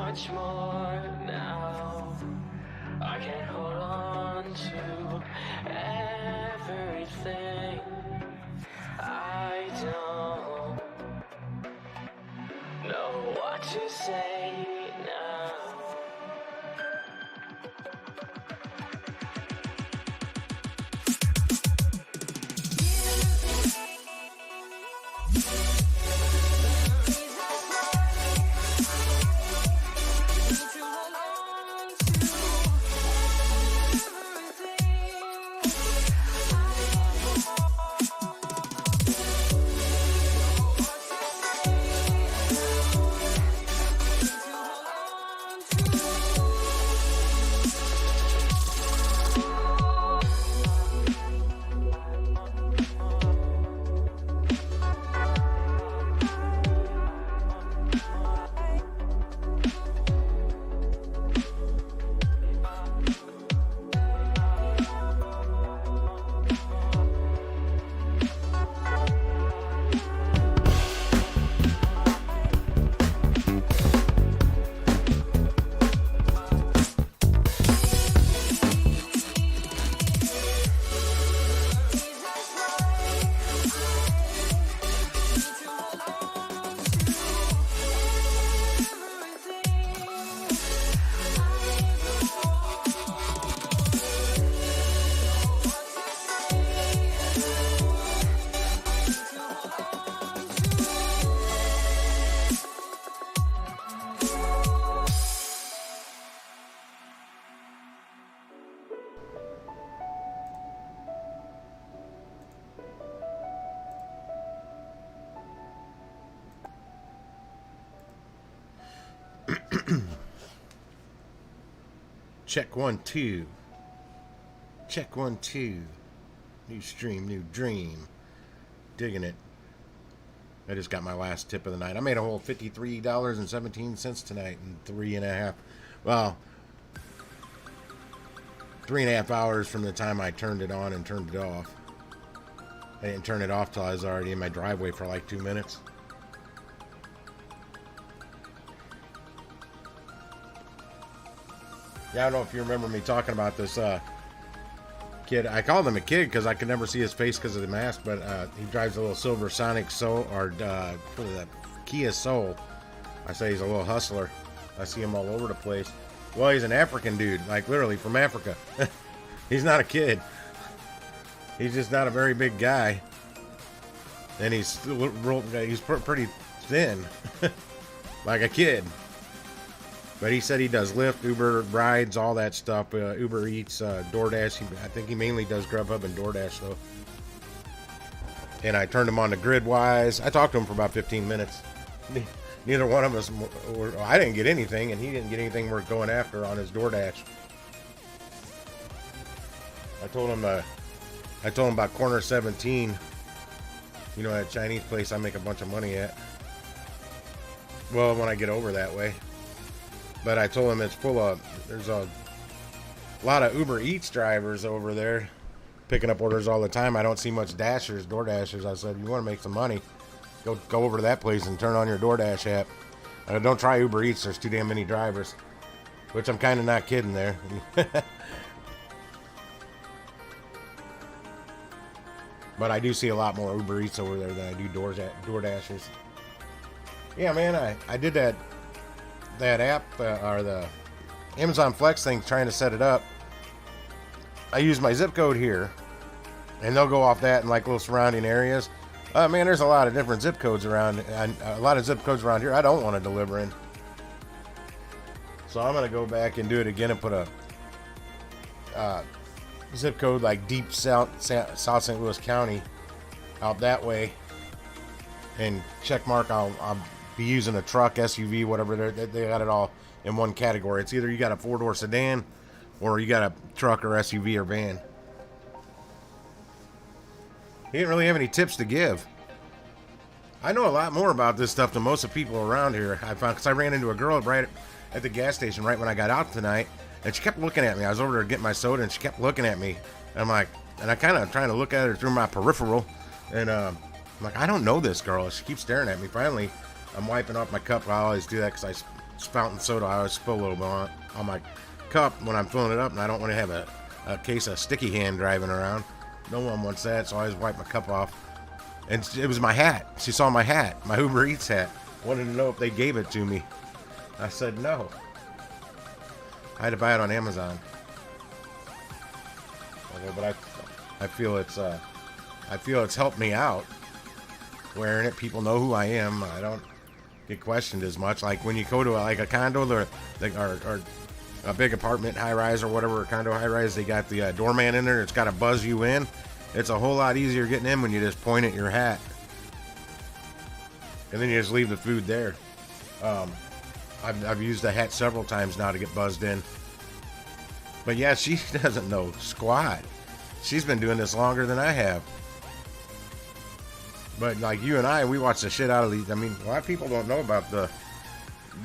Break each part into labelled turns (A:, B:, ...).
A: much more now. I can't hold on to everything. I don't know what to say now.
B: Check 1 2. Check 1 2. New stream, new dream. Digging it. I just got my last tip of the night. I made a whole $53.17 tonight in 3.5 hours from the time I turned it on and turned it off. I didn't turn it off till I was already in my driveway for like 2 minutes. Yeah, I don't know if you remember me talking about this kid. I called him a kid because I could never see his face because of the mask, but he drives a little silver Sonic Soul, or for the Kia Soul. I say he's a little hustler. I see him all over the place. Well, he's an African dude, like literally from Africa. He's not a kid. He's just not a very big guy. And he's pretty thin, like a kid. But he said he does Lyft, Uber rides, all that stuff. Uber Eats, DoorDash. I think he mainly does Grubhub and DoorDash, though. And I turned him on to GridWise. I talked to him for about 15 minutes. Neither one of us, I didn't get anything, and he didn't get anything worth going after on his DoorDash. I told him about Corner 17. You know, that Chinese place I make a bunch of money at. Well, when I get over that way. But I told him it's full of, there's a lot of Uber Eats drivers over there picking up orders all the time. I don't see much Dashers, DoorDashers. I said, you want to make some money, go over to that place and turn on your DoorDash app. Don't try Uber Eats. There's too damn many drivers. Which I'm kind of not kidding there. But I do see a lot more Uber Eats over there than I do DoorDashers. Yeah, man, I did that app, or the Amazon Flex thing, trying to set it up. I use my zip code here, and they'll go off that in like little surrounding areas. Man, there's a lot of different zip codes around, and a lot of zip codes around here I don't want to deliver in. So I'm gonna go back and do it again and put a zip code like deep South St. Louis County out that way, and check mark. I'll be using a truck, SUV, whatever. They got it all in one category. It's either you got a 4-door sedan or you got a truck or SUV or van. He didn't really have any tips to give. I know a lot more about this stuff than most of the people around here. I found, because I ran into a girl right at the gas station right when I got out tonight, and she kept looking at me. I was over there getting my soda, and she kept looking at me. And I'm like, and I kind of trying to look at her through my peripheral, and I'm like, I don't know this girl. She keeps staring at me. Finally, I'm wiping off my cup. I always do that because fountain soda, I always spill a little bit on my cup when I'm filling it up, and I don't want to have a case of sticky hand driving around. No one wants that, so I always wipe my cup off. And it was my hat. She saw my hat, my Uber Eats hat. Wanted to know if they gave it to me. I said no. I had to buy it on Amazon. Okay, but I feel it's helped me out. Wearing it, people know who I am. I don't get questioned as much. Like when you go to a condo or a big apartment high rise or whatever, a condo high rise, they got the doorman in there. It's got to buzz you in. It's a whole lot easier getting in when you just point at your hat, and then you just leave the food there. I've used the hat several times now to get buzzed in. But yeah, she doesn't know squat. She's been doing this longer than I have. But like you and I, we watch the shit out of these. I mean, a lot of people don't know about the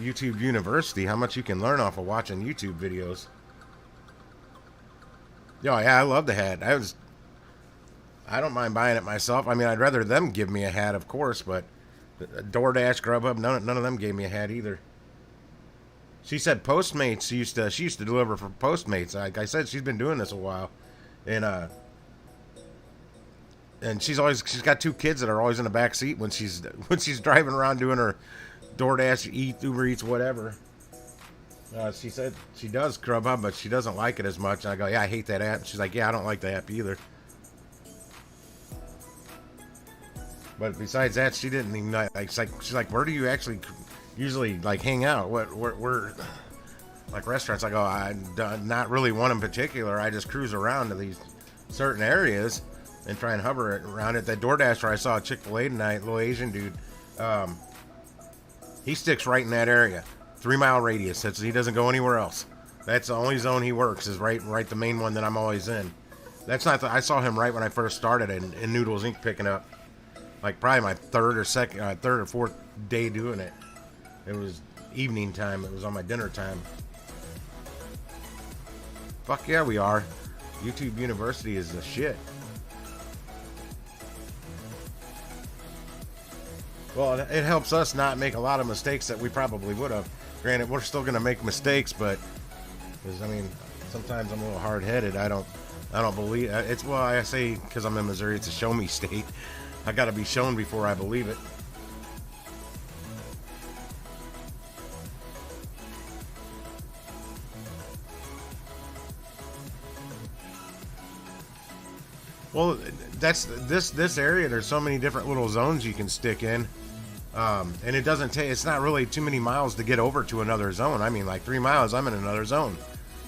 B: YouTube University, how much you can learn off of watching YouTube videos. Yeah, I love the hat. I don't mind buying it myself. I mean, I'd rather them give me a hat, of course, but DoorDash, Grubhub, none of them gave me a hat either. She said Postmates. She used to deliver for Postmates. Like I said, she's been doing this a while, and she's got 2 kids that are always in the back seat when she's driving around doing her DoorDash, Uber Eats, whatever. She said she does Grubhub, but she doesn't like it as much. And I go, yeah, I hate that app. And she's like, yeah, I don't like the app either. But besides that, she didn't even like. She's like, where do you actually usually like hang out? Where like restaurants? I go, not really one in particular. I just cruise around to these certain areas and try and hover around it. That DoorDasher I saw at Chick-fil-A tonight, little Asian dude, he sticks right in that area, 3-mile radius. He doesn't go anywhere else. That's the only zone he works, is right the main one that I'm always in. That's not I saw him right when I first started in Noodles Inc. picking up, like probably my third or fourth day doing it. It was evening time. It was on my dinner time. Fuck yeah, we are. YouTube University is the shit. Well, it helps us not make a lot of mistakes that we probably would have. Granted, we're still going to make mistakes, but I mean, sometimes I'm a little hard-headed. I don't believe it's. Well, I say because I'm in Missouri, it's a show me state. I got to be shown before I believe it. Well, that's this area. There's so many different little zones you can stick in, and it doesn't take. It's not really too many miles to get over to another zone. I mean, like 3 miles, I'm in another zone,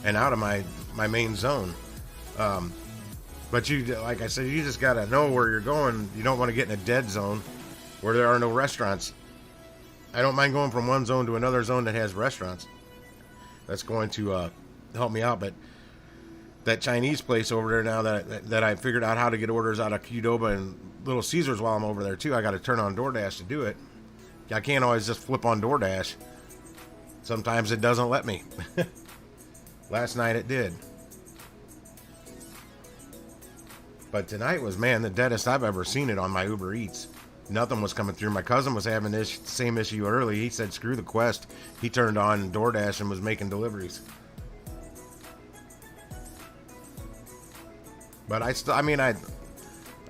B: and out of my main zone. But you, like I said, you just gotta know where you're going. You don't want to get in a dead zone where there are no restaurants. I don't mind going from one zone to another zone that has restaurants. That's going to help me out, but. That Chinese place over there now that I figured out how to get orders out of Qdoba and Little Caesars while I'm over there too. I got to turn on DoorDash to do it. I can't always just flip on DoorDash. Sometimes it doesn't let me. Last night it did. But tonight was, man, the deadest I've ever seen it on my Uber Eats. Nothing was coming through. My cousin was having this same issue early. He said, screw the Quest. He turned on DoorDash and was making deliveries. But I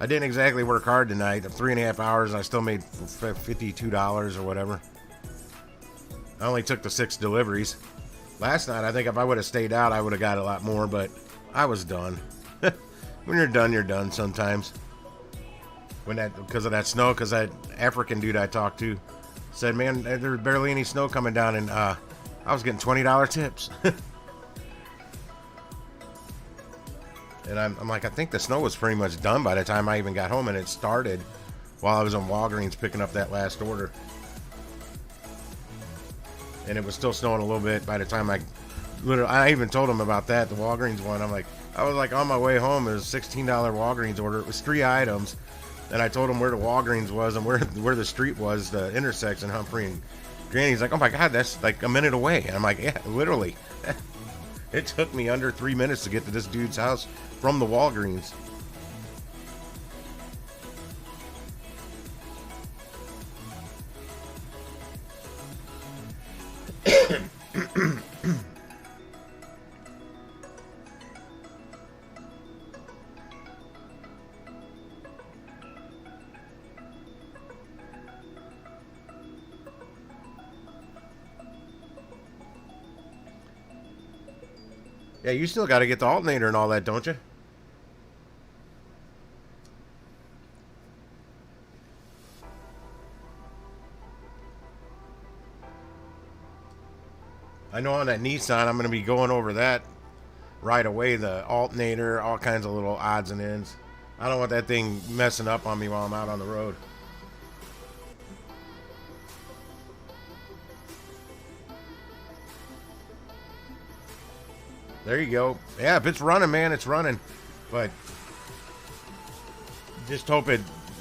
B: didn't exactly work hard tonight. 3.5 hours, I still made $52 or whatever. I only took the 6 deliveries. Last night, I think if I would have stayed out, I would have got a lot more, but I was done. When you're done sometimes. Because of that snow, because that African dude I talked to said, man, there's barely any snow coming down, and I was getting $20 tips. And I'm like, I think the snow was pretty much done by the time I even got home, and it started while I was in Walgreens picking up that last order. And it was still snowing a little bit by the time I even told him about that, the Walgreens one. I was like on my way home. It was a $16 Walgreens order. It was 3 items. And I told him where the Walgreens was and where the street was, the intersection, Humphrey and Granny. He's like, oh my God, that's like a minute away. And I'm like, yeah, literally. It took me under 3 minutes to get to this dude's house from the Walgreens. Yeah, you still got to get the alternator and all that, don't you? I know on that Nissan, I'm going to be going over that right away. The alternator, all kinds of little odds and ends. I don't want that thing messing up on me while I'm out on the road. There you go. Yeah, if it's running, man, it's running. But just hope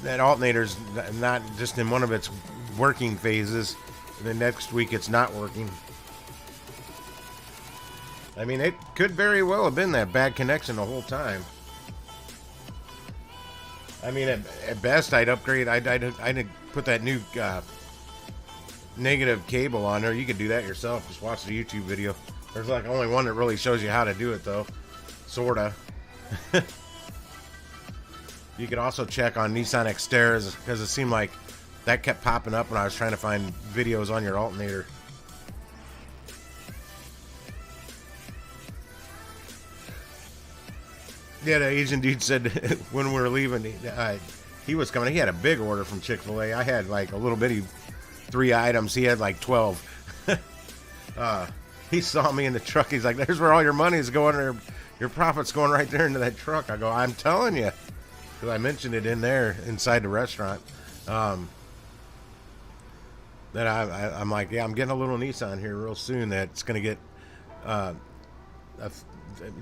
B: that alternator's not just in one of its working phases. And then next week it's not working. I mean, it could very well have been that bad connection the whole time. I mean, at best, I'd upgrade. I'd put that new negative cable on there. You could do that yourself. Just watch the YouTube video. There's like only one that really shows you how to do it, though. Sorta. You could also check on Nissan Xterras because it seemed like that kept popping up when I was trying to find videos on your alternator. Yeah, the Asian dude said when we were leaving, he was coming. He had a big order from Chick-fil-A. I had like a little bitty 3 items. He had like 12. He saw me in the truck. He's like, "There's where all your money is going. Or your profit's going right there into that truck." I go, "I'm telling you," because I mentioned it in there inside the restaurant. That I'm like, yeah, I'm getting a little Nissan here real soon. That's going to get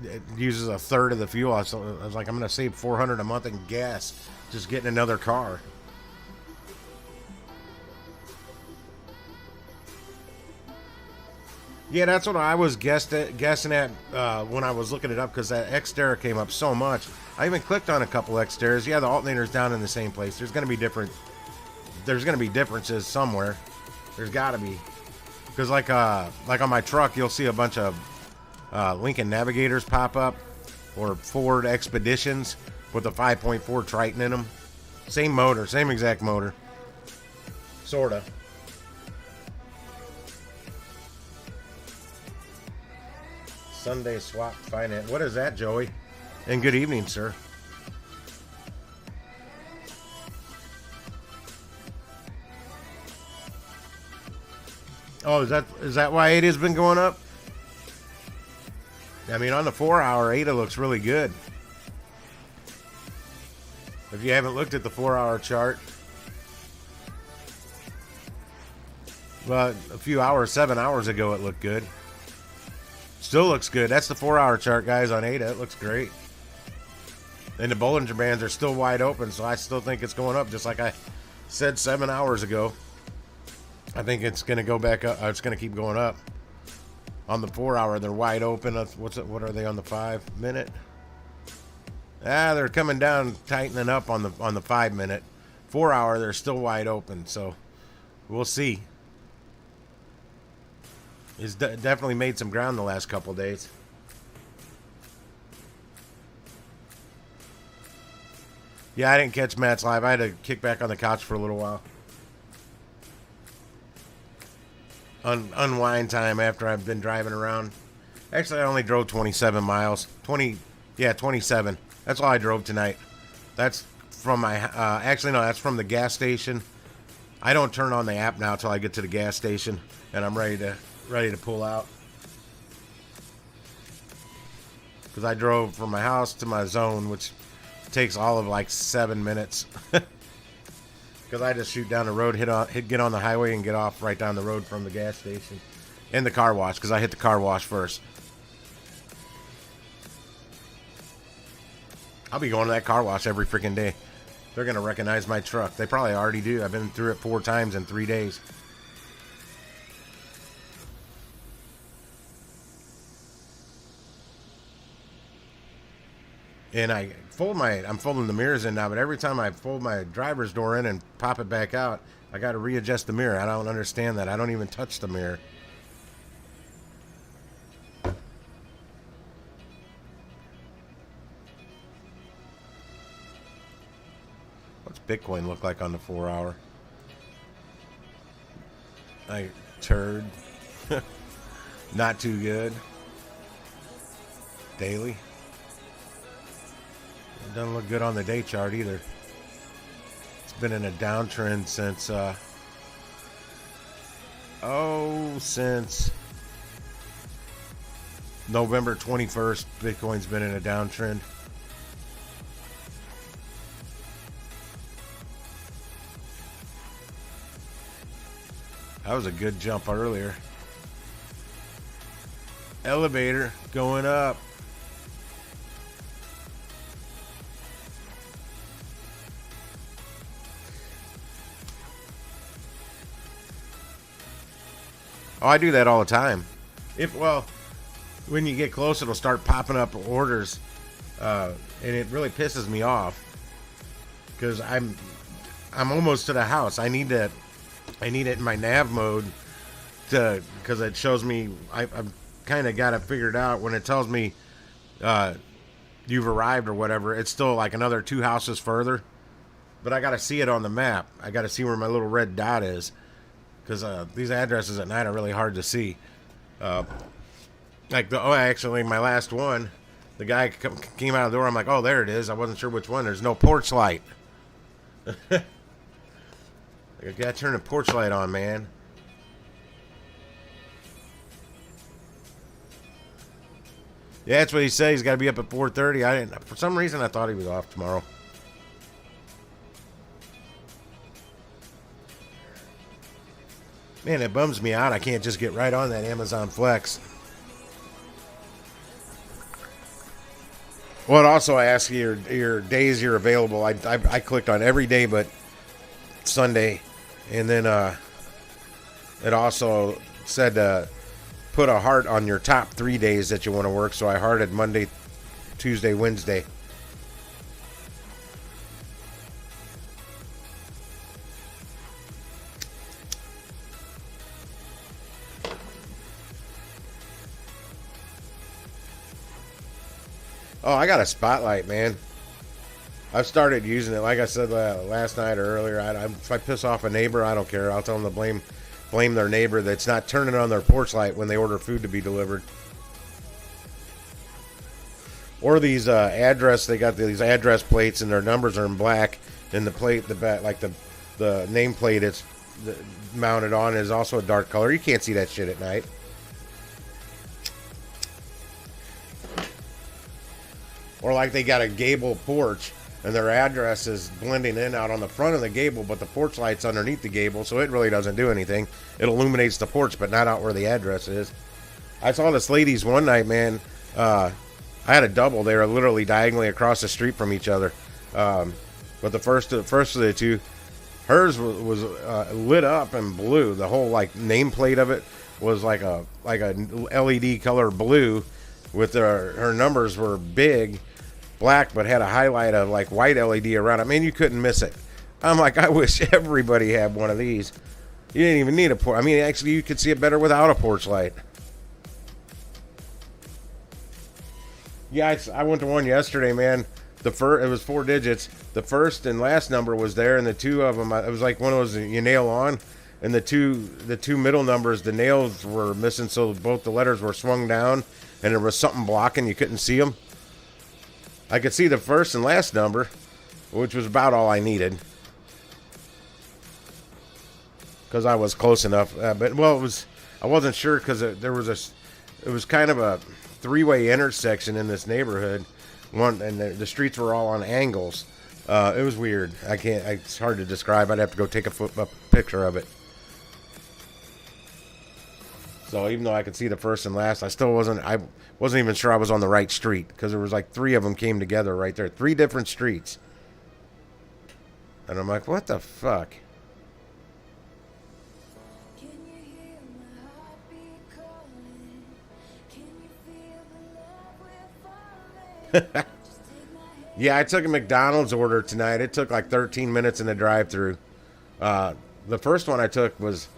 B: it uses a third of the fuel. I was like, I'm going to save $400 a month in gas just getting another car. Yeah, that's what I was guessing at when I was looking it up, because that Xterra came up so much. I even clicked on a couple Xterras. Yeah, the alternator's down in the same place. There's going to be differences somewhere. There's got to be, because like on my truck, you'll see a bunch of Lincoln Navigators pop up, or Ford Expeditions with a 5.4 Triton in them. Same motor, same exact motor, sorta. Sunday swap finance. What is that, Joey? And good evening, sir. Oh, is that why ADA's been going up? I mean, on the 4-hour, ADA looks really good. If you haven't looked at the 4-hour chart, well, a few hours, 7 hours ago, it looked good. Still looks good. That's the 4-hour chart, guys, on ADA. It looks great. And the Bollinger Bands are still wide open, so I still think it's going up, just like I said 7 hours ago. I think it's going to go back up. It's going to keep going up. On the 4-hour, they're wide open. What are they on the 5-minute? They're coming down, tightening up on the 5-minute. 4-hour, they're still wide open, so we'll see. He's definitely made some ground the last couple days. Yeah, I didn't catch Matt's live. I had to kick back on the couch for a little while. Unwind time after I've been driving around. Actually, I only drove 27 miles. 27. That's all I drove tonight. That's from my, actually no, that's from the gas station. I don't turn on the app now until I get to the gas station and I'm ready to pull out. Because I drove from my house to my zone, which takes all of like 7 minutes. Because I just shoot down the road, get on the highway, and get off right down the road from the gas station and the car wash. Because I hit the car wash first. I'll be going to that car wash every freaking day. They're gonna recognize my truck. They probably already do. I've been through it 4 times in 3 days. And I'm folding the mirrors in now, but every time I fold my driver's door in and pop it back out, I got to readjust the mirror. I don't understand that. I don't even touch the mirror. Bitcoin look like on the 4 hour? I turd. Not too good. Daily. It doesn't look good on the day chart either. It's been in a downtrend since since November 21st. Bitcoin's been in a downtrend. That was a good jump earlier. Elevator going up. Oh, I do that all the time. When you get close, it'll start popping up orders, and it really pisses me off because I'm almost to the house. I need it in my nav mode because it shows me. I've kind of got it figured out when it tells me you've arrived or whatever. It's still like another 2 houses further, but I got to see it on the map. I got to see where my little red dot is. Because these addresses at night are really hard to see. Actually, my last one, the guy came out of the door. I'm like, oh, there it is. I wasn't sure which one. There's no porch light. I gotta turn the porch light on, man. Yeah, that's what he said. He's got to be up at 4:30. For some reason, I thought he was off tomorrow. Man, it bums me out. I can't just get right on that Amazon Flex. Well, also I ask you your days you're available. I clicked on every day but Sunday, and then it also said put a heart on your top 3 days that you want to work. So I hearted Monday, Tuesday, Wednesday. Oh, I got a spotlight, man. I've started using it. Like I said last night or earlier, if I piss off a neighbor, I don't care. I'll tell them to blame their neighbor that's not turning on their porch light when they order food to be delivered. Or these they got these address plates and their numbers are in black, and the plate, the nameplate it's mounted on is also a dark color. You can't see that shit at night. Or like they got a gable porch and their address is blending in out on the front of the gable, but the porch light's underneath the gable, so it really doesn't do anything. It illuminates the porch, but not out where the address is. I saw this lady's one night, man. I had a double. They were literally diagonally across the street from each other. But the first of the two, hers was lit up in blue. The whole like nameplate of it was like a LED color blue, with her numbers were big. Black, but had a highlight of like white LED around it. Man, you couldn't miss it. I'm like, I wish everybody had one of these. You didn't even need a porch. I mean, actually, you could see it better without a porch light. Yeah, I went to one yesterday, man. It was 4 digits. The first and last number was there, and the two of them, it was like one of those you nail on, and the two middle numbers, the nails were missing, so both the letters were swung down, and there was something blocking. You couldn't see them. I could see the first and last number, which was about all I needed, because I was close enough. I wasn't sure because it was kind of a 3-way intersection in this neighborhood. And the streets were all on angles. It was weird. It's hard to describe. I'd have to go take a picture of it. So even though I could see the first and last, I wasn't even sure I was on the right street, because there was like 3 of them came together right there. 3 different streets. And I'm like, what the fuck?
C: Can you hear my heartbeat calling? Can you feel the love we're falling?
B: Yeah, I took a McDonald's order tonight. It took like 13 minutes in the drive-thru. The first one I took was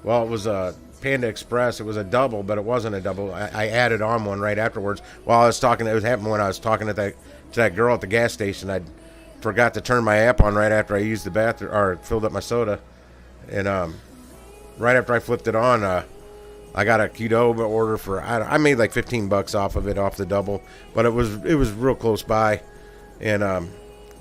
B: a Panda Express. It was a double, but it wasn't a double. I added on one right afterwards. While I was talking, it was happening when I was talking to that girl at the gas station. forgot to turn my app on right after I used the bathroom or filled up my soda, and right after I flipped it on, I got a Qdoba order for I made like $15 off of it off the double, but it was real close by, and I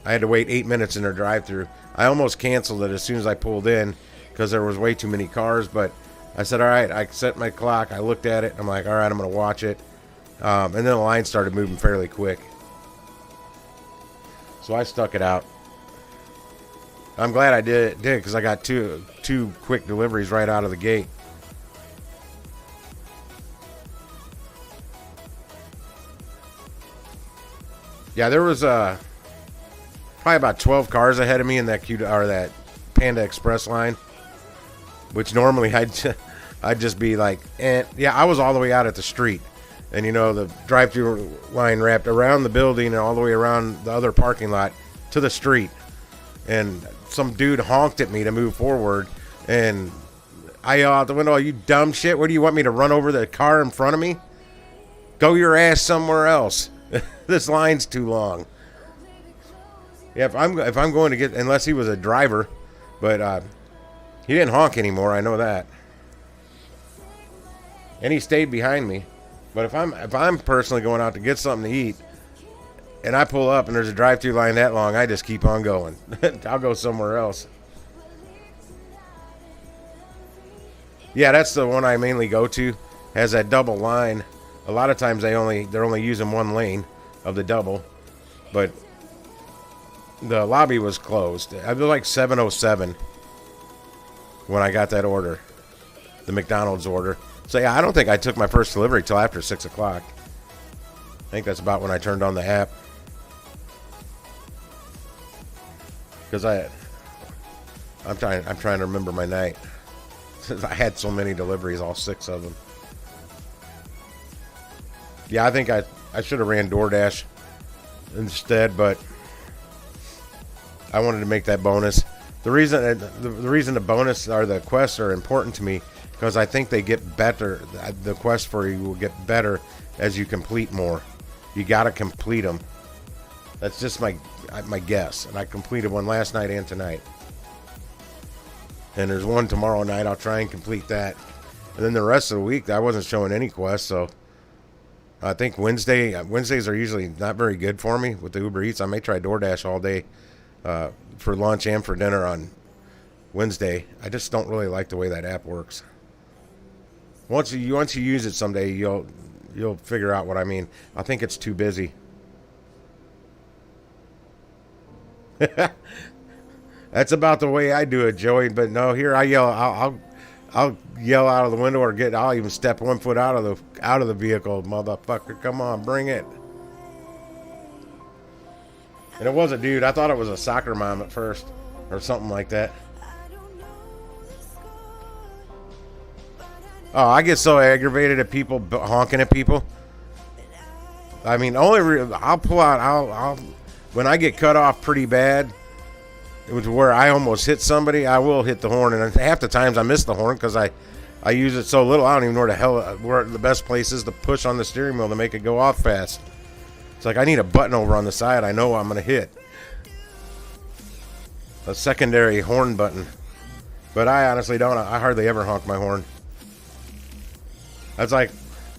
B: had to wait 8 minutes in their drive-through. I almost canceled it as soon as I pulled in because there was way too many cars, but I said, all right, I set my clock, I looked at it, I'm like, all right, I'm going to watch it, and then the line started moving fairly quick. So I stuck it out. I'm glad I did because I got two quick deliveries right out of the gate. Yeah, there was probably about 12 cars ahead of me in that that Panda Express line, which normally I'd just be like, yeah, I was all the way out at the street. And, you know, the drive-through line wrapped around the building and all the way around the other parking lot to the street. And some dude honked at me to move forward. And I yelled out the window, you dumb shit. What do you want me to run over the car in front of me? Go your ass somewhere else. This line's too long. Yeah, if I'm going to get, unless he was a driver. But he didn't honk anymore, I know that. And he stayed behind me. But if I'm personally going out to get something to eat, and I pull up and there's a drive-through line that long, I just keep on going. I'll go somewhere else. Yeah, that's the one I mainly go to. Has that double line. A lot of times they're only using one lane of the double, but the lobby was closed. It was like 7:07 when I got that order, the McDonald's order. So yeah, I don't think I took my first delivery till after 6 o'clock. I think that's about when I turned on the app. Because I'm trying to remember my night. Since I had so many deliveries, all 6 of them. Yeah, I think I should have ran DoorDash instead, but I wanted to make that bonus. The reason the bonus or the quests are important to me, because I think they get better. The quest for you will get better as you complete more. You got to complete them. That's just my guess. And I completed one last night and tonight. And there's one tomorrow night. I'll try and complete that. And then the rest of the week, I wasn't showing any quests. So I think Wednesdays are usually not very good for me with the Uber Eats. I may try DoorDash all day for lunch and for dinner on Wednesday. I just don't really like the way that app works. Once you use it someday, you'll figure out what I mean. I think it's too busy. That's about the way I do it, Joey. But no, here I yell. I'll yell out of the window or I'll even step 1 foot out of the vehicle, motherfucker. Come on, bring it. And it was a dude. I thought it was a soccer mom at first, or something like that. Oh, I get so aggravated at people honking at people. I mean, I'll pull out. I'll when I get cut off pretty bad, it was where I almost hit somebody. I will hit the horn, and half the times I miss the horn because I use it so little. I don't even know where the best place is to push on the steering wheel to make it go off fast. It's like I need a button over on the side. I know I'm gonna hit a secondary horn button, but I honestly don't. I hardly ever honk my horn. That's like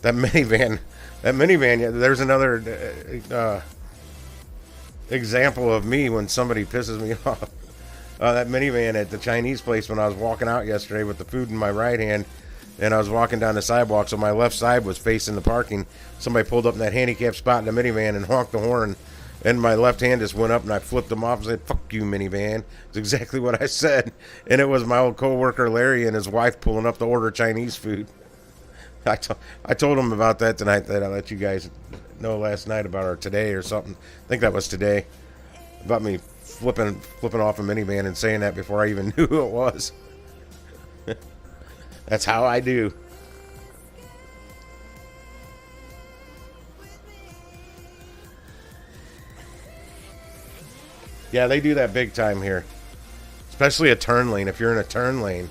B: that minivan. That minivan. Yeah, there's another example of me when somebody pisses me off. That minivan at the Chinese place when I was walking out yesterday with the food in my right hand, and I was walking down the sidewalk, so my left side was facing the parking. Somebody pulled up in that handicapped spot in the minivan and honked the horn, and my left hand just went up, and I flipped them off and said, "Fuck you, minivan." It's exactly what I said, and it was my old coworker Larry and his wife pulling up to order Chinese food. I told him about that tonight, that I let you guys know last night about, or today or something. I think that was today, about me flipping off a minivan and saying that before I even knew who it was. That's how I do. Yeah, they do that big time here, especially a turn lane. If you're in a turn lane.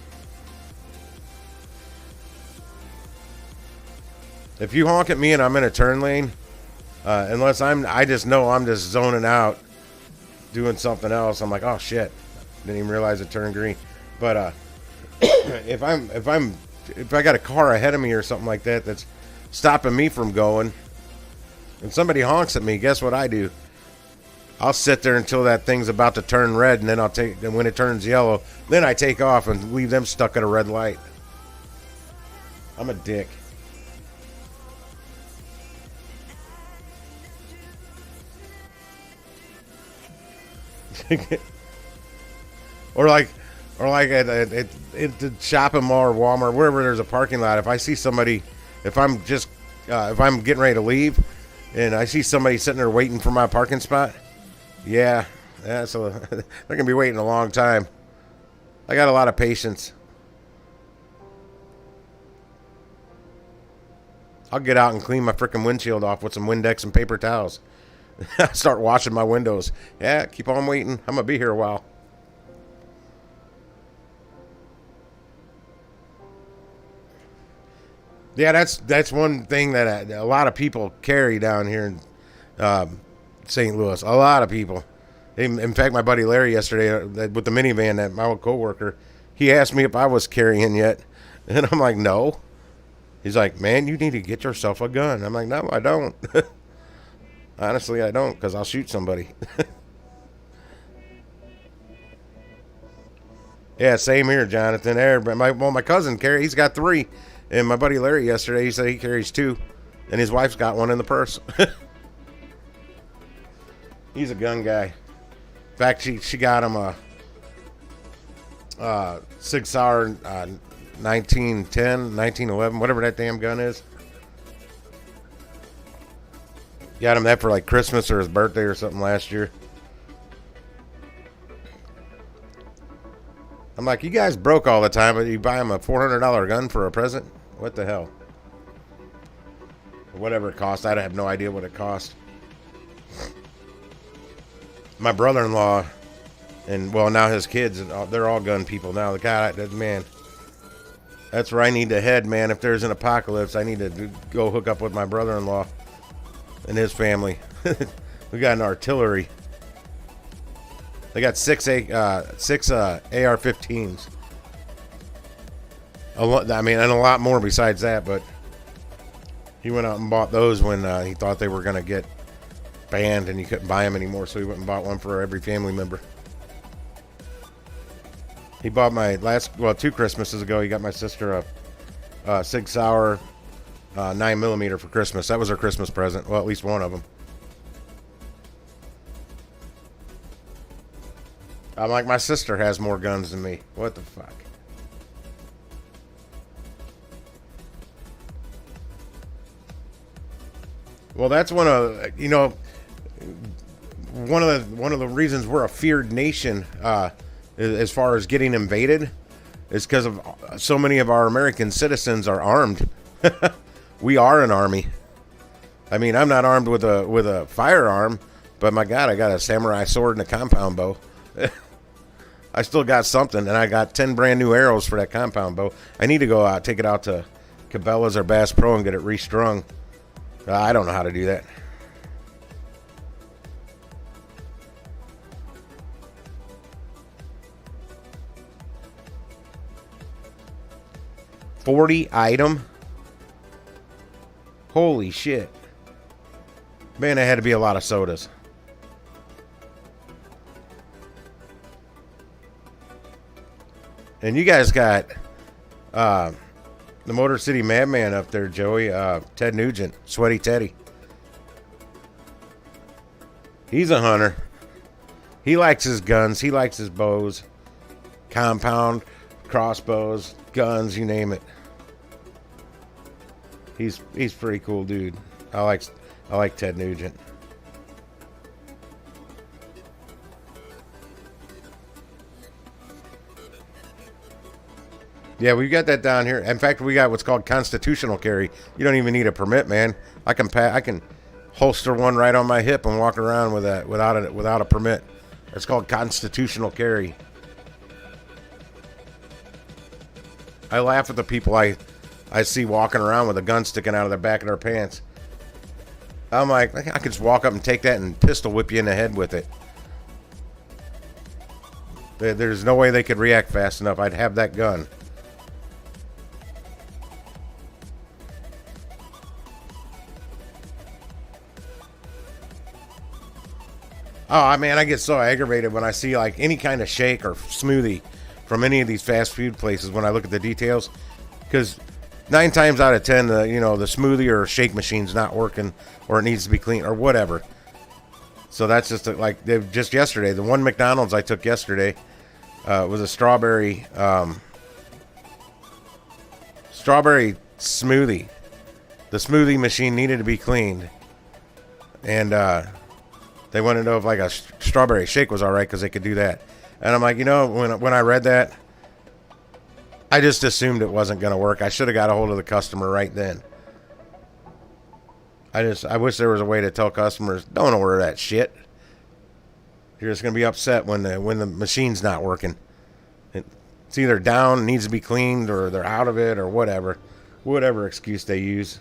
B: If you honk at me and I'm in a turn lane, unless I just know I'm just zoning out, doing something else. I'm like, oh shit, didn't even realize it turned green. But if I got a car ahead of me or something like that that's stopping me from going, and somebody honks at me, guess what I do? I'll sit there until that thing's about to turn red, and then and when it turns yellow, then I take off and leave them stuck at a red light. I'm a dick. or like at the shopping mall or Walmart, wherever there's a parking lot. If I see somebody, if I'm getting ready to leave, and I see somebody sitting there waiting for my parking spot, yeah, so they're gonna be waiting a long time. I got a lot of patience. I'll get out and clean my freaking windshield off with some Windex and paper towels. Start washing my windows. Yeah, keep on waiting. I'm gonna be here a while. Yeah, that's one thing that a lot of people carry down here in St. Louis. A lot of people. In fact, my buddy Larry yesterday with the minivan, that my old coworker, he asked me if I was carrying yet, and I'm like, no. He's like, man, you need to get yourself a gun. I'm like, no, I don't. Honestly, I don't, because I'll shoot somebody. Yeah, same here, Jonathan. But my cousin he's got 3, and my buddy Larry yesterday, he said he carries 2, and his wife's got 1 in the purse. He's a gun guy. In fact, she got him a 6 hour 1910, 1911, whatever that damn gun is. Got him that for like Christmas or his birthday or something last year. I'm like, you guys broke all the time, but you buy him a $400 gun for a present? What the hell? Whatever it cost. I have no idea what it cost. My brother-in-law, and well, now his kids, they're all gun people now. The guy, man, that's where I need to head, man. If there's an apocalypse, I need to go hook up with my brother-in-law and his family. We got an artillery. They got 6 AR-15s. I mean, and a lot more besides that, but he went out and bought those when he thought they were going to get banned and you couldn't buy them anymore, so he went and bought one for every family member. He bought my 2 Christmases ago, he got my sister a 6 hour 9mm for Christmas. That was her Christmas present. Well, at least one of them. I'm like, my sister has more guns than me. What the fuck? Well, that's one of the reasons we're a feared nation as far as getting invaded is because of so many of our American citizens are armed. We are an army. I mean, I'm not armed with a firearm, but my God, I got a samurai sword and a compound bow. I still got something, and I got 10 brand new arrows for that compound bow. I need to go out, take it out to Cabela's or Bass Pro and get it restrung. I don't know how to do that. $40 item? Holy shit. Man, there had to be a lot of sodas. And you guys got the Motor City Madman up there, Joey. Ted Nugent. Sweaty Teddy. He's a hunter. He likes his guns. He likes his bows. Compound, crossbows, guns, you name it. He's pretty cool dude. I like Ted Nugent. Yeah, we've got that down here. In fact, we got what's called constitutional carry. You don't even need a permit, man. I can holster one right on my hip and walk around with that without a permit. It's called constitutional carry. I laugh at the people I see walking around with a gun sticking out of the back of their pants. I'm like, I could just walk up and take that and pistol whip you in the head with it. There's no way they could react fast enough. I'd have that gun. Oh, man, I get so aggravated when I see like any kind of shake or smoothie from any of these fast food places when I look at the details. Because 9 times out of 10, the smoothie or shake machine's not working, or it needs to be clean or whatever. So that's just like just yesterday. The one McDonald's I took yesterday was a strawberry smoothie. The smoothie machine needed to be cleaned, and they wanted to know if like a strawberry shake was all right because they could do that. And I'm like, when I read that, I just assumed it wasn't going to work. I should have got a hold of the customer right then. I wish there was a way to tell customers, don't order that shit. You're just going to be upset when the machine's not working. It's either down, needs to be cleaned, or they're out of it, or whatever excuse they use.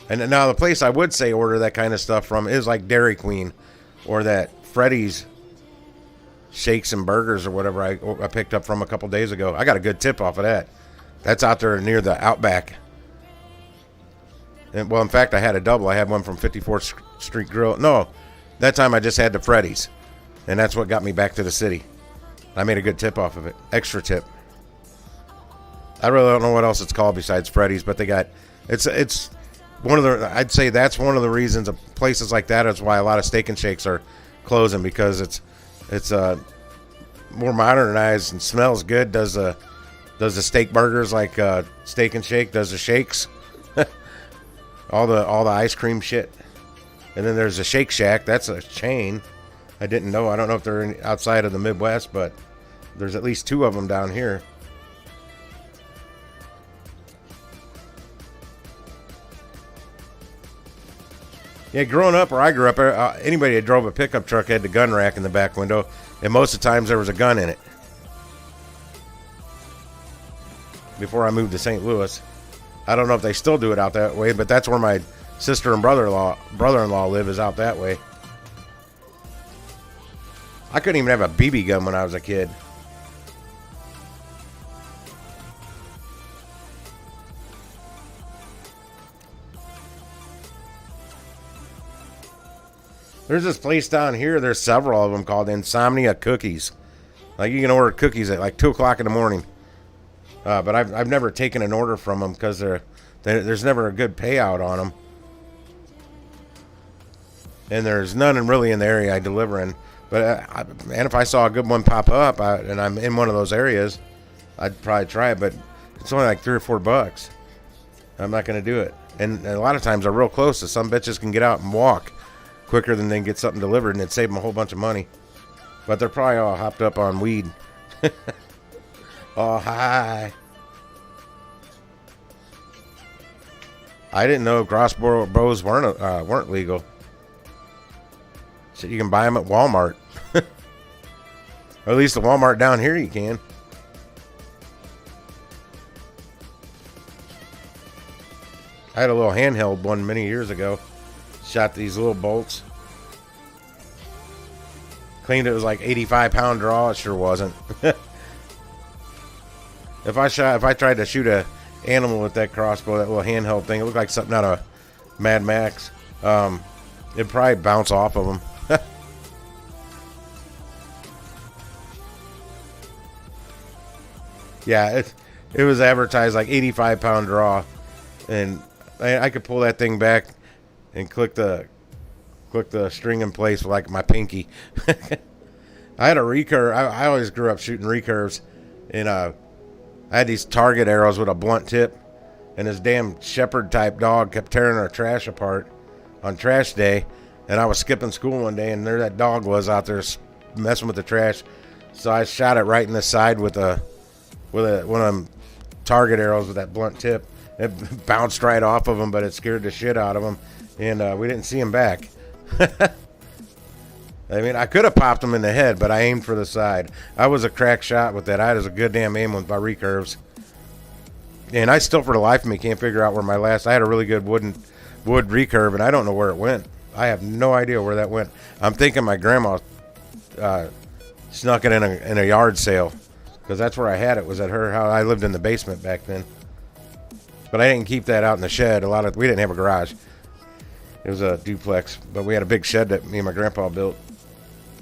B: And now the place I would say order that kind of stuff from is like Dairy Queen, or that Freddy's Shakes and Burgers or whatever I picked up from a couple days ago. I got a good tip off of that. That's out there near the Outback. And, well, in fact, I had a double. I had one from 54th Street Grill. No, that time I just had the Freddy's, and that's what got me back to the city. I made a good tip off of it. Extra tip. I really don't know what else it's called besides Freddy's, but they got it's one of the. I'd say that's one of the reasons of places like that is why a lot of Steak and Shakes are closing, because it's more modernized and smells good. Does the steak burgers like Steak and Shake, does the shakes, all the ice cream shit. And then there's a Shake Shack. That's a chain. I didn't know. I don't know if they're outside of the Midwest, but there's at least 2 of them down here. Yeah, growing up, where I grew up, anybody that drove a pickup truck had the gun rack in the back window, and most of the times there was a gun in it. Before I moved to St. Louis, I don't know if they still do it out that way, but that's where my sister and brother-in-law live, is out that way. I couldn't even have a BB gun when I was a kid. There's this place down here. There's several of them called Insomnia Cookies. Like, you can order cookies at like 2 o'clock in the morning. But I've never taken an order from them because there's never a good payout on them. And there's none really in the area I deliver in. But man, if I saw a good one pop up and I'm in one of those areas, I'd probably try it. But it's only like $3 or $4. I'm not going to do it. And a lot of times they're real close, so some bitches can get out and walk quicker than they can get something delivered, and it'd save them a whole bunch of money. But they're probably all hopped up on weed. Oh, hi. I didn't know crossbows weren't legal. So you can buy them at Walmart. Or at least the Walmart down here you can. I had a little handheld one many years ago. Shot these little bolts. Claimed it was like 85-pound draw. It sure wasn't. If I tried to shoot a animal with that crossbow, that little handheld thing, it looked like something out of Mad Max. It'd probably bounce off of them. Yeah, it was advertised like 85-pound draw, and I could pull that thing back and click the string in place with like my pinky. I had a recurve. I always grew up shooting recurves, and I had these target arrows with a blunt tip, and this damn shepherd type dog kept tearing our trash apart on trash day, and I was skipping school one day, and there that dog was out there messing with the trash, so I shot it right in the side with one of them target arrows with that blunt tip. It bounced right off of him, but it scared the shit out of him, and we didn't see him back. I mean, I could have popped him in the head, but I aimed for the side. I was a crack shot with that. I had a good damn aim with my recurves. And I still, for the life of me, can't figure out where I had a really good wood recurve, and I don't know where it went. I have no idea where that went. I'm thinking my grandma snuck it in a yard sale, because that's where I had it, was at her house. I lived in the basement back then, but I didn't keep that out in the shed. We didn't have a garage. It was a duplex, but we had a big shed that me and my grandpa built,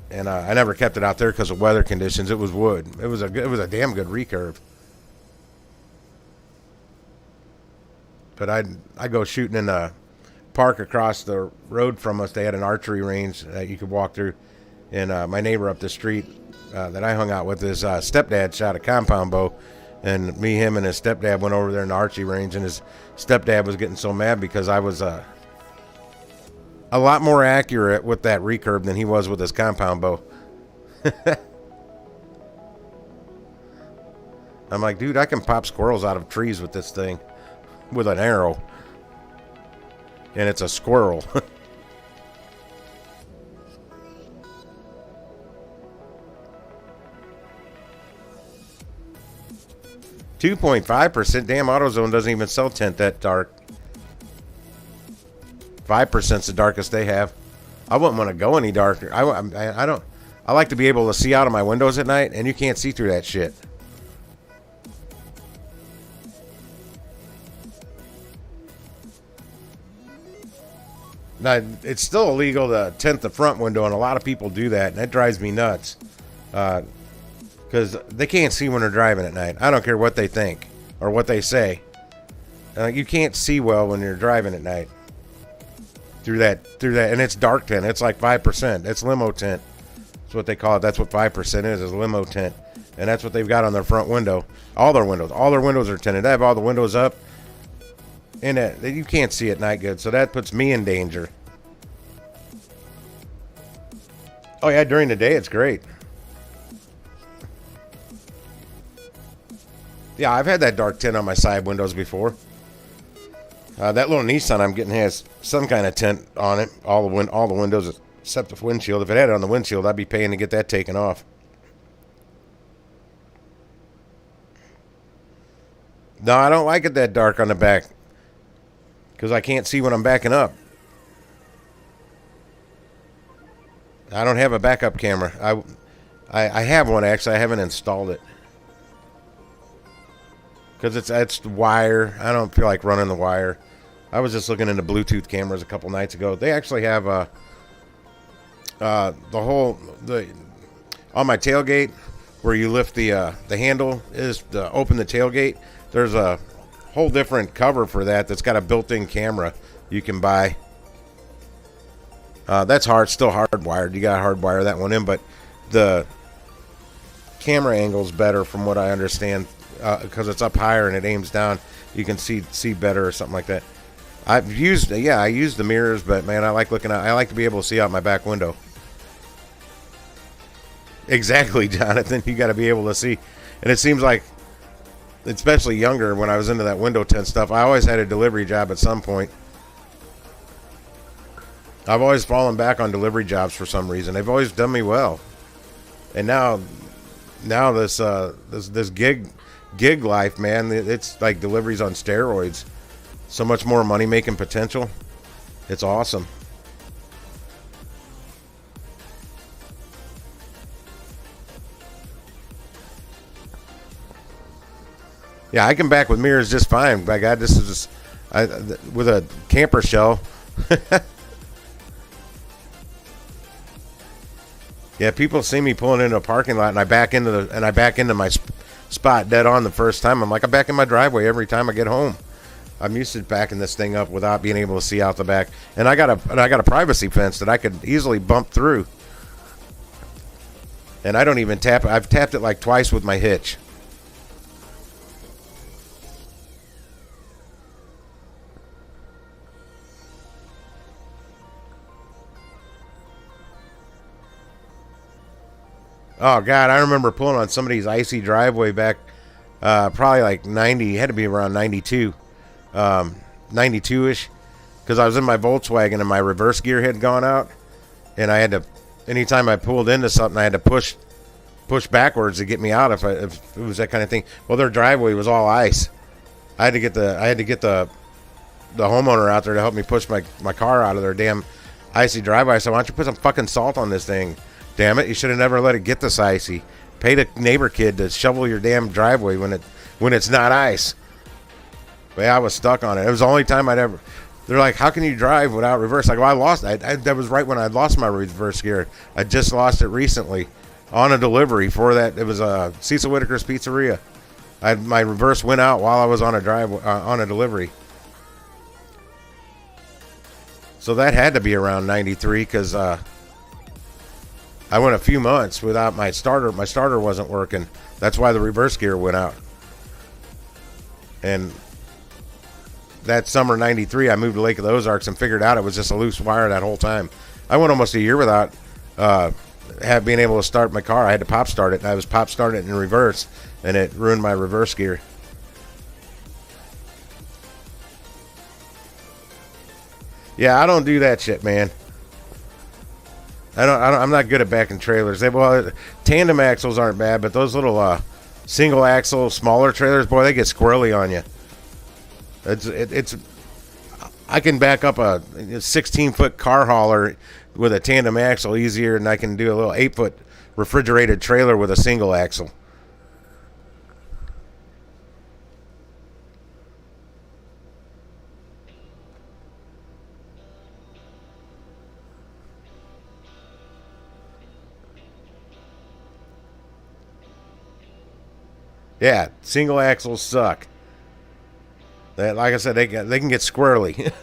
B: and I never kept it out there because of weather conditions. It was wood. It was a damn good recurve. But I go shooting in the park across the road from us. They had an archery range that you could walk through. And my neighbor up the street that I hung out with, his stepdad shot a compound bow. And him and his stepdad went over there in the archery range. And his stepdad was getting so mad because I was a lot more accurate with that recurve than he was with his compound bow. I'm like, dude, I can pop squirrels out of trees with this thing. With an arrow, and it's a squirrel. 2.5%. Damn, AutoZone doesn't even sell tint that dark. 5%'s the darkest they have. I wouldn't want to go any darker. I don't. I like to be able to see out of my windows at night, and you can't see through that shit. Now, it's still illegal to tint the front window, and a lot of people do that, and that drives me nuts. Because they can't see when they're driving at night. I don't care what they think or what they say. You can't see well when you're driving at night. Through that, and it's dark tint. It's like 5%. It's limo tint. That's what they call it. That's what 5% is limo tint. And that's what they've got on their front window. All their windows are tinted. They have all the windows up. And you can't see at night good, so that puts me in danger. Oh yeah, during the day it's great. Yeah, I've had that dark tint on my side windows before. That little Nissan I'm getting has some kind of tint on it. All the windows except the windshield. If it had it on the windshield, I'd be paying to get that taken off. No, I don't like it that dark on the back. Because I can't see when I'm backing up. I don't have a backup camera. I have one, actually. I haven't installed it. Because it's wire. I don't feel like running the wire. I was just looking into Bluetooth cameras a couple nights ago. They actually have on my tailgate, where you lift the handle is to open the tailgate. There's a whole different cover for that's got a built-in camera you can buy. That's still hardwired. You gotta hardwire that one in, but the camera angle's better from what I understand, because it's up higher and it aims down. You can see better or something like that. I use the mirrors, but man, I like looking out. I like to be able to see out my back window. Exactly, Jonathan. You got to be able to see, and it seems like, especially younger, when I was into that window tint stuff, I always had a delivery job at some point. I've always fallen back on delivery jobs for some reason. They've always done me well. And now this gig life, man, it's like deliveries on steroids. So much more money making potential. It's awesome. Yeah, I can back with mirrors just fine. By God, this is just with a camper shell. Yeah, people see me pulling into a parking lot, and I back into my spot dead on the first time. I'm like, I back in my driveway every time I get home. I'm used to backing this thing up without being able to see out the back, and I got a privacy fence that I could easily bump through. And I don't even tap it. I've tapped it like twice with my hitch. Oh, God, I remember pulling on somebody's icy driveway back probably like 90, it had to be around 92, 92-ish, because I was in my Volkswagen and my reverse gear had gone out, and I had to, anytime I pulled into something, I had to push backwards to get me out if it was that kind of thing. Well, their driveway was all ice. I had to get the homeowner out there to help me push my car out of their damn icy driveway. I said, why don't you put some fucking salt on this thing? Damn it, you should have never let it get this icy. Paid a neighbor kid to shovel your damn driveway when it's not ice. But yeah, I was stuck on it. It was the only time I'd ever... They're like, how can you drive without reverse? Like, well, I lost... that was right when I lost my reverse gear. I just lost it recently on a delivery for that. It was Cecil Whitaker's Pizzeria. My reverse went out while I was on a on a delivery. So that had to be around 93 because I went a few months without my starter. My starter wasn't working. That's why the reverse gear went out. And that summer 93, I moved to Lake of the Ozarks and figured out it was just a loose wire that whole time. I went almost a year without being able to start my car. I had to pop start it, and I was pop starting it in reverse, and it ruined my reverse gear. Yeah, I don't do that shit, man. I'm not good at backing trailers. Tandem axles aren't bad, but those little single axle, smaller trailers, boy, they get squirrely on you. I can back up a 16-foot car hauler with a tandem axle easier than I can do a little 8-foot refrigerated trailer with a single axle. Yeah, single axles suck. Like I said, they can get squirrely.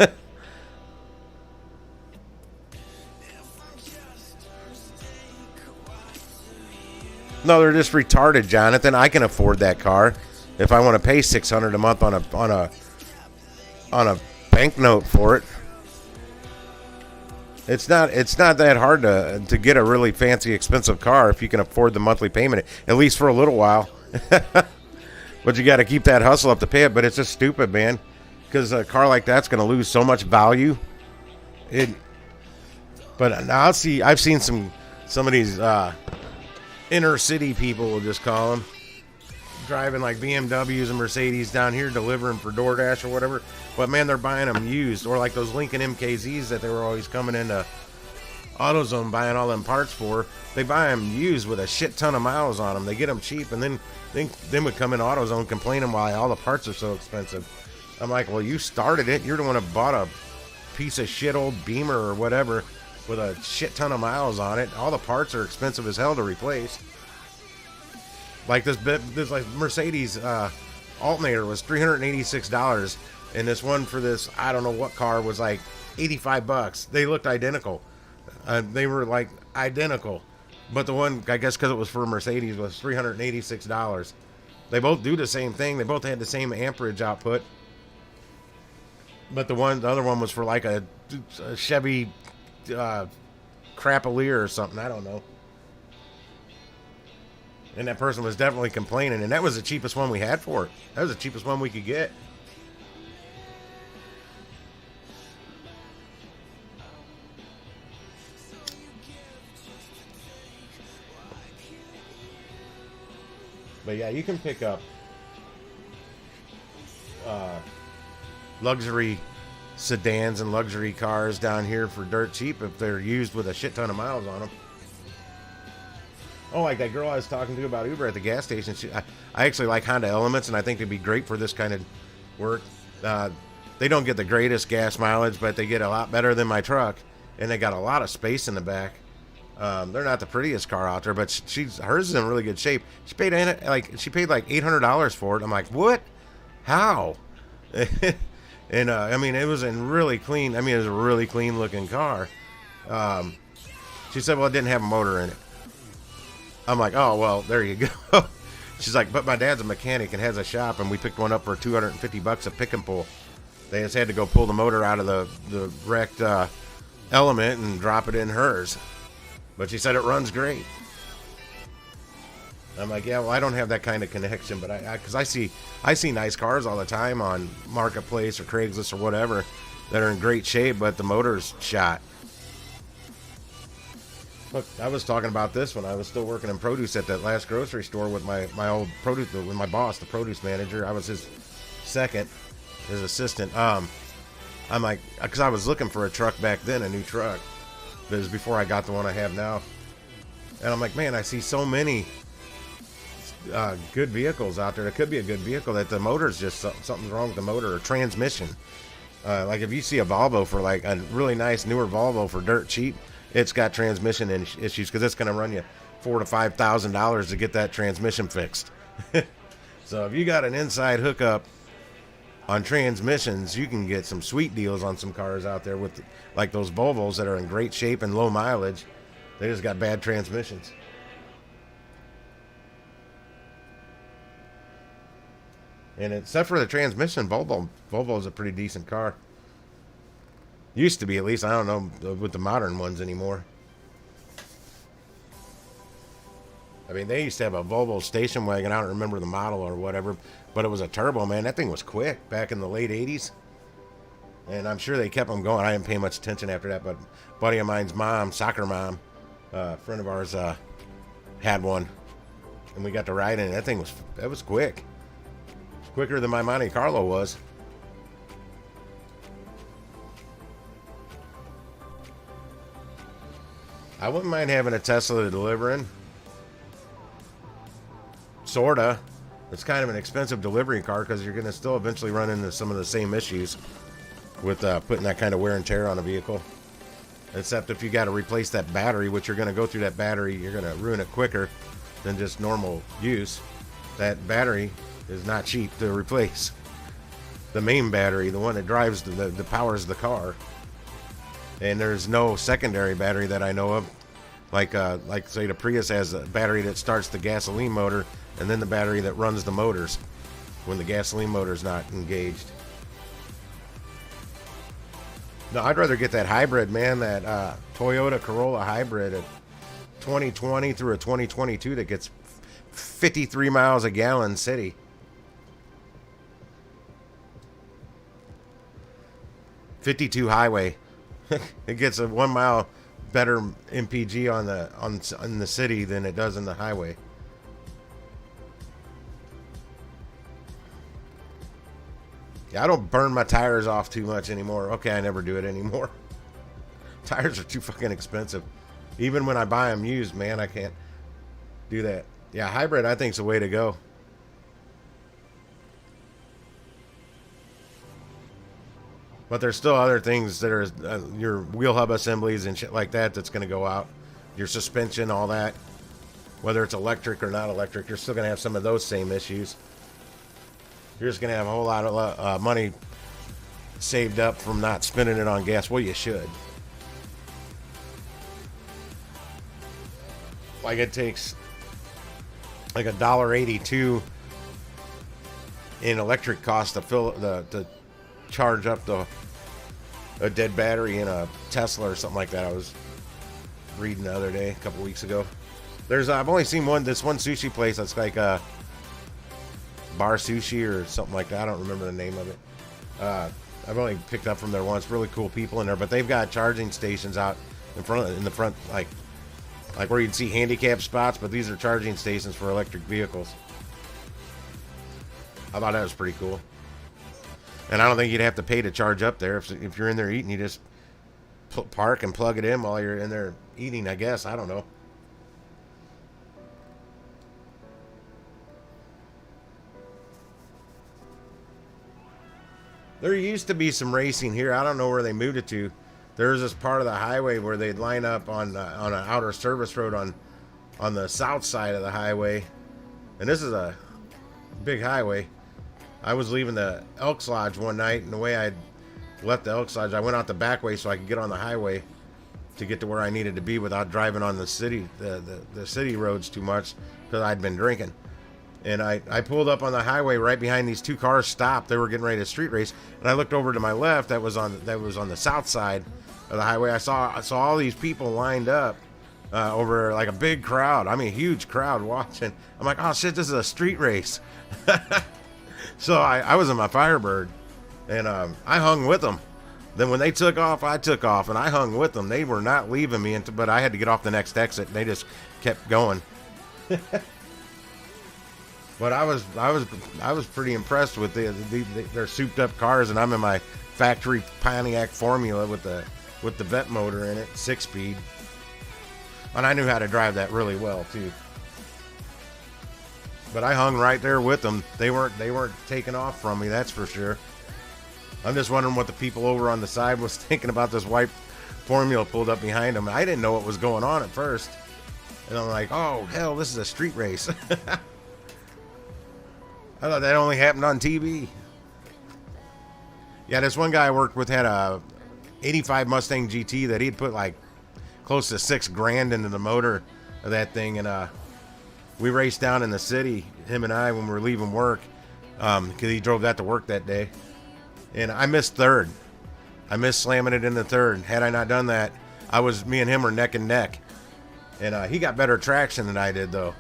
B: No, they're just retarded, Jonathan. I can afford that car if I want to pay $600 a month on a banknote for it. It's not that hard to get a really fancy, expensive car if you can afford the monthly payment, at least for a little while. But you got to keep that hustle up to pay it. But it's just stupid, man, because a car like that's going to lose so much value. But now I've seen some of these inner city people, we'll just call them, driving like BMWs and Mercedes down here, delivering for DoorDash or whatever. But man, they're buying them used, or like those Lincoln MKZs that they were always coming into AutoZone buying all them parts for. They buy them used with a shit ton of miles on them. They get them cheap, and then would come in AutoZone complaining why all the parts are so expensive. I'm like, well, you started it. You're the one that bought a piece of shit old Beamer or whatever with a shit ton of miles on it. All the parts are expensive as hell to replace. Like this like Mercedes alternator was $386, and this one for this I don't know what car was like $85. They looked identical. They were like identical, but the one, I guess because it was for Mercedes, was $386. They both do the same thing. They both had the same amperage output, but the other one was for like a Chevy Crapalier or something. I don't know. And that person was definitely complaining, and that was the cheapest one we had for it. That was the cheapest one we could get. But yeah, you can pick up luxury sedans and luxury cars down here for dirt cheap if they're used with a shit ton of miles on them. Oh, like that girl I was talking to about Uber at the gas station. I actually like Honda Elements, and I think they'd be great for this kind of work. They don't get the greatest gas mileage, but they get a lot better than my truck, and they got a lot of space in the back. They're not the prettiest car out there, but hers is in really good shape. She paid like $800 for it. I'm like, what? How? And I mean, it was in really clean. I mean, it was a really clean looking car. She said, well, it didn't have a motor in it. I'm like, oh well, there you go. She's like, but my dad's a mechanic and has a shop, and we picked one up for $250 a pick and pull. They just had to go pull the motor out of the wrecked Element and drop it in hers. But she said it runs great. I'm like, yeah, well, I don't have that kind of connection, but because I see nice cars all the time on Marketplace or Craigslist or whatever that are in great shape, but the motor's shot. Look, I was talking about this when I was still working in produce at that last grocery store with my old produce, with my boss, the produce manager. I was his assistant. I'm like, because I was looking for a truck back then, a new truck. That was before I got the one I have now. And I'm like, man, I see so many good vehicles out there. It could be a good vehicle that the motor's just something's wrong with the motor or transmission. Like if you see a Volvo for like a really nice newer Volvo for dirt cheap, it's got transmission issues because it's going to run you $4,000 to $5,000 to get that transmission fixed. So if you got an inside hookup on transmissions, you can get some sweet deals on some cars out there with like those Volvos that are in great shape and low mileage. They just got bad transmissions. And except for the transmission, Volvo's a pretty decent car. Used to be, at least. I don't know with the modern ones anymore. I mean, they used to have a Volvo station wagon. I don't remember the model or whatever, but it was a turbo, man. That thing was quick back in the late 80s. And I'm sure they kept them going. I didn't pay much attention after that, but a buddy of mine's mom, soccer mom, a friend of ours, had one. And we got to ride in it. That was quick. Quicker than my Monte Carlo was. I wouldn't mind having a Tesla delivering. Sorta. It's kind of an expensive delivery car because you're going to still eventually run into some of the same issues with putting that kind of wear and tear on a vehicle. Except if you got to replace that battery, which you're going to go through that battery, you're going to ruin it quicker than just normal use. That battery is not cheap to replace. The main battery, the one that drives the powers the car. And there's no secondary battery that I know of. Like say the Prius has a battery that starts the gasoline motor and then the battery that runs the motors when the gasoline motor is not engaged. No, I'd rather get that hybrid, man, that Toyota Corolla hybrid at 2020 through a 2022 that gets 53 miles a gallon city. .52 highway. It gets a 1 mile better MPG on the city than it does in the highway. Yeah, I don't burn my tires off too much anymore. Okay, I never do it anymore. Tires are too fucking expensive. Even when I buy them used, man, I can't do that. Yeah, hybrid I think is the way to go. But there's still other things that are your wheel hub assemblies and shit like that that's going to go out. Your suspension, all that. Whether it's electric or not electric, you're still going to have some of those same issues. You're just going to have a whole lot of money saved up from not spending it on gas. Well, you should. Like it takes like $1.82 in electric cost to fill to charge up a dead battery in a Tesla or something like that. I was reading the other day, a couple weeks ago. I've only seen this one sushi place that's like a Bar Sushi or something like that. I don't remember the name of it. I've only picked up from there once. Really cool people in there, but they've got charging stations out in the front, like where you'd see handicap spots, but these are charging stations for electric vehicles. I thought that was pretty cool. And I don't think you'd have to pay to charge up there. If you're in there eating, you just park and plug it in while you're in there eating, I guess. I don't know. There used to be some racing here. I don't know where they moved it to. There's this part of the highway where they'd line up on an outer service road on the south side of the highway. And this is a big highway. I was leaving the Elks Lodge one night, and the way I left the Elks Lodge, I went out the back way so I could get on the highway to get to where I needed to be without driving on the city roads too much because I'd been drinking. And I pulled up on the highway right behind these two cars stopped. They were getting ready to street race, and I looked over to my left. That was on the south side of the highway. I saw all these people lined up over like a big crowd. I mean, a huge crowd watching. I'm like, oh shit, this is a street race. So I was in my Firebird, and I hung with them. Then when they took off, I took off, and I hung with them. They were not leaving me, but I had to get off the next exit. And they just kept going. But I was pretty impressed with their souped up cars, and I'm in my factory Pontiac Formula with the with the vet motor in it, 6-speed. And I knew how to drive that really well too. But I hung right there with them. They weren't taking off from me, that's for sure. I'm just wondering what the people over on the side was thinking about this white Formula pulled up behind them. I didn't know what was going on at first. And I'm like, oh, hell, this is a street race. I thought that only happened on TV. Yeah, this one guy I worked with had a 85 Mustang GT that he'd put like close to $6 grand into the motor of that thing. And we raced down in the city, him and I, when we were leaving work, because he drove that to work that day. And I missed third. I missed slamming it in the third. Had I not done that, me and him were neck and neck. And he got better traction than I did, though.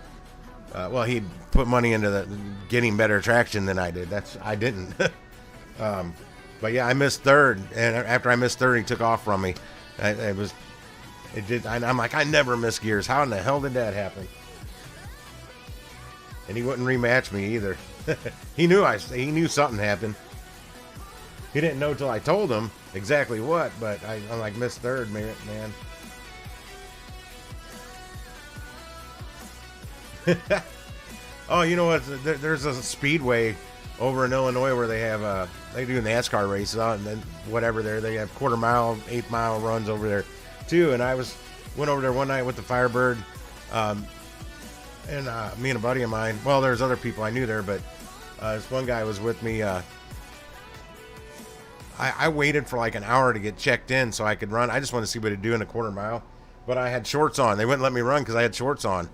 B: Well, he put money into getting better traction than I did. I didn't. But yeah, I missed third, and after I missed third, he took off from me. I'm like, I never miss gears. How in the hell did that happen? And he wouldn't rematch me either. He knew something happened. He didn't know till I told him exactly what, but I'm like, missed third, man. Oh, you know what? There's a speedway over in Illinois where they have they do NASCAR races and then whatever they have quarter mile, 8 mile runs over there too. And I went over there one night with the Firebird, and me and a buddy of mine. Well, there's other people I knew there, but this one guy was with me. I waited for like an hour to get checked in so I could run. I just wanted to see what it'd do in a quarter mile, but I had shorts on. They wouldn't let me run because I had shorts on.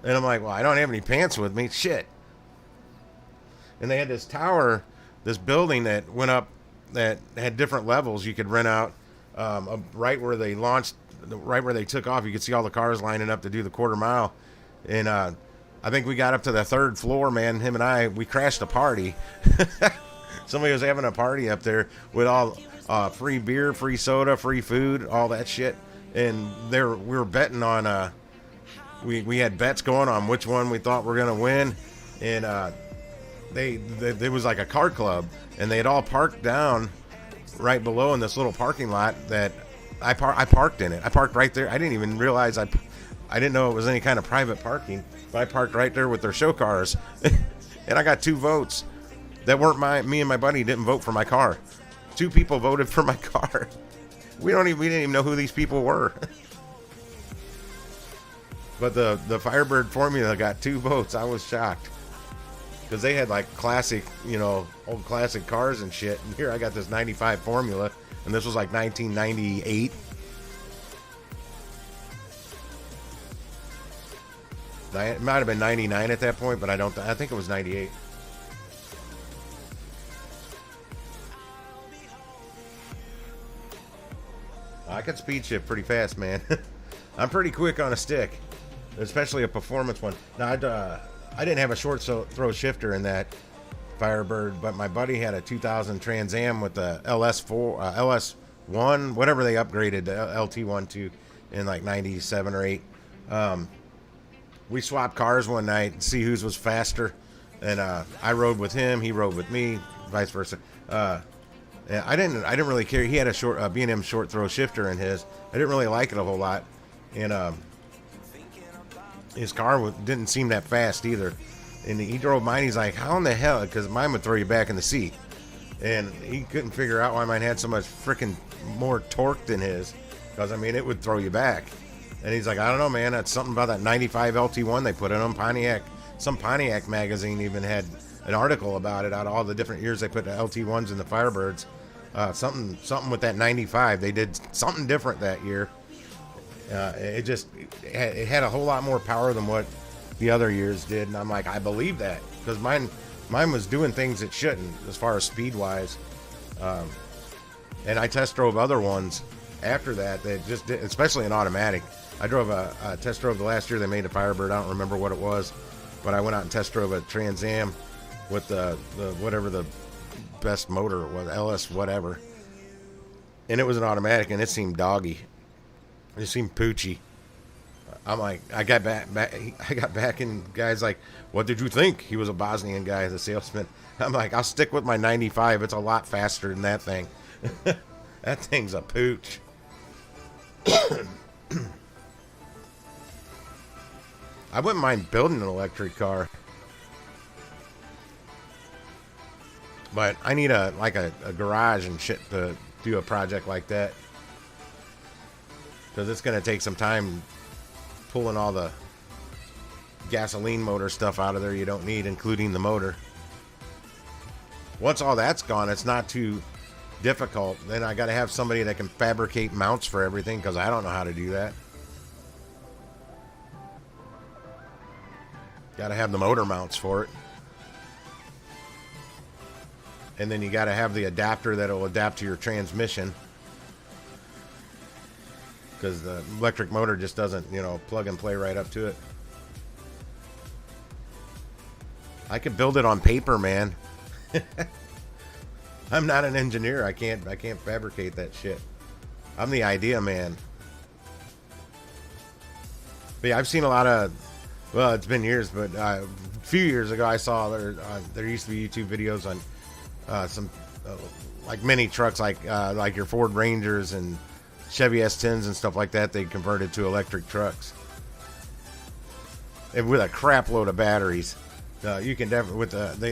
B: And I'm like, well, I don't have any pants with me. Shit. And they had this tower, this building that went up that had different levels you could rent out. Right where they launched, right where they took off, you could see all the cars lining up to do the quarter mile. And I think we got up to the 3rd floor, man. Him and we crashed a party. Somebody was having a party up there with all free beer, free soda, free food, all that shit. And we were betting on, we had bets going on which one we thought were going to win. And there was like a car club, and they had all parked down right below in this little parking lot that I parked in it. I parked right there. I didn't even realize I didn't know it was any kind of private parking, but I parked right there with their show cars. And I got 2 votes. That weren't me and my buddy didn't vote for my car. 2 people voted for my car. We didn't even know who these people were. But the Firebird Formula got 2 votes. I was shocked. Because they had like classic, old classic cars and shit. And here I got this 95 Formula. And this was like 1998. It might have been 99 at that point, but I think it was 98. I can speed shift pretty fast, man. I'm pretty quick on a stick, especially a performance one. Now, I didn't have a short throw shifter in that Firebird, but my buddy had a 2000 Trans Am with the LS1, whatever they upgraded the LT1 to in like 97 or 8. We swapped cars one night and see whose was faster, and I rode with him, he rode with me, vice versa. I didn't really care. He had a short B&M short throw shifter in his. I didn't really like it a whole lot, and his car didn't seem that fast either. And he drove mine. He's like, "How in the hell?" Because mine would throw you back in the seat, and he couldn't figure out why mine had so much freaking more torque than his. Because it would throw you back. And he's like, "I don't know, man. That's something about that 95 LT1 they put in on Pontiac. Some Pontiac magazine even had an article about it out of all the different years they put the LT1s in the Firebirds." Something with that 95. They did something different that year. It had a whole lot more power than what the other years did, and I'm like, I believe that because mine was doing things it shouldn't as far as speed wise. And I test drove other ones after that just did, especially an automatic. I drove a test drove the last year they made a Firebird. I don't remember what it was, but I went out and test drove a Trans Am with the whatever the best motor was, LS whatever, and it was an automatic, and it seemed doggy. It seemed poochy. I'm like, I got back, and guys like, "What did you think?" He was a Bosnian guy, the salesman. I'm like, I'll stick with my 95. It's a lot faster than that thing. That thing's a pooch. I wouldn't mind building an electric car. But I need a garage and shit to do a project like that. Because it's going to take some time pulling all the gasoline motor stuff out of there you don't need, including the motor. Once all that's gone, it's not too difficult. Then I got to have somebody that can fabricate mounts for everything, because I don't know how to do that. Got to have the motor mounts for it. And then you got to have the adapter that'll adapt to your transmission. Because the electric motor just doesn't, you know, plug and play right up to it. I could build it on paper, man. I'm not an engineer. I can't fabricate that shit. I'm the idea man. But yeah, I've seen a lot of, well, it's been years, but a few years ago I saw there used to be YouTube videos on some like mini trucks, like your Ford Rangers and Chevy S10s and stuff like that. They converted to electric trucks, and with a crap load of batteries. You can definitely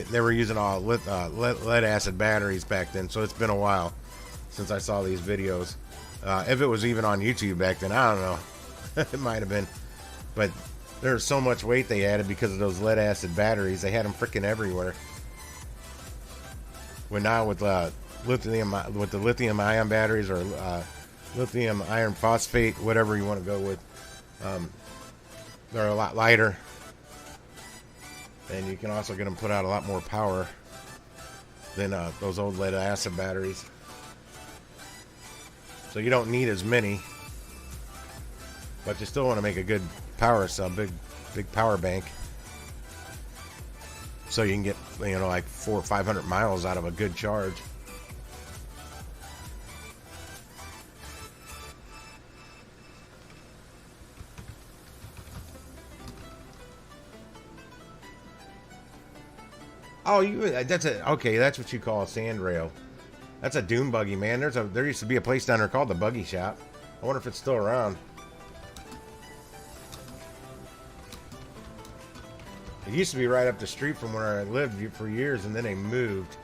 B: they were using all lead acid batteries back then, so it's been a while since I saw these videos. If it was even on YouTube back then, I don't know. It might have been, but there's so much weight they added because of those lead acid batteries. They had them freaking everywhere. When now with the lithium ion batteries, or lithium iron phosphate, whatever you want to go with, they're a lot lighter, and you can also get them put out a lot more power than those old lead acid batteries. So you don't need as many, but you still want to make a good power cell, big power bank, so you can get, you know, like 400 or 500 miles out of a good charge. Oh, okay, that's what you call a sand rail. That's a dune buggy, man. There used to be a place down there called the Buggy Shop. I wonder if it's still around. It used to be right up the street from where I lived for years, and then they moved.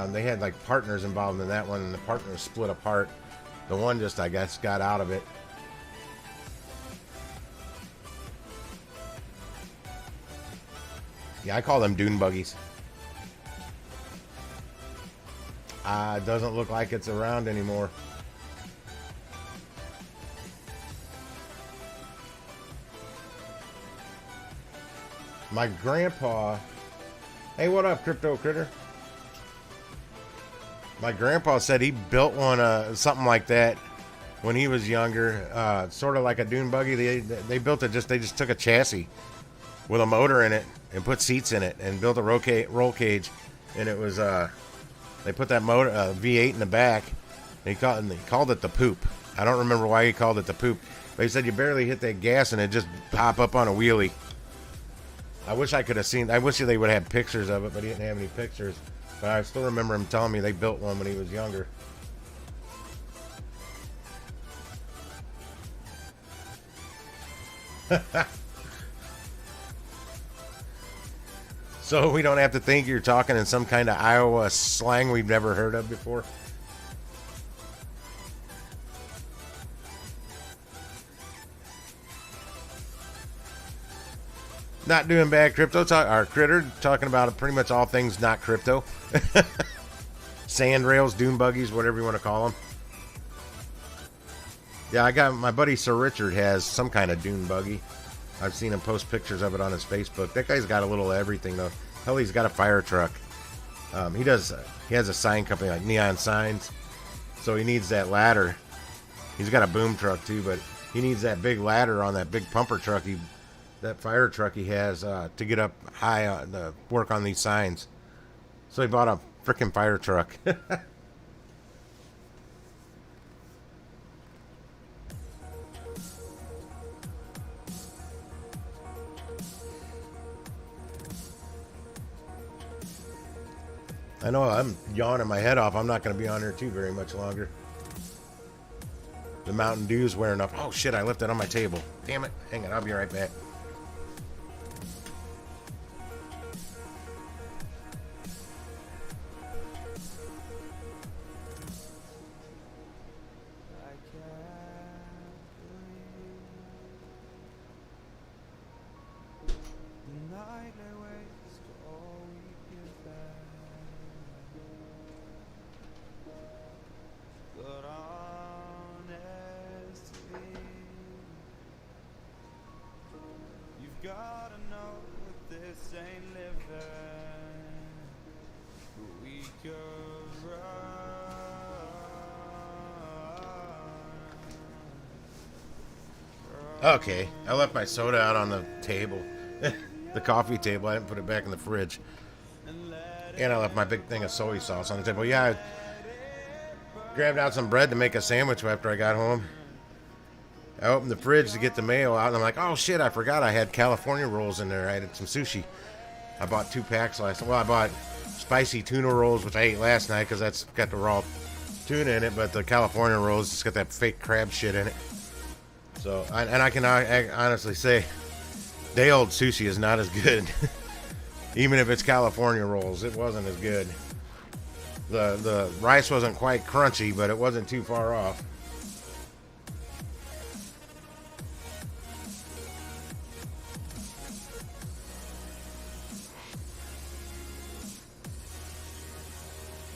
B: They had like partners involved in that one, and the partners split apart. The one just, I guess, got out of it. Yeah, I call them dune buggies. It doesn't look like it's around anymore. My grandpa... Hey, what up, Crypto Critter? My grandpa said he built one, something like that when he was younger. Sort of like a dune buggy. They built it they just took a chassis with a motor in it and put seats in it and built a roll cage. And it was, they put that motor, V8 in the back. And he called it the Poop. I don't remember why he called it the Poop. But he said you barely hit that gas and it just pop up on a wheelie. I wish I could have seen. I wish they would have pictures of it, but he didn't have any pictures. But I still remember him telling me they built one when he was younger. So we don't have to think you're talking in some kind of Iowa slang we've never heard of before. Not doing bad, Crypto. Our Critter talking about pretty much all things not crypto. Sand rails, dune buggies, whatever you want to call them. Yeah, I got my buddy Sir Richard has some kind of dune buggy. I've seen him post pictures of it on his Facebook. That guy's got a little of everything though. Hell, he's got a fire truck. He has a sign company like Neon Signs, so he needs that ladder. He's got a boom truck too, but he needs that big ladder on that big pumper truck. That fire truck he has to get up high to work on these signs. So he bought a freaking fire truck. I know I'm yawning my head off. I'm not going to be on here too very much longer. The Mountain Dew's wearing up. Oh shit, I left it on my table. Damn it. Hang on, I'll be right back.
D: Gotta know this ain't living, but we could run.
B: Okay, I left my soda out on the table. The coffee table. I didn't put it back in the fridge. And I left my big thing of soy sauce on the table. Yeah, I grabbed out some bread to make a sandwich after I got home. I opened the fridge to get the mayo out, and I'm like, oh shit, I forgot I had California rolls in there. I had some sushi. I bought 2 packs last night. Well, I bought spicy tuna rolls, which I ate last night because that's got the raw tuna in it, but the California rolls, it's got that fake crab shit in it. So, I can honestly say, day old sushi is not as good. Even if it's California rolls, it wasn't as good. The rice wasn't quite crunchy, but it wasn't too far off.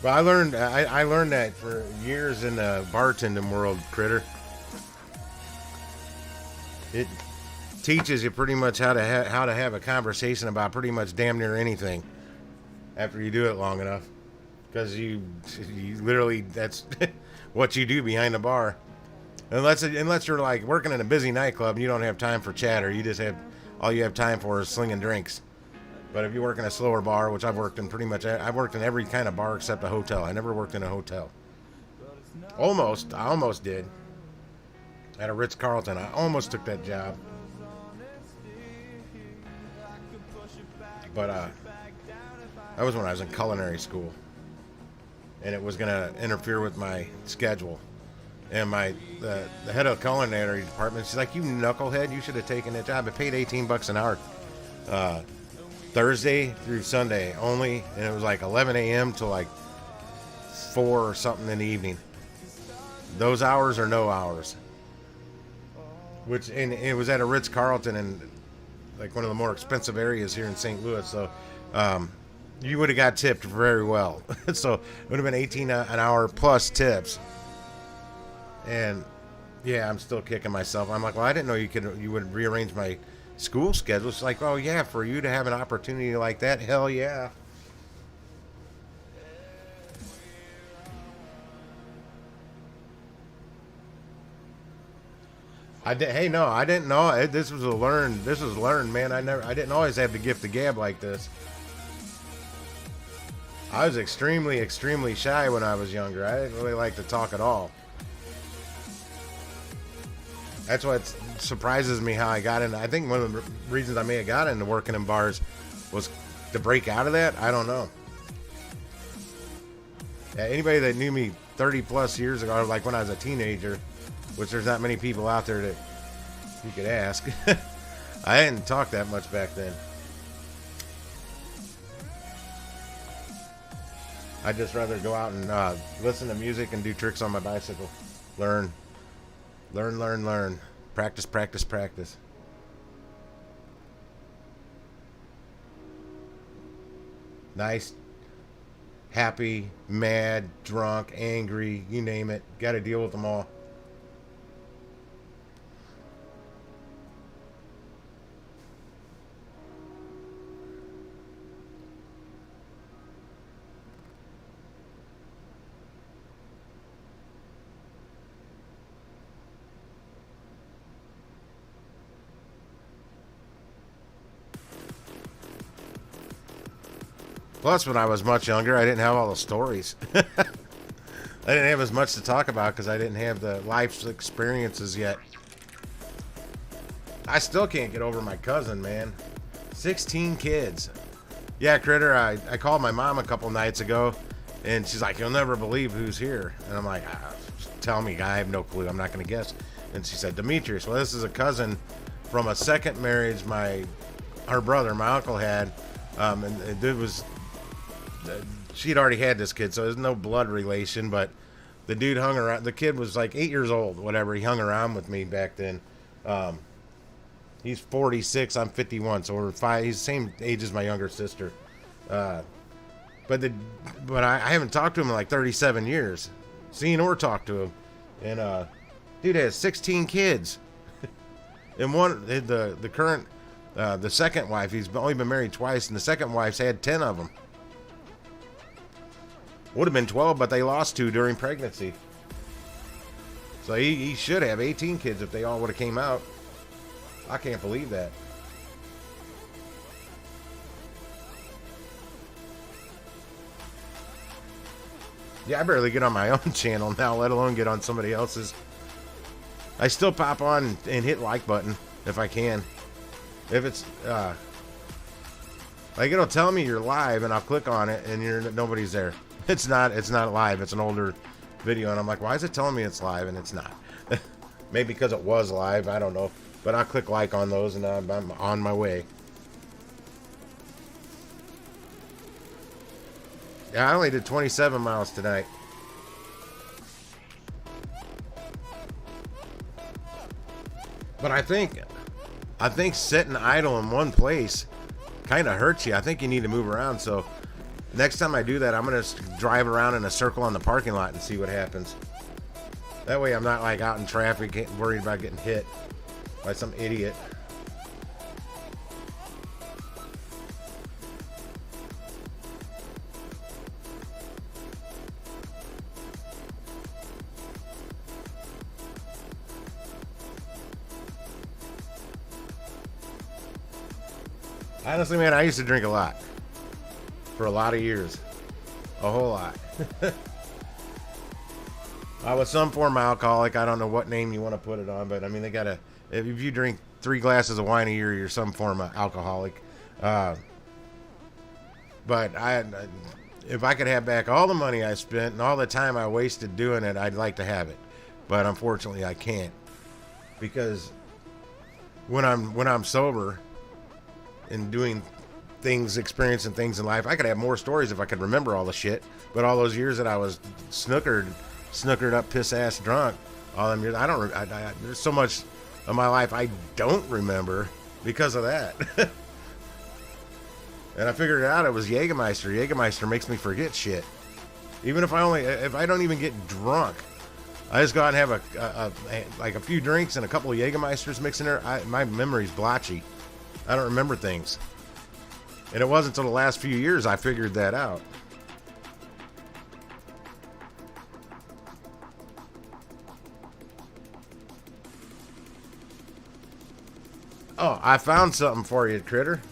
B: But I learned that for years in the bartending world, Critter. It teaches you pretty much how to have a conversation about pretty much damn near anything after you do it long enough, because you literally, that's what you do behind the bar. Unless you're like working in a busy nightclub and you don't have time for chatter, you just have all you have time for is slinging drinks. But if you work in a slower bar, which I've worked in I've worked in every kind of bar except a hotel. I never worked in a hotel. I almost did. At a Ritz-Carlton. I almost took that job. But that was when I was in culinary school. And it was going to interfere with my schedule. And the head of the culinary department, she's like, you knucklehead, you should have taken that job. It paid $18 an hour. Thursday through Sunday only, and it was like 11 a.m. to like 4 or something in the evening. Those hours are no hours. And it was at a Ritz-Carlton in like one of the more expensive areas here in St. Louis, so you would have got tipped very well. So it would have been 18 an hour plus tips. And yeah, I'm still kicking myself. I'm like, well, I didn't know you would rearrange my school schedule. It's like, oh yeah, for you to have an opportunity like that, hell yeah. I didn't know. This was learned, man. I didn't always have the gift of gab like this. I was extremely, extremely shy when I was younger. I didn't really like to talk at all. That's what surprises me how I got into. I think one of the reasons I may have got into working in bars was to break out of that. I don't know. Yeah, anybody that knew me 30 plus years ago, like when I was a teenager, which there's not many people out there that you could ask. I didn't talk that much back then. I'd just rather go out and listen to music and do tricks on my bicycle. Learn. Practice, practice, practice. Nice, happy, mad, drunk, angry, you name it. Got to deal with them all. Plus, when I was much younger, I didn't have all the stories. I didn't have as much to talk about because I didn't have the life experiences yet. I still can't get over my cousin, man. 16 kids. Yeah, Critter, I called my mom a couple nights ago, and she's like, you'll never believe who's here. And I'm like, tell me. I have no clue. I'm not going to guess. And she said, Demetrius. Well, this is a cousin from a second marriage her brother, my uncle had. And it was, she'd already had this kid, so there's no blood relation, but the dude hung around. The kid was like 8 years old, whatever. He hung around with me back then. He's 46, I'm 51, so we're five. He's the same age as my younger sister. But I haven't talked to him in like 37 years. Seen or talked to him. And dude has 16 kids. And the current, the second wife, he's only been married twice, and the second wife's had 10 of them. Would have been 12, but they lost 2 during pregnancy. So he should have 18 kids if they all would have came out. I can't believe that. Yeah, I barely get on my own channel now, let alone get on somebody else's. I still pop on and hit like button if I can. If it's like, it'll tell me you're live and I'll click on it and nobody's there. It's not live. It's an older video and I'm like, why is it telling me it's live? And it's not. Maybe because it was live, I don't know. But I'll click like on those and I'm on my way. Yeah, I only did 27 miles tonight. But I think sitting idle in one place kind of hurts you. I think you need to move around. So next time I do that, I'm going to drive around in a circle on the parking lot and see what happens. That way I'm not like out in traffic worried about getting hit by some idiot. Honestly, man, I used to drink a lot. For a lot of years. A whole lot. I was some form of alcoholic. I don't know what name you want to put it on, but I mean, they gotta, if you drink 3 glasses of wine a year, you're some form of alcoholic. But if I could have back all the money I spent and all the time I wasted doing it, I'd like to have it. But unfortunately, I can't. Because when I'm sober and doing things, experiencing things in life, I could have more stories if I could remember all the shit. But all those years that I was snookered up, piss ass drunk, all them years, there's so much of my life I don't remember because of that. And I figured out it was Jägermeister. Jägermeister makes me forget shit. Even if I don't even get drunk, I just go out and have a few drinks and a couple of Jägermeisters mixed in there. My memory's blotchy. I don't remember things. And it wasn't until the last few years I figured that out. Oh, I found something for you, Critter.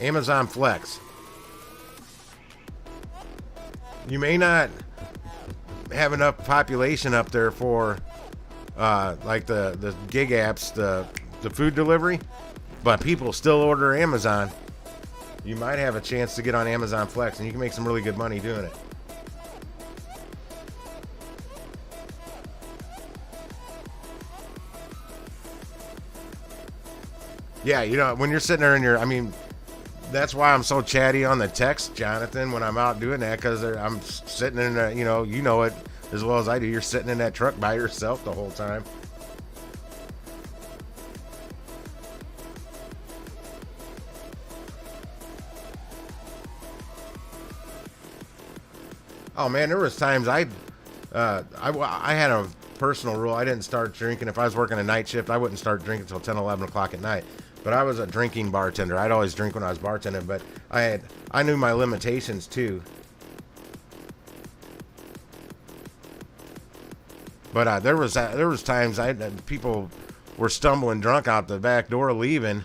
B: Amazon Flex. You may not have enough population up there for like the gig apps, the food delivery, but people still order Amazon. You might have a chance to get on Amazon Flex, and you can make some really good money doing it. Yeah, you know, when you're sitting there that's why I'm so chatty on the text, Jonathan, when I'm out doing that, because I'm sitting in you know it as well as I do. You're sitting in that truck by yourself the whole time. Oh man, there was times I had a personal rule. I didn't start drinking. If I was working a night shift, I wouldn't start drinking until 10, 11 o'clock at night. But I was a drinking bartender. I'd always drink when I was bartending, but I knew my limitations too. But there was times people were stumbling drunk out the back door leaving,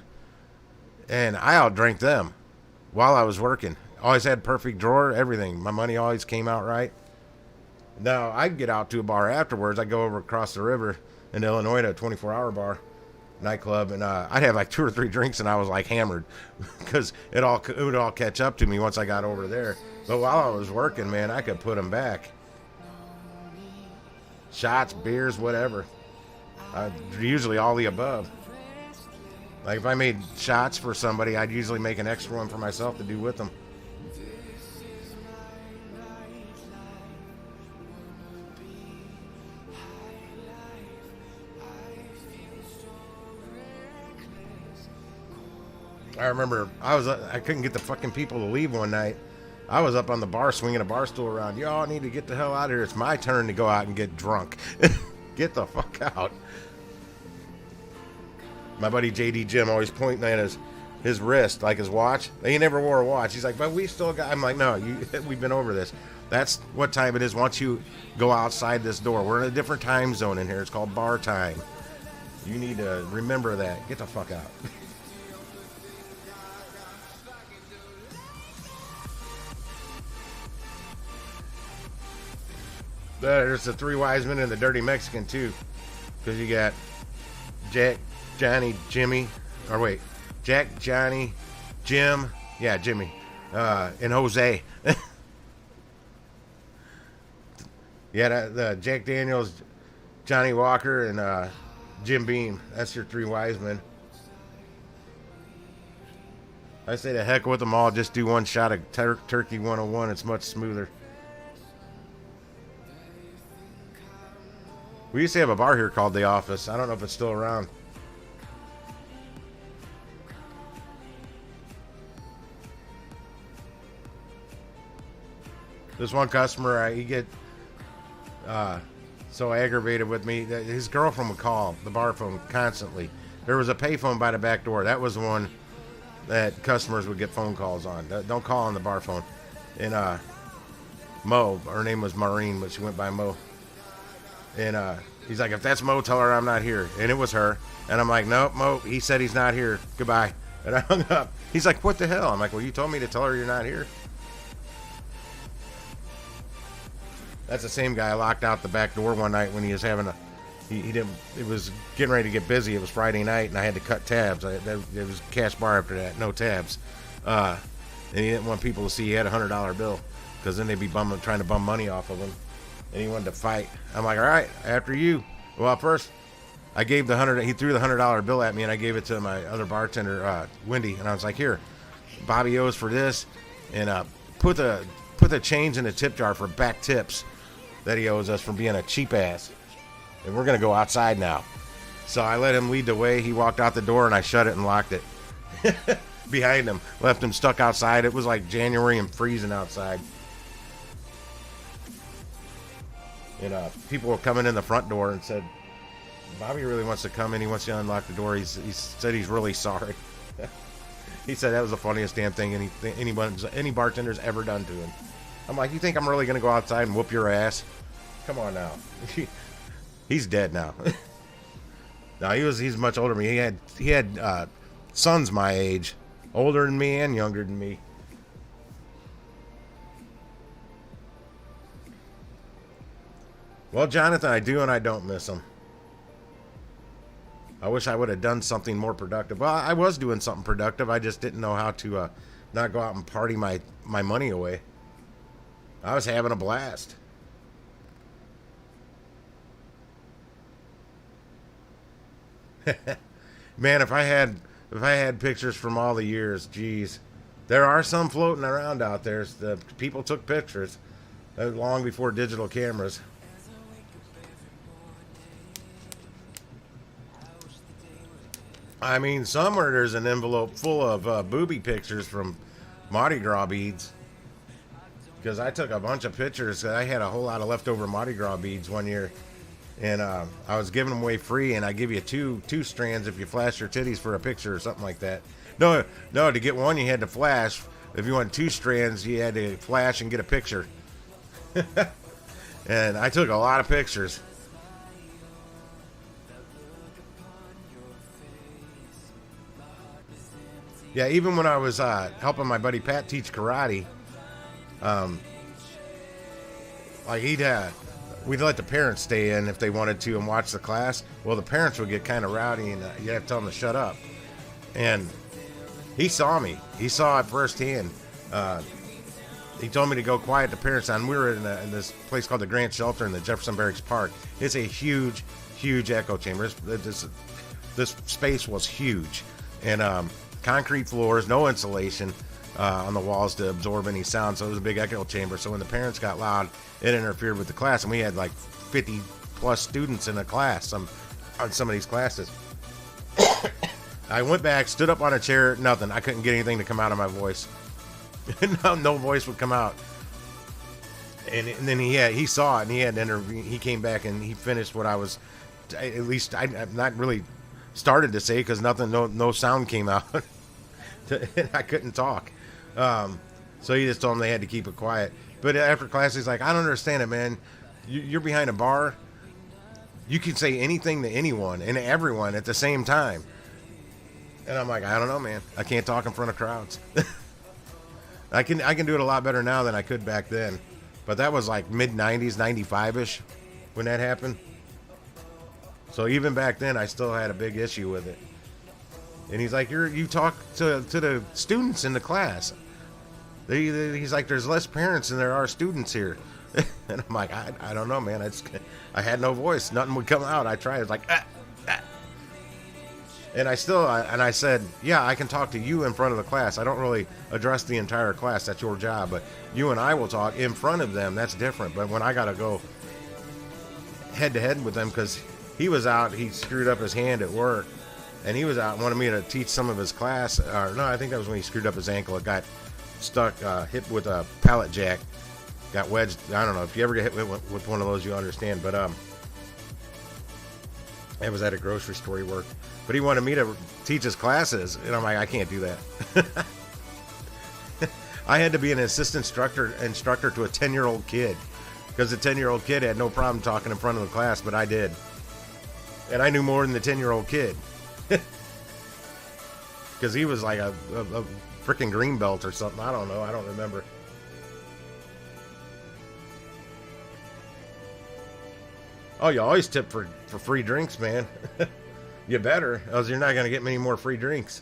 B: and I outdrank them while I was working. Always had perfect drawer, everything. My money always came out right. Now, I'd get out to a bar afterwards. I'd go over across the river in Illinois to a 24-hour bar. nightclub, and I'd have like 2 or 3 drinks, and I was like hammered because it would all catch up to me once I got over there. But while I was working, man, I could put them back. Shots, beers, whatever. Usually all the above. Like if I made shots for somebody, I'd usually make an extra one for myself to do with them. I remember I couldn't get the fucking people to leave one night. I was up on the bar swinging a bar stool around. Y'all need to get the hell out of here. It's my turn to go out and get drunk. Get the fuck out. My buddy JD Jim always pointing at his wrist, like his watch. He never wore a watch. He's like, but we still got... I'm like, no, we've been over this. That's what time it is once you go outside this door. We're in a different time zone in here. It's called bar time. You need to remember that. Get the fuck out. There's the 3 wise men and the dirty Mexican too, because you got Jack, Johnny, Jimmy, or wait, Jack, Johnny, Jim, yeah, Jimmy, and Jose. Yeah, the Jack Daniels, Johnny Walker, and Jim Beam. That's your 3 wise men. I say the heck with them all. Just do one shot of Turkey 101. It's much smoother. We used to have a bar here called The Office. I don't know if it's still around. This one customer, he get so aggravated with me that his girlfriend would call the bar phone constantly. There was a payphone by the back door. That was the one that customers would get phone calls on. Don't call on the bar phone. And Mo, her name was Maureen, but she went by Mo. And he's like, if that's Mo, tell her I'm not here. And it was her. And I'm like, nope, Mo, he said he's not here. Goodbye. And I hung up. He's like, what the hell? I'm like, well, you told me to tell her you're not here. That's the same guy I locked out the back door one night when he was having it was getting ready to get busy. It was Friday night, and I had to cut tabs. It was cash bar after that, no tabs. And he didn't want people to see he had a $100 bill, because then they'd be trying to bum money off of him. And he wanted to fight. I'm like, all right, after you. Well, first, I gave he threw the $100 bill at me, and I gave it to my other bartender, Wendy, and I was like, here, Bobby owes for this, and put the change in the tip jar for back tips that he owes us for being a cheap ass. And we're going to go outside now. So I let him lead the way. He walked out the door, and I shut it and locked it behind him. Left him stuck outside. It was like January and freezing outside. And people were coming in the front door and said, Bobby really wants to come in. He wants to unlock the door. He said he's really sorry. He said that was the funniest damn thing any bartender's ever done to him. I'm like, you think I'm really going to go outside and whoop your ass? Come on now. He's dead now. No, he's much older than me. He had sons my age, older than me and younger than me. Well, Jonathan, I do and I don't miss him. I wish I would have done something more productive. Well, I was doing something productive. I just didn't know how to not go out and party my money away. I was having a blast. Man, if I had pictures from all the years, geez. There are some floating around out there. The people took pictures long before digital cameras. I mean, somewhere there's an envelope full of booby pictures from Mardi Gras beads. Because I took a bunch of pictures. I had a whole lot of leftover Mardi Gras beads one year. And I was giving them away free, and I give you two strands if you flash your titties for a picture or something like that. No, to get one you had to flash. If you want 2 strands, you had to flash and get a picture. And I took a lot of pictures. Yeah, even when I was helping my buddy Pat teach karate, like we'd let the parents stay in if they wanted to and watch the class. Well, the parents would get kind of rowdy, and you'd have to tell them to shut up. And he saw me. He saw it firsthand. He told me to go quiet the parents down. We were in this place called the Grant Shelter in the Jefferson Barracks Park. It's a huge, huge echo chamber. This space was huge. And concrete floors, no insulation on the walls to absorb any sound. So it was a big echo chamber. So when the parents got loud, it interfered with the class. And we had like 50 plus students in a class on some of these classes. I went back, stood up on a chair, nothing. I couldn't get anything to come out of my voice. no voice would come out. And then he saw it, and he had to intervene. He came back and he finished what I was, at least I'm not really started to say, because no sound came out. I couldn't talk. So he just told them they had to keep it quiet. But after class, he's like, I don't understand it, man. You're behind a bar. You can say anything to anyone and everyone at the same time. And I'm like, I don't know, man. I can't talk in front of crowds. I can do it a lot better now than I could back then. But that was like mid-90s, 95-ish when that happened. So even back then, I still had a big issue with it. And he's like, you talk to the students in the class. He's like, there's less parents than there are students here. And I'm like, I don't know, man. I had no voice. Nothing would come out. I tried. It's like, ah. And I said, yeah, I can talk to you in front of the class. I don't really address the entire class. That's your job. But you and I will talk in front of them. That's different. But when I got to go head to head with them, because he was out, he screwed up his hand at work, and he was out and wanted me to teach some of his class. Or no, I think that was when he screwed up his ankle. It got stuck, hit with a pallet jack, got wedged. I don't know if you ever get hit with one of those, you understand. But it was at a grocery store he worked. But he wanted me to teach his classes, and I'm like, I can't do that. I had to be an assistant instructor to a 10-year-old kid, because the 10-year-old kid had no problem talking in front of the class, but I did. And I knew more than the 10-year-old kid. Because he was like a freaking green belt or something. I don't know. I don't remember. Oh, you always tip for free drinks, man. You better, else you're not going to get many more free drinks.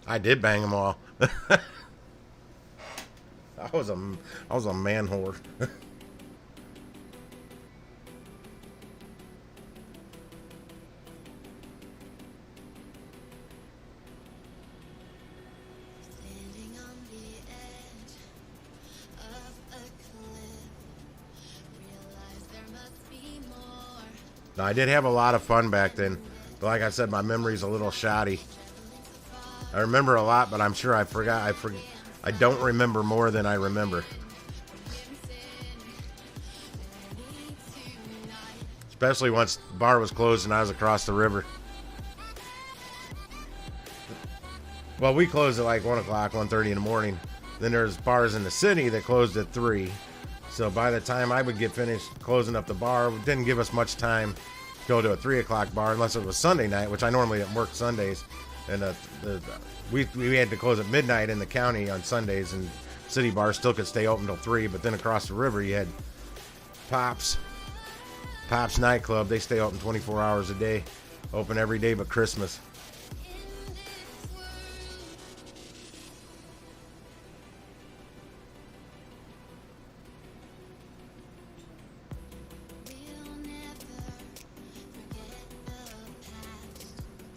B: I did bang them all. I was a man whore.
C: Standing on the edge of a cliff, realize there must be more.
B: Now, I did have a lot of fun back then, but like I said, my memory's a little shoddy. I remember a lot, but I'm sure I forgot. I don't remember more than I remember. Especially once the bar was closed and I was across the river. Well, we closed at like 1 o'clock, 1:30 in the morning. Then there's bars in the city that closed at 3. So by the time I would get finished closing up the bar, it didn't give us much time to go to a 3 o'clock bar unless it was Sunday night, which I normally didn't work Sundays. And we had to close at midnight in the county on Sundays, and city bars still could stay open till 3. But then across the river, you had Pops nightclub. They stay open 24 hours a day, open every day but Christmas.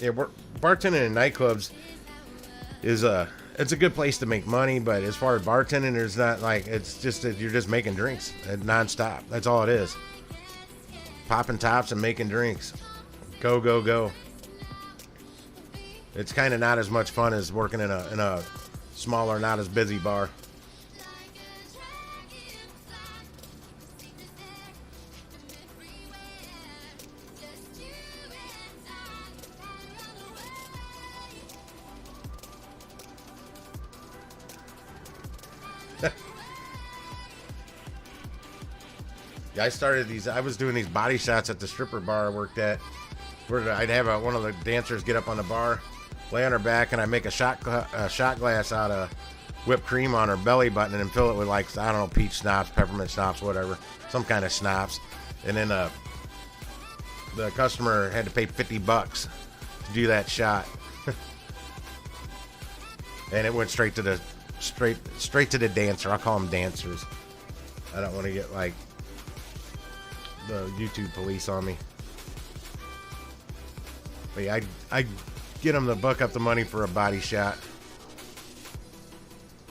B: Yeah, bartending in nightclubs is it's a good place to make money, but as far as bartending, there's not like, it's just that you're just making drinks nonstop. That's all it is. Popping tops and making drinks. Go, go, go. It's kind of not as much fun as working in a smaller, not as busy bar. I was doing these body shots at the stripper bar I worked at, where I'd have one of the dancers get up on the bar, lay on her back, and I make a shot glass out of whipped cream on her belly button and fill it with, like, I don't know, peach schnapps, peppermint schnapps, whatever, some kind of schnapps. And then the customer had to pay $50 to do that shot. And it went straight to the dancer. I'll call them dancers. I don't want to get like the YouTube police on me. But yeah, I get them to buck up the money for a body shot.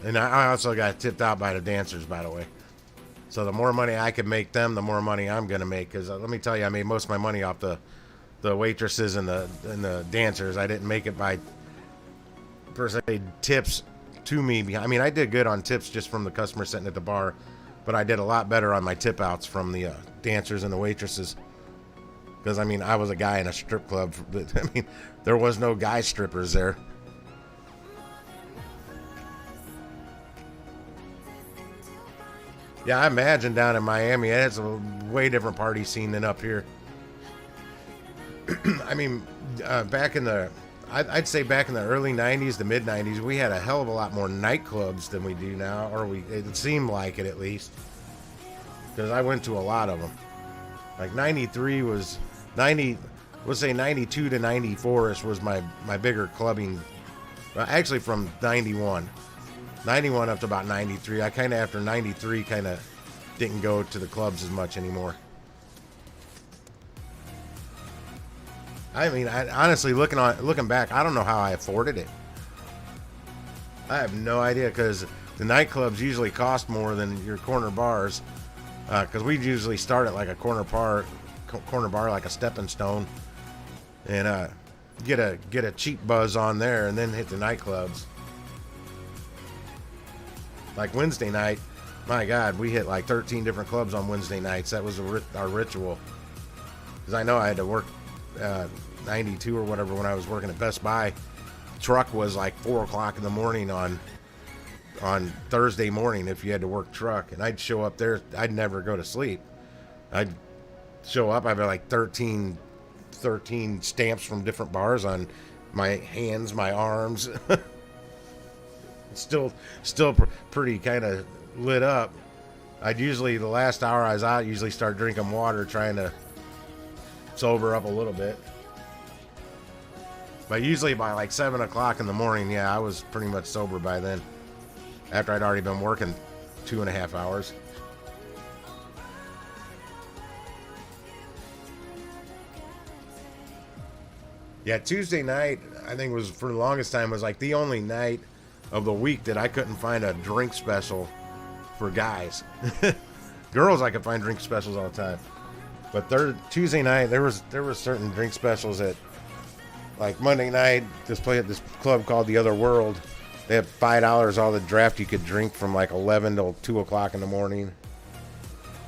B: And I also got tipped out by the dancers, by the way. So the more money I can make them, the more money I'm gonna make. Because let me tell you, I made most of my money off the waitresses and the dancers. I didn't make it by per se tips to me. I mean, I did good on tips just from the customer sitting at the bar, but I did a lot better on my tip outs from the dancers and the waitresses. Because I mean, I was a guy in a strip club. I mean, there was no guy strippers there. Yeah, I imagine down in Miami, it's a way different party scene than up here. I mean, back in the, I'd say back in the early 90s, the mid 90s, we had a hell of a lot more nightclubs than we do now, or it seemed like it at least. Because I went to a lot of them. Like 93 was, let's say 92 to 94ish was my bigger clubbing. Actually from 91 up to about 93. I kind of, after 93, kind of didn't go to the clubs as much anymore. I mean, honestly, looking back, I don't know how I afforded it. I have no idea, because the nightclubs usually cost more than your corner bars. Because we usually start at like a corner bar, like a stepping stone, and get a cheap buzz on there, and then hit the nightclubs. Like Wednesday night, my God, we hit like 13 different clubs on Wednesday nights. That was our ritual. Because I know I had to work 92 or whatever when I was working at Best Buy. Truck was like 4 o'clock in the morning on Thursday morning if you had to work truck. And I'd show up there. I'd never go to sleep. I'd show up. I'd have like 13 stamps from different bars on my hands, my arms. Still pretty kind of lit up. I'd usually, the last hour I was out, usually start drinking water, trying to sober up a little bit. But usually by like 7 o'clock in the morning, yeah, I was pretty much sober by then. After I'd already been working 2.5 hours. Yeah, Tuesday night, I think was, for the longest time, was like the only night of the week that I couldn't find a drink special for guys. Girls, I could find drink specials all the time. But Tuesday night, there was certain drink specials at, like Monday night, just play at this club called The Other World. They had $5 all the draft you could drink from like 11 till 2 o'clock in the morning.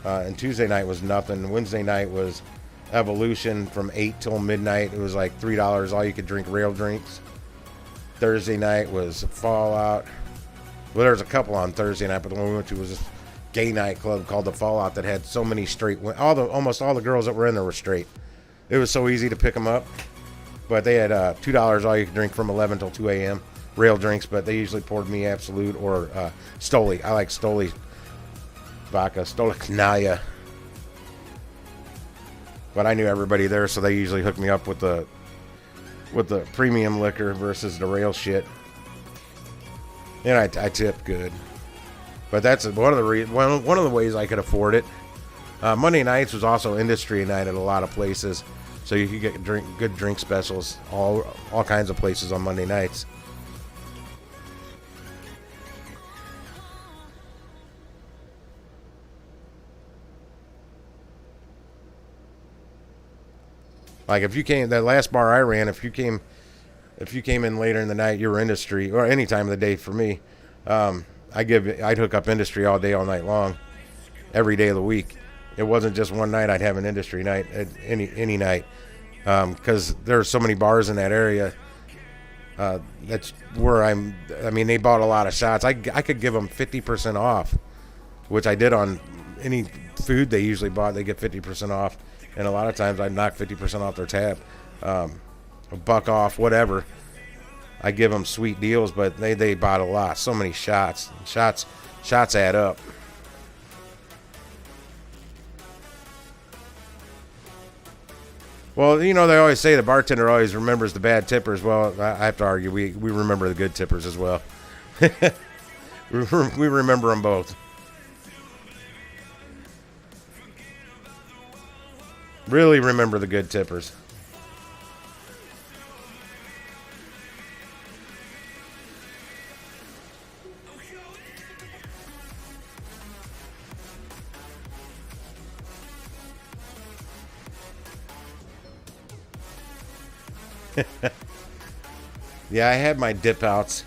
B: And Tuesday night was nothing. Wednesday night was Evolution from 8 till midnight. It was like $3 all you could drink rail drinks. Thursday night was Fallout. Well, there was a couple on Thursday night, but the one we went to was this gay nightclub called the Fallout that had so many straight. Almost all the girls that were in there were straight. It was so easy to pick them up. But they had $2 all you could drink from 11 till 2 a.m. Rail drinks, but they usually poured me Absolute or Stoli. I like Stoli vodka, Stolichnaya. But I knew everybody there, so they usually hooked me up with the premium liquor versus the rail shit. And I tip good. But that's one of the ways I could afford it. Monday nights was also industry night at a lot of places, so you could get good drink specials all kinds of places on Monday nights. Like if you came, that last bar I ran, if you came in later in the night, you were industry, or any time of the day for me. I'd hook up industry all day, all night long, every day of the week. It wasn't just one night. I'd have an industry night at any night, because there's so many bars in that area. That's where I mean, they bought a lot of shots. I could give them 50% off, which I did on any food they usually bought. They get 50% off. And a lot of times I'd knock 50% off their tab, a buck off, whatever. I give them sweet deals, but they bought a lot. So many shots. Shots add up. Well, you know, they always say the bartender always remembers the bad tippers. Well, I have to argue. We remember the good tippers as well. We remember them both. Really remember the good tippers. Yeah, I had my dip outs.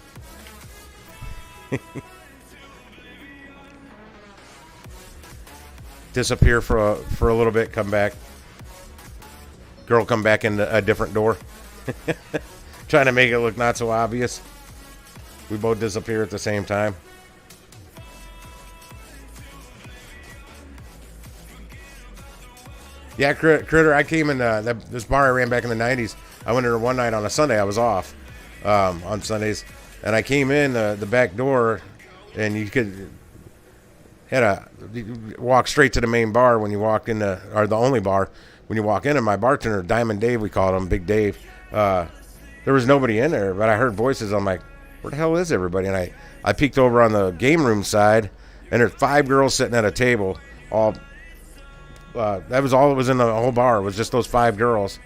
B: Disappear for a little bit, come back. Girl come back in a different door. Trying to make it look not so obvious. We both disappear at the same time. Yeah, Critter, I came in this bar I ran back in the 90s. I went in there one night on a Sunday. I was off on Sundays. And I came in the back door, and you could walk straight to the main bar when you walked in or the only bar when you walk in. And my bartender, Diamond Dave, we called him, Big Dave, there was nobody in there, but I heard voices. I'm like, where the hell is everybody? And I peeked over on the game room side, and there's 5 girls sitting at a table. That was all that was in the whole bar, was just those 5 girls.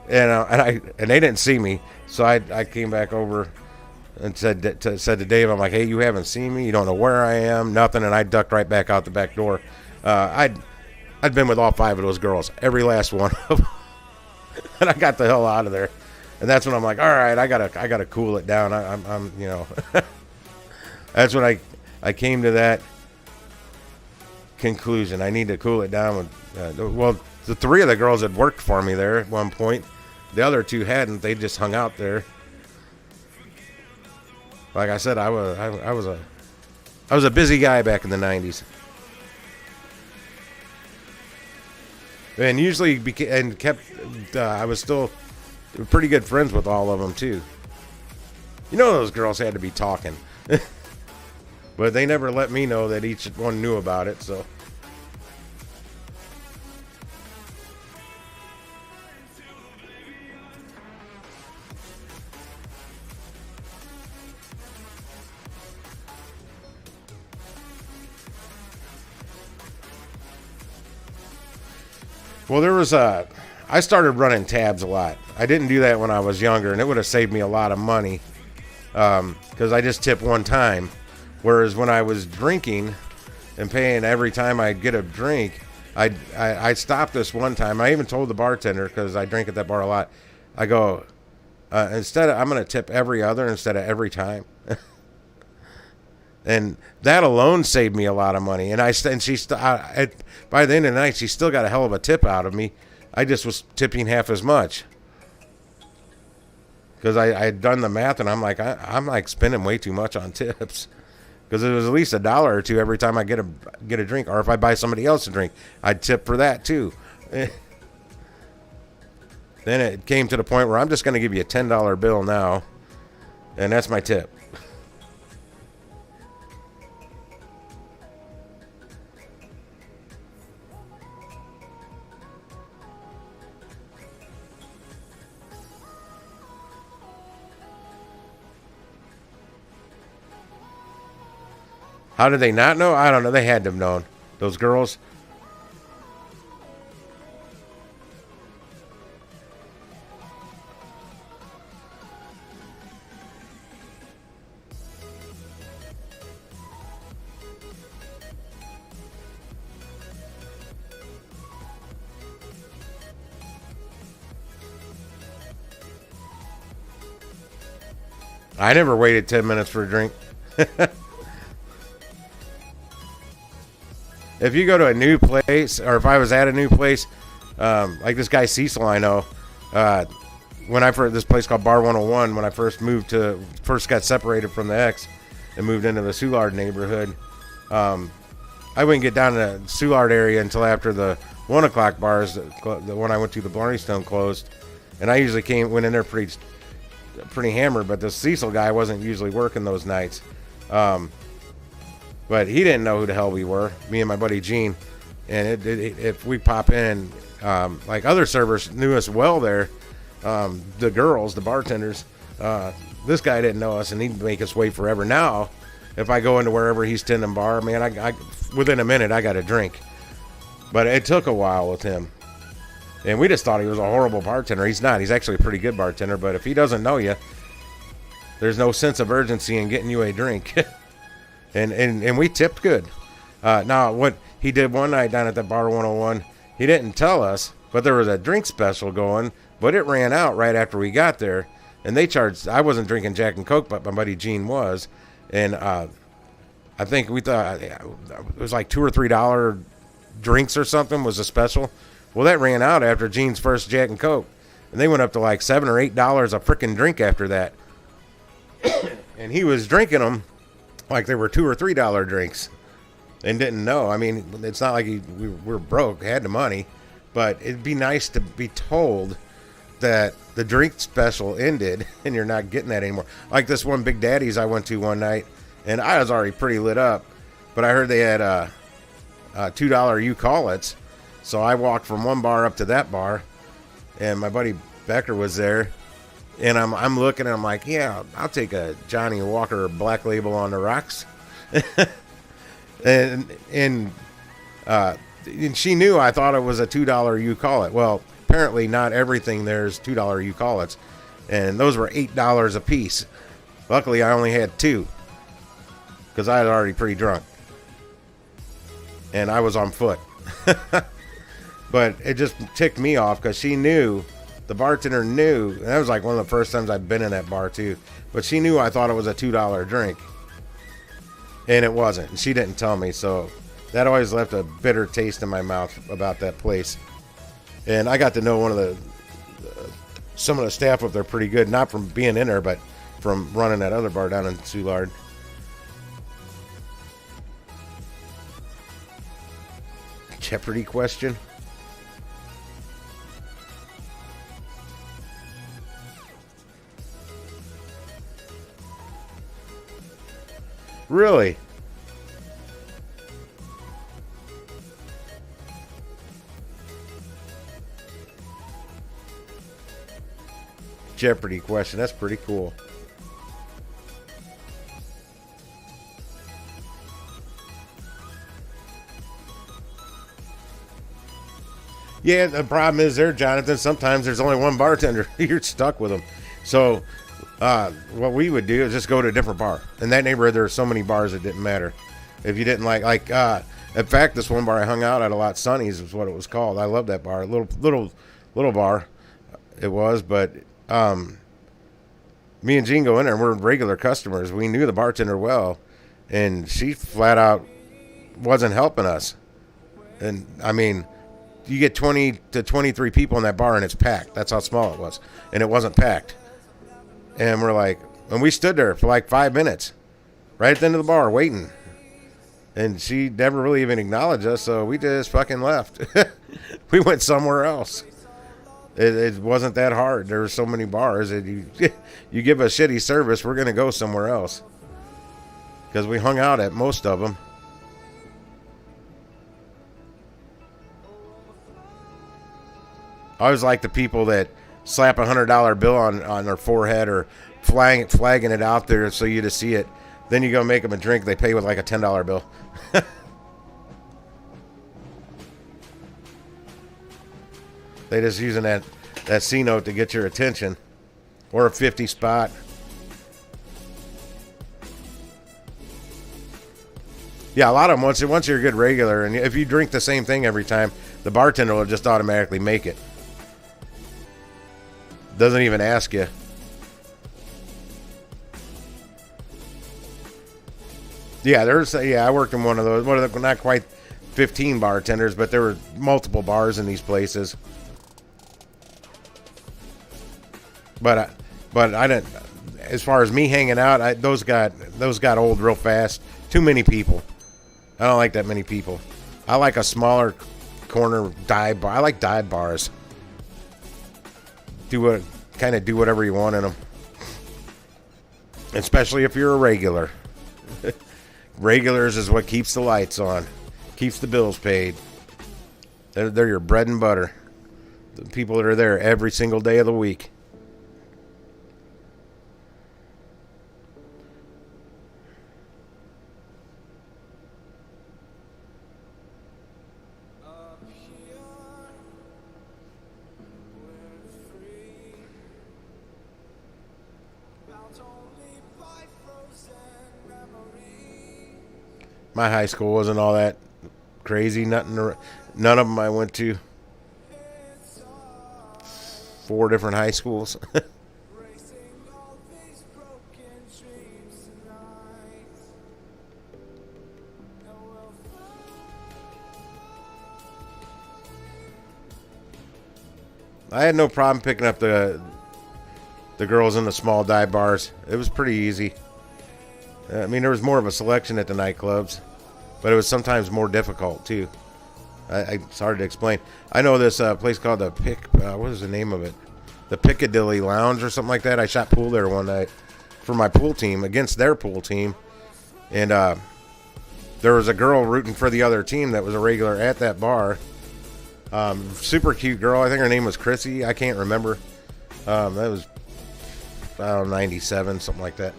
B: And they didn't see me, so I came back over and said to Dave, I'm like, hey, you haven't seen me, you don't know where I am, nothing, and I ducked right back out the back door. I'd been with all 5 of those girls, every last one of them, and I got the hell out of there. And that's when I'm like, all right, I gotta cool it down. I'm you know, that's when I came to that conclusion. I need to cool it down. Well, the 3 of the girls had worked for me there at one point. The other 2 hadn't. They just hung out there. Like I said, I was a busy guy back in the 90s, and usually I was still pretty good friends with all of them too. You know, those girls had to be talking, but they never let me know that each one knew about it. So. Well, I started running tabs a lot. I didn't do that when I was younger, and it would have saved me a lot of money because I just tipped one time. Whereas when I was drinking and paying every time I'd get a drink, I stopped this one time. I even told the bartender, because I drink at that bar a lot, I go, I'm going to tip every other instead of every time. And that alone saved me a lot of money. And by the end of the night, she still got a hell of a tip out of me. I just was tipping half as much. Because I had done the math, and I'm like, I'm spending way too much on tips. Because it was at least $1 or $2 every time I get a drink. Or if I buy somebody else a drink, I'd tip for that too. Then it came to the point where I'm just going to give you a $10 bill now. And that's my tip. How did they not know? I don't know. They had to have known. Those girls. I never waited 10 minutes for a drink. If you go to a new place, or if I was at a new place, like this guy Cecil I know, when this place called Bar 101, when I first got separated from the ex and moved into the Soulard neighborhood, I wouldn't get down to the Soulard area until after the 1 o'clock bars, the one I went to, the Blarney Stone, closed. And I usually went in there pretty pretty hammered, but the Cecil guy wasn't usually working those nights. But he didn't know who the hell we were, me and my buddy Gene. And if we pop in, like other servers knew us well there, the girls, the bartenders, this guy didn't know us, and he'd make us wait forever. Now, if I go into wherever he's tending bar, man, I within a minute I got a drink. But it took a while with him. And we just thought he was a horrible bartender. He's not. He's actually a pretty good bartender. But if he doesn't know you, there's no sense of urgency in getting you a drink. and we tipped good. Now, what he did one night down at the Bar 101, he didn't tell us, but there was a drink special going, but it ran out right after we got there. And they charged, I wasn't drinking Jack and Coke, but my buddy Gene was. And I think we thought it was like $2 or $3 drinks or something was a special. Well, that ran out after Gene's first Jack and Coke. And they went up to like $7 or $8 a freaking drink after that. And he was drinking them like they were $2 or $3 drinks and didn't know. I mean, it's not like we were broke, had the money. But it'd be nice to be told that the drink special ended and you're not getting that anymore. Like this one Big Daddy's I went to one night, and I was already pretty lit up. But I heard they had $2 you call it's. So I walked from one bar up to that bar, and my buddy Becker was there, and I'm looking, and I'm like, yeah, I'll take a Johnny Walker Black Label on the rocks. and she knew I thought it was a $2 you call it. Well, apparently not everything there's $2 you call it, and those were $8 a piece. Luckily, I only had 2 because I was already pretty drunk, and I was on foot. But it just ticked me off because she knew, the bartender knew, and that was like one of the first times I've been in that bar too, but she knew I thought it was a $2 drink, and it wasn't, and she didn't tell me, so that always left a bitter taste in my mouth about that place. And I got to know one of some of the staff up there pretty good, not from being in there, but from running that other bar down in Soulard. Jeopardy question? Really? Jeopardy question. That's pretty cool. Yeah, the problem is there, Jonathan, sometimes there's only one bartender. You're stuck with them. So what we would do is just go to a different bar. In that neighborhood, there were so many bars it didn't matter. If you didn't like, in fact, this one bar I hung out at a lot, Sonny's was what it was called. I love that bar. Little bar it was, but me and Gene go in there, and we're regular customers. We knew the bartender well, and she flat out wasn't helping us. And, I mean, you get 20 to 23 people in that bar, and it's packed. That's how small it was. And it wasn't packed. And we're like, and we stood there for like 5 minutes, right at the end of the bar, waiting. And she never really even acknowledged us, so we just fucking left. We went somewhere else. It wasn't that hard. There were so many bars. And you give us shitty service, we're going to go somewhere else. Because we hung out at most of them. I always like the people that slap a $100 bill on their forehead or flagging it out there so you to see it. Then you go make them a drink. They pay with like a $10 bill. They just using that C note to get your attention, or a 50 spot. Yeah, a lot of them, once you're a good regular, and if you drink the same thing every time, the bartender will just automatically make it. Doesn't even ask you. Yeah, I worked in one of those, not quite 15 bartenders, but there were multiple bars in these places. But I didn't. As far as me hanging out, those got old real fast. Too many people. I don't like that many people. I like a smaller corner dive bar. I like dive bars. Do whatever you want in them. especially if you're a regular. Regulars is what keeps the lights on, keeps the bills paid. They're your bread and butter. The people that are there every single day of the week. My high school wasn't all that crazy. None of them I went to. 4 different high schools. I had no problem picking up the girls in the small dive bars. It was pretty easy. I mean, there was more of a selection at the nightclubs, but it was sometimes more difficult too. It's hard to explain. I know this place called the what is the name of it? The Piccadilly Lounge or something like that. I shot pool there one night for my pool team against their pool team, and there was a girl rooting for the other team that was a regular at that bar. Super cute girl. I think her name was Chrissy. I can't remember. That was, I don't know, 97, something like that.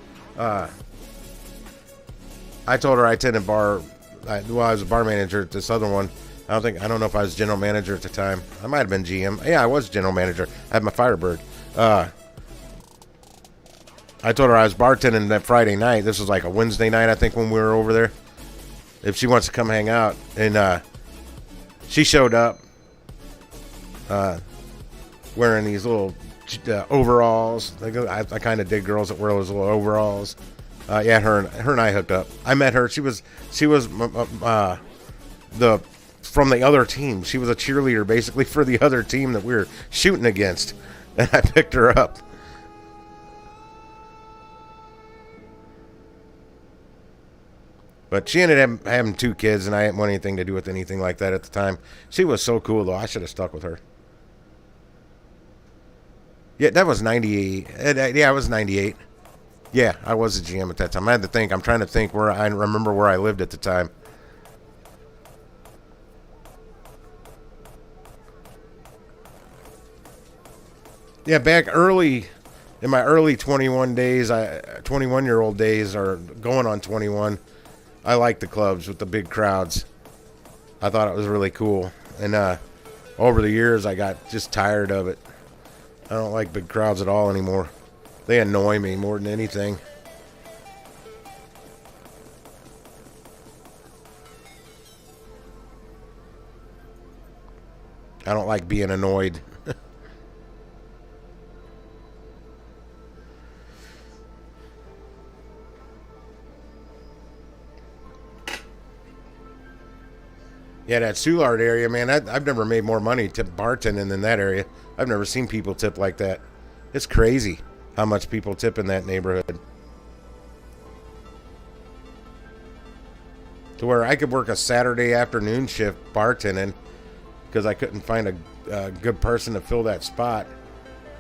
B: I told her I attended bar. I was a bar manager at this other one. I don't know if I was general manager at the time. I might have been GM. Yeah, I was general manager. I had my Firebird. I told her I was bartending that Friday night. This was like a Wednesday night, I think, when we were over there. If she wants to come hang out. And she showed up wearing these little overalls. I kind of dig girls that wear those little overalls. Yeah, her and I hooked up. I met her. She was from the other team. She was a cheerleader basically for the other team that we were shooting against, and I picked her up. But she ended up having 2 kids, and I didn't want anything to do with anything like that at the time. She was so cool, though. I should have stuck with her. Yeah, that was 98. Yeah, I was 98. Yeah, I was a GM at that time. I had to think. I'm trying to think where I remember where I lived at the time. Yeah, back early, in my early 21 days, 21-year-old days, or going on 21, I liked the clubs with the big crowds. I thought it was really cool. And over the years, I got just tired of it. I don't like big crowds at all anymore. They annoy me more than anything. I don't like being annoyed. Yeah, that Soulard area, man, I've never made more money tip bartending than that area. I've never seen people tip like that. It's crazy how much people tip in that neighborhood. To where I could work a Saturday afternoon shift bartending because I couldn't find a good person to fill that spot.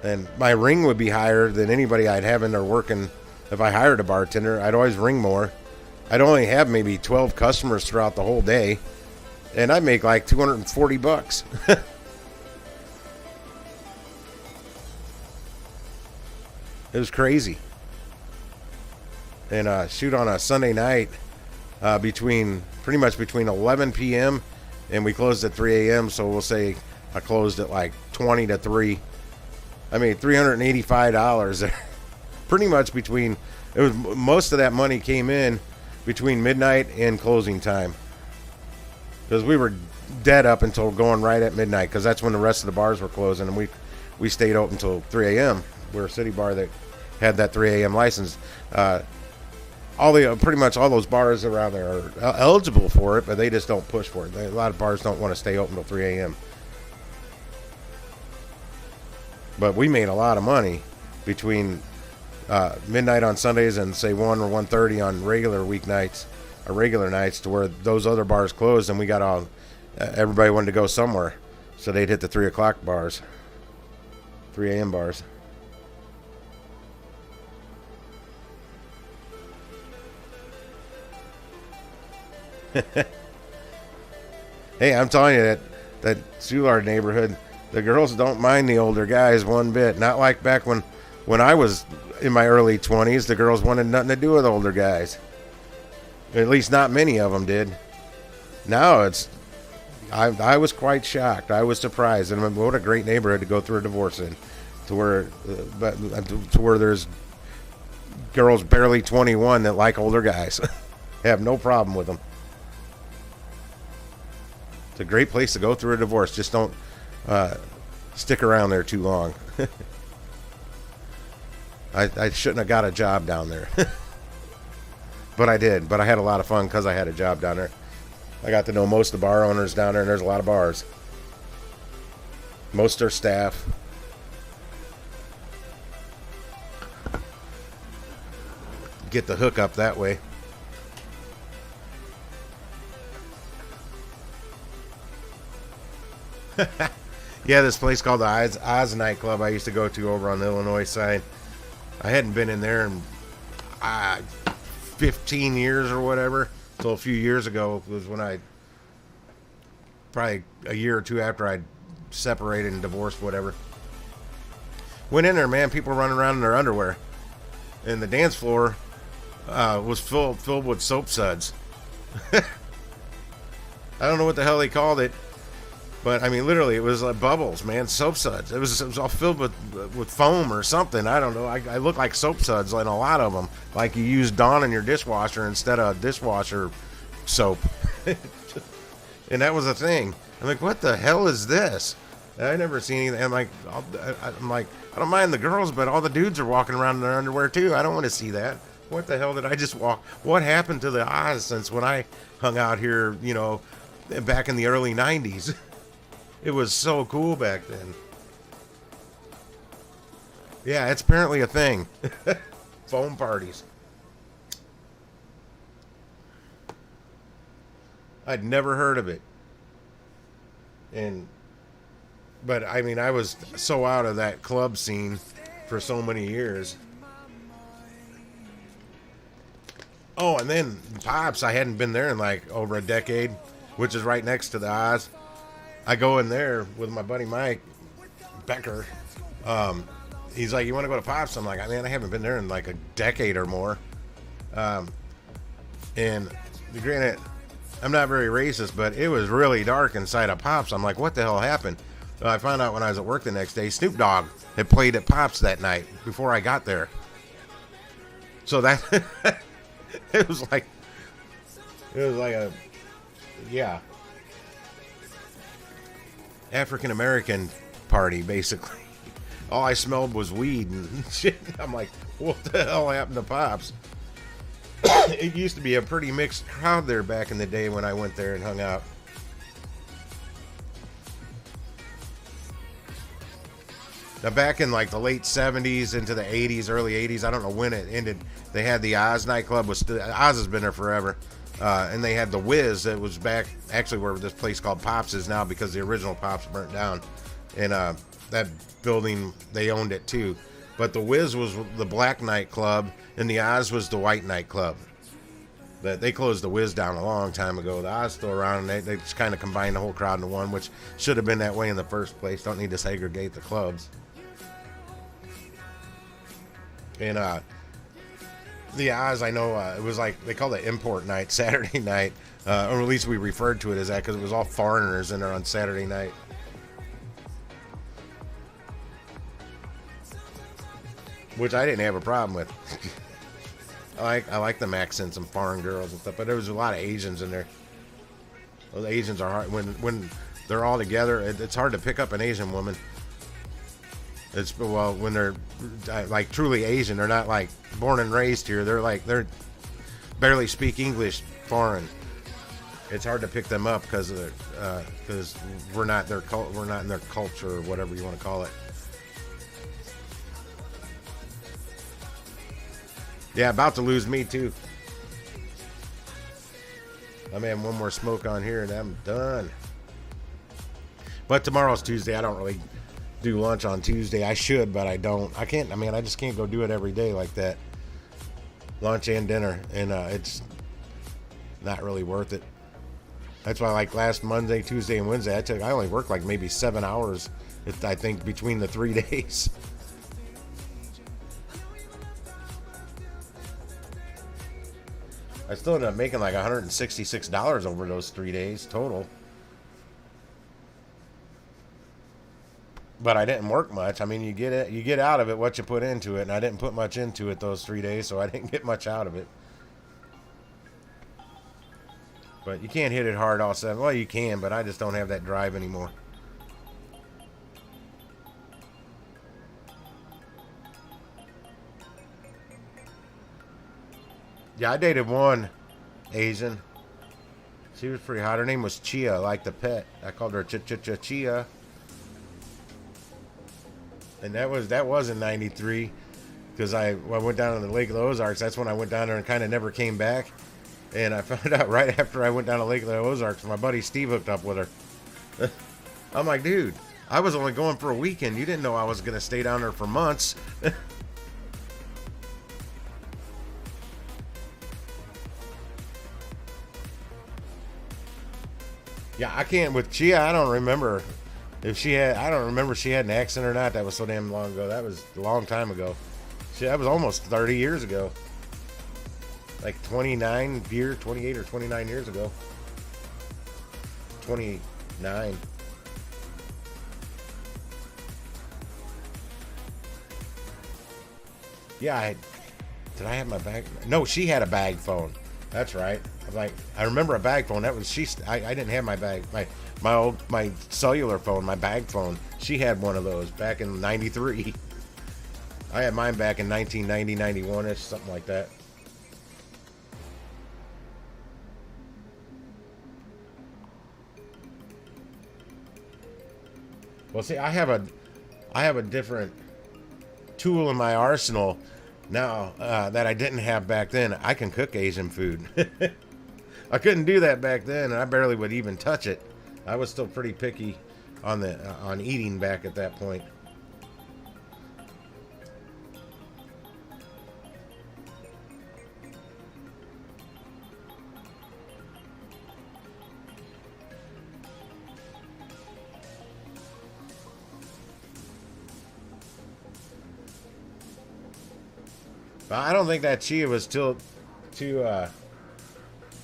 B: And my ring would be higher than anybody I'd have in there working. If I hired a bartender, I'd always ring more. I'd only have maybe 12 customers throughout the whole day. And I'd make like $240. It was crazy. And shoot on a Sunday night pretty much between 11 p.m. and we closed at 3 a.m. So we'll say I closed at like 20 to 3. I made $385 there. Pretty much most of that money came in between midnight and closing time. Because we were dead up until going right at midnight, because that's when the rest of the bars were closing, and we stayed open until 3 a.m. We're a city bar that had that 3 a.m. license. Pretty much all those bars around there are eligible for it, but they just don't push for it. A lot of bars don't want to stay open until 3 a.m. But we made a lot of money between midnight on Sundays and say 1 or 1:30 on regular weeknights. Regular nights, to where those other bars closed, and we got everybody wanted to go somewhere, so they'd hit the 3 o'clock bars, 3 a.m. bars. Hey, I'm telling you that Soulard neighborhood, the girls don't mind the older guys one bit. Not like back when I was in my early 20s, the girls wanted nothing to do with older guys. At least not many of them did. Now I was quite shocked. I was surprised, and what a great neighborhood to go through a divorce in, to where there's girls barely 21 that like older guys. Have no problem with them. It's a great place to go through a divorce. Just don't stick around there too long. I shouldn't have got a job down there. But I did. But I had a lot of fun because I had a job down there. I got to know most of the bar owners down there, and there's a lot of bars. Most are staff. Get the hook up that way. Yeah, this place called the Oz nightclub I used to go to over on the Illinois side. I hadn't been in there in 15 years or whatever. Until a few years ago was when probably a year or two after I'd separated and divorced, whatever. Went in there, man, people running around in their underwear. And the dance floor was filled with soap suds. I don't know what the hell they called it. But, I mean, literally, it was like bubbles, man, soap suds. It was all filled with foam or something. I don't know. I look like soap suds in a lot of them. Like you use Dawn in your dishwasher instead of dishwasher soap. And that was a thing. I'm like, what the hell is this? And I never seen anything. I'm like, I don't mind the girls, but all the dudes are walking around in their underwear, too. I don't want to see that. What the hell did I just walk? What happened to the Oz since when I hung out here, you know, back in the early 90s? It was so cool back then. Yeah, it's apparently a thing. Foam parties. I'd never heard of it. But I mean, I was so out of that club scene for so many years. Oh, and then Pops, I hadn't been there in like over a decade, which is right next to the Oz. I go in there with my buddy Mike Becker. He's like, you want to go to Pops? I'm like, man, I haven't been there in like a decade or more. And granted, I'm not very racist, but it was really dark inside of Pops. I'm like, what the hell happened? So I found out when I was at work the next day, Snoop Dogg had played at Pops that night before I got there. So that it was like a, yeah, African American party, basically. All I smelled was weed and shit. I'm like, what the hell happened to Pops? It used to be a pretty mixed crowd there back in the day when I went there and hung out. Now, back in like the late 70s into the 80s, early 80s, I don't know when it ended, they had the Oz nightclub. Oz has been there forever. And they had the Wiz that was back actually where this place called Pops is now, because the original Pops burnt down. And that building, they owned it too. But the Wiz was the black nightclub and the Oz was the white nightclub. But they closed the Wiz down a long time ago. The Oz still around, and they just kind of combined the whole crowd into one, which should have been that way in the first place. Don't need to segregate the clubs. And the Oz, I know, it was like, they called it import night, Saturday night. Or at least we referred to it as that because it was all foreigners in there on Saturday night. Which I didn't have a problem with. I like them accents and foreign girls and stuff, but there was a lot of Asians in there. Those Asians are hard. When they're all together, it's hard to pick up an Asian woman. Well, when they're like truly Asian, they're not like born and raised here. They're barely speak English foreign. It's hard to pick them up because we're not in their culture or whatever you want to call it. Yeah, about to lose me too. I'm having one more smoke on here and I'm done. But tomorrow's Tuesday. I don't really do lunch on Tuesday. I should, but I don't. I can't. I mean, I just can't go do it every day like that. Lunch and dinner, and it's not really worth it. That's why, like last Monday, Tuesday, and Wednesday, I only worked like maybe 7 hours, I think, between the 3 days. I still ended up making like $166 over those 3 days total. But I didn't work much. I mean, you get out of it what you put into it, and I didn't put much into it those 3 days, so I didn't get much out of it. But you can't hit it hard all 7. Well, you can, but I just don't have that drive anymore. Yeah, I dated one Asian. She was pretty hot. Her name was Chia, like the pet. I called her Chia. And that was in '93, because I went down to the Lake of the Ozarks. That's when I went down there and kind of never came back. And I found out right after I went down to Lake of the Ozarks, my buddy Steve hooked up with her. I'm like, dude, I was only going for a weekend. You didn't know I was going to stay down there for months. Yeah, I can't with Chia. I don't remember if she had. I don't remember if she had an accent or not. That was so damn long ago. That was a long time ago. That was almost 30 years ago. Like 28 or 29 years ago. 29. Yeah, did I have my bag? No, she had a bag phone. That's right. I remember a bag phone. That was I didn't have my bag. My cellular phone, my bag phone. She had one of those back in '93. I had mine back in 1990, 91ish, something like that. Well, see, I have a different tool in my arsenal now that I didn't have back then. I can cook Asian food. I couldn't do that back then, and I barely would even touch it. I was still pretty picky on eating back at that point. But I don't think that Chia was too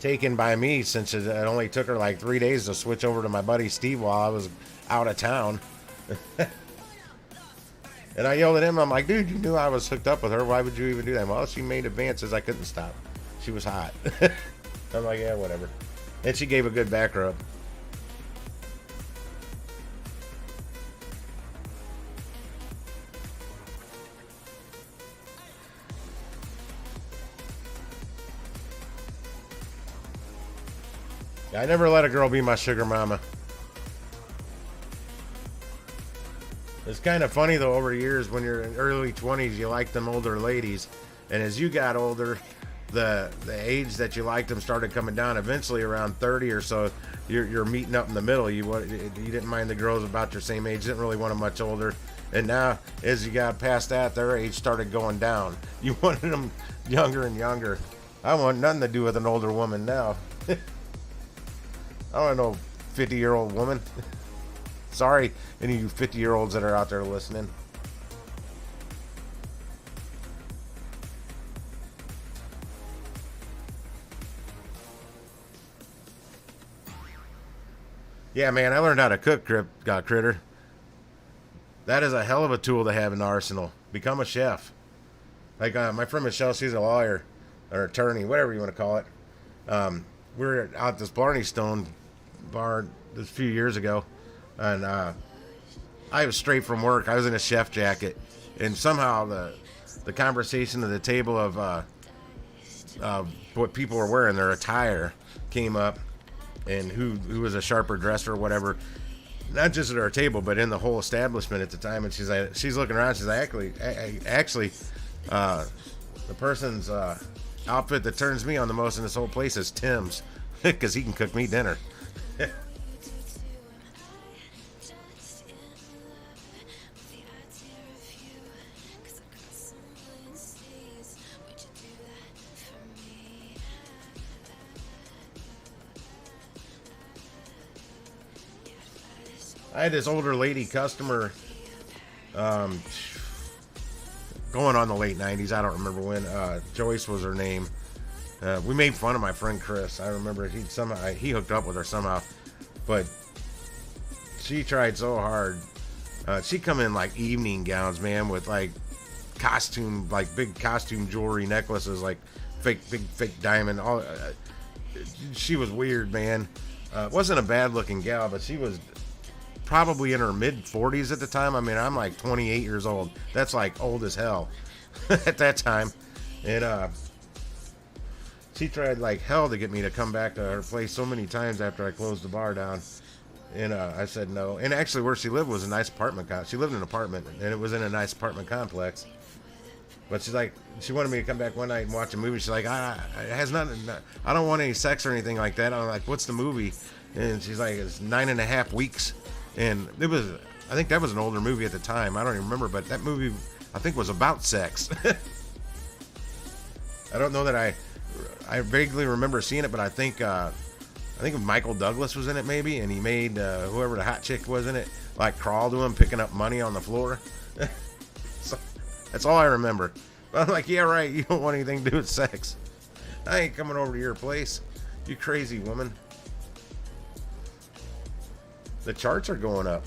B: taken by me, since it only took her like 3 days to switch over to my buddy Steve while I was out of town. And I yelled at him. I'm like, dude, you knew I was hooked up with her. Why would you even do that? Well, she made advances. I couldn't stop. She was hot. I'm like, yeah, whatever. And she gave a good back rub. I never let a girl be my sugar mama. It's kind of funny though, over the years, when you're in early 20s, you like them older ladies, and as you got older, the age that you liked them started coming down. Eventually, around 30 or so, you're meeting up in the middle. You didn't mind the girls about your same age, didn't really want them much older, and now as you got past that, their age started going down. You wanted them younger and younger. I want nothing to do with an older woman now. I don't know, 50-year-old woman. Sorry, any of you 50-year-olds that are out there listening. Yeah, man, I learned how to cook, Critter. That is a hell of a tool to have in the arsenal. Become a chef. Like my friend Michelle, she's a lawyer or attorney, whatever you want to call it. We were out at this Blarney Stone bar a few years ago, and I was straight from work. I was in a chef jacket, and somehow the conversation at the table of what people were wearing, their attire, came up, and who was a sharper dresser or whatever, not just at our table, but in the whole establishment at the time. And she's looking around. She's like, actually, the person's outfit that turns me on the most in this whole place is Tim's, because he can cook me dinner. I had this older lady customer, going on the late 90s. I don't remember when. Joyce was her name. We made fun of my friend Chris. I remember he hooked up with her somehow, but she tried so hard. She come in like evening gowns, man, with like costume, like big costume jewelry necklaces, like big fake diamond. All she was weird, man. Wasn't a bad looking gal, but she was probably in her mid 40s at the time. I mean, I'm like 28 years old. That's like old as hell at that time. And she tried like hell to get me to come back to her place so many times after I closed the bar down. And I said no. And actually where she lived was a nice apartment. She lived in an apartment, and it was in a nice apartment complex. But she's like, she wanted me to come back one night and watch a movie. She's like, it has nothing. I don't want any sex or anything like that. I'm like, what's the movie? And she's like, it's 9.5 weeks. And it was, I think that was an older movie at the time. I don't even remember, but that movie I think was about sex. I don't know that I vaguely remember seeing it, but I think Michael Douglas was in it maybe, and he made whoever the hot chick was in it like crawl to him, picking up money on the floor. So, that's all I remember. But I'm like, yeah, right. You don't want anything to do with sex. I ain't coming over to your place, you crazy woman. The charts are going up.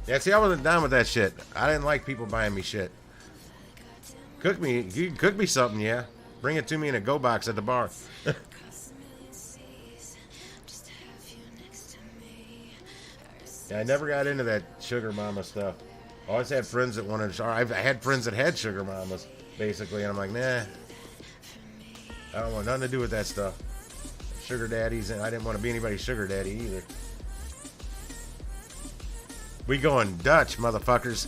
B: Yeah, see, I wasn't down with that shit. I didn't like people buying me shit. You can cook me something, yeah. Bring it to me in a go box at the bar. Yeah, I never got into that sugar mama stuff. I always had friends that wanted, I had friends that had sugar mamas, basically, and I'm like, nah. I don't want nothing to do with that stuff. Sugar daddies, and I didn't want to be anybody's sugar daddy either. We going Dutch, motherfuckers.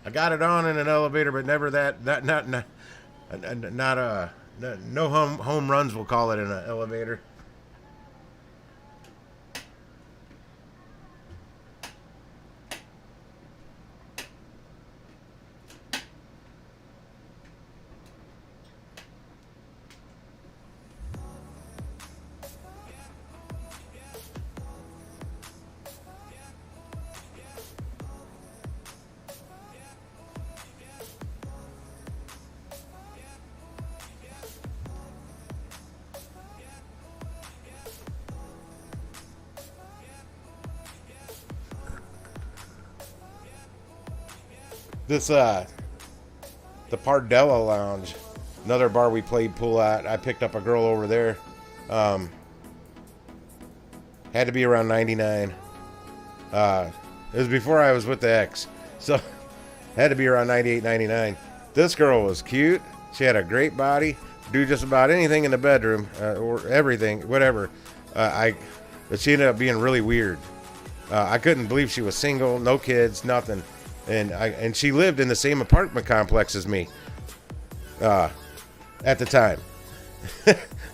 B: I got it on in an elevator, but never no home runs, we'll call it, in an elevator. This, the Pardella Lounge, another bar we played pool at. I picked up a girl over there. Had to be around 99. It was before I was with the ex. So, had to be around 98, 99. This girl was cute. She had a great body. Do just about anything in the bedroom, or everything, whatever. But she ended up being really weird. I couldn't believe she was single, no kids, nothing. And she lived in the same apartment complex as me at the time.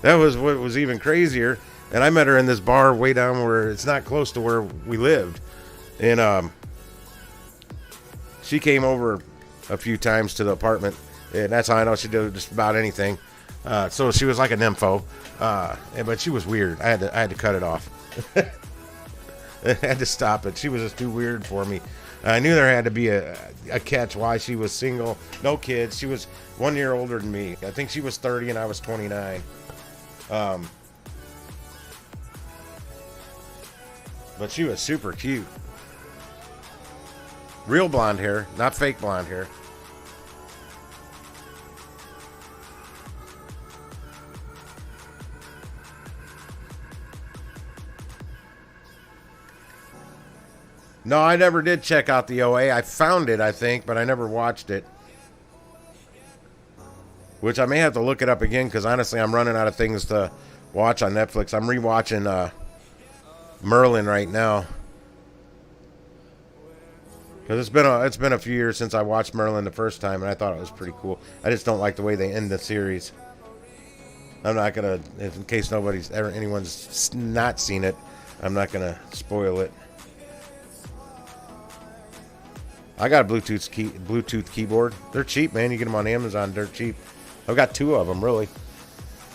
B: That was what was even crazier. And I met her in this bar way down where it's not close to where we lived. And she came over a few times to the apartment. And that's how I know she did just about anything. So she was like a nympho. But she was weird. I had to cut it off. I had to stop it. She was just too weird for me. I knew there had to be a catch why she was single, no kids. She was 1 year older than me. I think she was 30 and I was 29. But she was super cute. Real blonde hair, not fake blonde hair. No, I never did check out the OA. I found it, I think, but I never watched it. Which I may have to look it up again, because honestly, I'm running out of things to watch on Netflix. I'm rewatching Merlin right now. Because it's been a few years since I watched Merlin the first time, and I thought it was pretty cool. I just don't like the way they end the series. I'm not gonna, in case anyone's not seen it, I'm not gonna spoil it. I got a Bluetooth keyboard. They're cheap, man. You get them on Amazon. They're cheap. I've got 2 of them, really.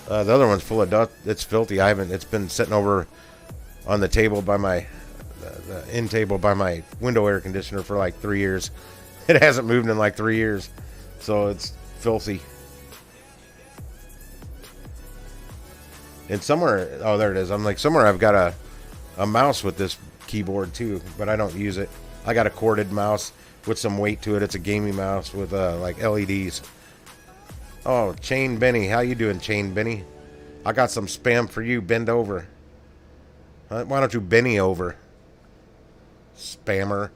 B: The other one's full of dust. It's filthy. It's been sitting over on the table by the end table by my window air conditioner for like 3 years. It hasn't moved in like 3 years, so it's filthy. And somewhere, oh, there it is. I'm like, somewhere I've got a mouse with this keyboard too, but I don't use it. I got a corded mouse with some weight to it. It's a gaming mouse with like LEDs. Oh, Chain Benny. How you doing, Chain Benny? I got some spam for you. Bend over. Why don't you Benny over? Spammer.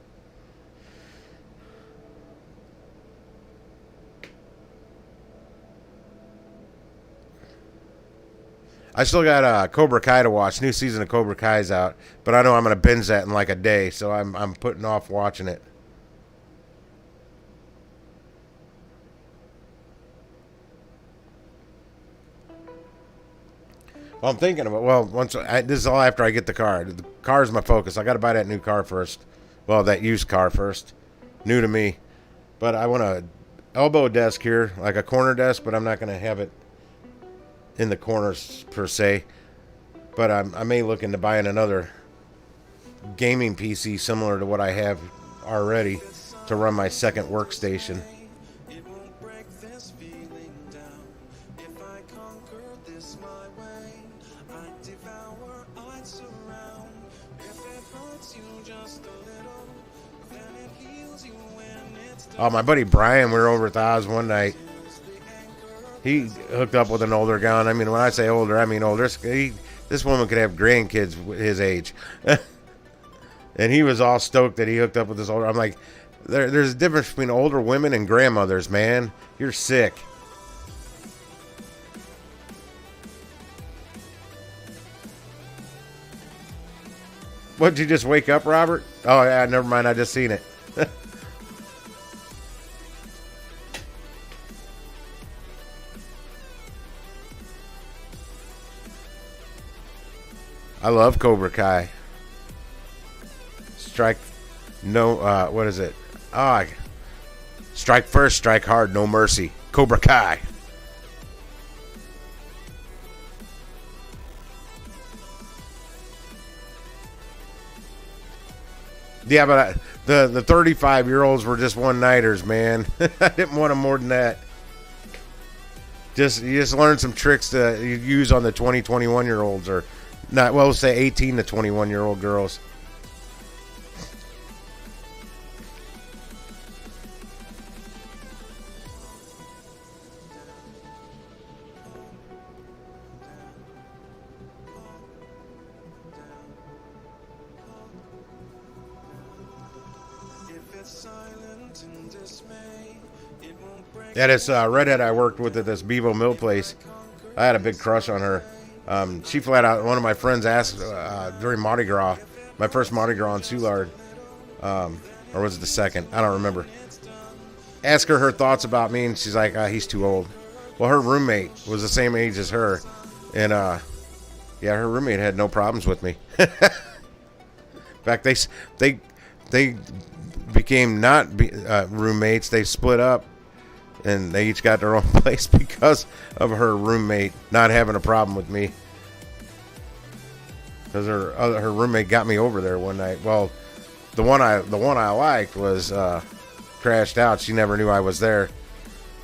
B: I still got Cobra Kai to watch. New season of Cobra Kai's out, but I know I'm gonna binge that in like a day, so I'm putting off watching it. Well, I'm thinking about this is all after I get the car. The car is my focus. I got to buy that new car first. Well, that used car first, new to me. But I want a elbow desk here, like a corner desk, but I'm not gonna have it in the corners per se, but I may look into buying another gaming PC similar to what I have already to run my second workstation.
E: It won't break this feeling down. If I conquer this my way, I'd devour, I'd surround. If it hurts you just a little, then it heals you when it's done.
B: Oh, my buddy Brian, we were over at the Oz one night. He hooked up with an older gal. I mean, when I say older, I mean older. This woman could have grandkids his age. And he was all stoked that he hooked up with this older. I'm like, there's a difference between older women and grandmothers, man. You're sick. What, did you just wake up, Robert? Oh, yeah, never mind. I just seen it. I love Cobra Kai. Strike, no, what is it? Strike first, strike hard, no mercy. Cobra Kai. Yeah, but the 35-year-olds were just one-nighters, man. I didn't want them more than that. You just learn some tricks to use on the 21-year-olds or not. Well, we'll say 18 to 21-year-old girls. Yeah, this redhead I worked with at this Bevo Mill place, I had a big crush on her. She flat out, one of my friends asked during Mardi Gras, my first Mardi Gras in Soulard, or was it the second? I don't remember. Ask her thoughts about me, and she's like, he's too old. Well, her roommate was the same age as her, and yeah, her roommate had no problems with me. In fact, they became not roommates. They split up, and they each got their own place because of her roommate not having a problem with me. Because her roommate got me over there one night. Well, the one I liked was crashed out. She never knew I was there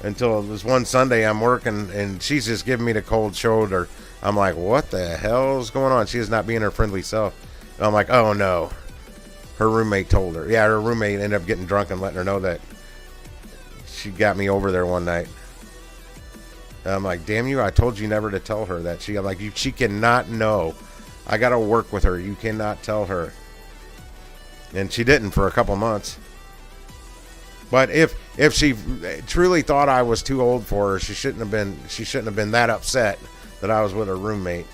B: until it was one Sunday. I'm working, and she's just giving me the cold shoulder. I'm like, what the hell is going on? She is not being her friendly self. And I'm like, oh no. Her roommate told her. Yeah, her roommate ended up getting drunk and letting her know that she got me over there one night. And I'm like, damn you, I told you never to tell her that. I'm like, she cannot know. I got to work with her. You cannot tell her. And she didn't for a couple months. But if she truly thought I was too old for her, she shouldn't have been that upset that I was with her roommate.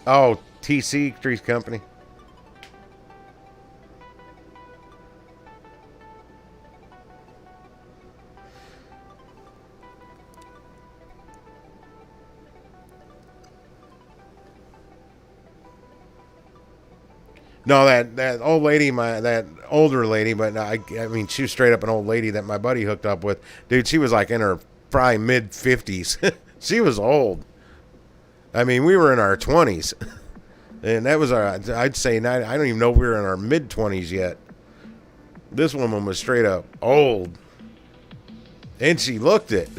B: Oh, TC, Trees Company. No, that old lady, that older lady, but I mean, she was straight up an old lady that my buddy hooked up with. Dude, she was like in her probably mid-50s. She was old. I mean, we were in our 20s. And that was I'd say, I don't even know if we were in our mid-20s yet. This woman was straight up old. And she looked it.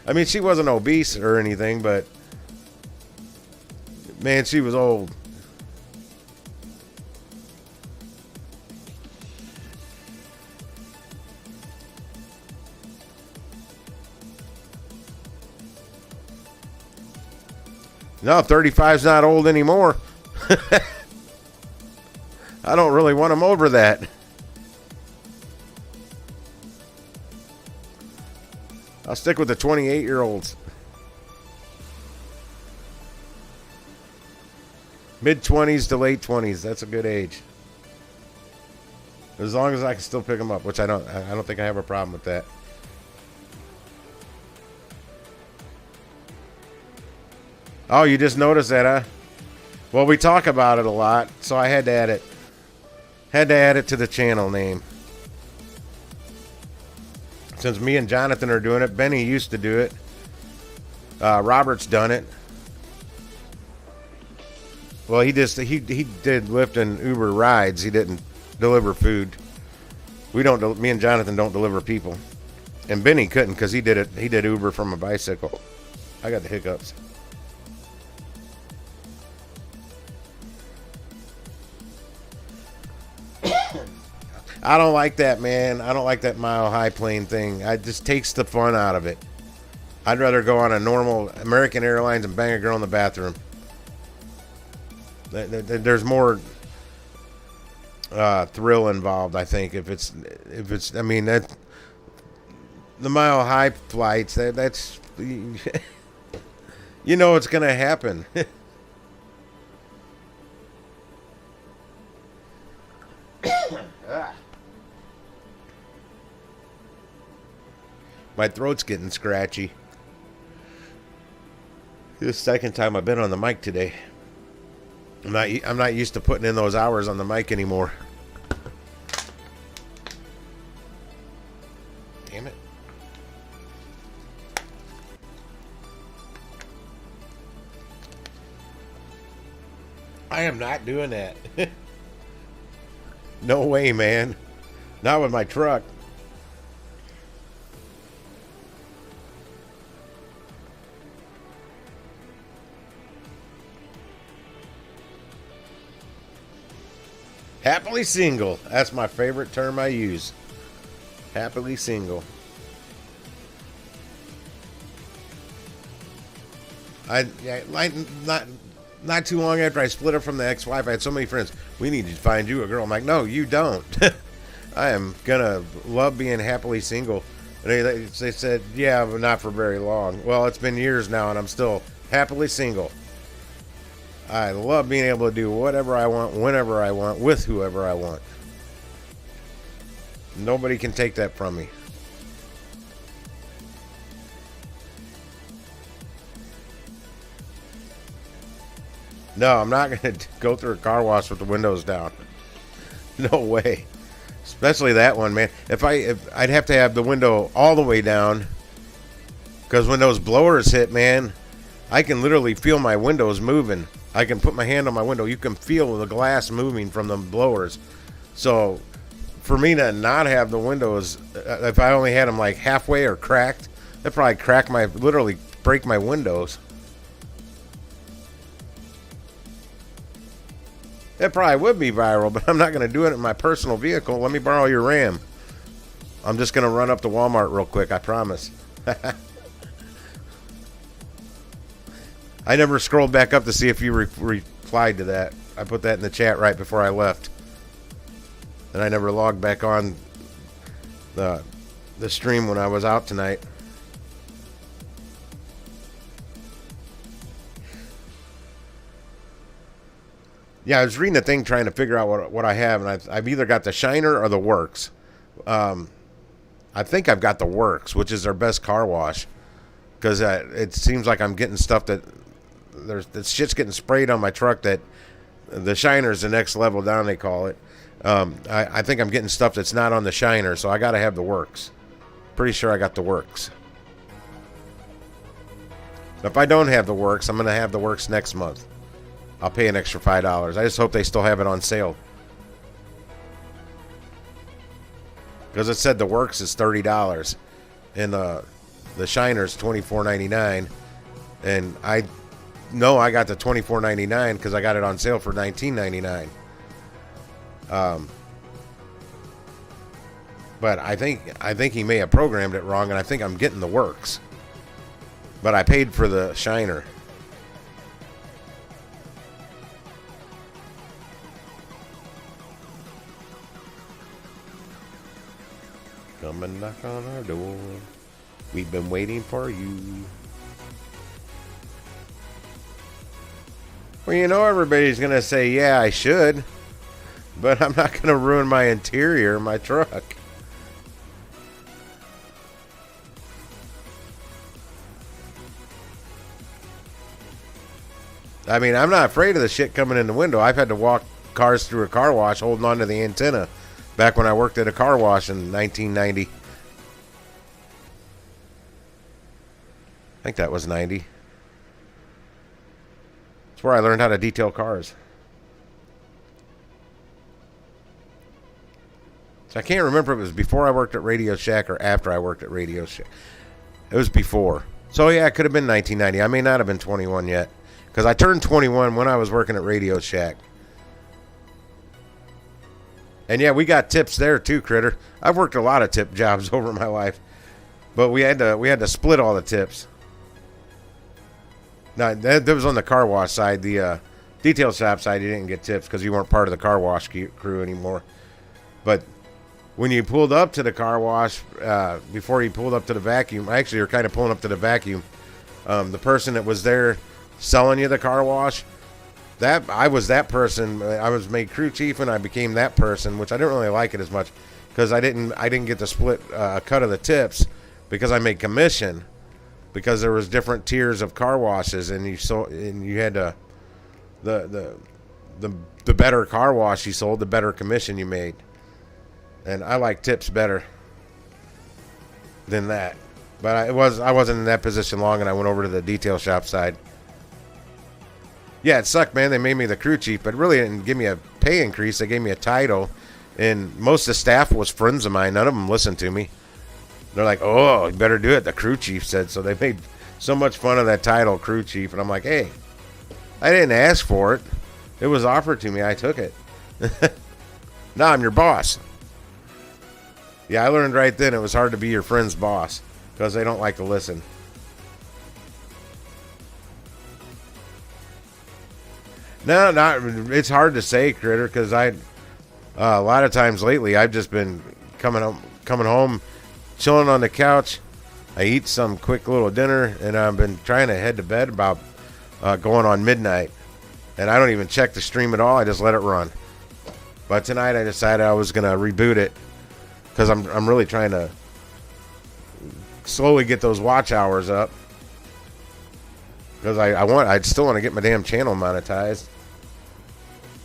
B: I mean, she wasn't obese or anything, but man, she was old. No, 35's not old anymore. I don't really want them over that. I'll stick with the 28-year-olds. Mid-20s to late 20s. That's a good age. As long as I can still pick them up, which I don't think I have a problem with that. Oh, you just noticed that, huh? Well, we talk about it a lot, so I had to add it. Had to add it to the channel name. Since me and Jonathan are doing it, Benny used to do it. Robert's done it. Well, he did Lyft and Uber rides. He didn't deliver food. Me and Jonathan don't deliver people. And Benny couldn't because he did Uber from a bicycle. I got the hiccups. I don't like that, man. I don't like that mile high plane thing. It just takes the fun out of it. I'd rather go on a normal American Airlines and bang a girl in the bathroom. There's more thrill involved, I think. If it's, I mean, that the mile high flights. That's you know it's gonna happen. My throat's getting scratchy. This is the second time I've been on the mic today. I'm not used to putting in those hours on the mic anymore. Damn it. I am not doing that. No way, man. Not with my truck. Happily single. That's my favorite term I use. Happily single. Not too long after I split up from the ex-wife, I had so many friends. We need to find you a girl. I'm like, no, you don't. I am gonna love being happily single. And they said, yeah, but not for very long. Well, it's been years now, and I'm still happily single. I love being able to do whatever I want, whenever I want, with whoever I want. Nobody can take that from me. No, I'm not going to go through a car wash with the windows down. No way. Especially that one, man. I'd have to have the window all the way down, because when those blowers hit, man, I can literally feel my windows moving. I can put my hand on my window. You can feel the glass moving from the blowers. So for me to not have the windows, if I only had them like halfway or cracked, that'd probably literally break my windows. That probably would be viral, but I'm not going to do it in my personal vehicle. Let me borrow your Ram. I'm just going to run up to Walmart real quick, I promise. I never scrolled back up to see if you replied to that. I put that in the chat right before I left. And I never logged back on the stream when I was out tonight. Yeah, I was reading the thing trying to figure out what I have, and I've either got the Shiner or the Works. I think I've got the Works, which is their best car wash, because it seems like I'm getting stuff that shit's getting sprayed on my truck that The Shiner's the next level down, they call it. I think I'm getting stuff that's not on the Shiner, so I got to have the works. Pretty sure I got the works. If I don't have the works, I'm going to have the works next month. I'll pay an extra $5. I just hope they still have it on sale. Because it said the works is $30. And the Shiner's $24.99. And I know I got the $24.99 because I got it on sale for $19.99. But I think he may have programmed it wrong, and I think I'm getting the works. But I paid for the Shiner. Come and knock on our door. We've been waiting for you. Well, you know, everybody's going to say, yeah, I should. But I'm not going to ruin my interior, my truck. I mean, I'm not afraid of the shit coming in the window. I've had to walk cars through a car wash holding onto the antenna back when I worked at a car wash in 1990. I think that was 90. It's where I learned how to detail cars. So I can't remember if it was before I worked at Radio Shack or after I worked at Radio Shack. It was before. So yeah, it could have been 1990. I may not have been 21 yet. Because I turned 21 when I was working at Radio Shack. And yeah, we got tips there too, Critter. I've worked a lot of tip jobs over my life. But we had to split all the tips. Now, that was on the car wash side. The detail shop side, you didn't get tips because you weren't part of the car wash crew anymore. But when you pulled up to the car wash, before you pulled up to the vacuum, actually you're kind of pulling up to the vacuum, the person that was there selling you the car wash, that I was that person. I was made crew chief and I became that person, which I didn't really like it as much because I didn't get to split a cut of the tips because I made commission, because there was different tiers of car washes and you had to the better car wash you sold, the better commission you made. And I like tips better than that. But I wasn't in that position long, and I went over to the detail shop side. Yeah, it sucked, man. They made me the crew chief, but really didn't give me a pay increase. They gave me a title, and most of the staff was friends of mine. None of them listened to me. They're like, oh, you better do it, the crew chief said. So they made so much fun of that title, crew chief. And I'm like, hey, I didn't ask for it. It was offered to me. I took it. Now I'm your boss. Yeah, I learned right then it was hard to be your friend's boss because they don't like to listen. No, it's hard to say, Critter, because a lot of times lately I've just been coming home, chilling on the couch. I eat some quick little dinner, and I've been trying to head to bed about going on midnight. And I don't even check the stream at all. I just let it run. But tonight I decided I was going to reboot it because I'm really trying to slowly get those watch hours up. Because I still want to get my damn channel monetized.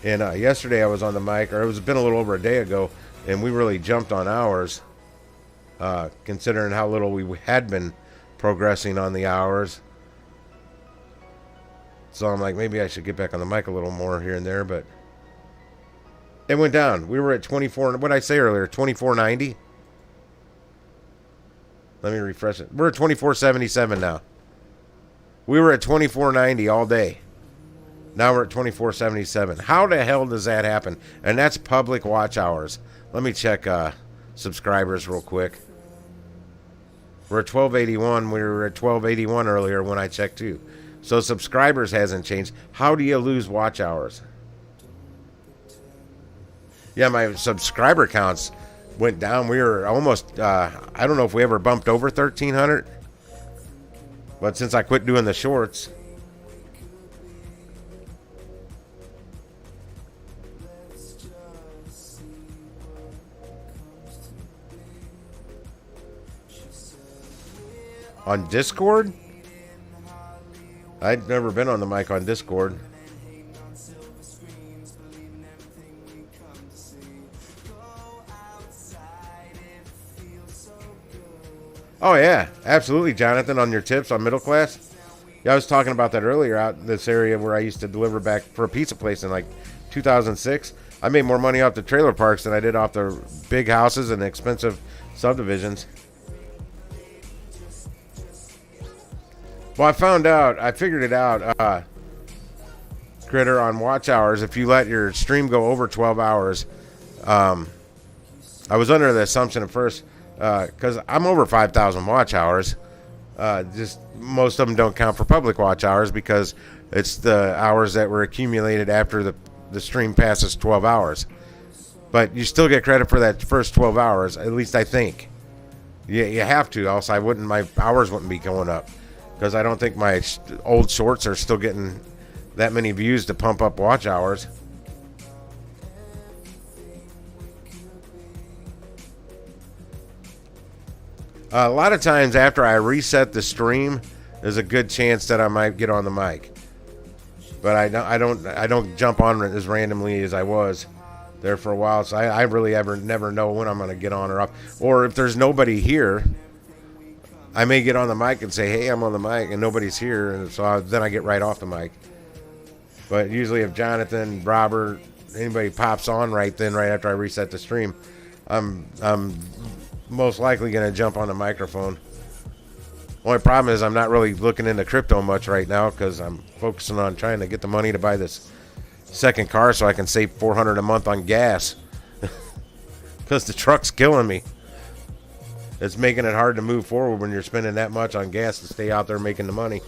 B: And yesterday I was on the mic, or it's been a little over a day ago, and we really jumped on hours, considering how little we had been progressing on the hours. So I'm like, maybe I should get back on the mic a little more here and there, but it went down. We were at 24, what did I say earlier, 2490? Let me refresh it. We're at 2477 now. We were at 2490 all day. Now we're at 2477. How the hell does that happen? And that's public watch hours. Let me check subscribers real quick. We're at 1281. We were at 1281 earlier when I checked too. So subscribers hasn't changed. How do you lose watch hours? Yeah, my subscriber counts went down. We were almost, I don't know if we ever bumped over 1,300. But since I quit doing the shorts, on Discord? I'd never been on the mic on Discord. Oh yeah, absolutely, Jonathan. On your tips on middle class. Yeah, I was talking about that earlier out in this area where I used to deliver back for a pizza place in like 2006. I made more money off the trailer parks than I did off the big houses and the expensive subdivisions. Well, I figured it out, Critter, on watch hours. If you let your stream go over 12 hours, I was under the assumption at first, because I'm over 5,000 watch hours. Just most of them don't count for public watch hours because it's the hours that were accumulated after the stream passes 12 hours. But you still get credit for that first 12 hours, at least I think. You have to, else my hours wouldn't be going up. Because I don't think my old shorts are still getting that many views to pump up watch hours. A lot of times after I reset the stream, there's a good chance that I might get on the mic. But I don't jump on as randomly as I was there for a while. So I really never know when I'm going to get on or off. Or if there's nobody here, I may get on the mic and say, hey, I'm on the mic, and nobody's here, and so then I get right off the mic. But usually if Jonathan, Robert, anybody pops on right after I reset the stream, I'm most likely going to jump on the microphone. Only problem is I'm not really looking into crypto much right now because I'm focusing on trying to get the money to buy this second car so I can save $400 a month on gas. Because the truck's killing me. It's making it hard to move forward when you're spending that much on gas to stay out there making the money.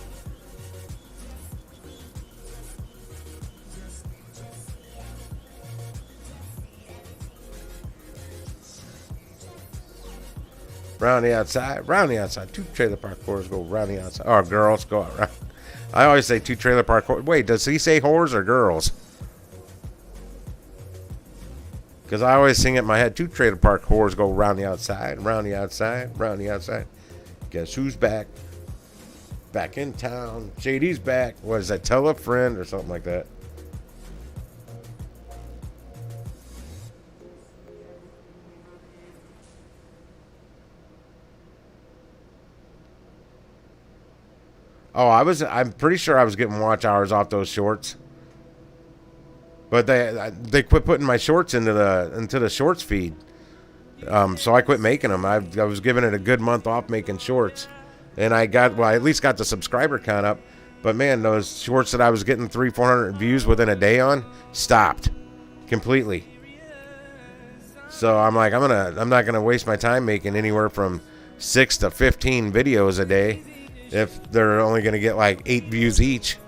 B: Round the outside. Two trailer park whores go round the outside. Or girls go out round. I always say two trailer park whores. Wait, does he say whores or girls? Because I always sing it in my head, two trailer park whores go round the outside, round the outside, round the outside. Guess who's back? Back in town. JD's back. What is that? Tell a friend or something like that. Oh, I'm pretty sure I was getting watch hours off those shorts. But they quit putting my shorts into the shorts feed. So I quit making them. I was giving it a good month off making shorts. And I at least got the subscriber count up. But man, those shorts that I was getting 300-400 views within a day on stopped completely. So I'm like, I'm not gonna waste my time making anywhere from 6 to 15 videos a day if they're only gonna get like 8 views each.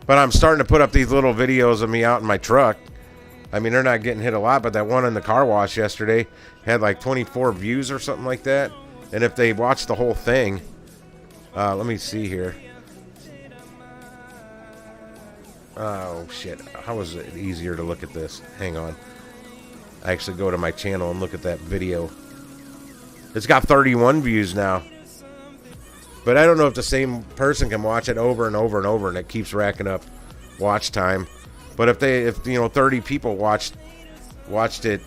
B: But I'm starting to put up these little videos of me out in my truck. I mean, they're not getting hit a lot, but that one in the car wash yesterday had like 24 views or something like that. And if they watch the whole thing, let me see here. Oh, shit. How is it easier to look at this? Hang on. I actually go to my channel and look at that video. It's got 31 views now. But I don't know if the same person can watch it over and over and over and it keeps racking up watch time. But if 30 people watched it,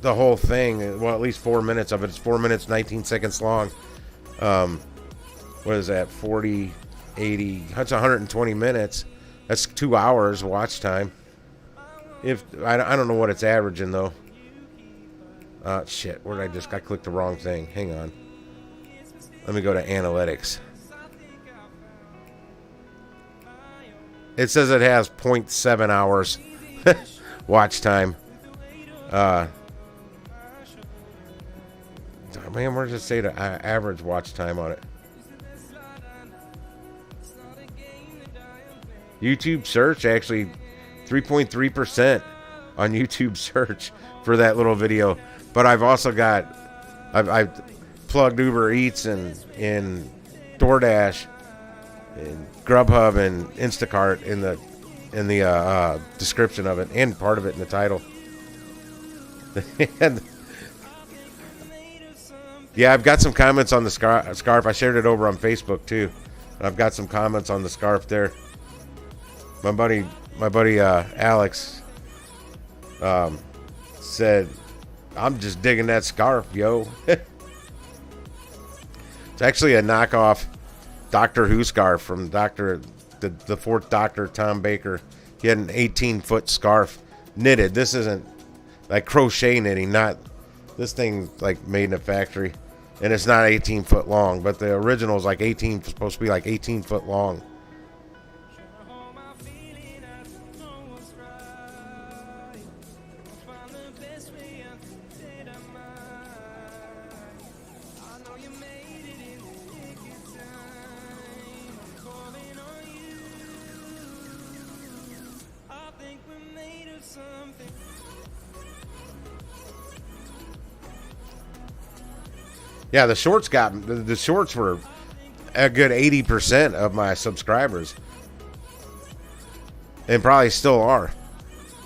B: the whole thing, well, at least 4 minutes of it. It's 4 minutes, 19 seconds long. What is that? 40, 80, that's 120 minutes. That's 2 hours watch time. If I don't know what it's averaging though. Shit, I clicked the wrong thing. Hang on. Let me go to analytics. It says it has 0.7 hours watch time. Man, where does it say the average watch time on it? YouTube search, actually 3.3% on YouTube search for that little video. But I've also got, I've plugged Uber Eats and DoorDash and Grubhub and Instacart in the description of it, and part of it in the title. And yeah, I've got some comments on the scarf. I shared it over on Facebook too. I've got some comments on the scarf there. My buddy Alex, said, "I'm just digging that scarf, yo." It's actually a knockoff Doctor Who scarf from the fourth Doctor, Tom Baker. He had an 18-foot scarf knitted. This isn't like crochet knitting, not this thing like made in a factory, and it's not 18 foot long, but the original is like 18, supposed to be like 18 foot long. Yeah, the shorts were a good 80% of my subscribers, and probably still are,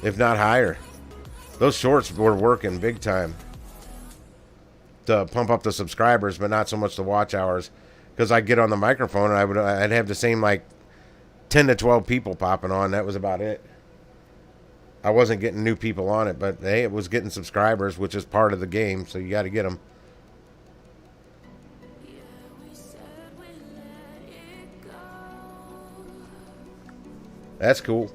B: if not higher. Those shorts were working big time to pump up the subscribers, but not so much the watch hours, because I'd get on the microphone and I'd have the same like 10 to 12 people popping on. That was about it. I wasn't getting new people on it, but hey, it was getting subscribers, which is part of the game, so you got to get them. That's cool.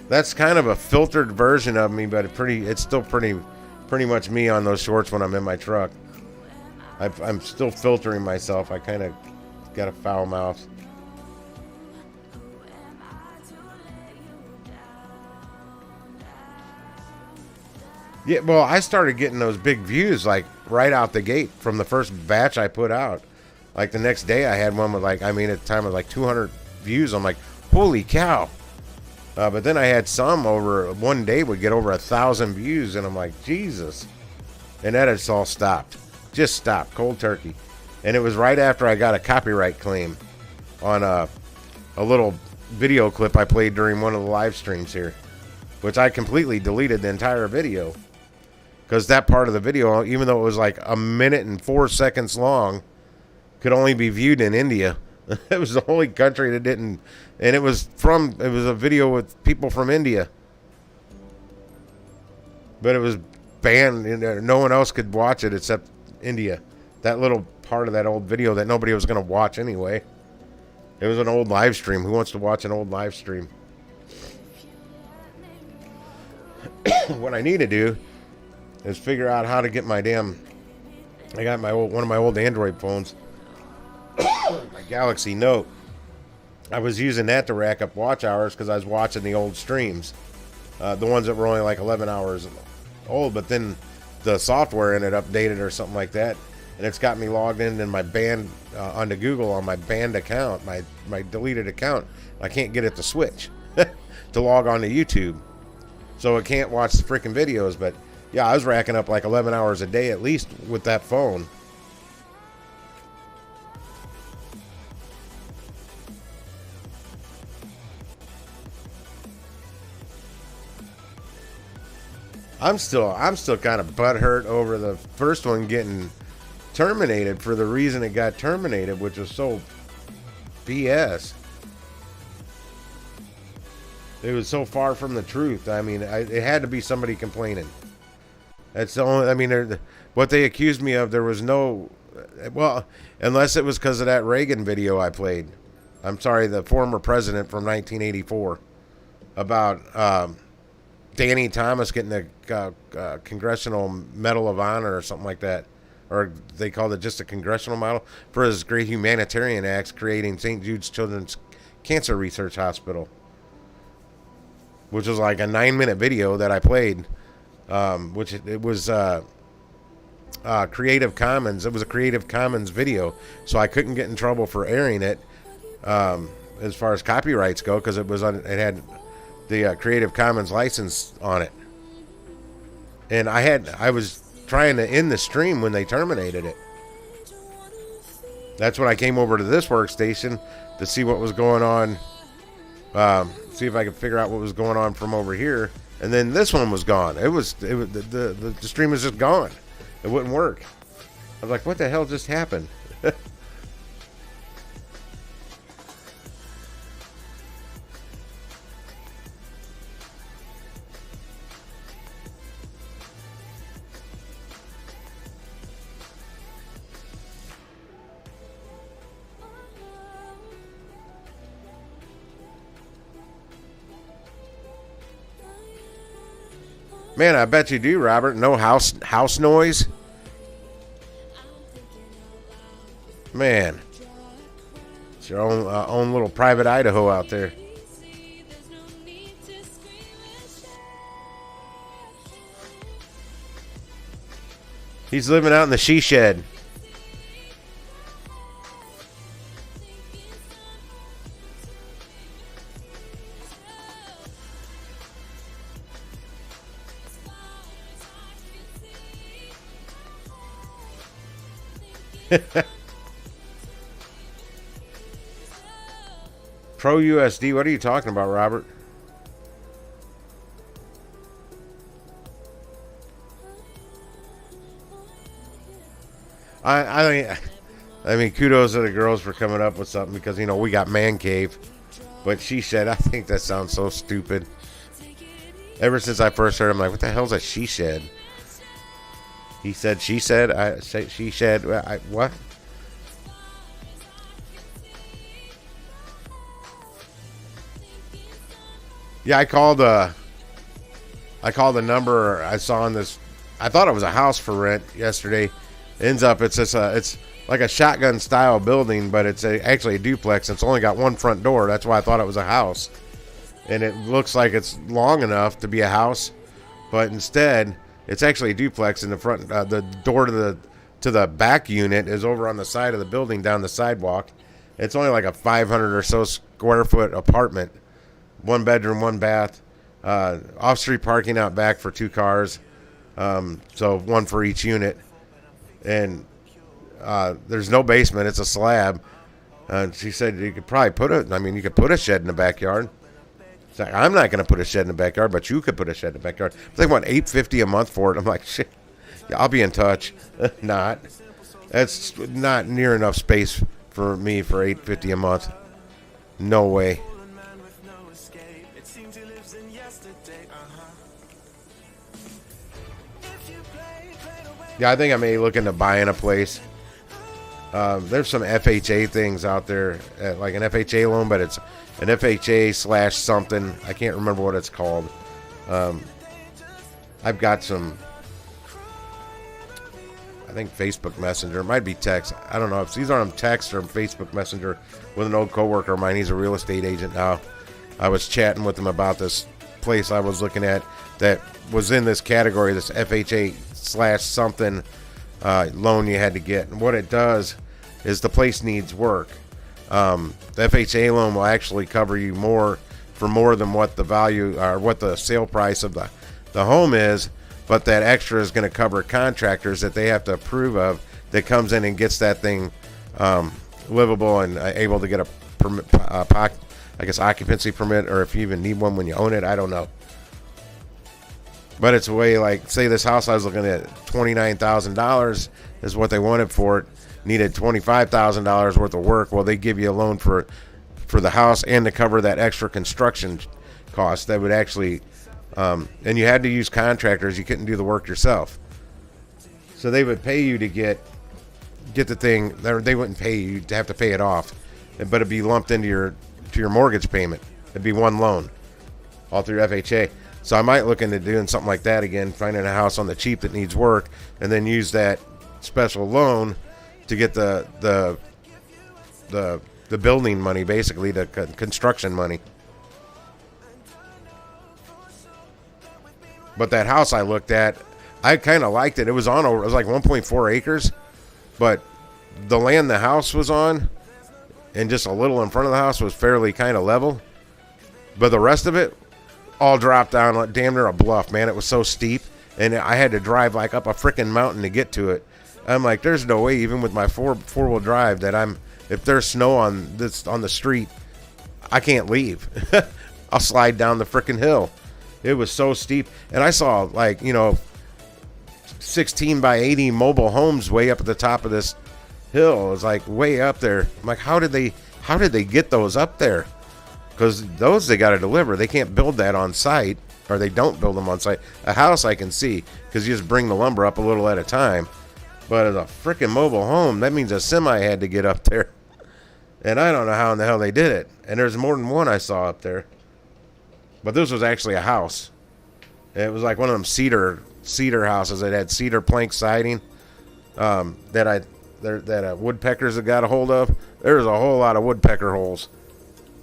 B: That's kind of a filtered version of me, but it's still pretty much me on those shorts when I'm in my truck. I'm still filtering myself. I kind of got a foul mouth. Yeah, well, I started getting those big views like right out the gate from the first batch I put out. Like the next day I had one with like, I mean, at the time it was like 200 views. I'm like, holy cow. But then I had some over one day would get over 1,000 views, and I'm like, Jesus. And that it's all stopped. Just stopped, cold turkey. And it was right after I got a copyright claim on a little video clip I played during one of the live streams here, which I completely deleted the entire video. Because that part of the video, even though it was like 1 minute and 4 seconds long, could only be viewed in India. It was the only country that didn't. And it was a video with people from India. But it was banned. No one else could watch it except India. That little part of that old video that nobody was going to watch anyway. It was an old live stream. Who wants to watch an old live stream? What I need to do is figure out how to get my I got one of my old Android phones, my Galaxy Note. I was using that to rack up watch hours because I was watching the old streams, the ones that were only like 11 hours old, but then the software ended updated or something like that, and it's got me logged in my band onto Google on my banned account, my deleted account. I can't get it to switch to log on to YouTube, so it can't watch the freaking videos. But yeah, I was racking up like 11 hours a day at least with that phone. I'm still kind of butthurt over the first one getting terminated for the reason it got terminated, which was so BS. It was so far from the truth. I mean, it had to be somebody complaining. That's the only. I mean, what they accused me of, there was no. Well, unless it was because of that Reagan video I played. I'm sorry, the former president from 1984 about Danny Thomas getting a Congressional Medal of Honor or something like that. Or they called it just a Congressional Medal for his great humanitarian acts creating St. Jude's Children's Cancer Research Hospital. Which was like a 9-minute video that I played. Which it was Creative Commons. It was a Creative Commons video. So I couldn't get in trouble for airing it as far as copyrights go, because it had the Creative Commons license on it. And I was trying to end the stream when they terminated it. That's when I came over to this workstation to see what was going on, see if I could figure out what was going on from over here. And then this one was gone. The stream was just gone. It wouldn't work. I was like, what the hell just happened? Man, I bet you do, Robert. No house noise. Man, it's your own little private Idaho out there. He's living out in the she shed. Pro USD, what are you talking about, Robert? I mean, kudos to the girls for coming up with something because, you know, we got man cave. But she said, I think that sounds so stupid. Ever since I first heard it, I'm like, what the hell's a she shed? He said, she said, I say she said, what? Yeah, I called the number I saw on this. I thought it was a house for rent yesterday. Ends up it's like a shotgun style building, but it's actually a duplex. It's only got one front door. That's why I thought it was a house, and it looks like it's long enough to be a house, but instead it's actually a duplex. In the front, the door to the back unit is over on the side of the building down the sidewalk. It's only like a 500 or so square foot apartment, 1 bedroom, 1 bath, off-street parking out back for 2 cars, so 1 for each unit. And there's no basement. It's a slab. She said you could probably you could put a shed in the backyard. It's like, I'm not going to put a shed in the backyard, but you could put a shed in the backyard. They want $850 a month for it. I'm like, shit. Yeah, I'll be in touch. Not. That's not near enough space for me for $850 a month. No way. Yeah, I think I may look into buying a place. There's some FHA things out there, like an FHA loan, but it's an FHA / something. I can't remember what it's called. I've got some, I think Facebook Messenger. It might be text. I don't know. If these are on text or Facebook Messenger with an old coworker of mine. He's a real estate agent now. I was chatting with him about this place I was looking at that was in this category, this FHA / something loan you had to get. And what it does is the place needs work. The FHA loan will actually cover you more than what the value or what the sale price of the home is, but that extra is going to cover contractors that they have to approve of that comes in and gets that thing livable and able to get a permit, I guess occupancy permit, or if you even need one when you own it, I don't know. But it's a way, like, say this house I was looking at, $29,000 is what they wanted for it. Needed $25,000 worth of work. Well, they give you a loan for the house and to cover that extra construction cost that would actually, and you had to use contractors. You couldn't do the work yourself. So they would pay you to get the thing. They wouldn't pay you. You'd have to pay it off, but it'd be lumped into your mortgage payment. It'd be one loan, all through FHA. So I might look into doing something like that again, finding a house on the cheap that needs work, and then use that special loan to get the building money, basically the construction money. But that house I looked at, I kind of liked it. It was like 1.4 acres, but the land the house was on, and just a little in front of the house was fairly kind of level, but the rest of it all dropped down like damn near a bluff, man. It was so steep, and I had to drive like up a freaking mountain to get to it. I'm like, there's no way, even with my four-wheel drive, that if there's snow on the street, I can't leave. I'll slide down the freaking hill. It was so steep, and I saw 16 by 80 mobile homes way up at the top of this hill. It was like way up there. I'm like, how did they get those up there? Because those they got to deliver. They can't build that on site, or they don't build them on site. A house I can see, because you just bring the lumber up a little at a time. But as a freaking mobile home, that means a semi had to get up there. And I don't know how in the hell they did it. And there's more than one I saw up there. But this was actually a house. It was like one of them cedar houses that had cedar plank siding that woodpeckers had got a hold of. There's a whole lot of woodpecker holes,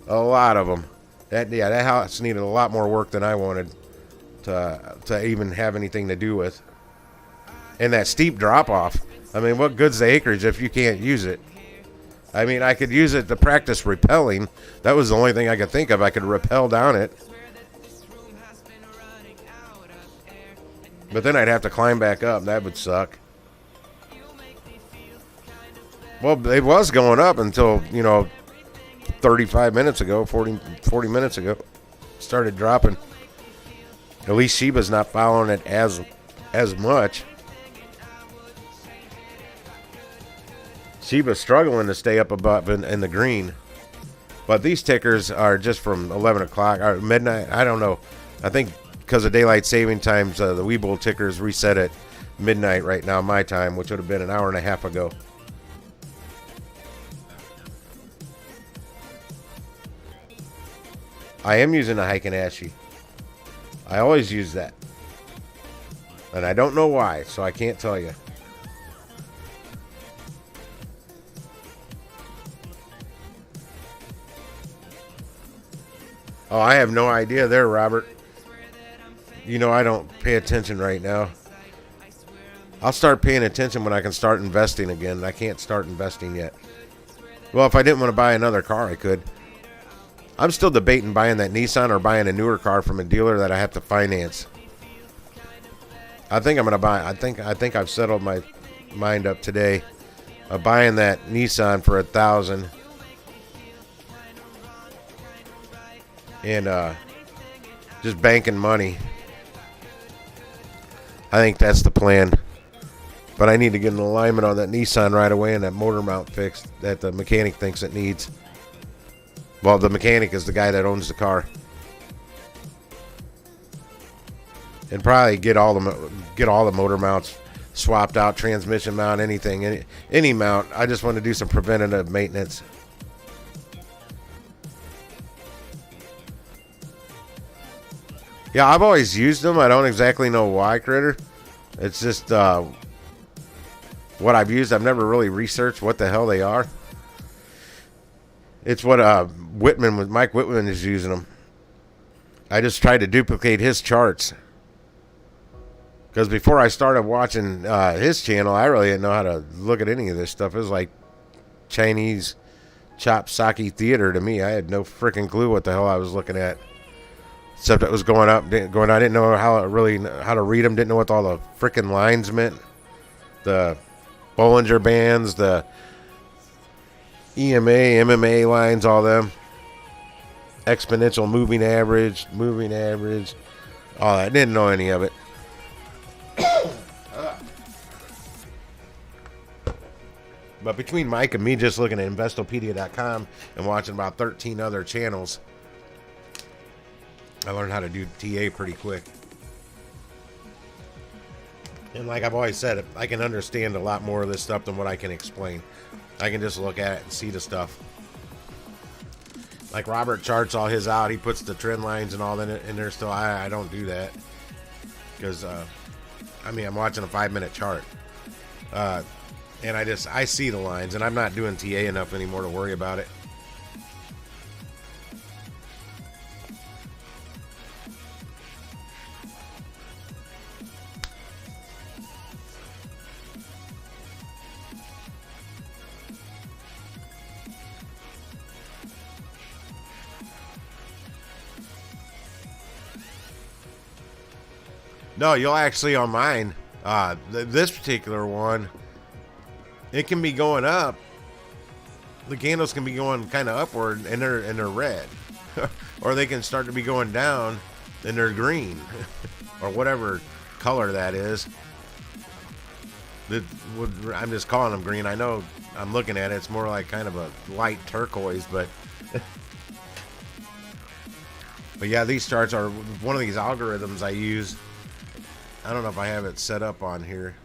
B: a lot of them. That house needed a lot more work than I wanted to even have anything to do with. And that steep drop off. I mean, what good's the acreage if you can't use it? I mean, I could use it to practice rappelling. That was the only thing I could think of. I could rappel down it. But then I'd have to climb back up. That would suck. Well, it was going up until, 35 minutes ago, 40 minutes ago. Started dropping. At least Shiba's not following it as much. Shiba's struggling to stay up above in the green. But these tickers are just from 11 o'clock or midnight. I don't know. I think because of daylight saving times, the Webull tickers reset at midnight right now, my time, which would have been an hour and a half ago. I am using a Heiken-Ashi. I always use that. And I don't know why, so I can't tell you. Oh, I have no idea there, Robert. I don't pay attention right now. I'll start paying attention when I can start investing again. I can't start investing yet. Well, if I didn't want to buy another car, I could. I'm still debating buying that Nissan or buying a newer car from a dealer that I have to finance. I think I'm going to buy. I think I've settled my mind up today of buying that Nissan for $1,000 and just banking money. I think that's the plan. But I need to get an alignment on that Nissan right away and that motor mount fixed that the mechanic thinks it needs. Well, the mechanic is the guy that owns the car. And probably get all the motor mounts swapped out, transmission mount, anything, any mount. I just want to do some preventative maintenance. Yeah, I've always used them. I don't exactly know why, Critter. It's just what I've used. I've never really researched what the hell they are. It's what Mike Whitman is using them. I just tried to duplicate his charts. Because before I started watching his channel, I really didn't know how to look at any of this stuff. It was like Chinese chop sake theater to me. I had no freaking clue what the hell I was looking at. Except it was going up, going. I didn't know how to read them. Didn't know what all the freaking lines meant. The Bollinger Bands, the EMA, MMA lines, all them. Exponential moving average. All that. Didn't know any of it. But between Mike and me just looking at Investopedia.com and watching about 13 other channels, I learned how to do TA pretty quick. And like I've always said, I can understand a lot more of this stuff than what I can explain. I can just look at it and see the stuff. Like Robert charts all his out. He puts the trend lines and all in it, and there's still, I don't do that. Because, I'm watching a 5-minute chart. And I see the lines, and I'm not doing TA enough anymore to worry about it. No, you'll actually on mine. This particular one, it can be going up. The candles can be going kind of upward, and they're red, or they can start to be going down, and they're green, or whatever color that is. I'm just calling them green. I know I'm looking at it. It's more like kind of a light turquoise, but. But yeah, these charts are one of these algorithms I use. I don't know if I have it set up on here.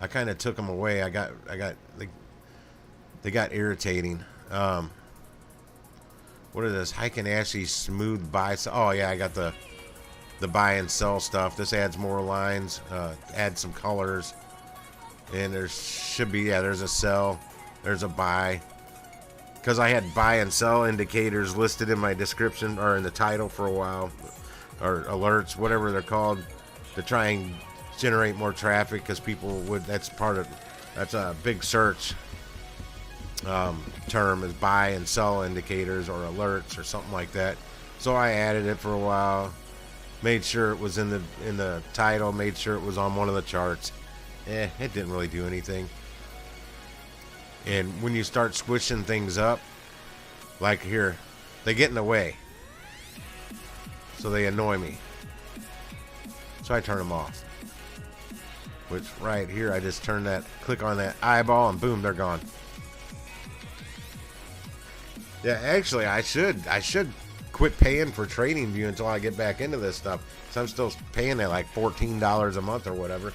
B: I kind of took them away. They got irritating. What is this? Heiken-Ashi smooth bias. Oh yeah, I got the the buy and sell stuff. This adds more lines, adds some colors, and there should be, yeah, there's a sell, there's a buy. Because I had buy and sell indicators listed in my description or in the title for a while, or alerts, whatever they're called, to try and generate more traffic, because people would, that's a big search term, is buy and sell indicators or alerts or something like that. So I added it for a while, made sure it was in the title, made sure it was on one of the charts. It didn't really do anything. And when you start switching things up, like here, they get in the way, so they annoy me, so I turn them off. Which right here, I just turn that, click on that eyeball, and boom, they're gone. Yeah, actually, I should quit paying for TradingView until I get back into this stuff. So I'm still paying it like $14 a month or whatever.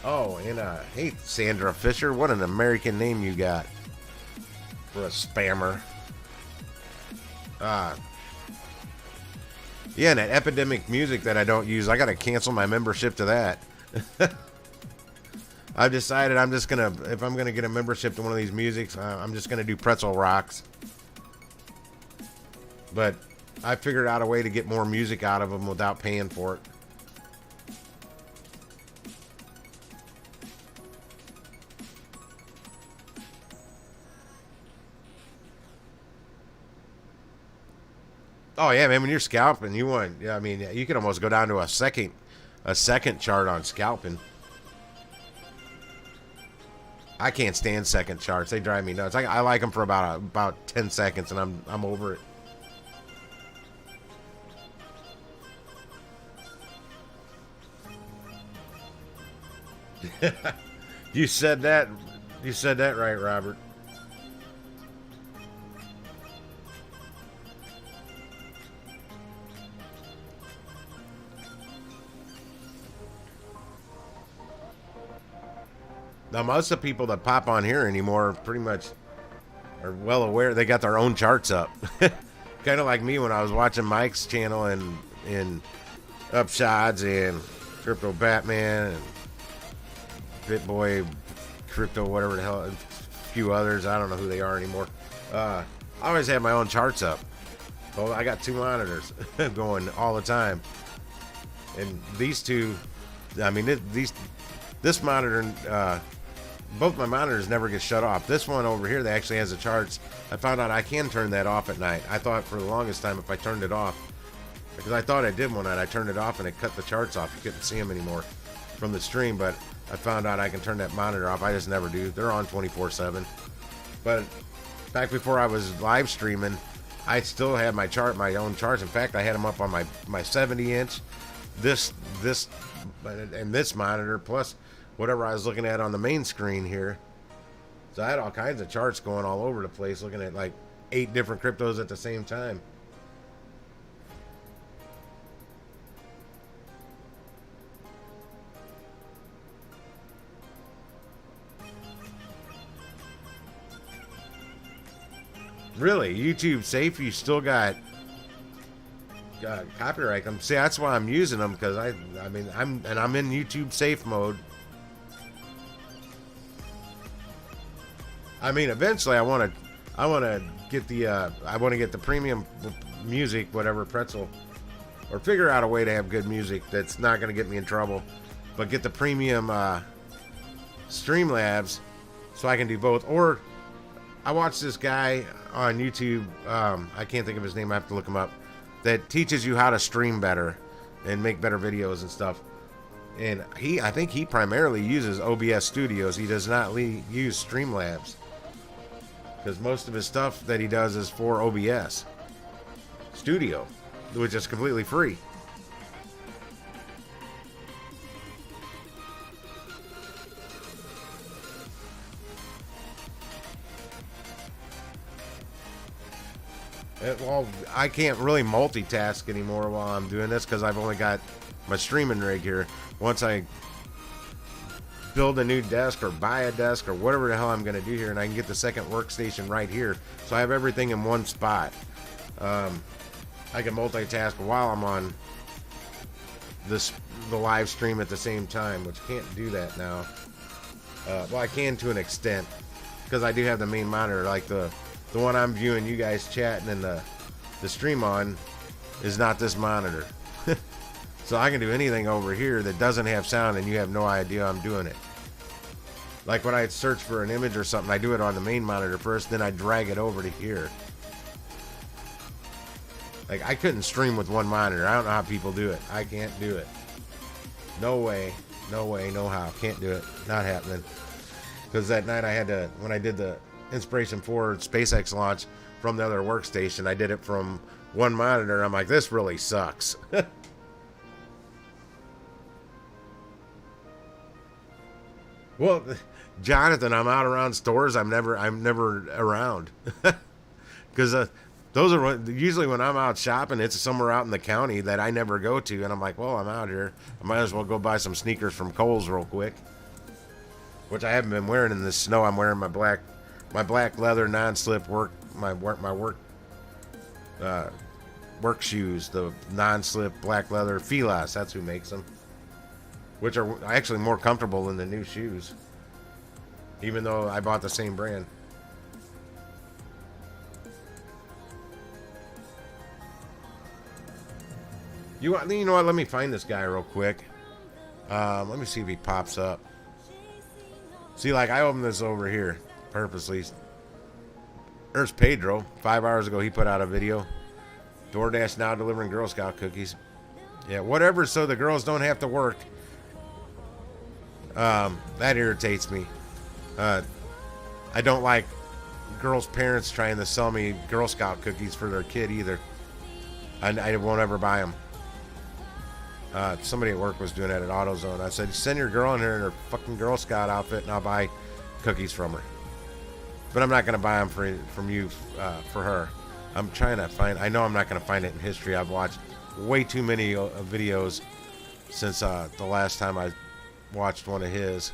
B: Oh, and hey, Sandra Fisher, what an American name you got for a spammer. Yeah, and that Epidemic Music that I don't use, I gotta cancel my membership to that. I've decided I'm just gonna, if I'm gonna get a membership to one of these musics, I'm just gonna do Pretzel Rocks. But I figured out a way to get more music out of them without paying for it. Oh yeah, man, when you're scalping, you want, yeah, I mean, you can almost go down to a second chart on scalping. I can't stand second charts. They drive me nuts. I like them for about 10 seconds and I'm over it. You said that right, Robert. Now, most of the people that pop on here anymore pretty much are well aware. They got their own charts up. Kind of like me when I was watching Mike's channel and Upshots and Crypto Batman and BitBoy Crypto, whatever the hell, and a few others. I don't know who they are anymore. I always have my own charts up. Well, I got 2 monitors going all the time. And these two, I mean, this monitor, both my monitors never get shut off. This one over here that actually has the charts, I found out I can turn that off at night. I thought for the longest time if I turned it off, because I thought I did one night, I turned it off and it cut the charts off. You couldn't see them anymore from the stream, but I found out I can turn that monitor off. I just never do. They're on 24/7. But back before I was live streaming, I still had my own charts. In fact, I had them up on my 70-inch, this and this monitor, plus whatever I was looking at on the main screen here. So I had all kinds of charts going all over the place, looking at like 8 different cryptos at the same time. Really? YouTube safe? You still got copyright them? See, that's why I'm using them, because I mean, I'm in YouTube safe mode. I mean, eventually I want to get the premium music, whatever, Pretzel, or figure out a way to have good music that's not going to get me in trouble, but get the premium Streamlabs so I can do both. Or I watched this guy on YouTube, I can't think of his name, I have to look him up, that teaches you how to stream better and make better videos and stuff. And I think he primarily uses OBS Studios. He does not use Streamlabs, because most of his stuff that he does is for OBS Studio, which is completely free. Well, I can't really multitask anymore while I'm doing this, because I've only got my streaming rig here. Once I build a new desk or buy a desk or whatever the hell I'm going to do here, and I can get the second workstation right here, so I have everything in one spot, I can multitask while I'm on the live stream at the same time, which can't do that now. Well, I can to an extent, because I do have the main monitor. Like the one I'm viewing you guys chatting and the stream on is not this monitor. So I can do anything over here that doesn't have sound, and you have no idea I'm doing it. Like when I search for an image or something, I do it on the main monitor first, then I drag it over to here. Like, I couldn't stream with one monitor. I don't know how people do it. I can't do it. No way. No way, no how. Can't do it. Not happening. Because that night I had to, when I did the Inspiration 4 SpaceX launch from the other workstation, I did it from one monitor. I'm like, this really sucks. Well, Jonathan, I'm out around stores. I'm never around. Because those are usually when I'm out shopping, it's somewhere out in the county that I never go to. And I'm like, well, I'm out here. I might as well go buy some sneakers from Kohl's real quick. Which I haven't been wearing in the snow. I'm wearing my black leather non-slip work shoes, the non-slip black leather Filas. That's who makes them. Which are actually more comfortable than the new shoes. Even though I bought the same brand. You know what? Let me find this guy real quick. Let me see if he pops up. See, like, I opened this over here purposely. There's Pedro. 5 hours ago, he put out a video. DoorDash now delivering Girl Scout cookies. Yeah, whatever, so the girls don't have to work. That irritates me. I don't like girls' parents trying to sell me Girl Scout cookies for their kid either. I won't ever buy them. Somebody at work was doing that at AutoZone. I said, send your girl in here in her fucking Girl Scout outfit and I'll buy cookies from her. But I'm not going to buy them from you for her. I'm trying to find, I know I'm not going to find it in history. I've watched way too many videos since the last time I watched one of his.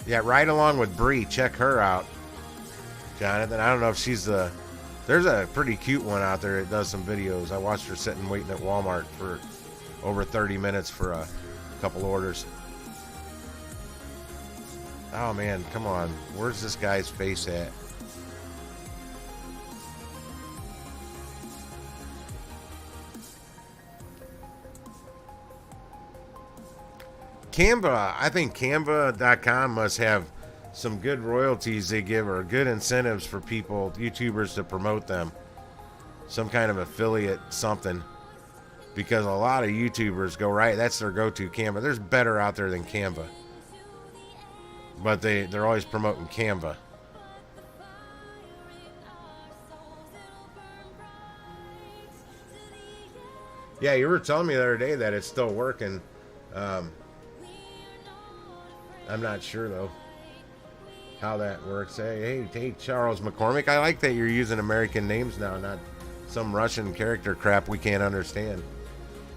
B: Yeah, right along with Bree. Check her out, Jonathan. I don't know if she's the... There's a pretty cute one out there that does some videos. I watched her sitting waiting at Walmart for over 30 minutes for a couple orders. Oh, man, come on. Where's this guy's face at? Canva. I think Canva.com must have some good royalties they give or good incentives for people, YouTubers, to promote them. Some kind of affiliate something. Because a lot of YouTubers go right, that's their go-to, Canva. There's better out there than Canva. But they're always promoting Canva. Yeah, you were telling me the other day that it's still working. I'm not sure, though, how that works. Hey, Charles McCormick, I like that you're using American names now, not some Russian character crap we can't understand.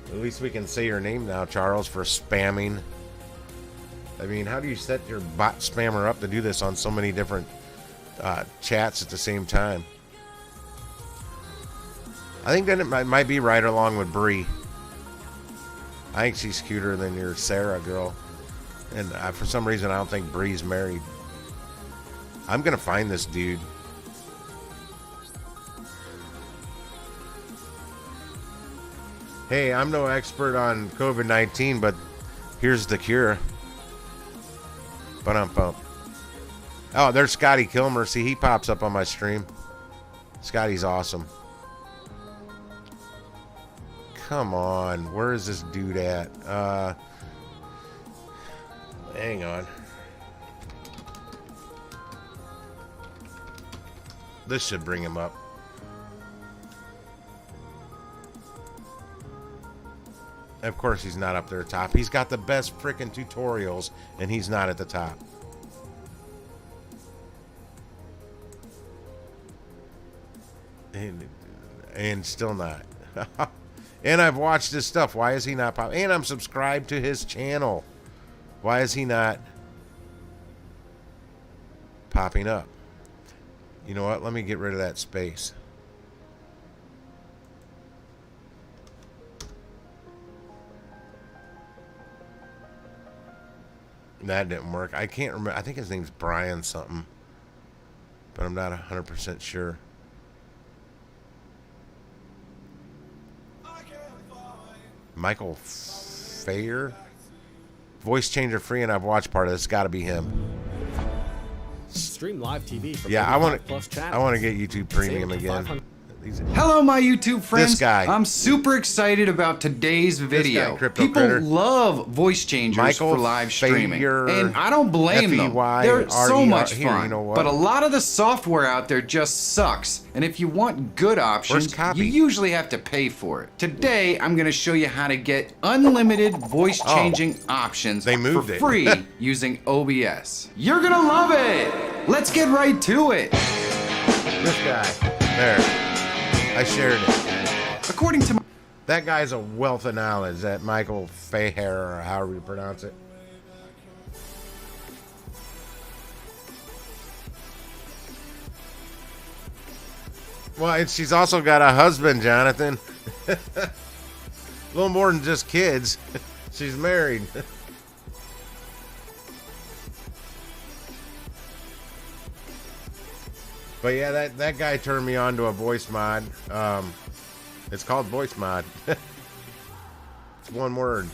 B: At least we can say your name now, Charles, for spamming. I mean, how do you set your bot spammer up to do this on so many different chats at the same time? I think that it might be right along with Bree. I think she's cuter than your Sarah girl. And for some reason, I don't think Bree's married. I'm going to find this dude. Hey, I'm no expert on COVID-19, but here's the cure. Ba-dum-bum. Oh, there's Scotty Kilmer. See, he pops up on my stream. Scotty's awesome. Come on. Where is this dude at? Hang on. This should bring him up. Of course he's not up there top. He's got the best freaking tutorials, and he's not at the top. And still not. And I've watched his stuff. Why is he not popping? And I'm subscribed to his channel. Why is he not popping up? You know what? Let me get rid of that space. That didn't work. I can't remember. I think his name's Brian something, but I'm not 100% sure. Michael Fayer, voice changer free, and I've watched part of this. Got to be him.
F: Stream live TV from
B: Yeah, I want
F: Plus
B: to.
F: channels.
B: I want to get YouTube Premium
F: Save
B: again.
F: 500
G: Hello, my YouTube friends.
B: This guy.
G: I'm super excited about today's video.
B: Crypto
G: People
B: Critter.
G: love voice changers
B: Michael
G: for live streaming,
B: Fayer,
G: and I don't blame them. They're so much
B: Here,
G: fun.
B: you know what?
G: But a lot of the software out there just sucks, and if you want good options,
B: copy?
G: you usually have to pay for it. Today, I'm going to show you how to get unlimited voice changing options
B: They moved
G: for
B: it.
G: free using OBS. You're gonna love it. Let's get right to it.
B: This guy. There. I shared it.
G: According to my
B: That guy's a wealth of knowledge, that Michael Fayer, or however you pronounce it. Well, and she's also got a husband, Jonathan. A little more than just kids. She's married. But yeah, that guy turned me on to a voice mod. It's called voice mod. It's one word.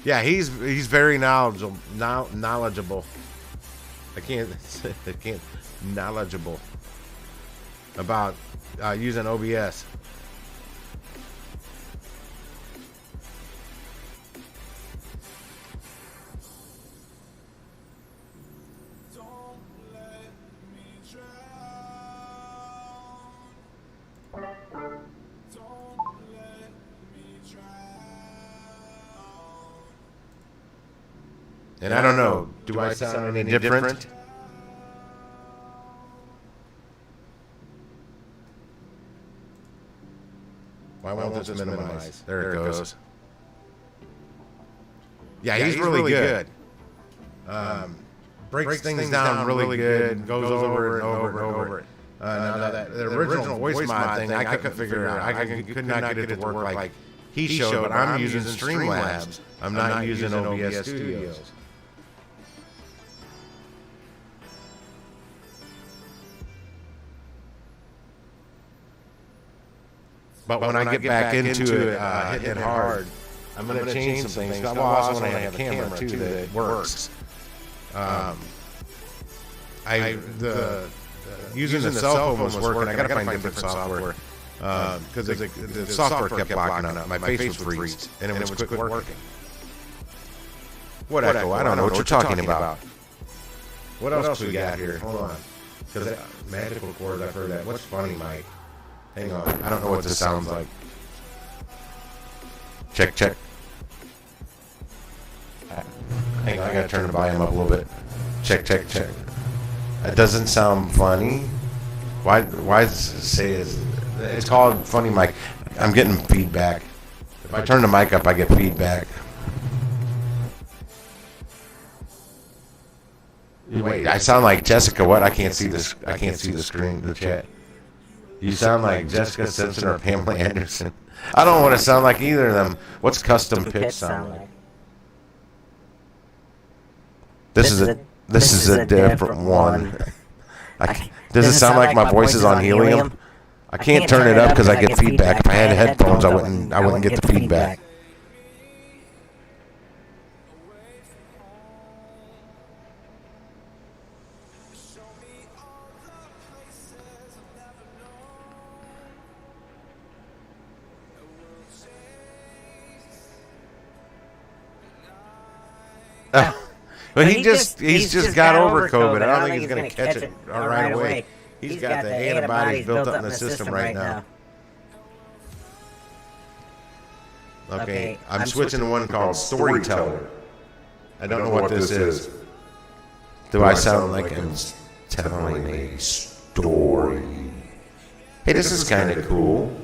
B: Yeah, he's very knowledgeable. I can't knowledgeable about using OBS. And I don't know, do I sound any different? Why won't this minimize? There it goes. Yeah, he's really good. Breaks things down really good, goes over it and over and over it. Now the original voice mod thing, I couldn't figure it out. I could not get it to work like he showed, but I'm using Streamlabs. I'm not using OBS Studios. But when I get back into it, hitting it hard, I'm going to change some things. I also want to have a camera too that works. Using the cell phone was working. I got to find different software because the software kept blocking up. My face would freeze, and it would quit working. What echo? I don't know what you're talking about. What else we got here? Hold on. Because magical chords, I've heard that. What's funny, Mike? Hang on. I don't know what this sounds like. Check, check. Hang on, I gotta turn the volume up a little bit. Check, check, check. That doesn't sound funny. Why does it say it's called funny mic? I'm getting feedback. If I turn the mic up, I get feedback. Wait, I sound like Jessica. What? I can't see this. I can't see the screen, the chat. You sound like Jessica Simpson or Pamela Anderson. I don't want to sound like either of them. What's custom pitch sound like? This is a different one. Does it sound like my voice is on helium? I can't turn it up because I get feedback. If I had headphones, I wouldn't get the feedback. But he's just got over COVID. I don't think he's going to catch it right away. He's got the antibodies built up in the system right now. Okay, I'm switching to one called Storyteller. I don't know what this is. Do I sound like I'm telling a story? Hey, this is kind of cool.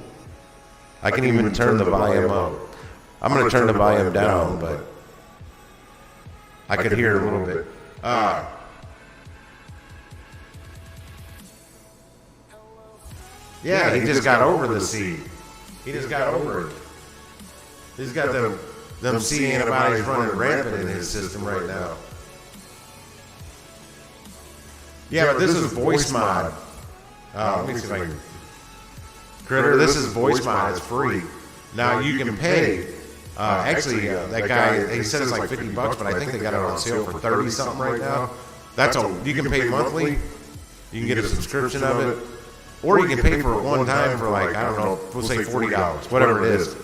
B: I can even turn the volume up. I'm going to turn the volume down, but I could hear a little bit. Yeah, he just got over the seed. He just got over it. He's got them C antibodies running rampant in his system right now. Yeah, but this is voice mod. Let me see if I can. Critter, this is voice mod. It's free. Now you can pay. Actually, that guy, he said it's like $50, but I think they got it on sale for 30 something right now. That's all. You can pay monthly. You can get a subscription of it, or you can pay for it one time for like, I don't know, we'll say $40, whatever it is.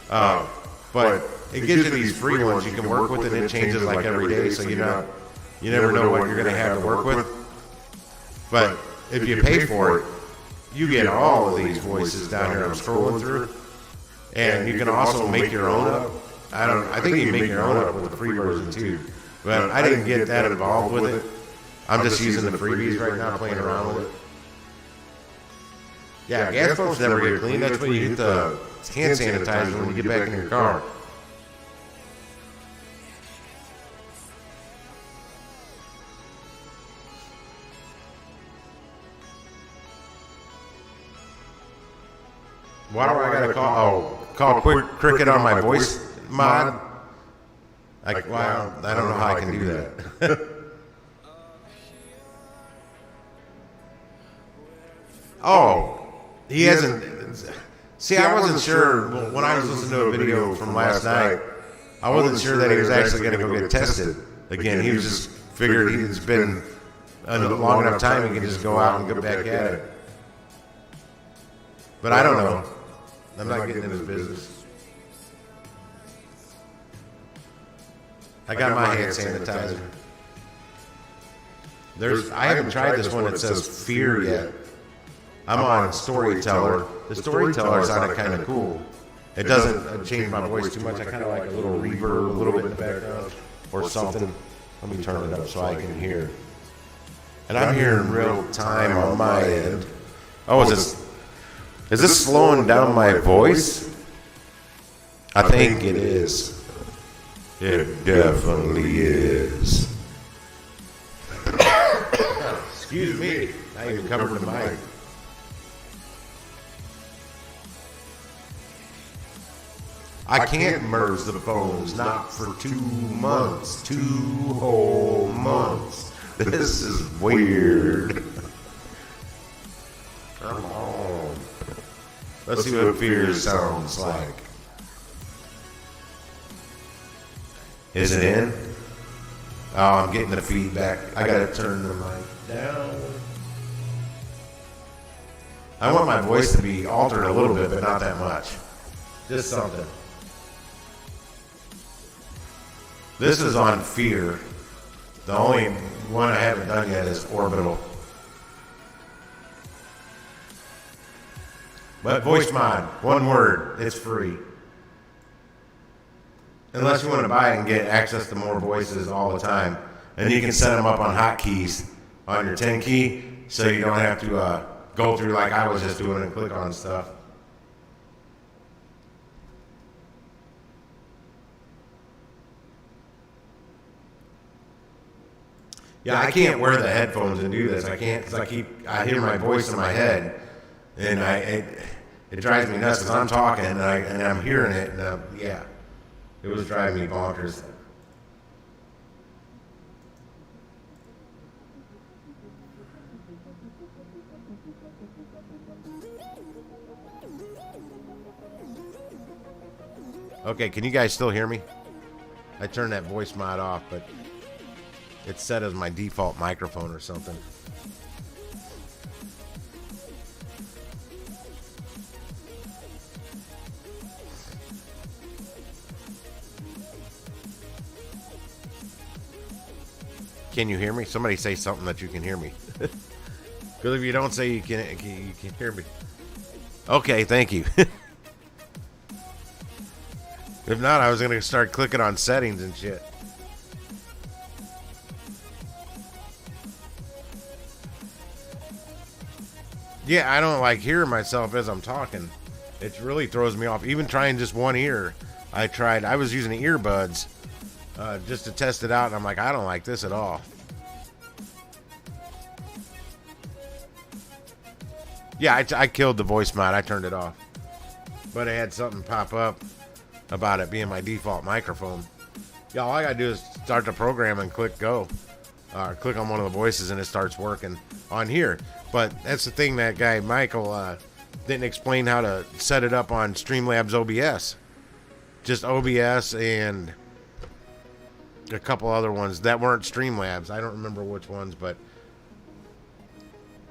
B: But it gives you these free ones. You can work with it. It changes like every day, so you never know what you're gonna have to work with. But if you pay for it, you get all of these voices down here I'm scrolling through. And you can also make your own up. I think you can make your own up with the free version too. But I didn't get that involved with it. I'm just using the freebies right now, playing around with it. Yeah, gas pumps never get clean. That's when you hit the hand sanitizer when you get back in your car. Why do I gotta call quick cricket on my voice mod? I don't know how I can do that. Oh, he hasn't. See, I wasn't sure when I was listening to a video from last night. I wasn't sure that he was actually going to go get tested again. He was just figured it's been a long enough time he can just go out and go back at it. But I don't know. I'm not getting into his business. I got my hand sanitizer. I haven't tried this one that says fear yet. I'm on Storyteller. The Storyteller sounded kind of cool. It doesn't change my voice too much. I kind of like a little reverb, a little bit in the background or something. Let me turn it up so I can hear. And I'm hearing real time on my end. Oh, is this slowing down my voice? I think it is. It definitely is. Excuse me. I even covered the mic. I can't merge the phones, not for 2 months. 2 whole months. This is weird. Come on. Let's see what fear sounds like. Is it in? Oh, I'm getting the feedback. I gotta turn the mic down. I want my voice to be altered a little bit, but not that much. Just something. This is on fear. The only one I haven't done yet is orbital. But voice mod, one word, it's free. Unless you want to buy it and get access to more voices all the time. And you can set them up on hotkeys on your 10 key so you don't have to go through like I was just doing and click on stuff. Yeah, I can't wear the headphones and do this. I can't because I hear my voice in my head, and it drives me nuts because I'm talking and I'm hearing it, and yeah, it was driving me bonkers. Okay, can you guys still hear me? I turned that voice mod off, but it's set as my default microphone or something. Can you hear me? Somebody say something that you can hear me. Because if you don't say you can hear me. Okay, thank you. If not, I was going to start clicking on settings and shit. Yeah, I don't like hearing myself as I'm talking. It really throws me off. Even trying just one ear. I was using earbuds just to test it out, and I'm like, I don't like this at all. Yeah, I killed the voice mod. I turned it off. But I had something pop up. about it being my default microphone. Yeah, all I gotta do is start the program and click go. Click on one of the voices and it starts working on here. But that's the thing, that guy Michael didn't explain how to set it up on Streamlabs OBS. Just OBS and a couple other ones that weren't Streamlabs. I don't remember which ones, but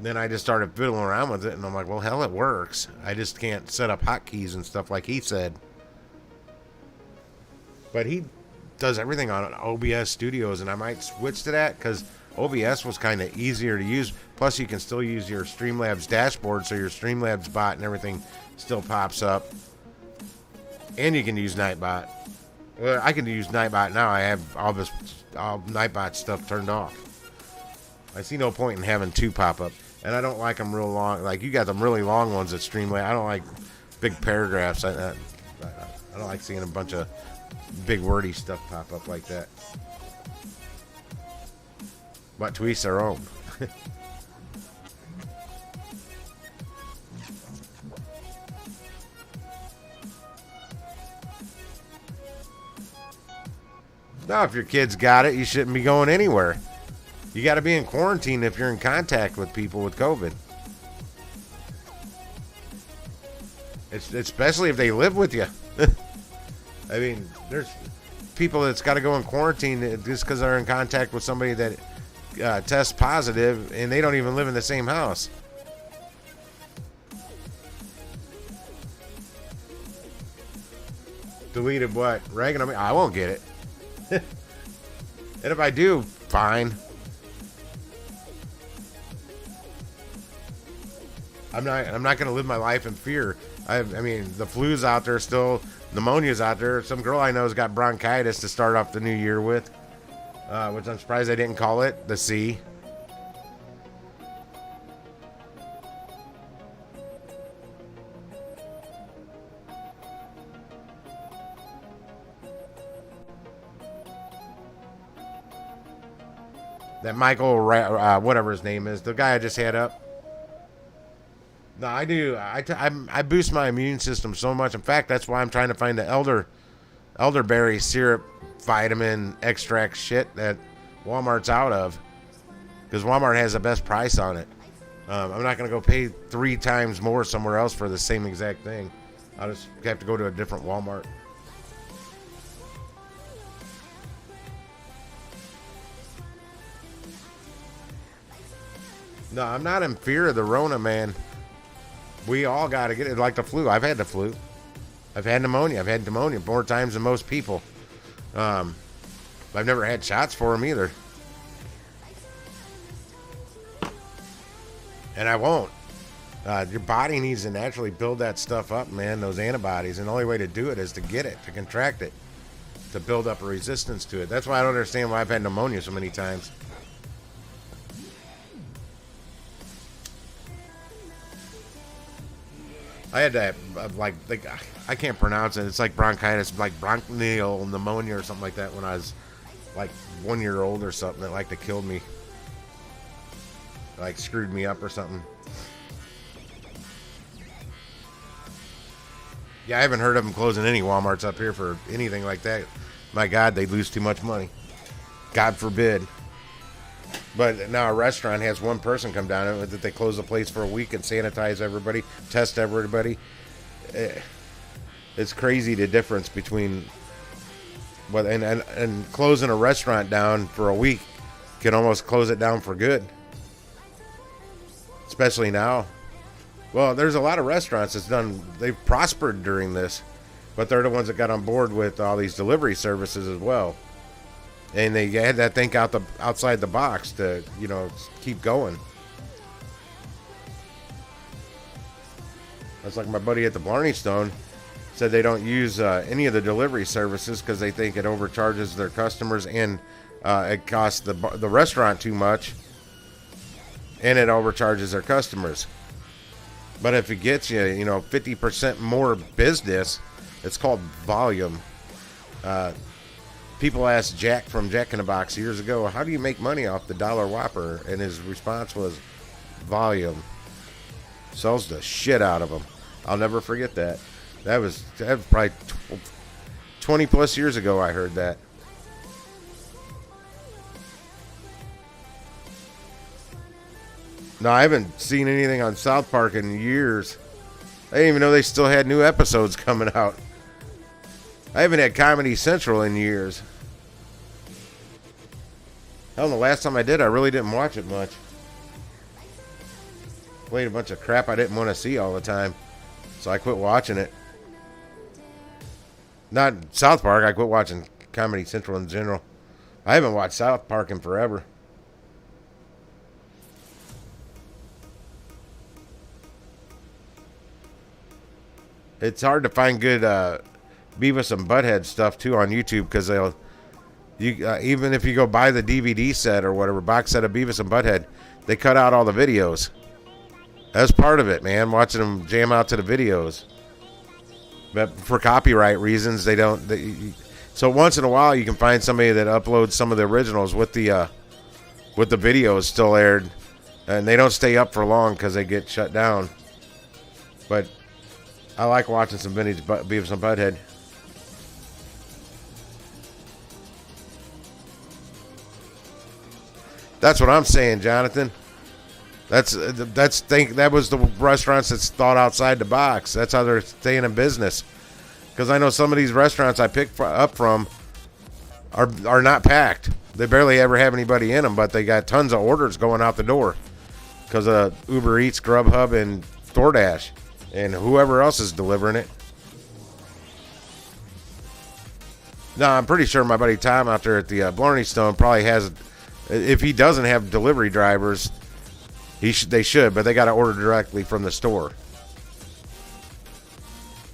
B: then I just started fiddling around with it, and I'm like, well, hell, it works. I just can't set up hotkeys and stuff like he said. But he does everything on OBS Studios, and I might switch to that because OBS was kind of easier to use. Plus, you can still use your Streamlabs dashboard, so your Streamlabs bot and everything still pops up. And you can use Nightbot. Well, I can use Nightbot now. I have all Nightbot stuff turned off. I see no point in having two pop up. And I don't like them real long. Like, you got them really long ones at Streamlabs. I don't like big paragraphs. I don't like seeing a bunch of big wordy stuff pop up like that. But to each their own. Now, if your kid's got it, you shouldn't be going anywhere. You got to be in quarantine if you're in contact with people with COVID. Especially if they live with you. I mean, there's people that's got to go in quarantine just because they're in contact with somebody that tests positive and they don't even live in the same house. Deleted what? Reagan? I won't get it. And if I do, fine. I'm not going to live my life in fear. I mean, the flu's out there still. Pneumonia's out there. Some girl I know has got bronchitis to start off the new year with. Which I'm surprised I didn't call it the C. That Michael, whatever his name is, the guy I just had up. No, I do. I boost my immune system so much. In fact, that's why I'm trying to find the elderberry syrup vitamin extract shit that Walmart's out of, because Walmart has the best price on it. I'm not going to go pay 3 times more somewhere else for the same exact thing. I'll just have to go to a different Walmart. No, I'm not in fear of the Rona, man. We all got to get it, like the flu. I've had the flu. I've had pneumonia. I've had pneumonia more times than most people. I've never had shots for them either. And I won't. Your body needs to naturally build that stuff up, man, those antibodies. And the only way to do it is to get it, to contract it, to build up a resistance to it. That's why I don't understand why I've had pneumonia so many times. I had that, like I can't pronounce it. It's like bronchitis, like bronchial pneumonia or something like that when I was like 1 year old or something. That like killed me, like screwed me up or something. Yeah, I haven't heard of them closing any Walmarts up here for anything like that. My God, they'd lose too much money. God forbid. But now a restaurant has one person come down that they close the place for a week and sanitize everybody, test everybody. It's crazy the difference between what and closing a restaurant down for a week can almost close it down for good. Especially now. Well, there's a lot of restaurants they've prospered during this, but they're the ones that got on board with all these delivery services as well. And they had that think outside the box to, keep going. That's like my buddy at the Blarney Stone said they don't use any of the delivery services because they think it overcharges their customers and it costs the restaurant too much, and it overcharges their customers. But if it gets you, 50% more business, it's called volume. People asked Jack from Jack in the Box years ago, how do you make money off the $1 Whopper? And his response was volume. Sells the shit out of them. I'll never forget that. That was probably 20 plus years ago I heard that. No, I haven't seen anything on South Park in years. I didn't even know they still had new episodes coming out. I haven't had Comedy Central in years. Hell, the last time I did, I really didn't watch it much. Played a bunch of crap I didn't want to see all the time. So I quit watching it. Not South Park, I quit watching Comedy Central in general. I haven't watched South Park in forever. It's hard to find good Beavis and Butthead stuff too on YouTube because they'll, even if you go buy the DVD set or whatever box set of Beavis and Butthead, they cut out all the videos. That's part of it, man. Watching them jam out to the videos, but for copyright reasons, they don't. So once in a while, you can find somebody that uploads some of the originals with the videos still aired, and they don't stay up for long because they get shut down. But I like watching some vintage Beavis and Butthead. That's what I'm saying, Jonathan. That was the restaurants that's thought outside the box. That's how they're staying in business. Because I know some of these restaurants I pick up from are not packed. They barely ever have anybody in them, but they got tons of orders going out the door because of Uber Eats, Grubhub, and DoorDash, and whoever else is delivering it. No, I'm pretty sure my buddy Tom out there at the Blarney Stone probably has. If he doesn't have delivery drivers, they should, but they got to order directly from the store.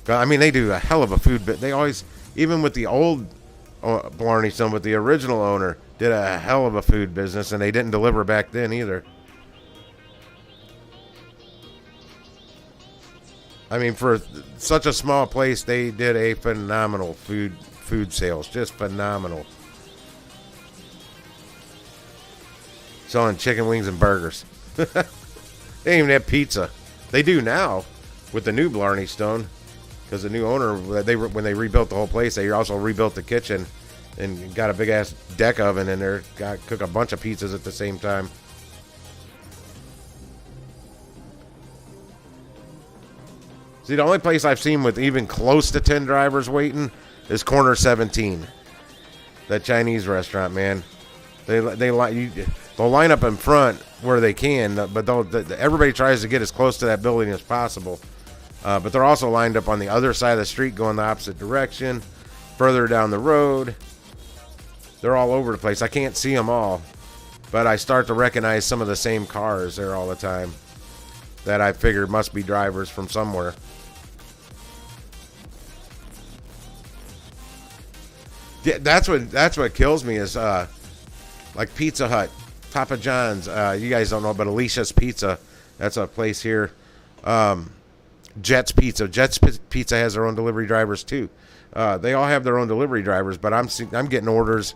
B: I mean, they do a hell of a food, but they always, even with the old Blarney Stone, with the original owner, did a hell of a food business, and they didn't deliver back then either. I mean, for such a small place, they did a phenomenal food sales, just phenomenal. Selling chicken wings and burgers. They didn't even have pizza. They do now with the new Blarney Stone, because the new owner, when they rebuilt the whole place, they also rebuilt the kitchen and got a big ass deck oven in there. Cook a bunch of pizzas at the same time. See, the only place I've seen with even close to 10 drivers waiting is Corner 17, that Chinese restaurant, man. They'll line up in front where they can, but everybody tries to get as close to that building as possible. But they're also lined up on the other side of the street going the opposite direction, further down the road. They're all over the place. I can't see them all, but I start to recognize some of the same cars there all the time that I figured must be drivers from somewhere. Yeah, that's what kills me is like Pizza Hut, Papa John's. You guys don't know, but Alicia's Pizza, that's a place here. Jet's Pizza. Jet's Pizza has their own delivery drivers too. They all have their own delivery drivers, but I'm getting orders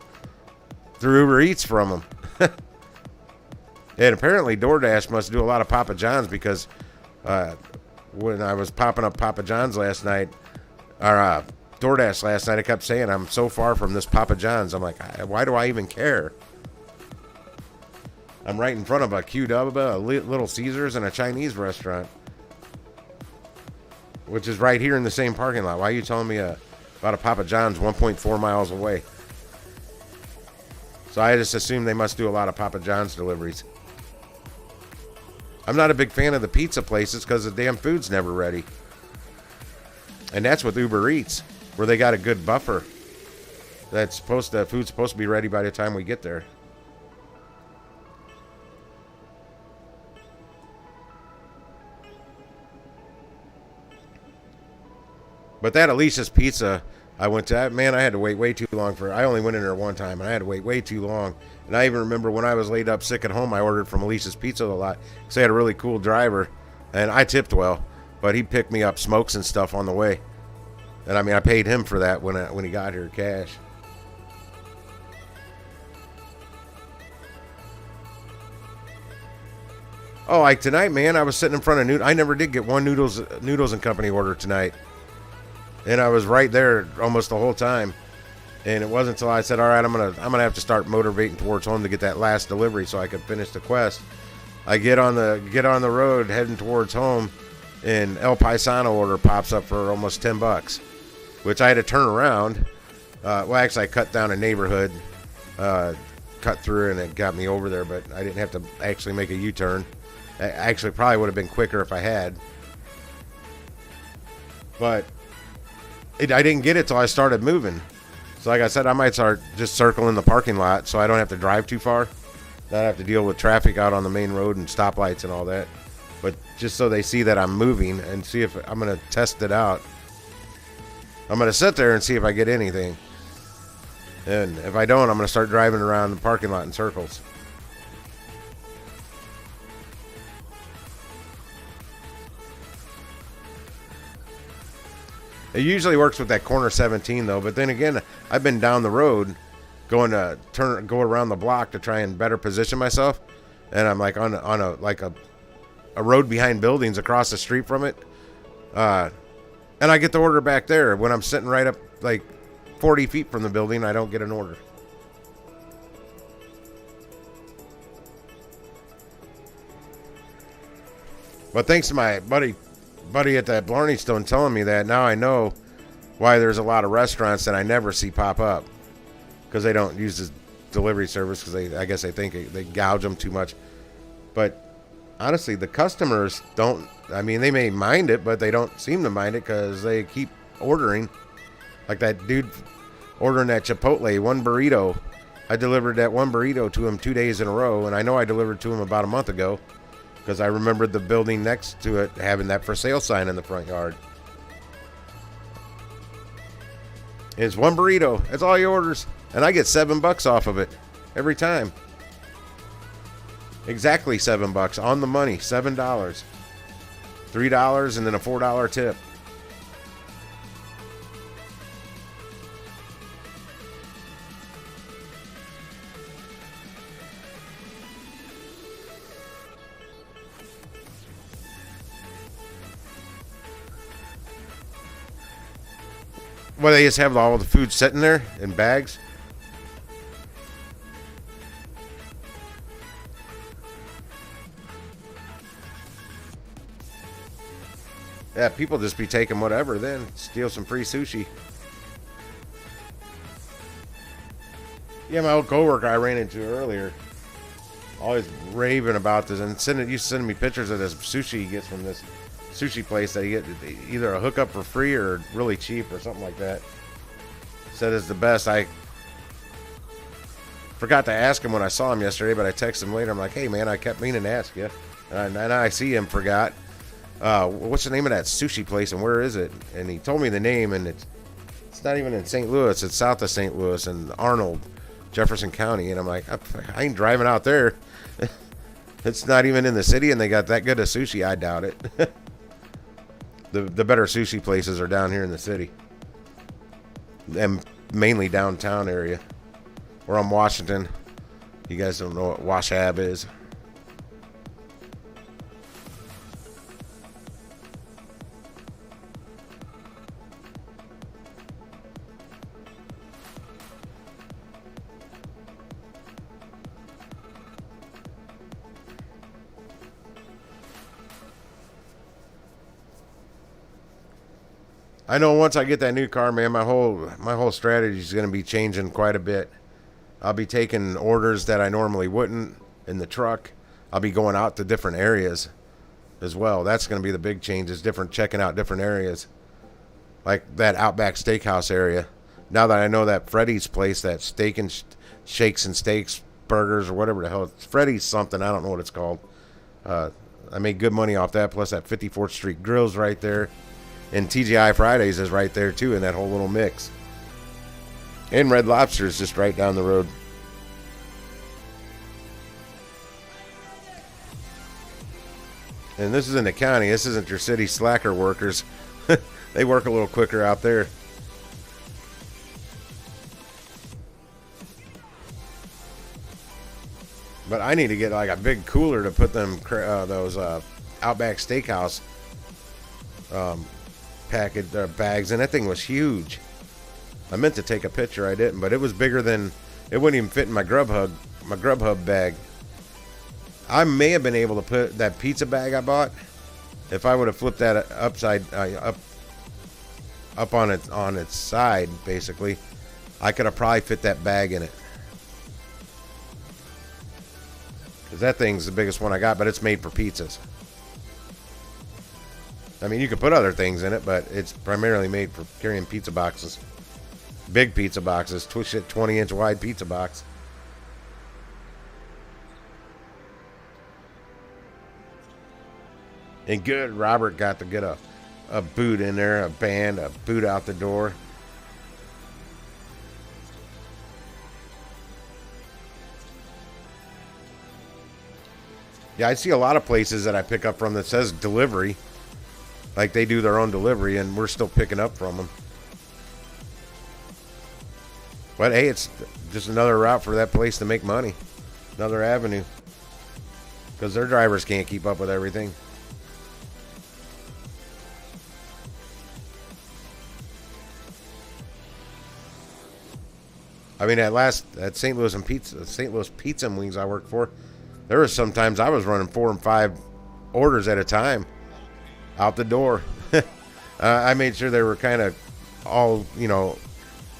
B: through Uber Eats from them. And apparently DoorDash must do a lot of Papa John's, because when I was popping up Papa John's last night, or DoorDash last night, I kept saying, I'm so far from this Papa John's. I'm like, why do I even care? I'm right in front of a QW, a Little Caesars, and a Chinese restaurant, which is right here in the same parking lot. Why are you telling me about a Papa John's 1.4 miles away? So I just assume they must do a lot of Papa John's deliveries. I'm not a big fan of the pizza places because the damn food's never ready. And that's with Uber Eats, where they got a good buffer. Food's supposed to be ready by the time we get there. But that Alicia's Pizza I went to, man, I had to wait way too long for it. I only went in there one time, and I had to wait way too long. And I even remember when I was laid up sick at home, I ordered from Alicia's Pizza a lot, because they had a really cool driver, and I tipped well, but he picked me up smokes and stuff on the way. And I mean, I paid him for that when he got here cash. Oh, like tonight, man, I was sitting in front of I never did get one Noodles and Company order tonight. and I was right there almost the whole time. And it wasn't until I said, all right, I'm gonna have to start motivating towards home to get that last delivery so I could finish the quest. I get on the road heading towards home, and El Paisano order pops up for almost $10, which I had to turn around. Well, actually, I cut down a neighborhood, cut through, and it got me over there, but I didn't have to actually make a U-turn. Actually, probably would have been quicker if I had. But I didn't get it till I started moving. So like I said, I might start just circling the parking lot so I don't have to drive too far. Not have to deal with traffic out on the main road and stoplights and all that. But just so they see that I'm moving and see if I'm going to test it out. I'm going to sit there and see if I get anything. And if I don't, I'm going to start driving around the parking lot in circles. It usually works with that corner 17 though, but then again, I've been down the road go around the block to try and better position myself, and I'm like on a road behind buildings across the street from it. And I get the order back there when I'm sitting right up like 40 feet from the building. I don't get an order. But thanks to my buddy at that Blarney Stone telling me that, now I know why there's a lot of restaurants that I never see pop up, because they don't use the delivery service, because I guess they think they gouge them too much. But honestly, the customers don't. I mean, they may mind it, but they don't seem to mind it because they keep ordering. Like that dude ordering that Chipotle one burrito. I delivered that one burrito to him 2 days in a row, and I know I delivered to him about a month ago, because I remembered the building next to it having that for sale sign in the front yard. It's one burrito. That's all he orders. And I get $7 off of it every time. Exactly $7 on the money. $7. $3 and then a $4 tip. Well, they just have all the food sitting there in bags. Yeah, people just be taking whatever, then steal some free sushi. Yeah, my old coworker I ran into earlier, always raving about this, and used to send me pictures of this sushi he gets from this sushi place that he get either a hookup for free or really cheap or something like that. Said it's the best. I forgot to ask him when I saw him yesterday, but I texted him later. I'm like, hey man, I kept meaning to ask you, and I see him forgot. What's the name of that sushi place and where is it? And he told me the name, and it's not even in St. Louis. It's south of St. Louis in Arnold, Jefferson County. And I'm like, I ain't driving out there. It's not even in the city, and they got that good of sushi. I doubt it. The better sushi places are down here in the city, and mainly downtown area. We're on Washington. You guys don't know what Washab is. I know once I get that new car, man, my whole strategy is going to be changing quite a bit. I'll be taking orders that I normally wouldn't in the truck. I'll be going out to different areas as well. That's going to be the big change, is checking out different areas. Like that Outback Steakhouse area. Now that I know that Freddy's place, that steak and shakes and steaks, burgers, or whatever the hell. It's Freddy's something. I don't know what it's called. I made good money off that. Plus that 54th Street Grill's right there. And TGI Fridays is right there too in that whole little mix. And Red Lobster is just right down the road. And this is in the county. This isn't your city slacker workers. They work a little quicker out there. But I need to get like a big cooler to put them those Outback Steakhouse package bags, and that thing was huge. I meant to take a picture, I didn't, but it was bigger than, it wouldn't even fit in my Grubhub bag. I may have been able to put that pizza bag I bought, if I would have flipped that up on its side, basically, I could have probably fit that bag in it. Because that thing's the biggest one I got, but it's made for pizzas. I mean, you could put other things in it, but it's primarily made for carrying pizza boxes. Big pizza boxes, 20-inch wide pizza box. And good, Robert got to get a boot in there, a band, a boot out the door. Yeah, I see a lot of places that I pick up from that says delivery. Like they do their own delivery, and we're still picking up from them. But hey, it's just another route for that place to make money. Another avenue. Because their drivers can't keep up with everything. I mean, at St. Louis Pizza and Wings I worked for, there was sometimes I was running 4 and 5 orders at a time out the door. I made sure they were kind of all,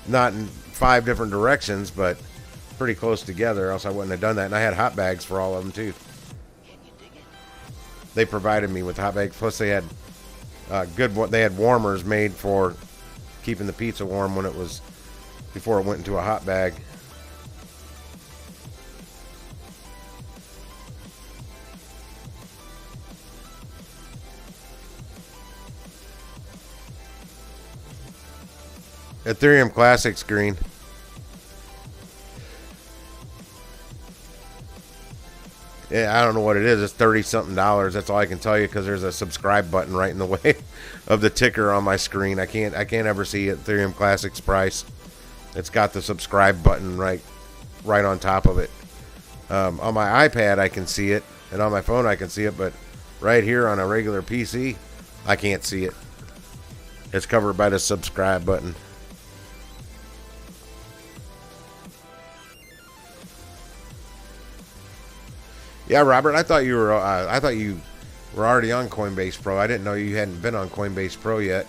B: not in 5 different directions, but pretty close together, else I wouldn't have done that. And I had hot bags for all of them too. They provided me with hot bags. Plus they had they had warmers made for keeping the pizza warm when it was, before it went into a hot bag. Ethereum Classic screen. Yeah, I don't know what it is. It's $30-something. That's all I can tell you, because there's a subscribe button right in the way of the ticker on my screen. I can't ever see Ethereum Classic's price. It's got the subscribe button right on top of it. On my iPad I can see it, and on my phone I can see it, but right here on a regular PC I can't see it. It's covered by the subscribe button. Yeah, Robert, I thought you were already on Coinbase Pro. I didn't know you hadn't been on Coinbase Pro yet.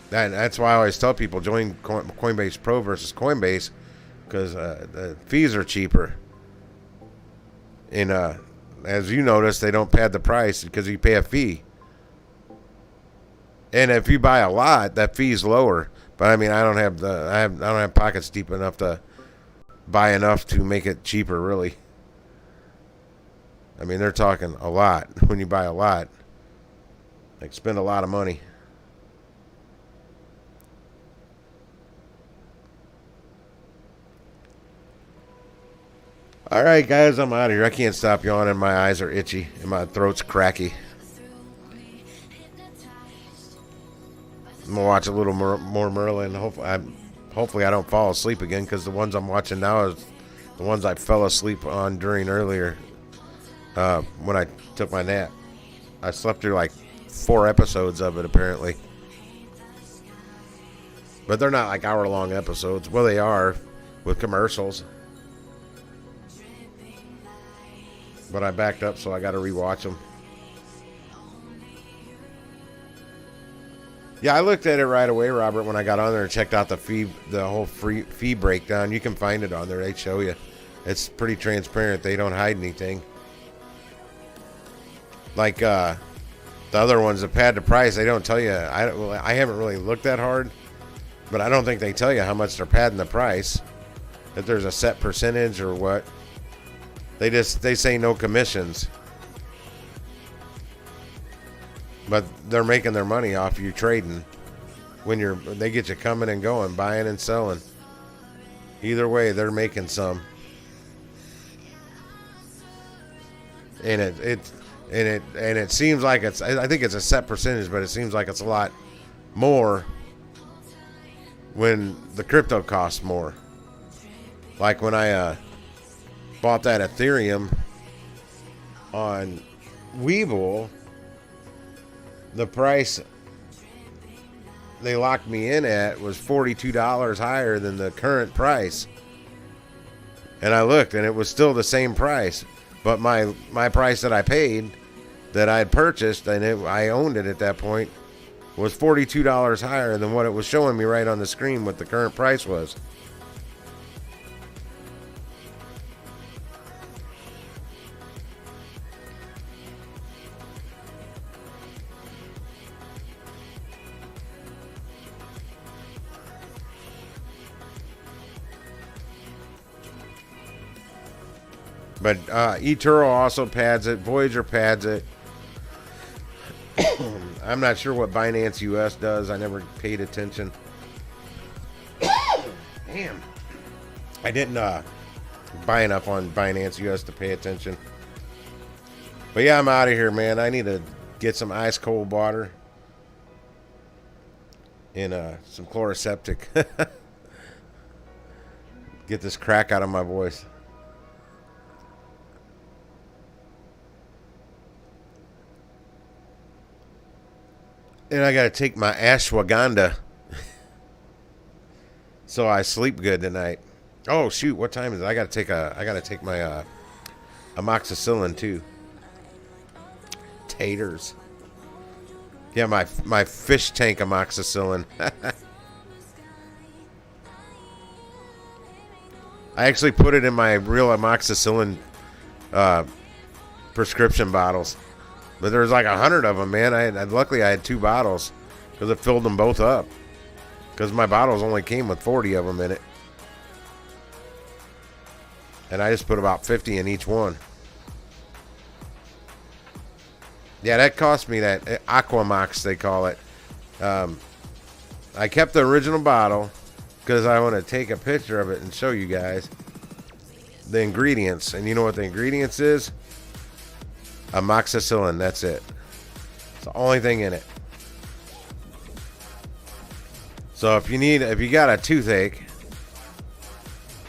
B: That's why I always tell people join Coinbase Pro versus Coinbase, because the fees are cheaper. And as you notice, they don't pad the price because you pay a fee. And if you buy a lot, that fee's lower. But I mean, I don't have pockets deep enough to buy enough to make it cheaper, really. I mean, they're talking a lot. When you buy a lot, like, spend a lot of money. All right, guys, I'm out of here. I can't stop yawning. My eyes are itchy and my throat's cracky. I'm gonna watch a little more Merlin. Hopefully I don't fall asleep again, because the ones I'm watching now is the ones I fell asleep on during earlier when I took my nap. I slept through like 4 episodes of it, apparently. But they're not like hour-long episodes. Well, they are, with commercials. But I backed up, so I got to rewatch them. Yeah, I looked at it right away, Robert, when I got on there and checked out the whole fee breakdown. You can find it on there. They show you. It's pretty transparent. They don't hide anything. Like the other ones that pad the price, they don't tell you. I haven't really looked that hard, but I don't think they tell you how much they're padding the price. If there's a set percentage or what. They say no commissions. But they're making their money off you trading. They get you coming and going, buying and selling. Either way, they're making some. And it seems like I think it's a set percentage, but it seems like it's a lot more when the crypto costs more. Like when I bought that Ethereum on Webull, the price they locked me in at was $42 higher than the current price. And I looked, and it was still the same price. But my price that I paid, that I had purchased, and I owned it at that point, was $42 higher than what it was showing me right on the screen what the current price was. But eToro also pads it. Voyager pads it. I'm not sure what Binance US does. I never paid attention. Damn. I didn't buy enough on Binance US to pay attention. But yeah, I'm out of here, man. I need to get some ice cold water and some chloroseptic. Get this crack out of my voice. And I got to take my ashwagandha so I sleep good tonight. Oh shoot, what time is it? I got to take my amoxicillin too. Taters. Yeah, my fish tank amoxicillin. I actually put it in my real amoxicillin prescription bottles. But there's like 100 of them, man. Luckily I had 2 bottles because it filled them both up. Because my bottles only came with 40 of them in it. And I just put about 50 in each one. Yeah, that cost me that Aquamox, they call it. I kept the original bottle because I want to take a picture of it and show you guys the ingredients. And you know what the ingredients is? Amoxicillin, that's it. It's the only thing in it. So if you got a toothache,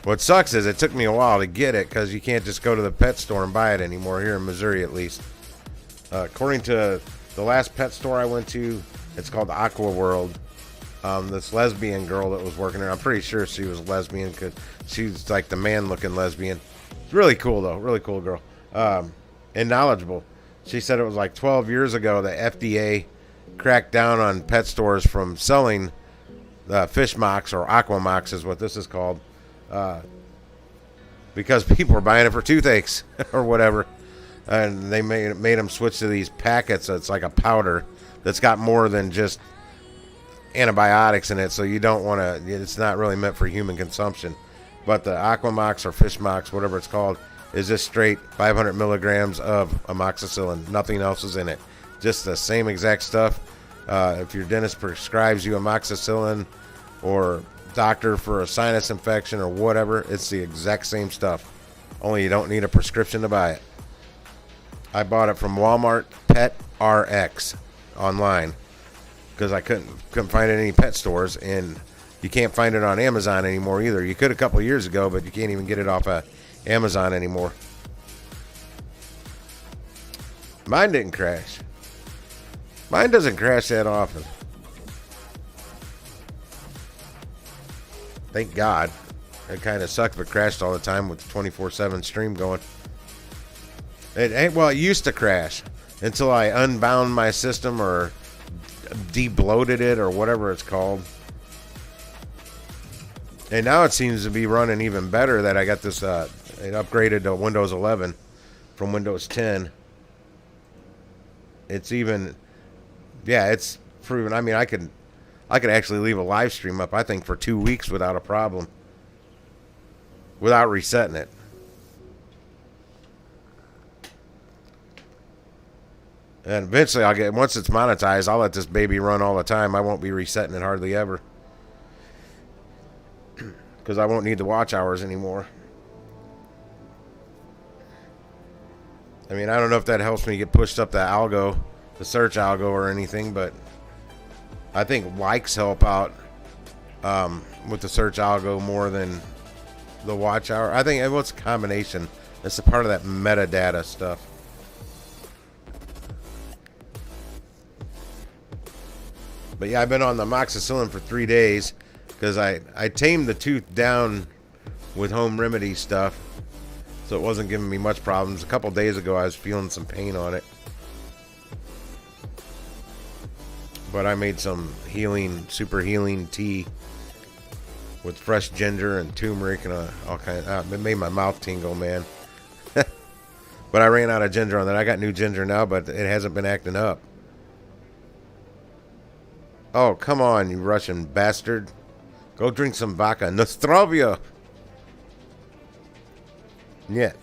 B: what sucks is it took me a while to get it because you can't just go to the pet store and buy it anymore here in Missouri, at least. According to the last pet store I went to, it's called Aqua World. This lesbian girl that was working there, I'm pretty sure she was lesbian because she's like the man-looking lesbian. It's really cool though, really cool girl. And knowledgeable. She said it was like 12 years ago the FDA cracked down on pet stores from selling fish mox, or Aquamox is what this is called, because people were buying it for toothaches or whatever, and they made them switch to these packets. It's like a powder that's got more than just antibiotics in it, so you don't want to. It's not really meant for human consumption. But the Aquamox or fish mox, whatever it's called, is just straight 500 milligrams of amoxicillin. Nothing else is in it. Just the same exact stuff. If your dentist prescribes you amoxicillin, or doctor for a sinus infection or whatever, it's the exact same stuff. Only you don't need a prescription to buy it. I bought it from Walmart Pet RX online because I couldn't find it in any pet stores, and you can't find it on Amazon anymore either. You could a couple years ago, but you can't even get it off Amazon anymore. Mine didn't crash. Mine doesn't crash that often. Thank God. It kind of sucked if it crashed all the time with the 24/7 stream going. It used to crash until I unbound my system or de-bloated it or whatever it's called. And now it seems to be running even better that I got this, it upgraded to Windows 11 from Windows 10. It's even, yeah, it's proven. I mean, I could actually leave a live stream up, I think, for 2 weeks without a problem. Without resetting it. And eventually once it's monetized, I'll let this baby run all the time. I won't be resetting it hardly ever. Because I won't need the watch hours anymore. I mean, I don't know if that helps me get pushed up the search algo or anything, but I think likes help out with the search algo more than the watch hour. I think it's a combination. It's a part of that metadata stuff. But yeah, I've been on the amoxicillin for 3 days because I tamed the tooth down with home remedy stuff, so it wasn't giving me much problems. A couple days ago, I was feeling some pain on it, but I made some super healing tea with fresh ginger and turmeric and all kind of. It made my mouth tingle, man. But I ran out of ginger on that. I got new ginger now, but it hasn't been acting up. Oh, come on, you Russian bastard. Go drink some vodka. Nostrovia. Yeah.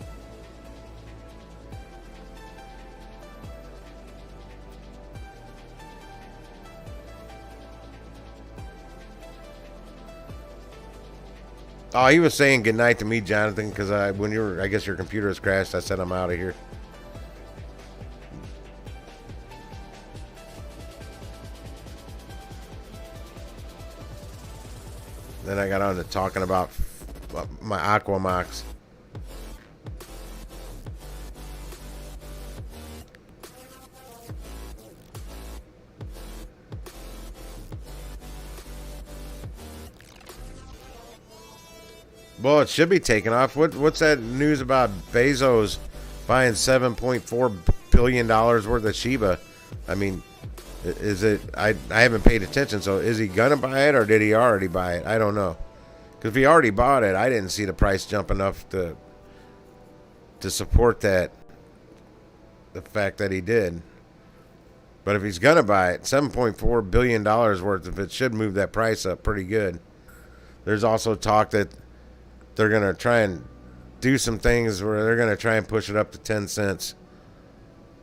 B: Oh, he was saying goodnight to me, Jonathan, because I guess your computer has crashed. I said I'm out of here. Then I got on to talking about my Aquamox. Well, it should be taking off. What's that news about Bezos buying $7.4 billion worth of Shiba? I mean, is it? I haven't paid attention. So is he gonna buy it, or did he already buy it? I don't know. Because if he already bought it, I didn't see the price jump enough to support that. The fact that he did. But if he's gonna buy it, $7.4 billion worth of it should move that price up pretty good. There's also talk that they're going to try and do some things where they're going to try and push it up to 10 cents,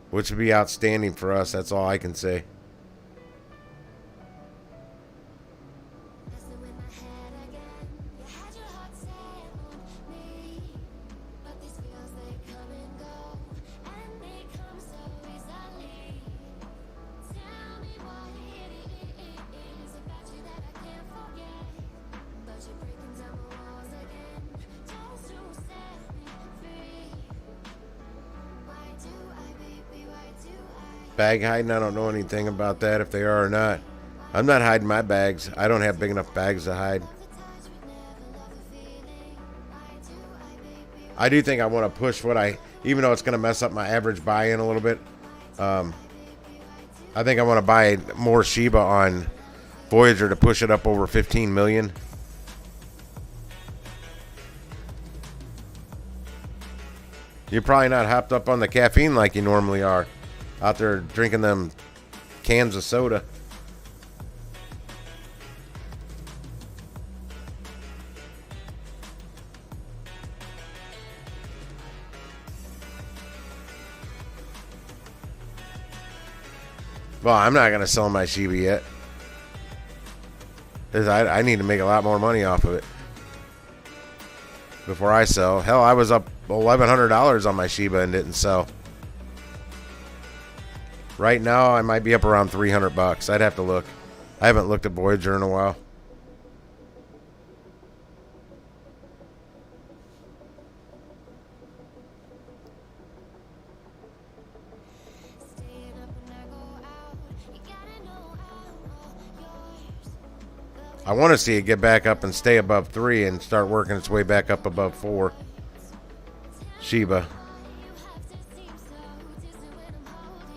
B: which would be outstanding for us. That's all I can say. Bag hiding, I don't know anything about that, if they are or not. I'm not hiding my bags. I don't have big enough bags to hide. I do think I want to push even though it's going to mess up my average buy-in a little bit. I think I want to buy more Shiba on Voyager to push it up over 15 million. You're probably not hopped up on the caffeine like you normally are. Out there drinking them cans of soda. Well, I'm not going to sell my Shiba yet. Because I need to make a lot more money off of it before I sell. Hell, I was up $1,100 on my Shiba and didn't sell. Right now, I might be up around $300. I'd have to look. I haven't looked at Voyager in a while. I want to see it get back up and stay above 3 and start working its way back up above 4. Shiba.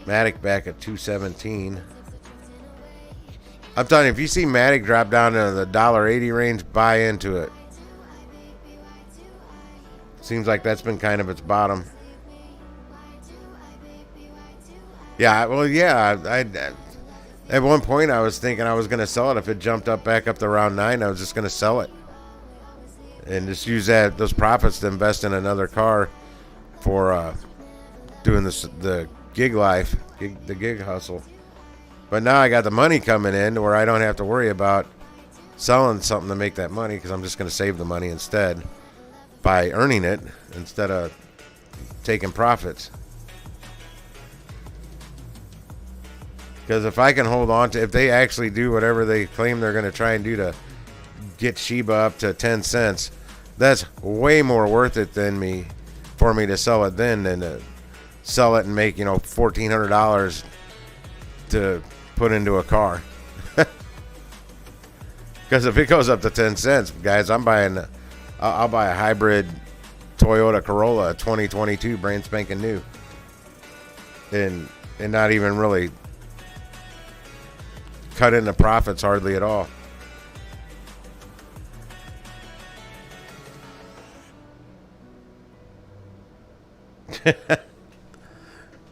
B: Matic back at 217. I'm telling you, if you see Matic drop down to the $1.80 range, buy into it. Seems like that's been kind of its bottom. Yeah, well, yeah. At one point, I was thinking I was going to sell it. If it jumped up back up to around 9, I was just going to sell it. And just use those profits to invest in another car for doing the gig life, the gig hustle. But now I got the money coming in where I don't have to worry about selling something to make that money, because I'm just going to save the money instead by earning it instead of taking profits. Because if I can hold on to, if they actually do whatever they claim they're going to try and do to get Shiba up to 10 cents, that's way more worth it for me to sell it then than to sell it and make, $1,400 to put into a car. Because if it goes up to 10 cents, guys, I'll buy a hybrid Toyota Corolla 2022, brand spanking new, and not even really cut into profits hardly at all.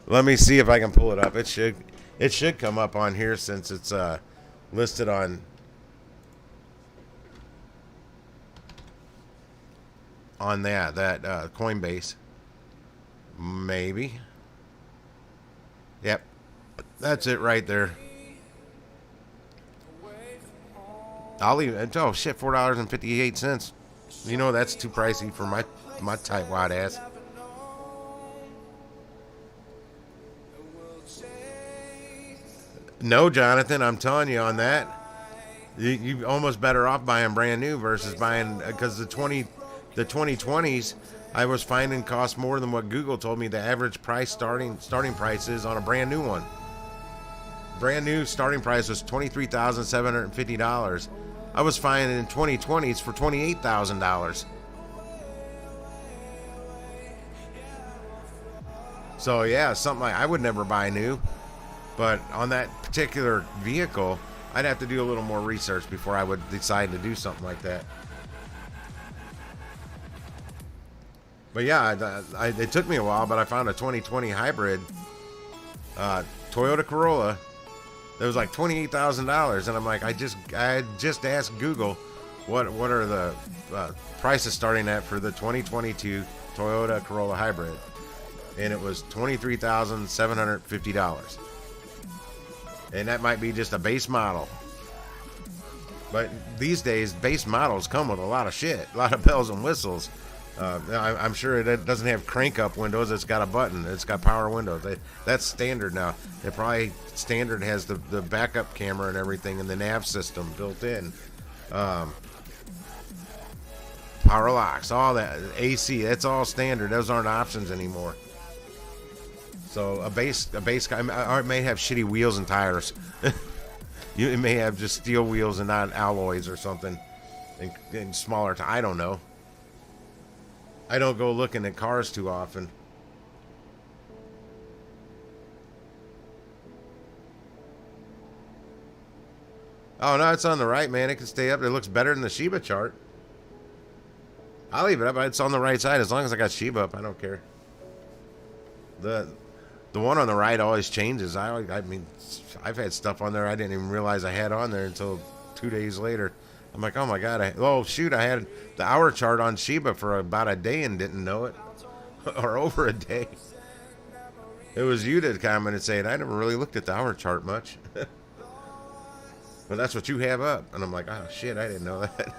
B: Let me see if I can pull it up. It should come up on here since it's listed on that Coinbase. Maybe. Yep. That's it right there. I'll leave it. Oh shit, $4.58. You know that's too pricey for my tightwad ass. No, Jonathan, I'm telling you on that. You almost better off buying brand new versus buying, because the 2020s I was finding cost more than what Google told me the average price starting price is on a brand new one. Brand new starting price was $23,750. I was finding in 2020s for $28,000. So yeah, something like I would never buy new, but on that particular vehicle, I'd have to do a little more research before I would decide to do something like that. But yeah, it took me a while, but I found a 2020 hybrid Toyota Corolla that was like $28,000, and I'm like, I just asked Google what are the prices starting at for the 2022 Toyota Corolla hybrid, and it was $23,750. And that might be just a base model. But these days, base models come with a lot of shit, a lot of bells and whistles. I'm sure it doesn't have crank-up windows. It's got a button. It's got power windows. That's standard now. It probably standard has the backup camera and everything, and the nav system built in. Power locks, all that. AC, that's all standard. Those aren't options anymore. So a base, or it may have shitty wheels and tires. It may have just steel wheels and not alloys or something, and smaller. I don't know. I don't go looking at cars too often. Oh no, it's on the right, man. It can stay up. It looks better than the Shiba chart. I'll leave it up. It's on the right side as long as I got Shiba up. I don't care. The one on the right always changes. I mean, I've had stuff on there I didn't even realize I had on there until 2 days later. I'm like, oh my god! I had the hour chart on Shiba for about a day and didn't know it, or over a day. It was you that commented saying I never really looked at the hour chart much, but that's what you have up, and I'm like, oh shit, I didn't know that.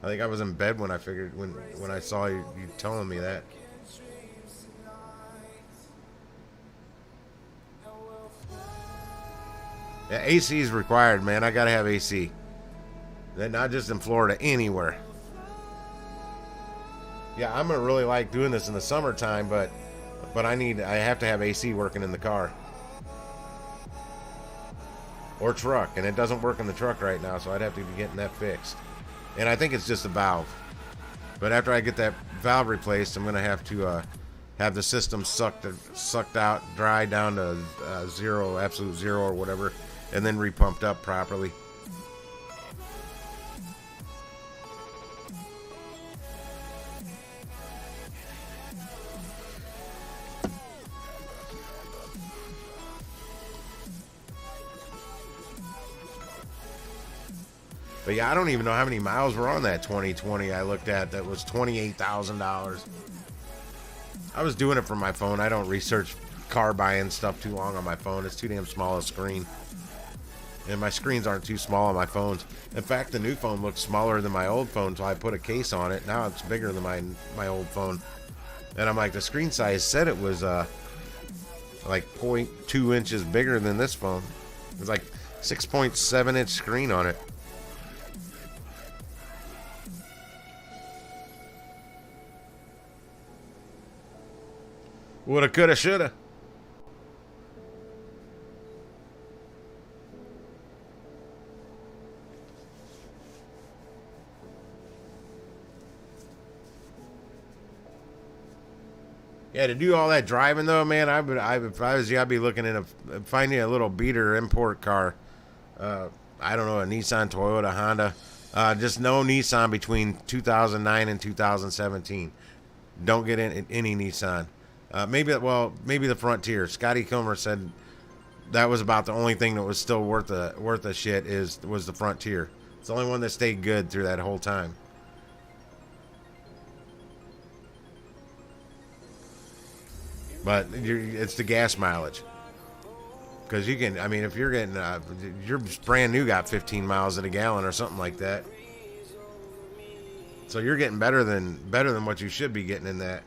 B: I think I was in bed when I figured when I saw you telling me that. Yeah, AC is required, man. I gotta have AC. Not just in Florida, anywhere. Yeah, I'm gonna really like doing this in the summertime, but I have to have AC working in the car or truck, and it doesn't work in the truck right now, so I'd have to be getting that fixed. And I think it's just a valve. But after I get that valve replaced, I'm gonna have to have the system sucked out, dry down to zero, absolute zero or whatever, and then repumped up properly. But yeah, I don't even know how many miles were on that 2020 I looked at that was $28,000. I was doing it from my phone. I don't research car buying stuff too long on my phone. It's too damn small a screen. And my screens aren't too small on my phones. In fact, the new phone looks smaller than my old phone, so I put a case on it. Now it's bigger than my old phone. And I'm like, the screen size said it was like 0.2 inches bigger than this phone. It's like 6.7 inch screen on it. Woulda, coulda, shoulda. Yeah, to do all that driving though, man, if I was you, I'd be looking at finding a little beater import car. I don't know, a Nissan, Toyota, Honda. Just no Nissan between 2009 and 2017. Don't get in any Nissan. Maybe the Frontier. Scotty Kilmer said that was about the only thing that was still worth a shit was the Frontier. It's the only one that stayed good through that whole time. But it's the gas mileage. Because you can, I mean, if you're getting, you're brand new, got 15 miles at a gallon or something like that. So you're getting better than what you should be getting in that.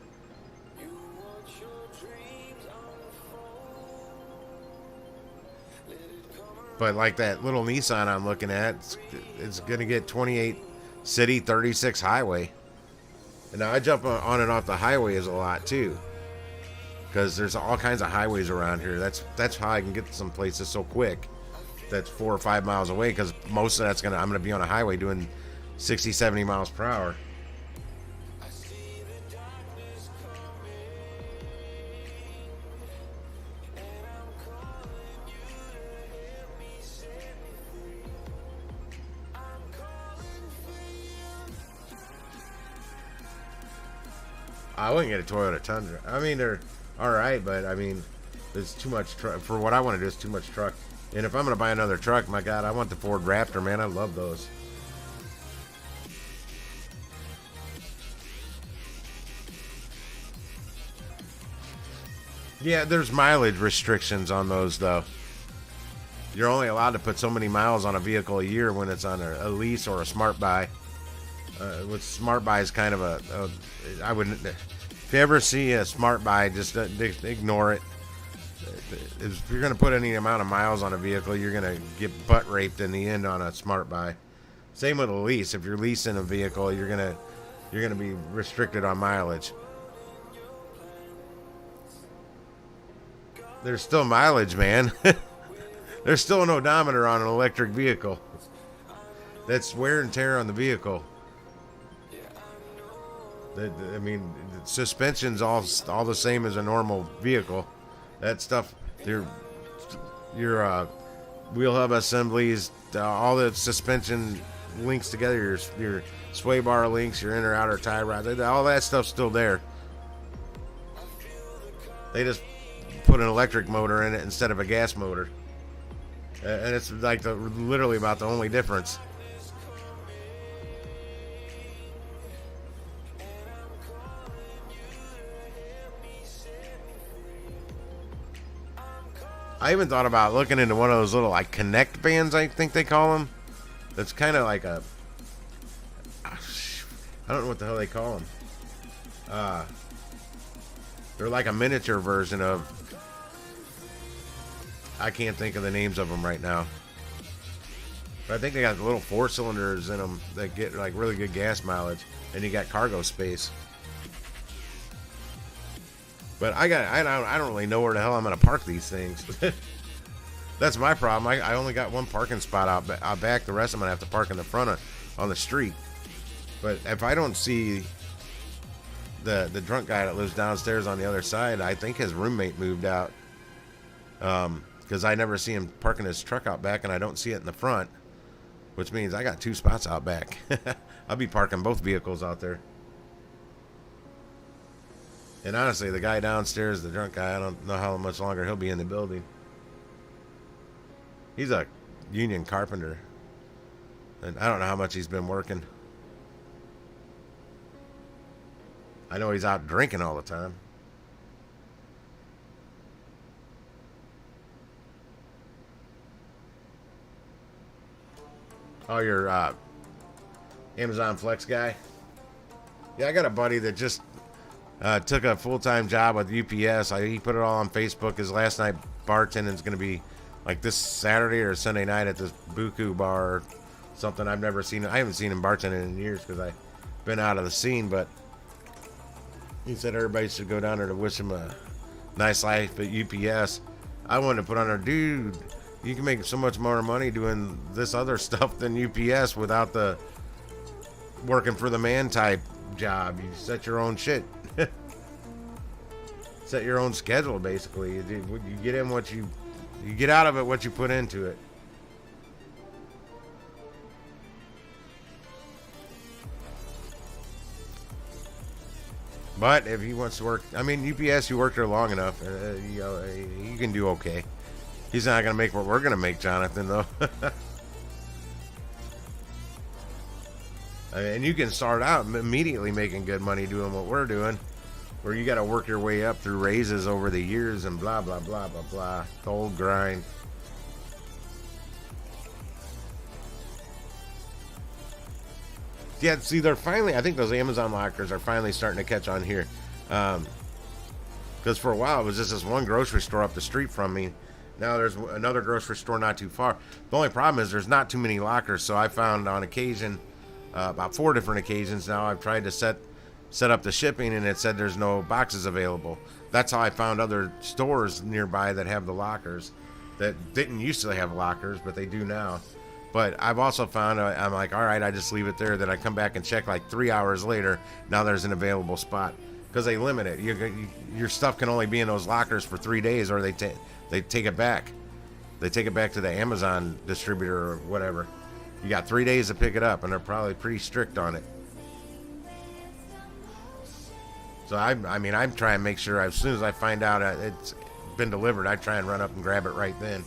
B: But like that little Nissan I'm looking at, it's going to get 28 city, 36 highway. And now I jump on and off the highways a lot too. Because there's all kinds of highways around here. That's how I can get to some places so quick. That's 4 or 5 miles away. Because most of I'm gonna be on a highway doing 60, 70 miles per hour. I wouldn't get a Toyota Tundra. I mean, they're all right, but I mean, there's too much truck for what I want to do. It's too much truck. And if I'm gonna buy another truck, my God, I want the Ford Raptor, man. I love those. Yeah, there's mileage restrictions on those though. You're only allowed to put so many miles on a vehicle a year when it's on a lease or a smart buy. With smart buy is kind of I wouldn't. If you ever see a smart buy, just ignore it. If you're going to put any amount of miles on a vehicle, you're going to get butt raped in the end on a smart buy. Same with a lease. If you're leasing a vehicle, you're going to be restricted on mileage. There's still mileage, man. There's still an odometer on an electric vehicle. That's wear and tear on the vehicle. I mean, suspension's all the same as a normal vehicle. That stuff, your wheel hub assemblies, all the suspension links together, your sway bar links, your inner outer tie rod, all that stuff's still there. They just put an electric motor in it instead of a gas motor, and it's like literally about the only difference. I even thought about looking into one of those little like Connect bands, I think they call them. That's kind of like a, I don't know what the hell they call them. They're like a miniature version of, I can't think of the names of them right now. But I think they got little 4 cylinders in them that get like really good gas mileage, and you got cargo space. But I don't really know where the hell I'm gonna park these things. That's my problem. I only got one parking spot out back. The rest I'm gonna have to park in the front on the street. But if I don't see the drunk guy that lives downstairs on the other side, I think his roommate moved out. Because I never see him parking his truck out back, and I don't see it in the front, which means I got 2 spots out back. I'll be parking both vehicles out there. And honestly, the guy downstairs, the drunk guy, I don't know how much longer he'll be in the building. He's a union carpenter, and I don't know how much he's been working. I know he's out drinking all the time. Oh, you're Amazon Flex guy? Yeah, I got a buddy that just took a full-time job with UPS. He put it all on Facebook. His last night bartending is going to be like this Saturday or Sunday night at this Buku bar or something. I've never seen. I haven't seen him bartending in years because I've been out of the scene. But he said everybody should go down there to wish him a nice life at UPS. I wanted to put on there, dude, you can make so much more money doing this other stuff than UPS without the working for the man type job. You set your own shit. Set your own schedule, basically. You get in what you get out of it, what you put into it. But if he wants to work, I mean, UPS, you work there long enough, you know, you can do okay. He's not gonna make what we're gonna make, Jonathan, though. And you can start out immediately making good money doing what we're doing, where you got to work your way up through raises over the years and blah blah blah blah blah. The old grind. Yeah, see, they're finally, I think those Amazon lockers are finally starting to catch on here. Because for a while, it was just this one grocery store up the street from me. Now there's another grocery store not too far. The only problem is there's not too many lockers. So I found on occasion, about 4 different occasions now, I've tried to set up the shipping and it said there's no boxes available. That's how I found other stores nearby that have the lockers that didn't used to have lockers, but they do now. But I've also found, I'm like, all right, I just leave it there. Then I come back and check like 3 hours later. Now there's an available spot because they limit it. Your stuff can only be in those lockers for 3 days, or they take it back. They take it back to the Amazon distributor or whatever. You got 3 days to pick it up, and they're probably pretty strict on it. So I mean, I'm trying to make sure as soon as I find out it's been delivered, I try and run up and grab it right then.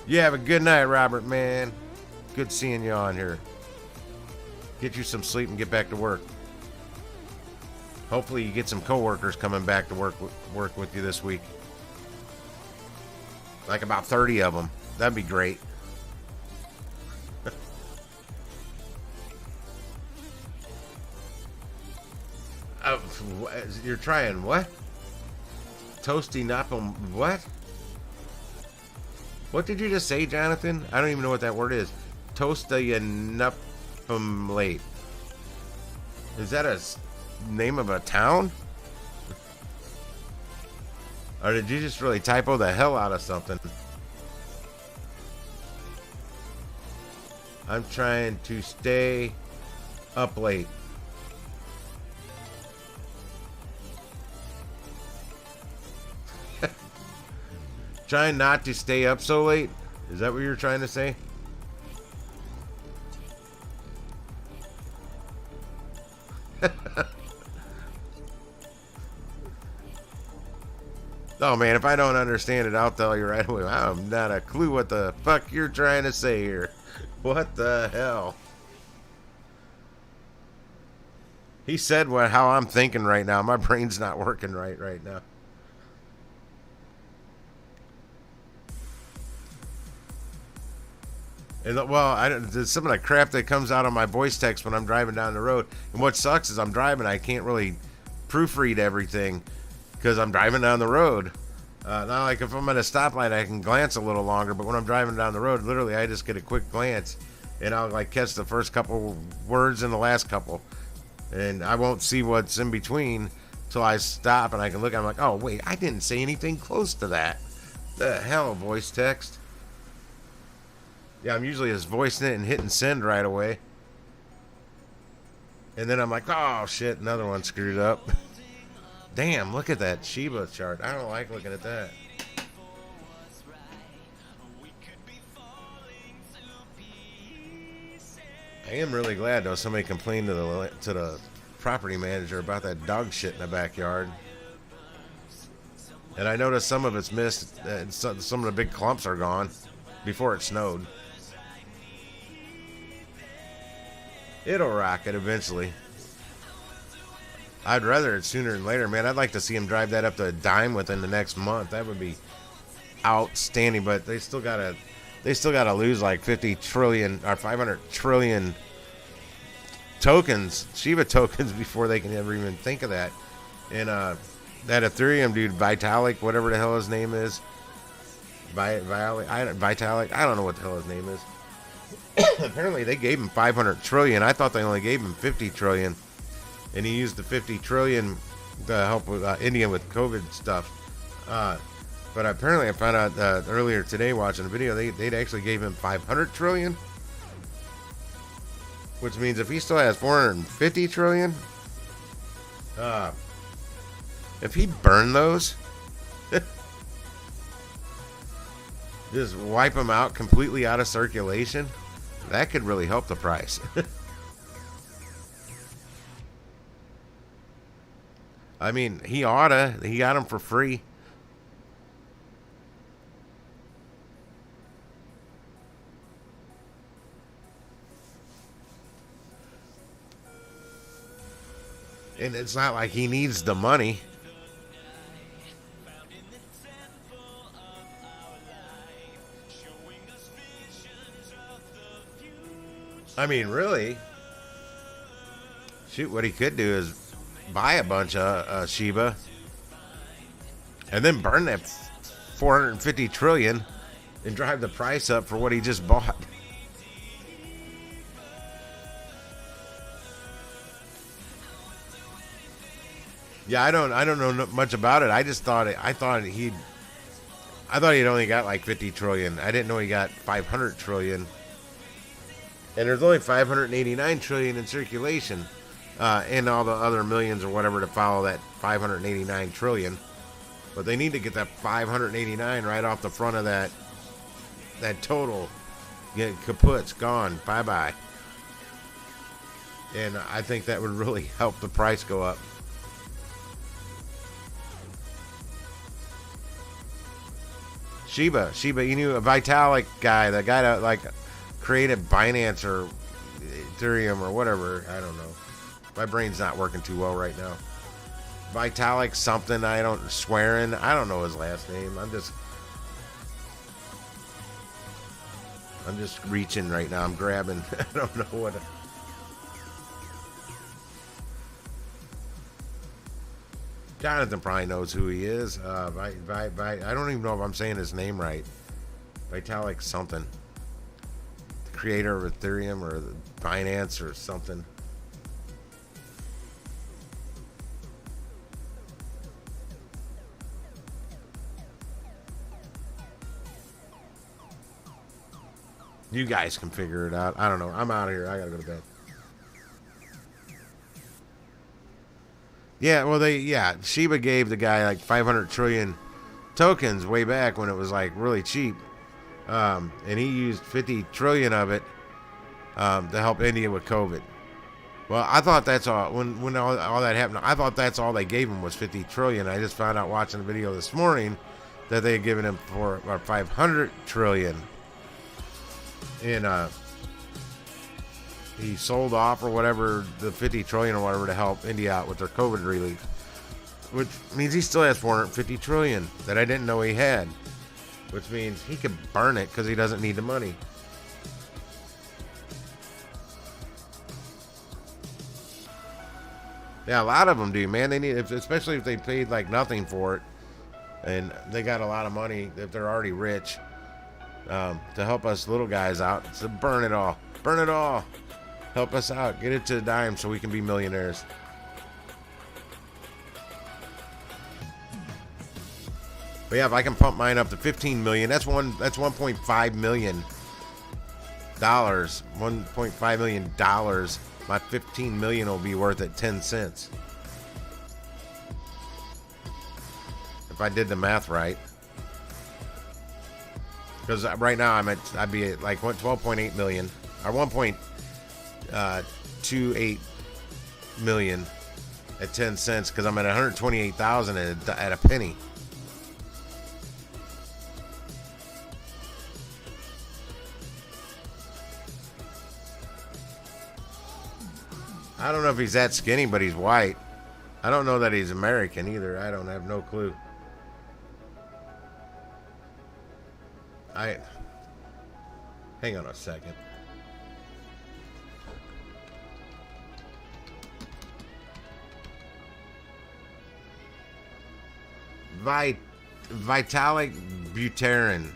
B: You have a good night, Robert, man. Good seeing you on here. Get you some sleep and get back to work. Hopefully you get some coworkers coming back to work with you this week. Like about 30 of them. That'd be great. You're trying what? Toasty Napalm what? What did you just say, Jonathan? I don't even know what that word is. Toastayanupumlate. Is that a name of a town? Or did you just really typo the hell out of something? I'm trying to stay up late. Trying not to stay up so late? Is that what you're trying to say? Oh man, if I don't understand it, I'll tell you right away. I have not a clue what the fuck you're trying to say here. What the hell? He said how I'm thinking right now. My brain's not working right now. And well, there's some of the crap that comes out on my voice text when I'm driving down the road. And what sucks is I'm driving, I can't really proofread everything because I'm driving down the road. Not like if I'm at a stoplight, I can glance a little longer. But when I'm driving down the road, literally, I just get a quick glance, and I'll like catch the first couple words and the last couple, and I won't see what's in between till I stop and I can look. I'm like, oh wait, I didn't say anything close to that. The hell, voice text. Yeah, I'm usually just voicing it and hitting send right away. And then I'm like, oh shit, another one screwed up. Damn, look at that Shiba chart. I don't like looking at that. I am really glad though somebody complained to the property manager about that dog shit in the backyard. And I noticed some of it's missed. Some of the big clumps are gone before it snowed. It'll rock it eventually. I'd rather it sooner than later, man. I'd like to see him drive that up to a dime within the next month. That would be outstanding. But they still gotta lose like 50 trillion or 500 trillion tokens, Shiba tokens, before they can ever even think of that. And that Ethereum dude, Vitalik, whatever the hell his name is, Vitalik, I don't know what the hell his name is. Apparently they gave him 500 trillion. I thought they only gave him 50 trillion. And he used the 50 trillion to help with India with COVID stuff. But apparently I found out earlier today watching a video, they actually gave him 500 trillion. Which means if he still has 450 trillion, if he burned those, just wipe them out completely out of circulation, that could really help the price. I mean, he oughta. He got them for free. And it's not like he needs the money. I mean, really, shoot, what he could do is buy a bunch of Shiba and then burn that 450 trillion and drive the price up for what he just bought. Yeah, I don't know much about it. I just thought he'd only got like 50 trillion. I didn't know he got 500 trillion. And there's only 589 trillion in circulation, and all the other millions or whatever to follow that 589 trillion. But they need to get that 589 right off the front of that total. Get kaput's gone, bye bye. And I think that would really help the price go up. Shiba Inu, a Vitalik guy, the guy that like created Binance or Ethereum or whatever. I don't know. My brain's not working too well right now. Vitalik something. I don't know his last name. I'm just reaching right now. I'm grabbing. I don't know what. Jonathan probably knows who he is. I don't even know if I'm saying his name right. Vitalik something. The creator of Ethereum or Binance or something. You guys can figure it out. I don't know. I'm out of here. I gotta go to bed. Yeah, well, Shiba gave the guy like 500 trillion tokens way back when it was like really cheap. And he used 50 trillion of it to help India with COVID. Well, I thought that's all. When all that happened, I thought that's all they gave him was 50 trillion. I just found out watching the video this morning that they had given him for 500 trillion. And he sold off or whatever the 50 trillion or whatever to help India out with their COVID relief, which means he still has 450 trillion that I didn't know he had, which means he could burn it because he doesn't need the money. Yeah, a lot of them do, man. They need, especially if they paid like nothing for it, and they got a lot of money if they're already rich, to help us little guys out. So burn it all. Burn it all. Help us out. Get it to a dime so we can be millionaires. But yeah, if I can pump mine up to 15 million, that's 1.5 million dollars. 1.5 million dollars. My 15 million will be worth at 10 cents. If I did the math right. Because right now I'd be at like 12.8 million or 1.28 million at 10 cents because I'm at 128,000 at a penny. I don't know if he's that skinny, but he's white. I don't know that he's American either. I don't have no clue. Hang on a second. Vitalik Buterin.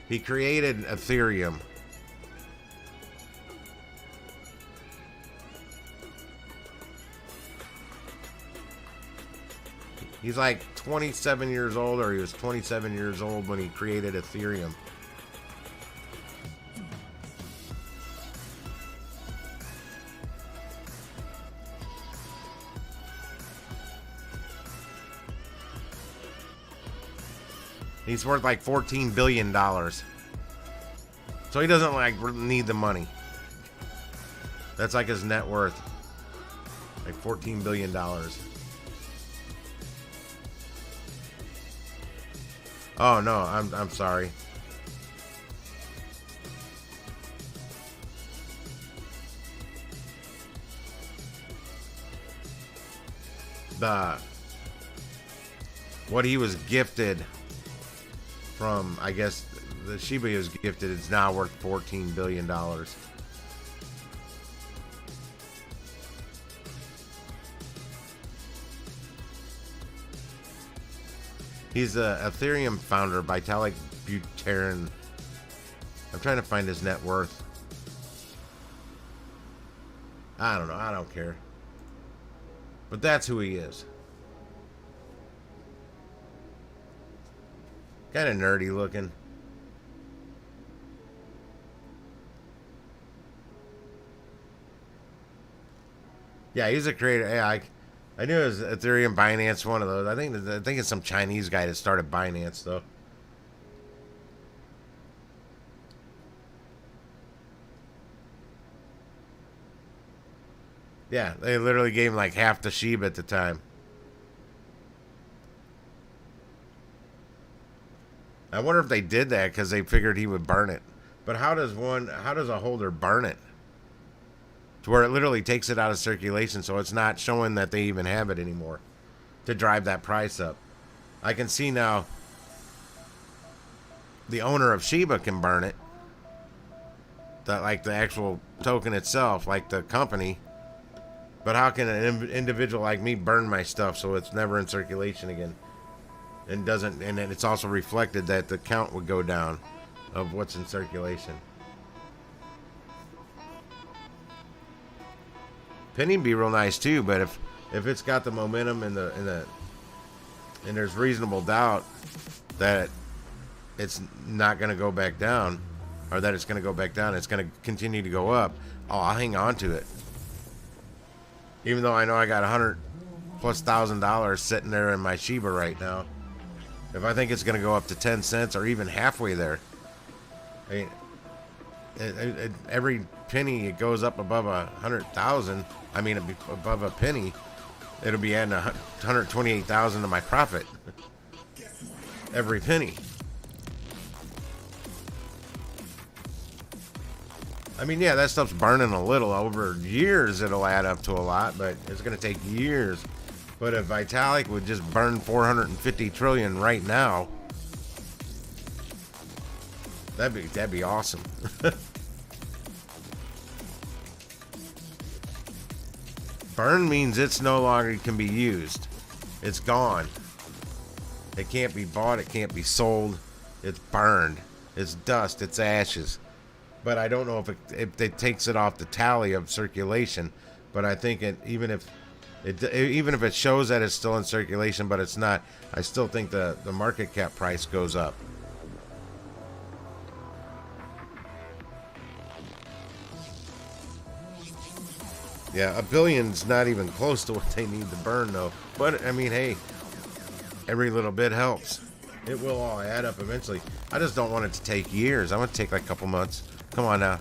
B: He created Ethereum. He's like 27 years old, or he was 27 years old when he created Ethereum. He's worth like $14 billion. So he doesn't like need the money. That's like his net worth. Like $14 billion. Oh no, I'm sorry. What he was gifted from, I guess the Shiba he was gifted is now worth $14 billion. He's the Ethereum founder, Vitalik Buterin. I'm trying to find his net worth. I don't know. I don't care. But that's who he is. Kind of nerdy looking. Yeah, he's a creator. Yeah, I knew it was Ethereum, Binance, one of those. I think it's some Chinese guy that started Binance, though. Yeah, they literally gave him like half the Shiba at the time. I wonder if they did that because they figured he would burn it. But how does a holder burn it? To where it literally takes it out of circulation, so it's not showing that they even have it anymore to drive that price up. I can see now the owner of Shiba can burn it. That, like the actual token itself, like the company. But how can an individual like me burn my stuff so it's never in circulation again? And doesn't, and then it's also reflected that the count would go down of what's in circulation. Penny be real nice too, but if it's got the momentum and there's reasonable doubt that it's not going to go back down, or that it's going to go back down, it's going to continue to go up, I'll hang on to it. Even though I know I got $100,000+ sitting there in my Shiba right now. If I think it's going to go up to 10 cents or even halfway there, I mean, every penny it goes up above 100,000. I mean, above a penny, it'll be adding 128,000 to my profit. Every penny. I mean, yeah, that stuff's burning a little. Over years, it'll add up to a lot, but it's going to take years. But if Vitalik would just burn 450 trillion right now, that'd be awesome. Burn means it's no longer can be used. It's gone. It can't be bought. It can't be sold. It's burned. It's dust. It's ashes. But I don't know if it takes it off the tally of circulation. But I think even if it shows that it's still in circulation, but it's not, I still think the market cap price goes up. Yeah, $1 billion's not even close to what they need to burn, though. But, I mean, hey, every little bit helps. It will all add up eventually. I just don't want it to take years. I want it to take like a couple months. Come on now.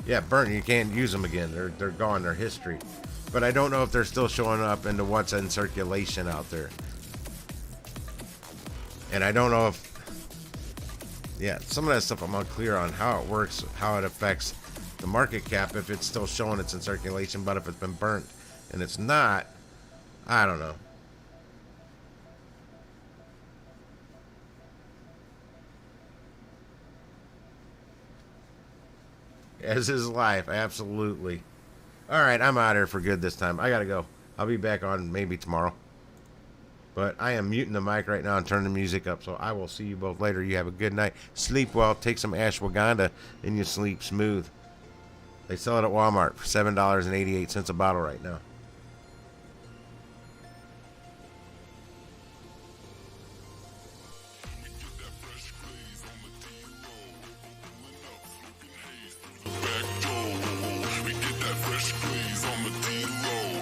B: Yeah, burn. You can't use them again. They're gone. They're history. But I don't know if they're still showing up into what's in circulation out there. And I don't know if... Yeah, some of that stuff I'm unclear on how it works, how it affects the market cap, if it's still showing it's in circulation, but if it's been burnt and it's not, I don't know. As is life, absolutely. All right, I'm out of here for good this time. I gotta go. I'll be back on maybe tomorrow. But I am muting the mic right now and turning the music up, so I will see you both later. You have a good night. Sleep well. Take some ashwagandha and you sleep smooth. They sell it at Walmart for $7.88 a bottle right now.
F: We get that fresh glaze on the D-Lo.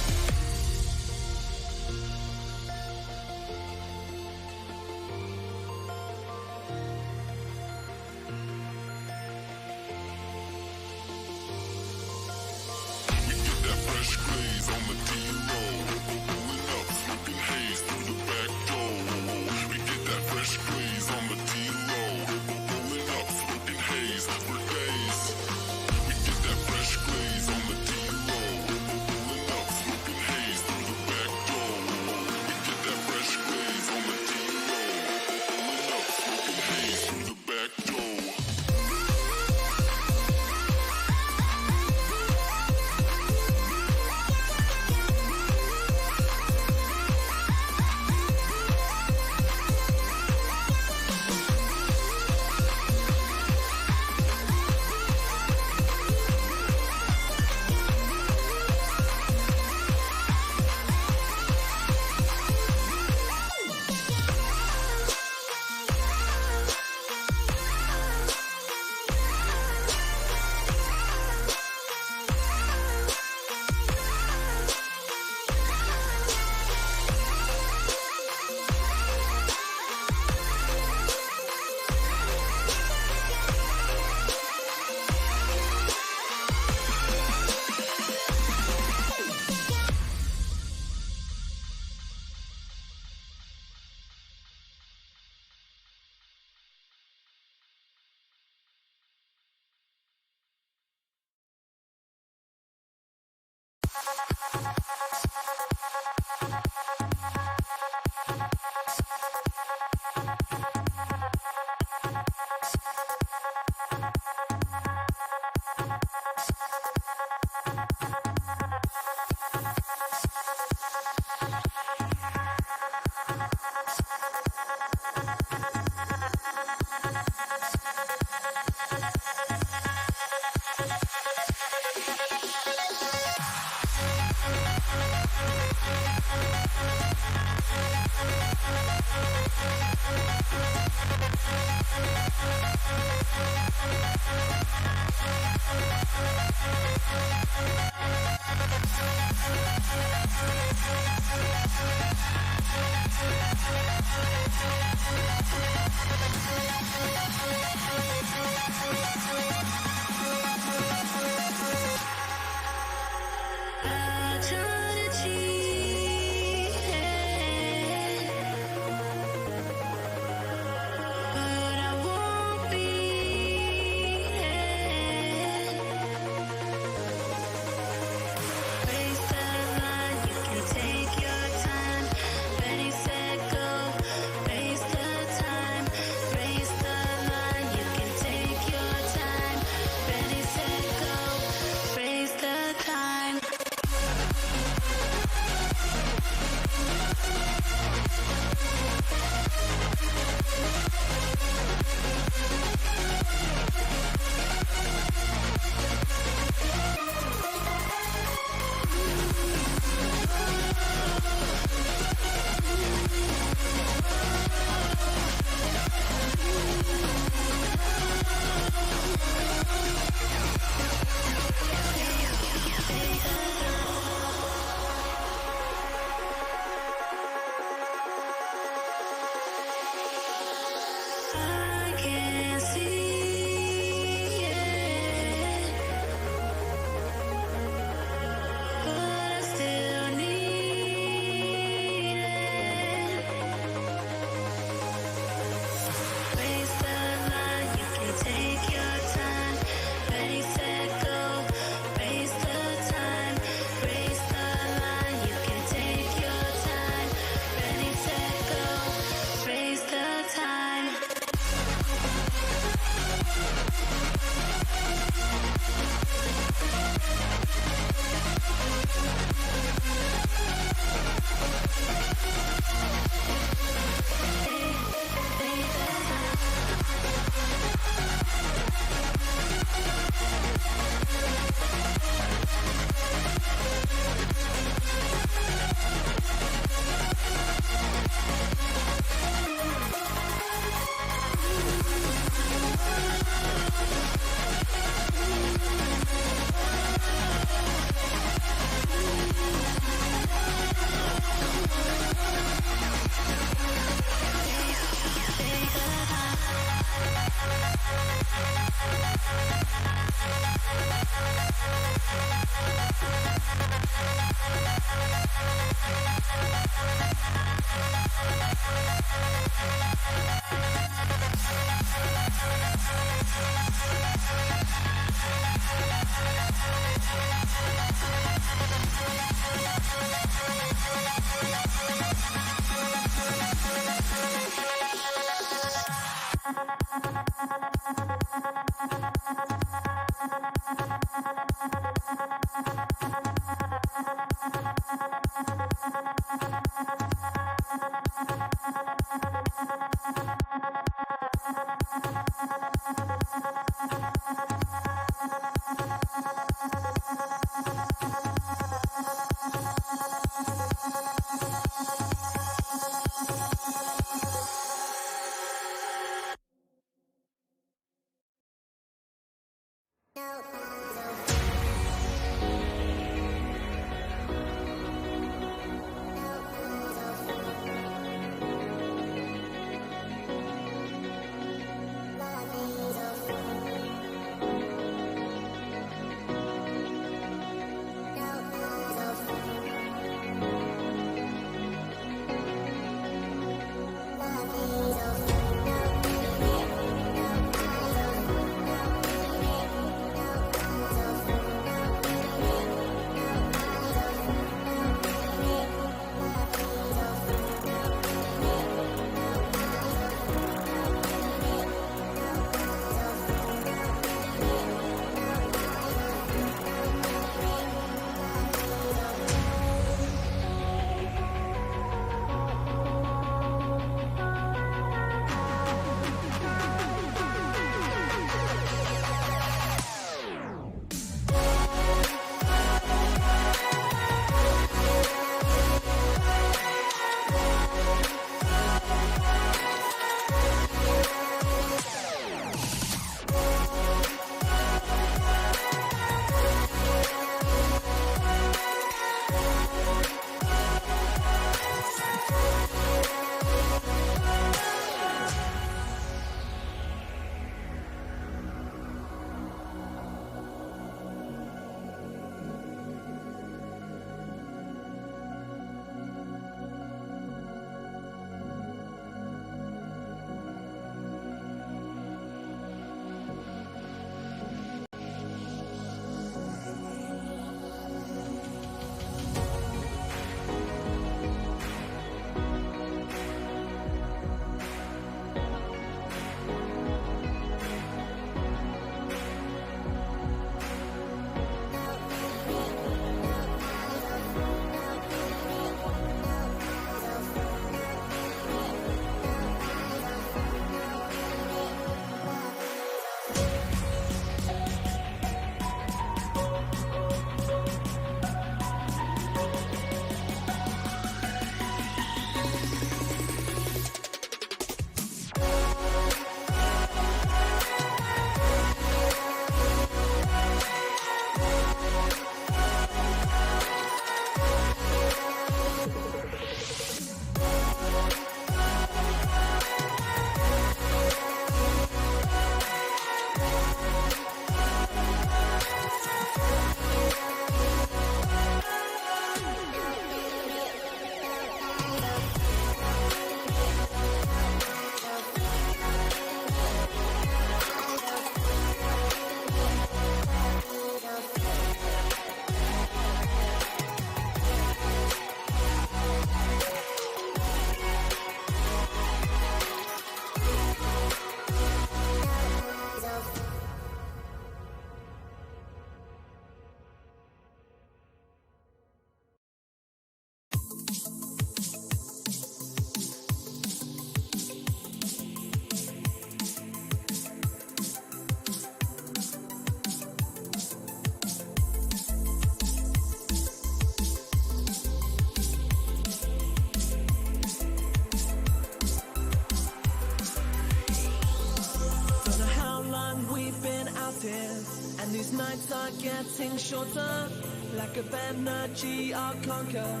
F: nights are getting shorter, like a energy I'll conquer.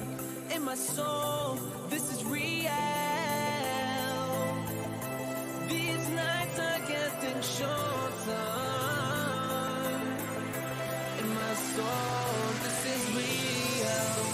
F: In my soul, this is real. These nights are getting shorter. In my soul, this is real.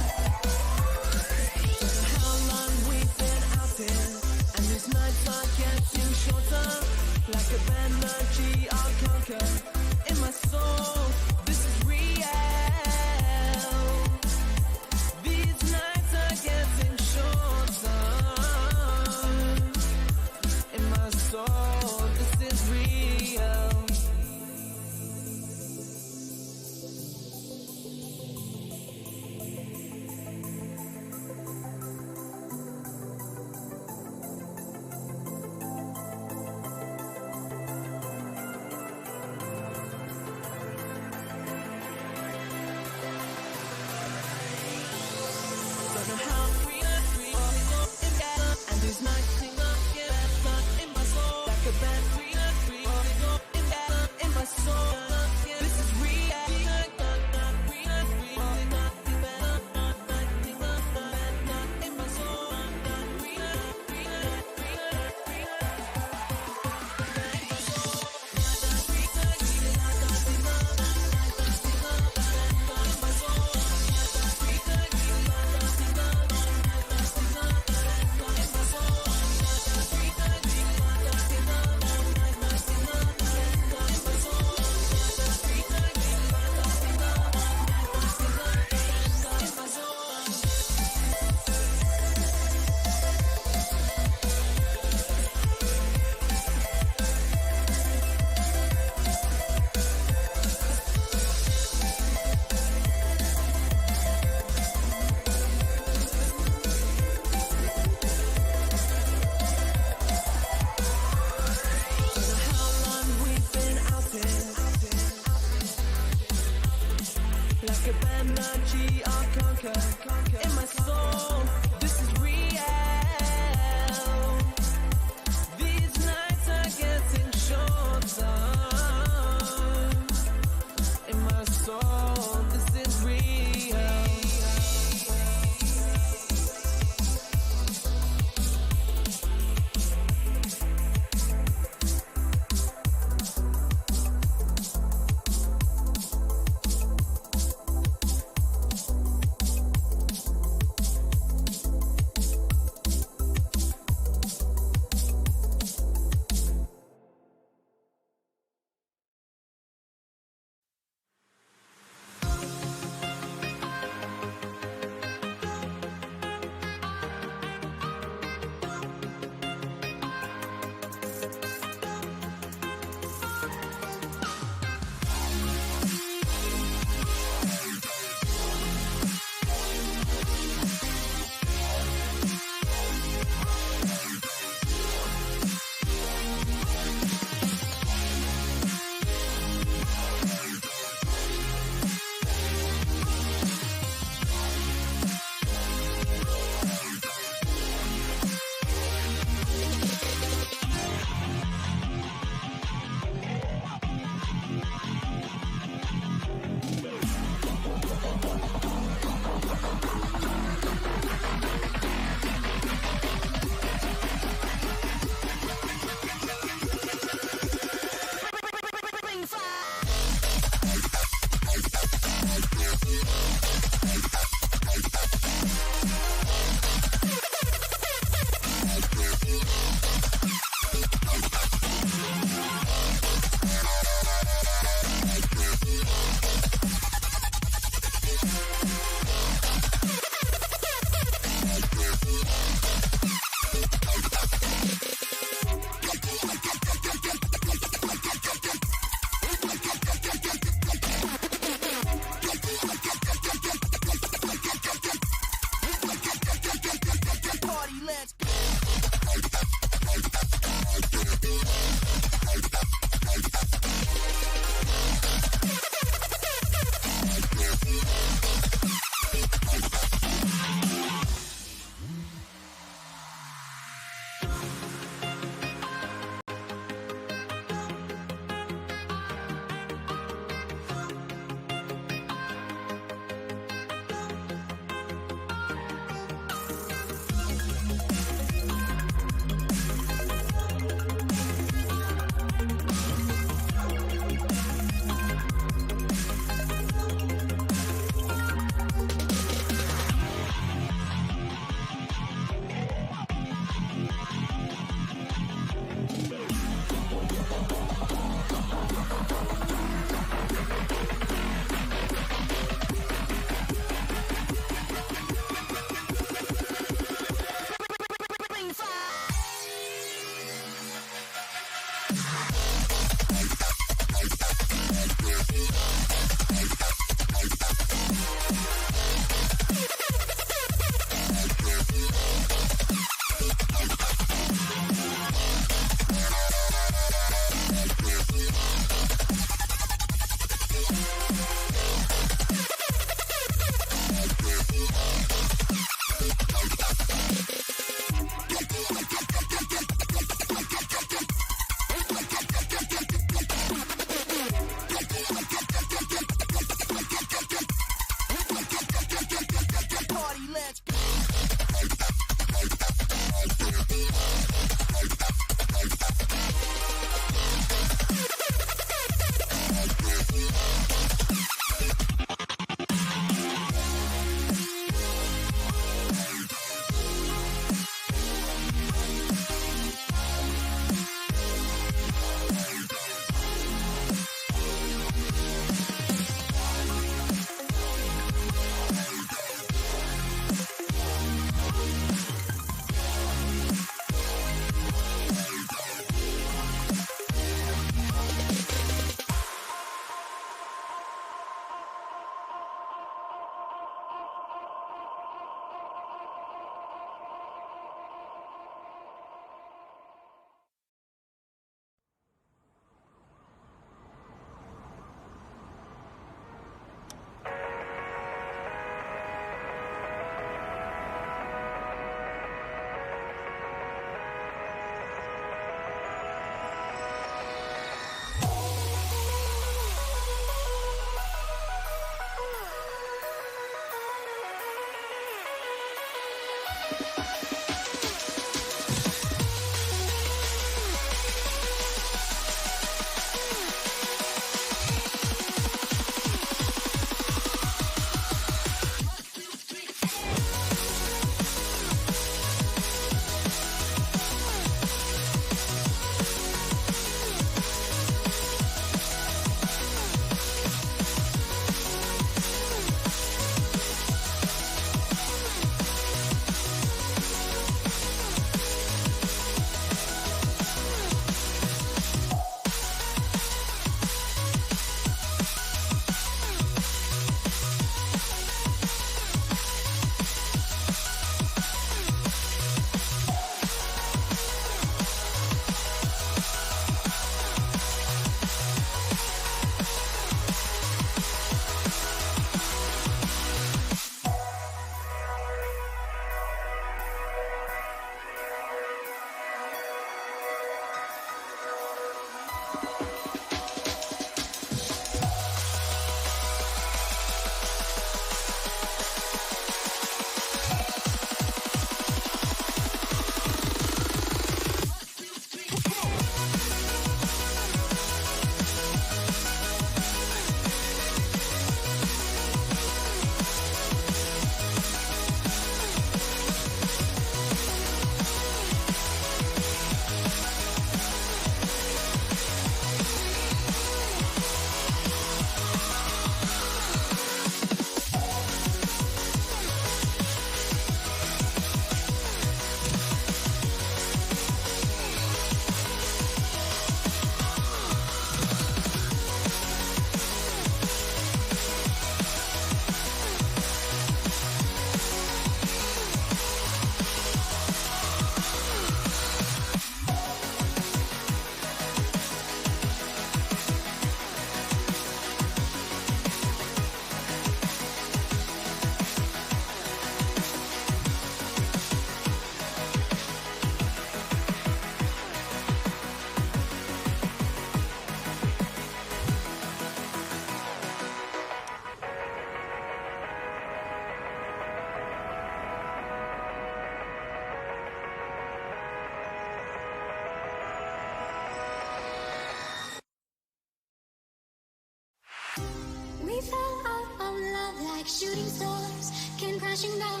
C: We fell out of love like shooting stars, came crashing down,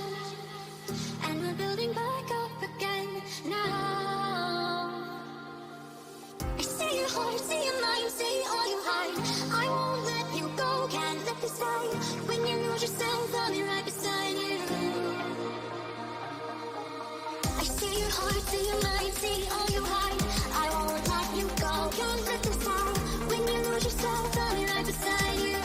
C: and we're building back up again now. I see your heart, see your mind, see all you hide. I won't let you go, can't let this die. When you lose yourself, I'll be right beside you. I see your heart, see your mind, see all you hide. I won't let you go, can't let this die. yourself, I'll be right beside you.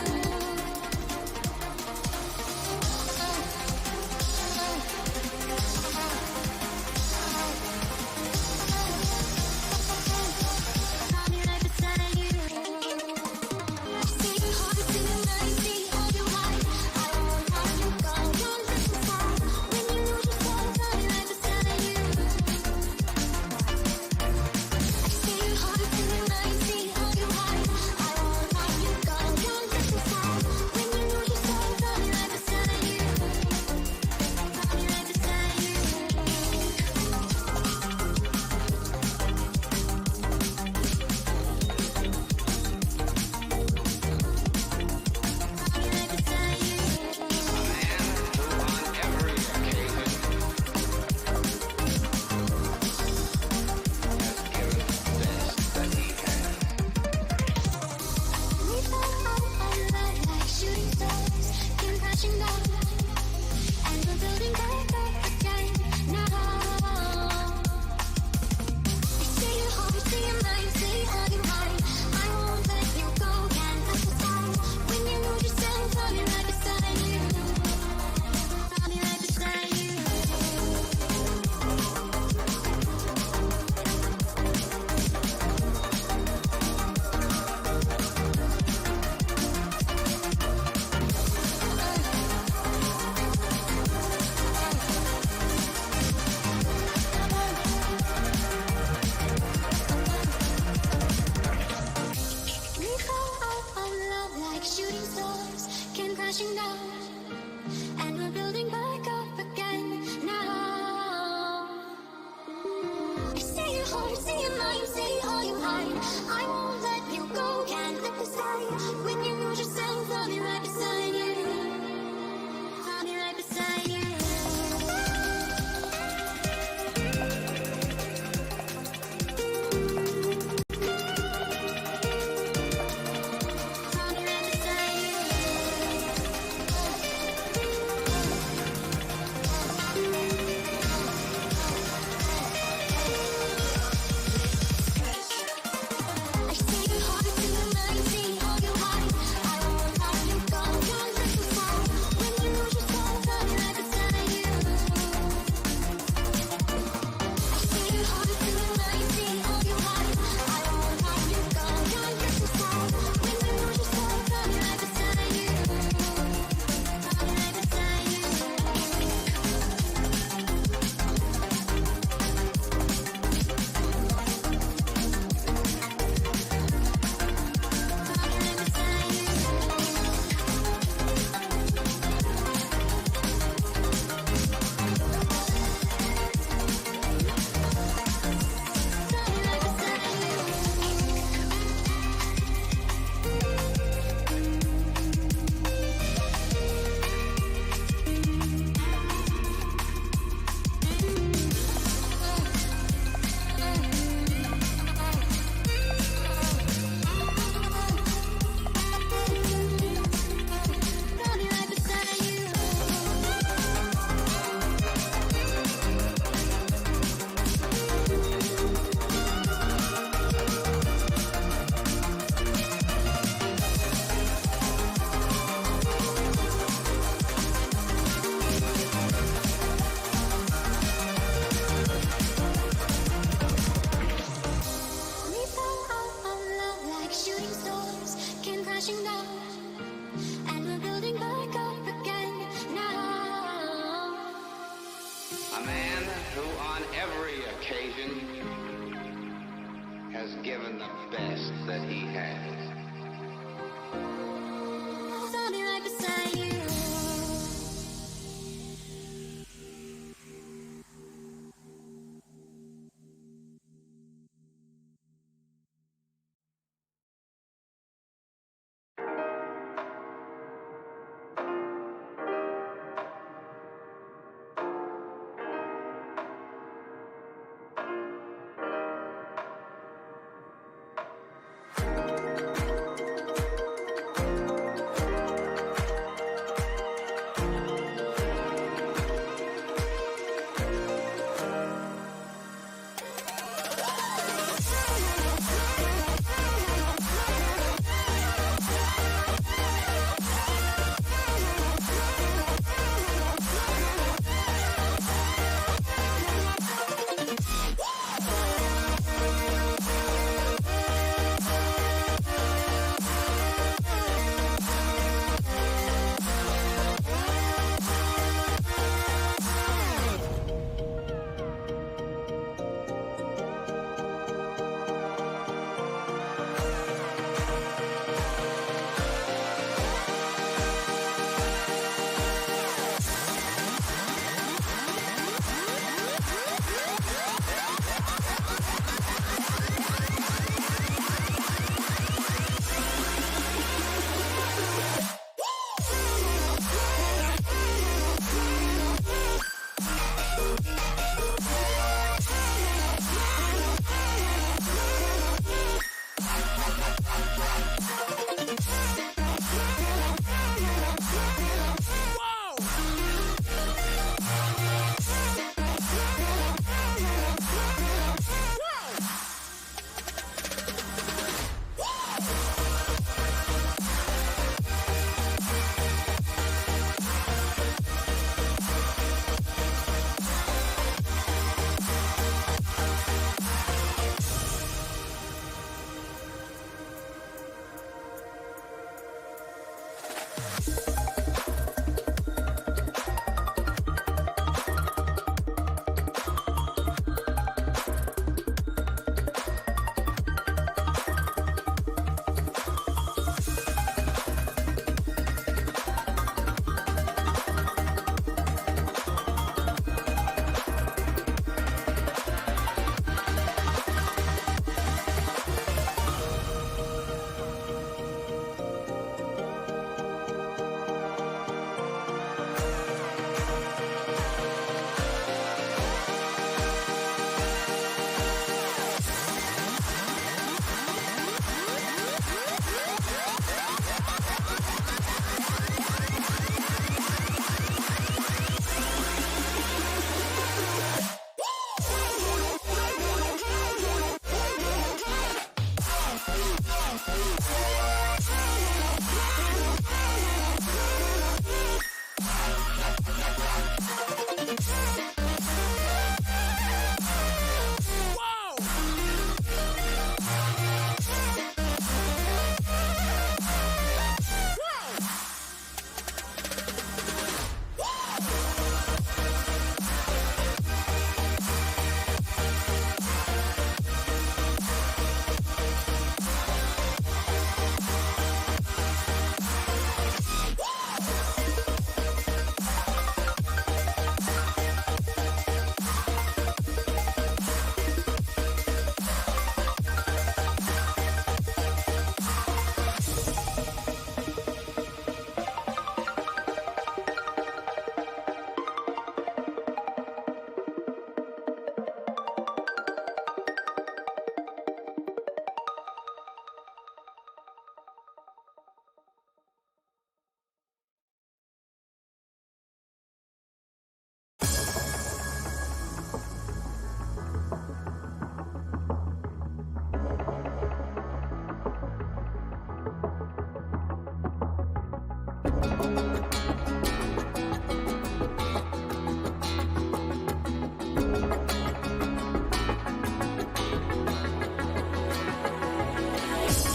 C: I'll be right beside you. See your heart, see your mind, see all you hide. I won't let you go, don't let me fall. When you lose yourself, I'll be right beside you. See your heart, see your mind, see all you hide. I won't let you go, don't let me fall. When you lose yourself, I'll be right beside you. I'll be right beside you. We fall out of love like shooting stars, came crashing down, and we're building back up again now. See your heart, see your mind, see all you hide. I won't let you go, can't let us fall. When you lose yourself, I'll be right beside you. I'll be right beside you. We fall out of love like shooting stars, came crashing down, and we're building back up again now. See your heart, see your mind, see all you hide. I won't let you go, can't let this die. When you lose yourself, I'll be right beside you. I'll be right beside you. I'll be right beside you. I see your heart, see your mind, see all you hide. I won't let you go, don't let me fall. When you lose yourself, I'll be right beside you. I see your heart, see your mind, see all you hide. I won't let you go, don't let me fall. When you lose yourself, I'll be right beside you. I'll be right beside you. I'll be right beside you. We fall out of love like shooting stars, came crashing down, and we're building back up again now.
H: A man who on every occasion has given the best that he has.
C: I'll be right beside you.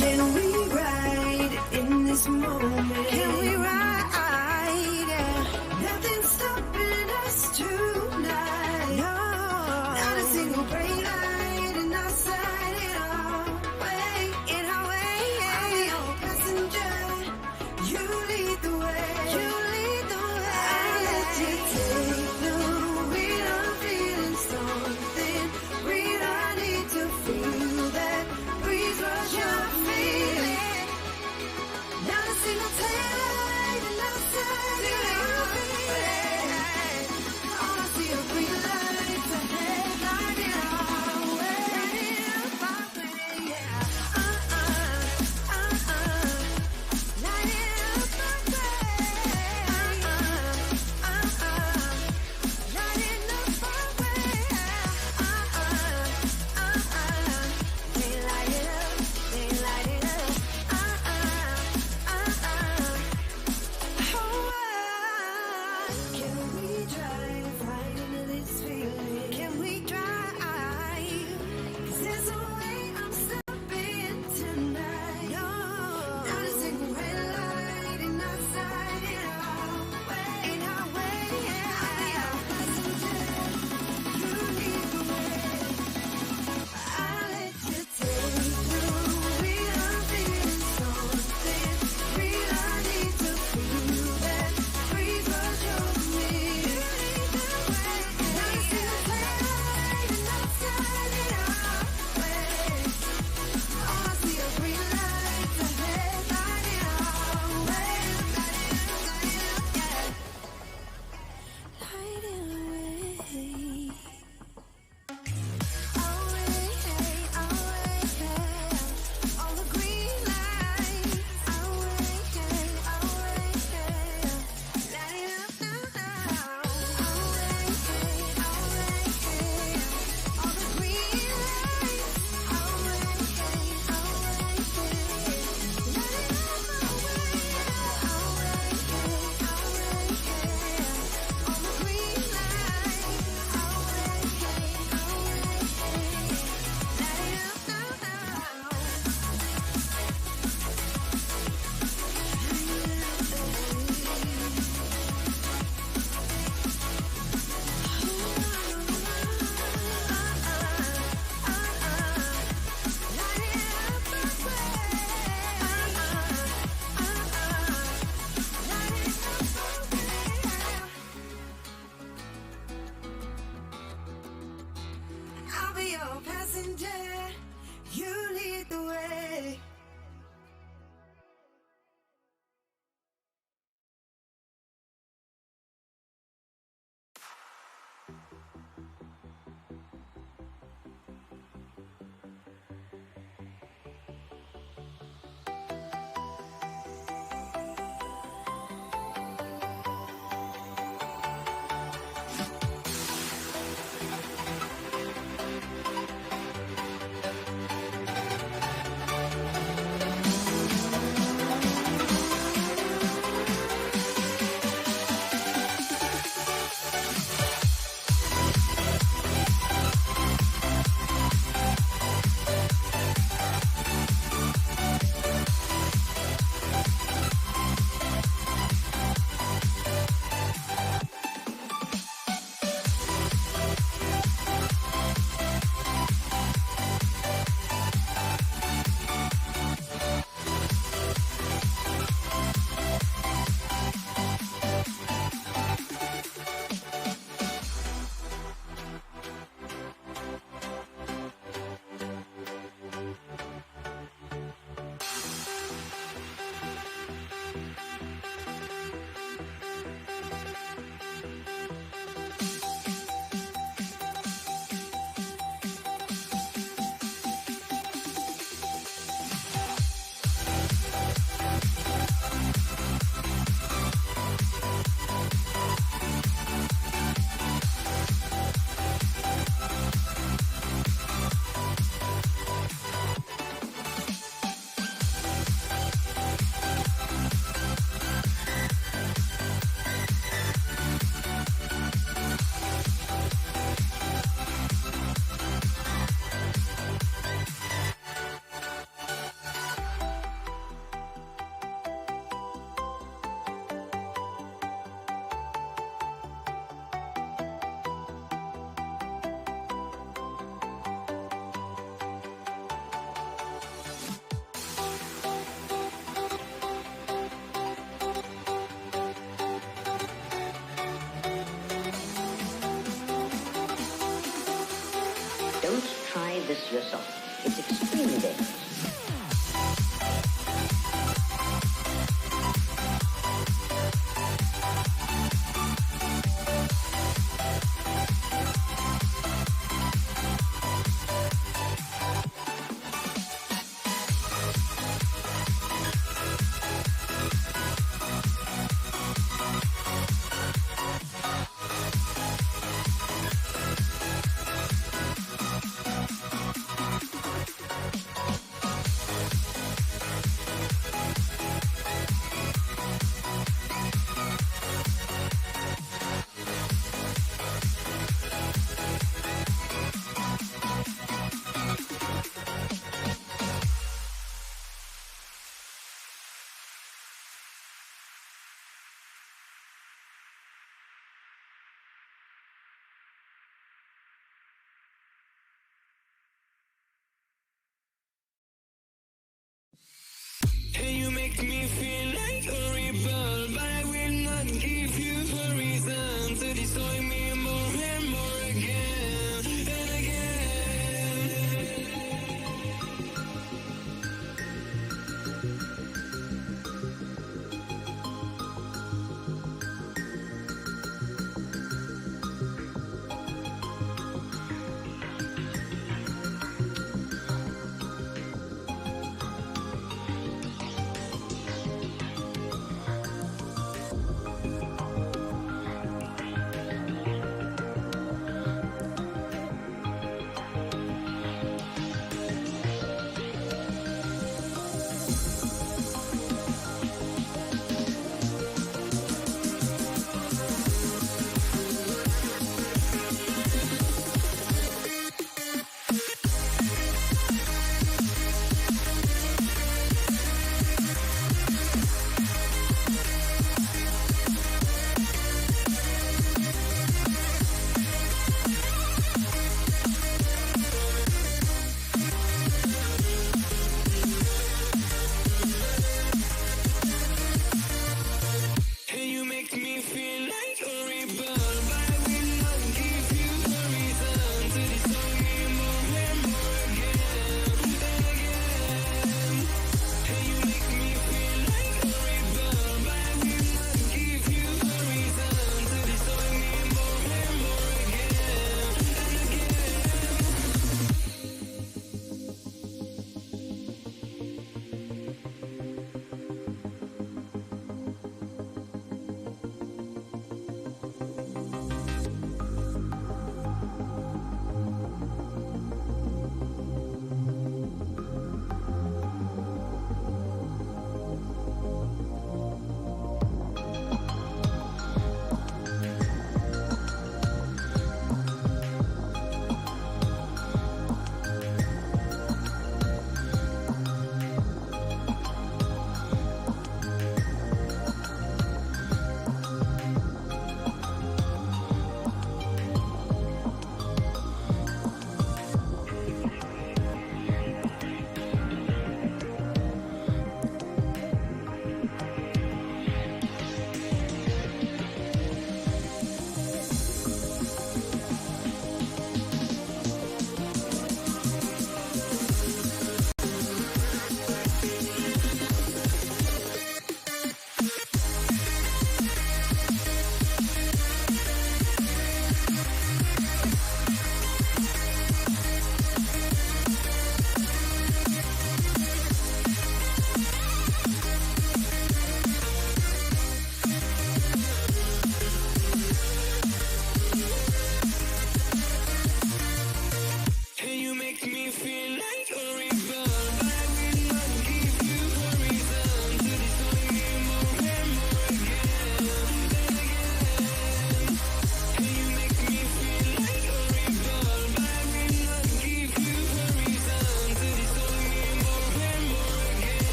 F: Can we ride in this moment? Can we ride? Nothing's stopping us tonight. No. Not a single brake light in our sight. In our way. I'm the old passenger. You lead the way. I let you take the wheel. I'm feeling something real. I need to feel that breeze rush. You're feeling. Not a single tear.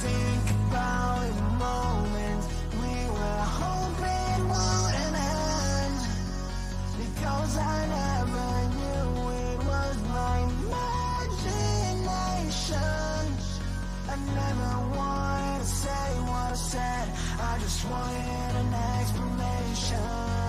F: think about the moments we were hoping wouldn't end, because I never knew it was my imagination. I never wanted to say what I said, I just wanted an explanation.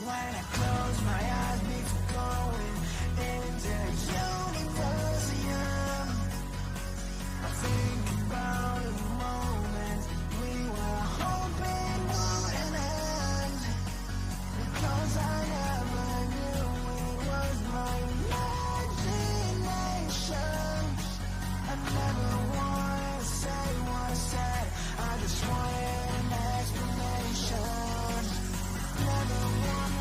F: When I close my eyes before going into the universe again, I think about the moments we were hoping wouldn't end, because I never knew it was my imagination. I never wanted to say what I said, I just wanted an explanation. Never wanted.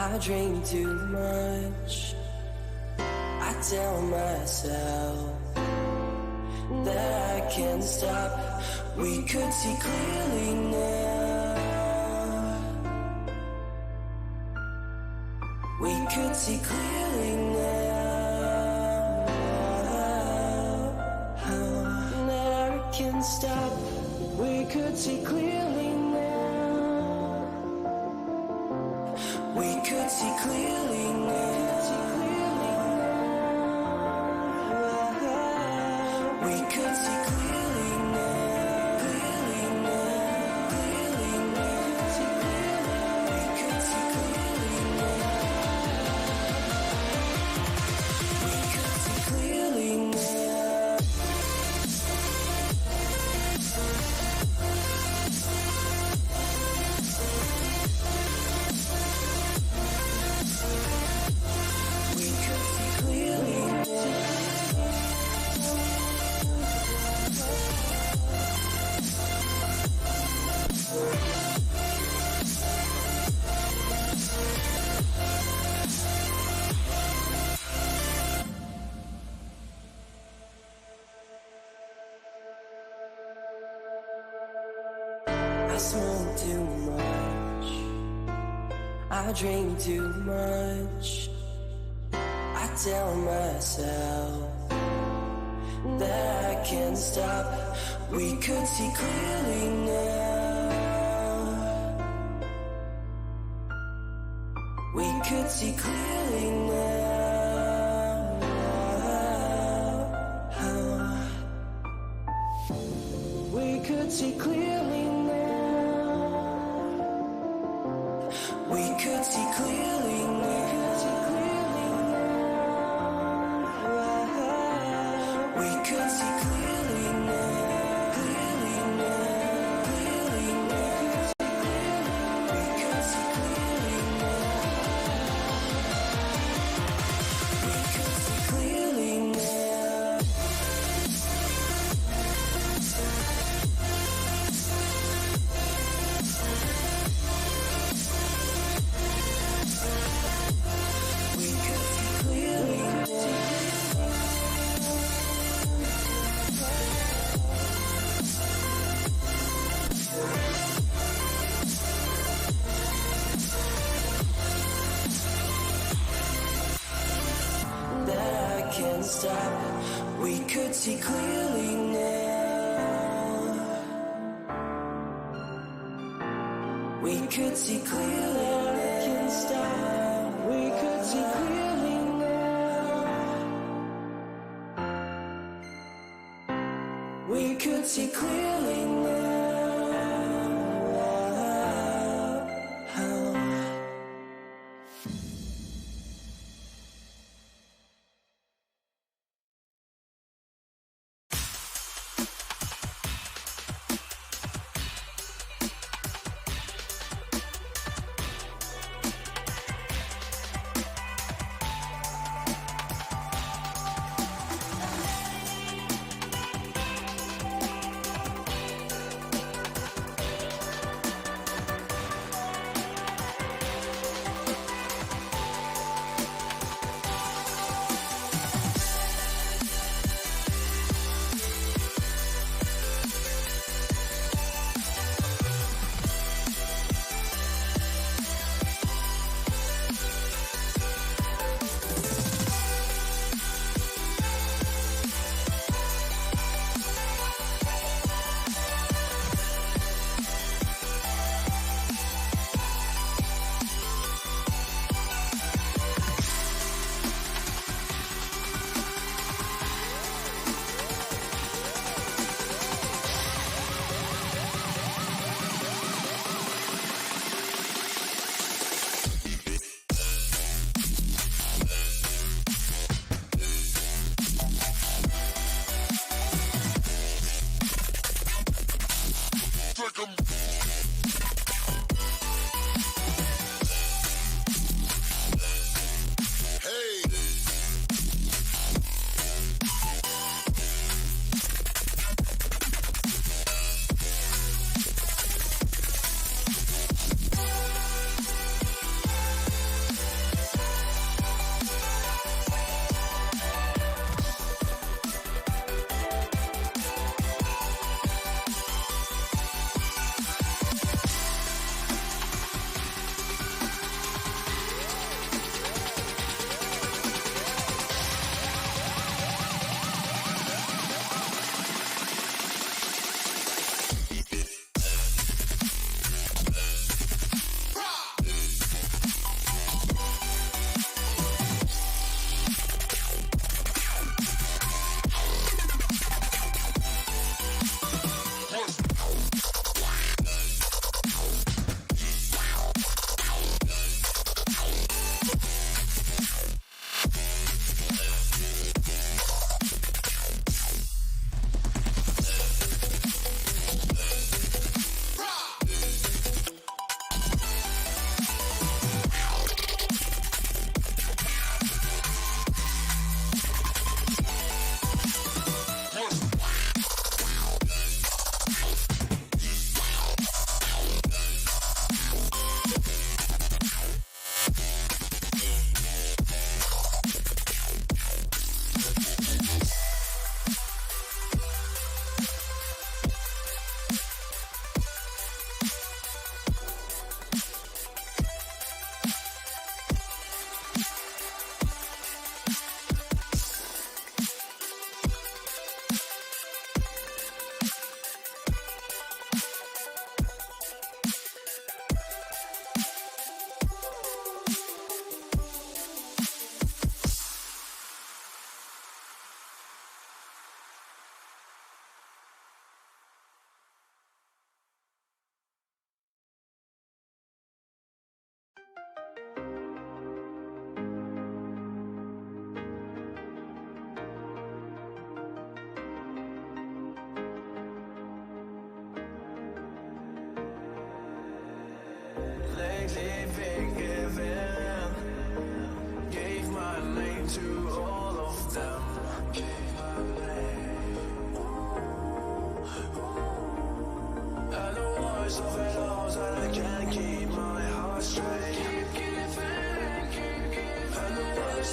F: I dream too much. I tell myself that I can't stop. We could see clearly now. We could see clearly now. That I can't stop. We could see clearly now. We could see clearly now. We could see clearly now. Clearly now. Clearly now. We could see clearly now. We could see clearly now. We could see clearly now. I smoke too much. I drink too much. I tell myself that I can't stop. We could see clearly now. We could see clearly now. We could see clearly now. We could see clearly now. We could see clearly now. Clearly now. Clearly now. We could see clearly now. We could see clearly now. We could see clearly now. That I can't stop. We could see clearly now. We could see clearly now. I can't stop. We could see clearly now. We could see clearly now.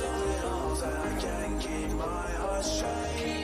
E: worst of it all that I can't keep my heart straight.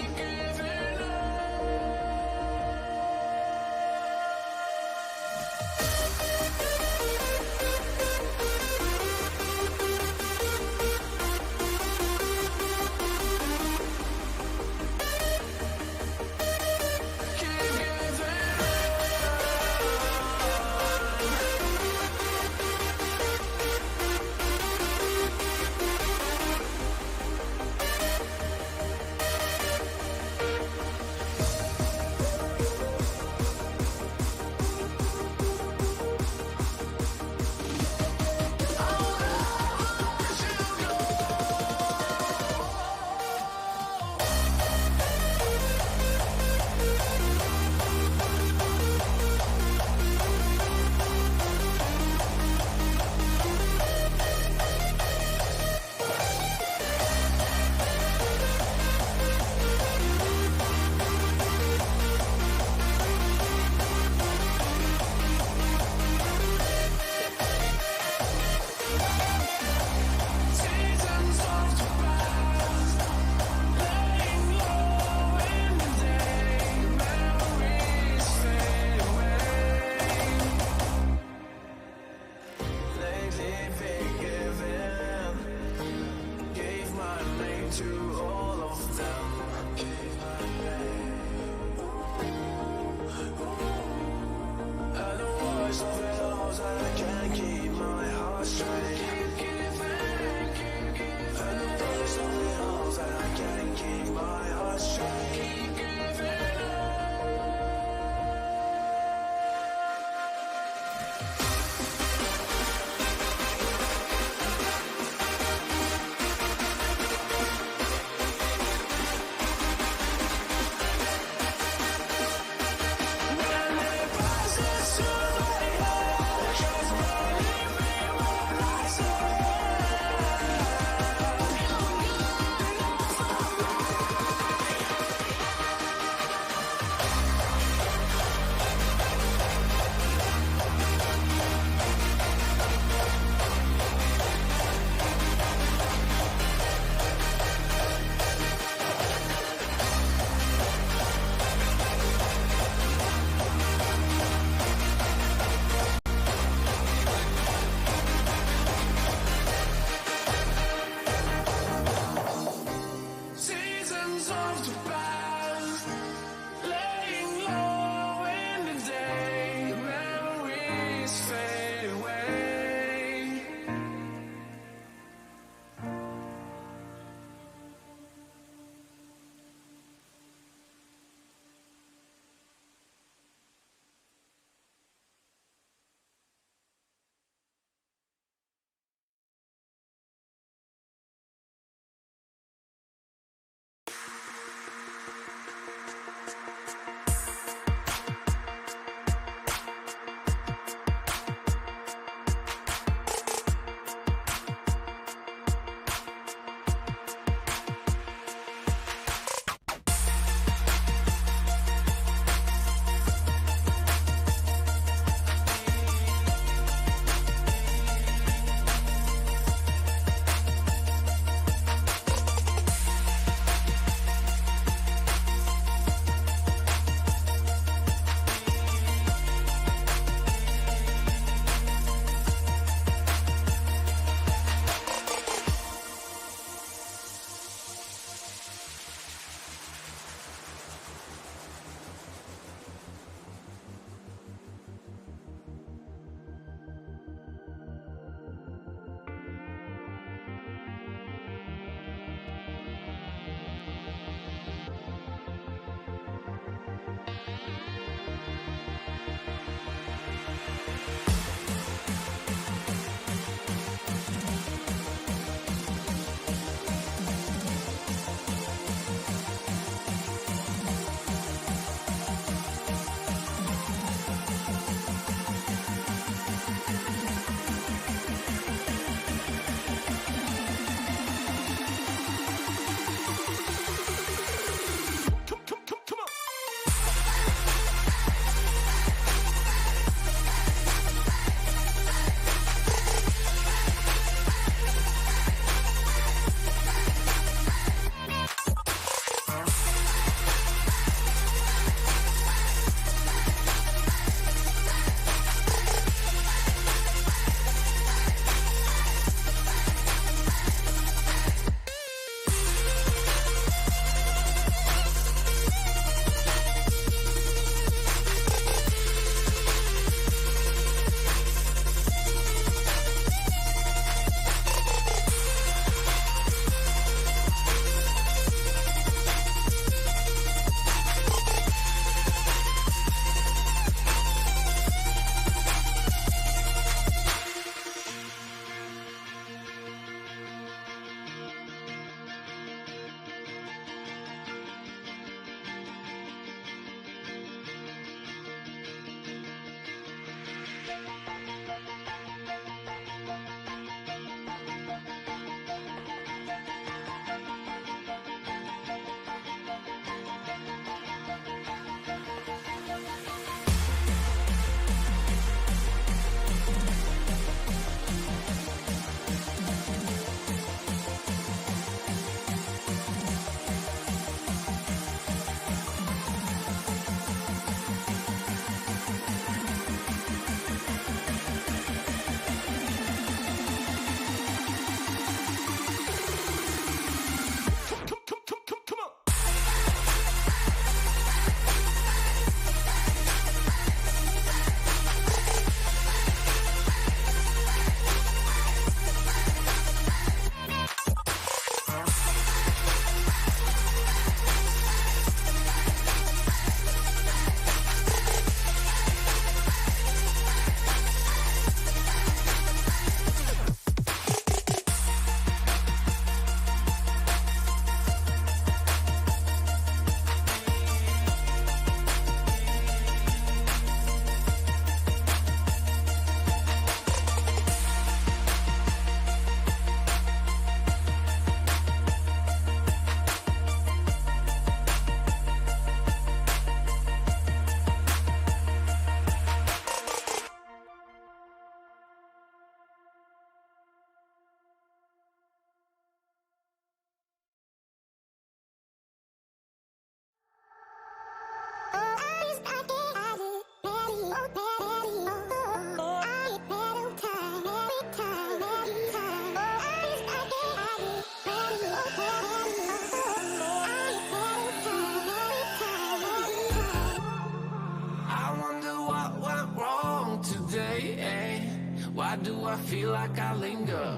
A: feel like I linger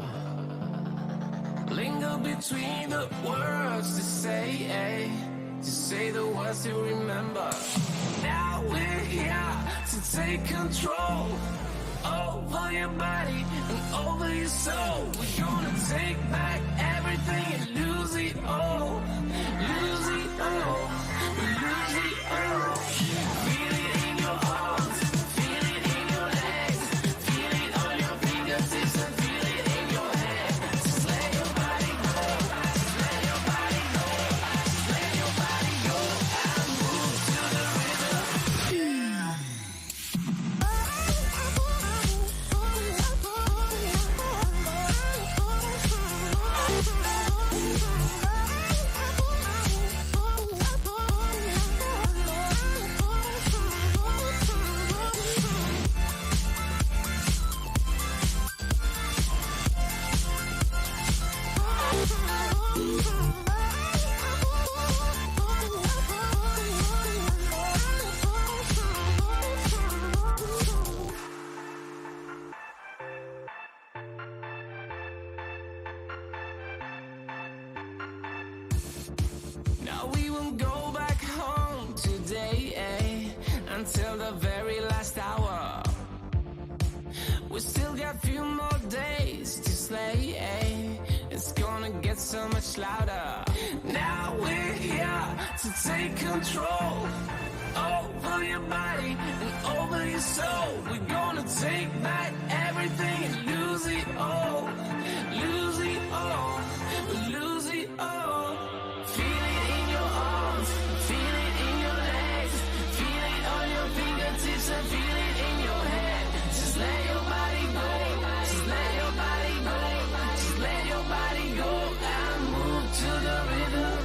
A: between the words to say the words to remember. Now we're here to take control over your body and over your soul. We're gonna take back everything and lose it all, lose it all, lose it all. Feel it in your arms, feel it in your legs, feel it on your fingertips and feel it in your head. Just let your body go, just let your body go, just let your body go and move to the rhythm. Now we won't go back home today, until the very last hour. We still got a few more days to slay, it's gonna get so much louder. Now we're here to take control over your body and over your soul. We're gonna take back everything and lose it all, lose it all, lose it all. Feel it in your arms, feel it in your legs, feel it on your fingertips and feel it in your head. Just let your body go, just let your body go, just let your body go and move to the rhythm.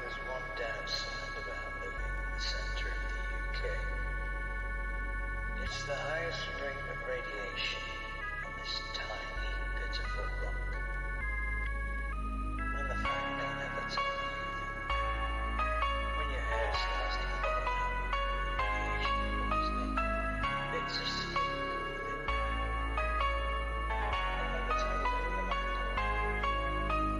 I: There's one downside about living in the center of the UK. It's the highest rate of radiation on this tiny, pitiful rock. And the fact they never tell you that when your hair starts to fall out, radiation poisoning, it's a secret within you. They'll never tell you anything about it.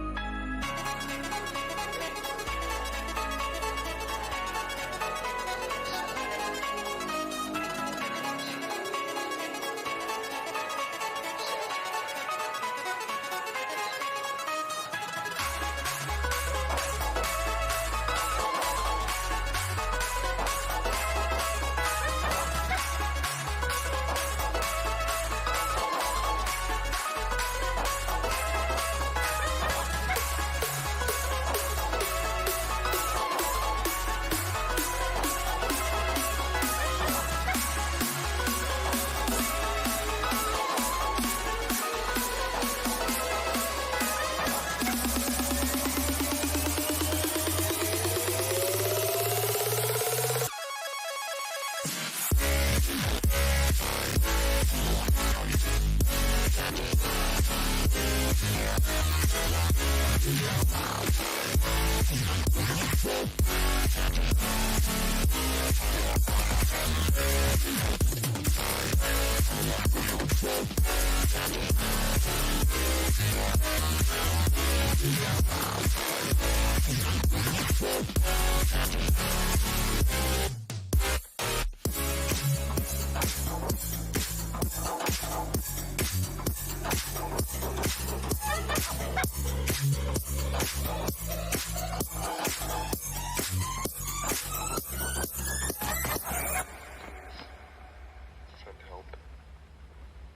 J: Send help.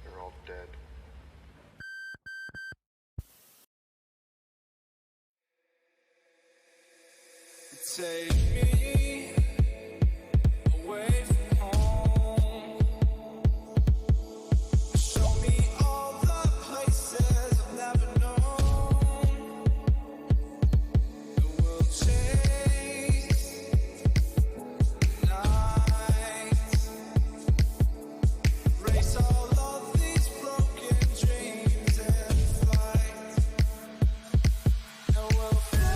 J: They're all dead.
E: Take me away from home. Show me all the places I've never known. And we'll chase the night. Erase all of these broken dreams and flight. And we'll fly.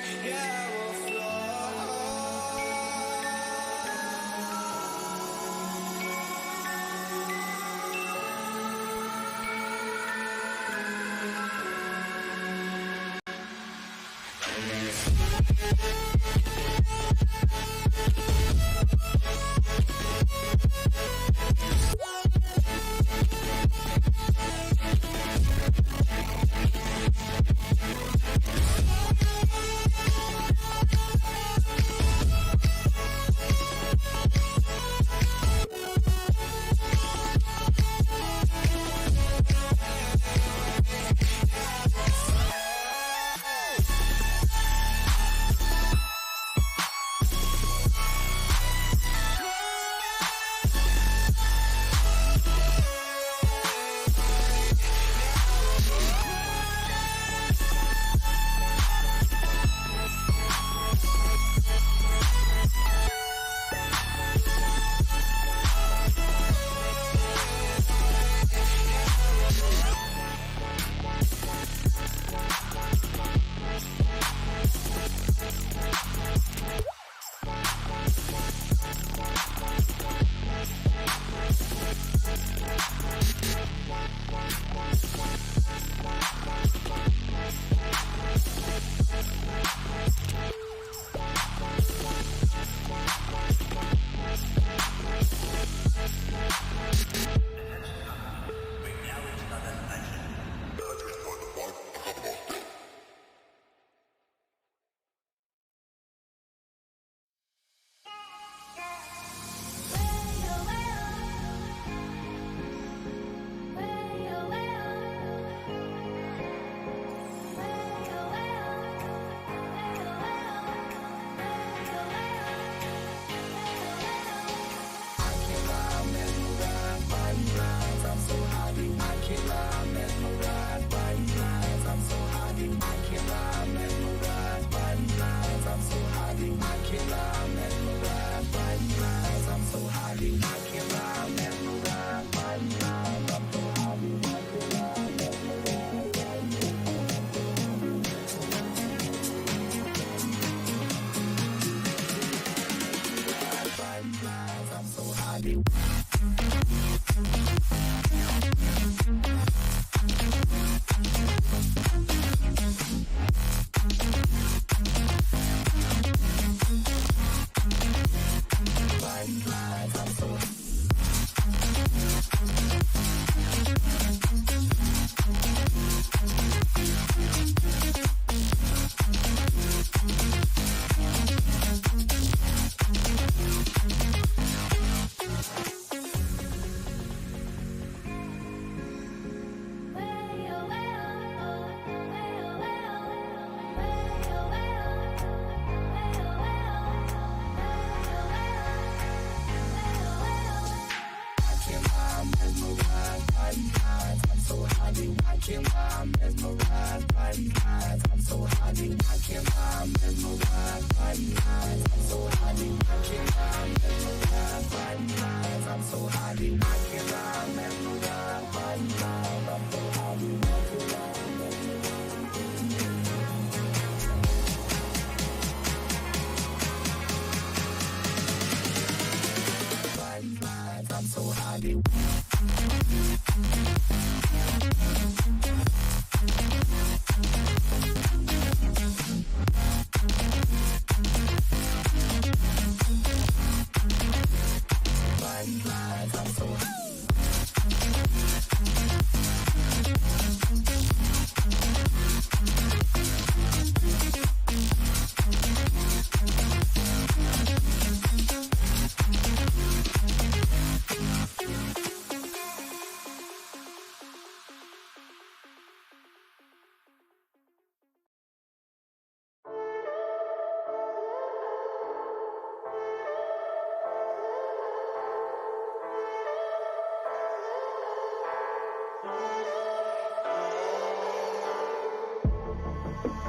E: Yeah, we'll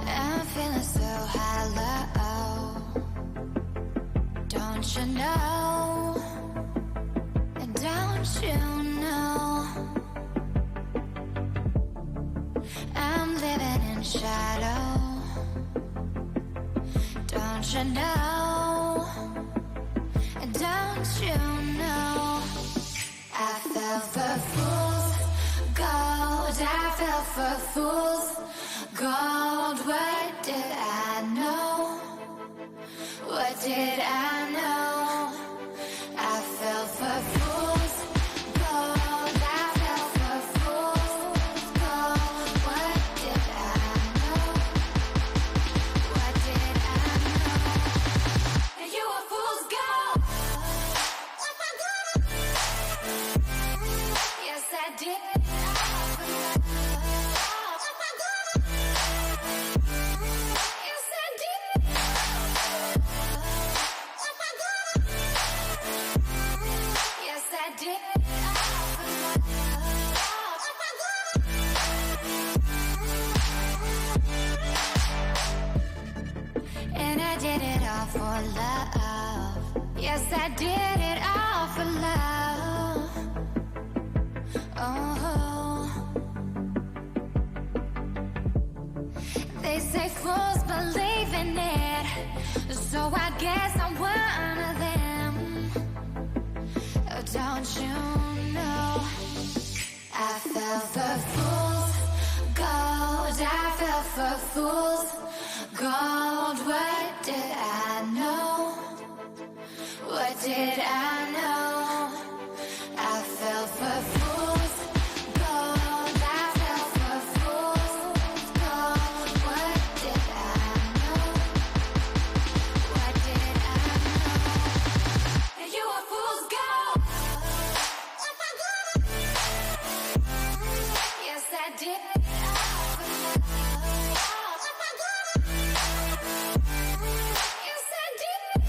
C: I'm feeling so hollow. Don't you know? Don't you know? I'm living in shadow. Don't you know? Don't you know? I fell for fools gold. I fell for fools gold. What did I know? What did I know? I fell for fools gold. I fell for fools gold. What did I know? What did I know? You were fool's gold. Yes, I did. Yes, I did. Yes, I did. And I did it all for love. Yes, I did it all for love. Oh, they say fools believe in it, so I guess I'm one of them. Don't you know? I fell for fools gold. I fell for fools gold. What did I know? What did I know? I fell for fools gold. I fell for fools gold. What did I know? What did I know? You were fool's gold. Yes, I did. Yes, I did.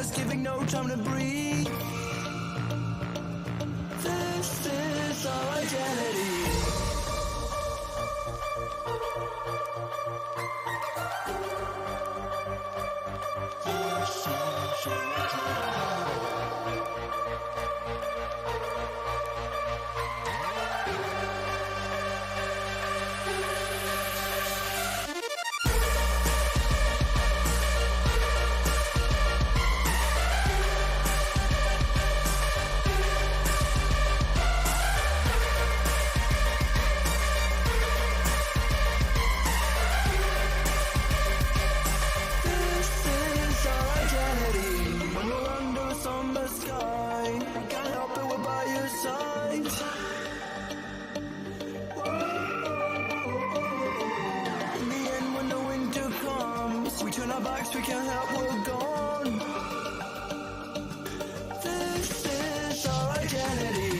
A: us, giving no time to breathe. This is our identity. We can't help, we're gone. This is our identity.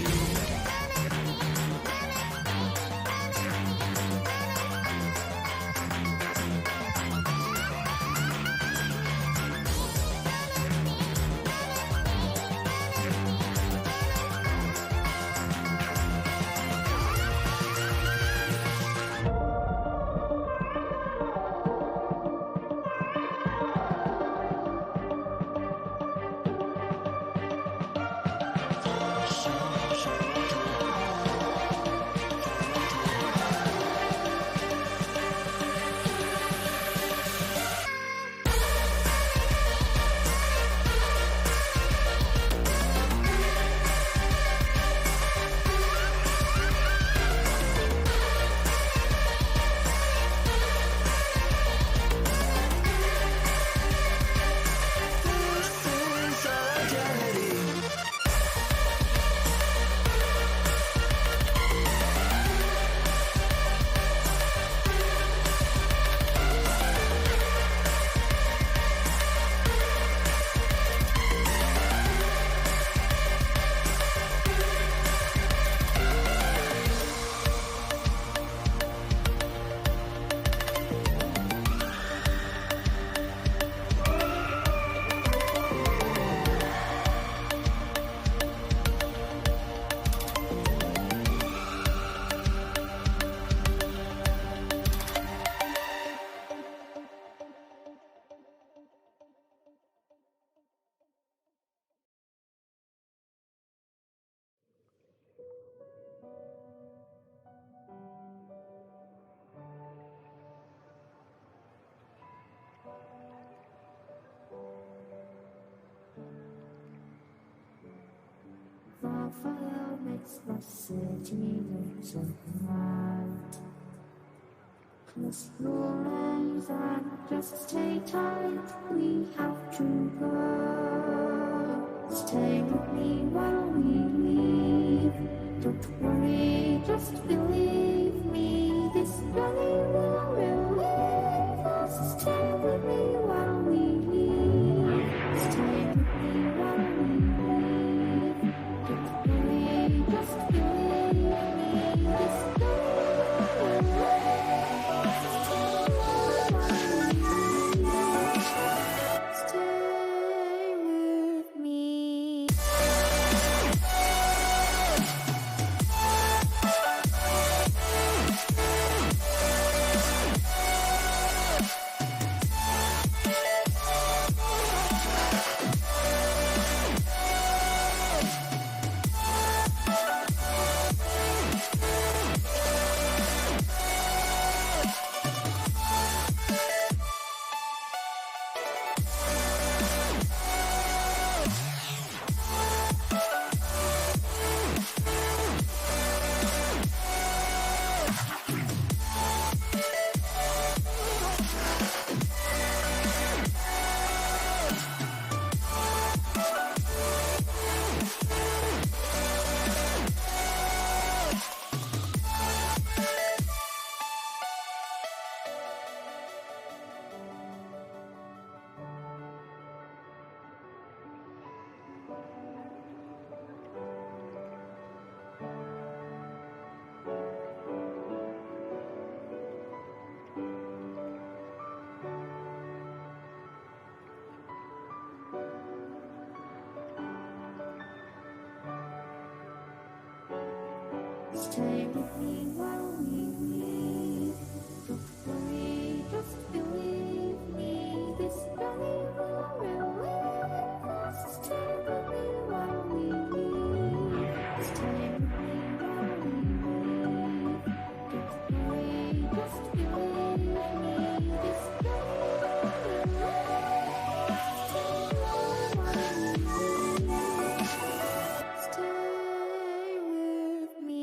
K: The fire makes the city look so bright. Close your eyes and just stay tight. We have to go. Stay with me while we leave. Don't worry, just believe me. This journey will relieve us. Stay with me while we leave. Stay with me while we leave. Don't worry, just believe me. This journey will relieve us. Stay with me. Stay with me while we leave. Don't worry, just believe me. This journey will relieve us. Stay with me while we leave. Stay with me while we leave. Don't worry, just believe me. This journey will relieve us. Stay with me while we leave. Stay with me.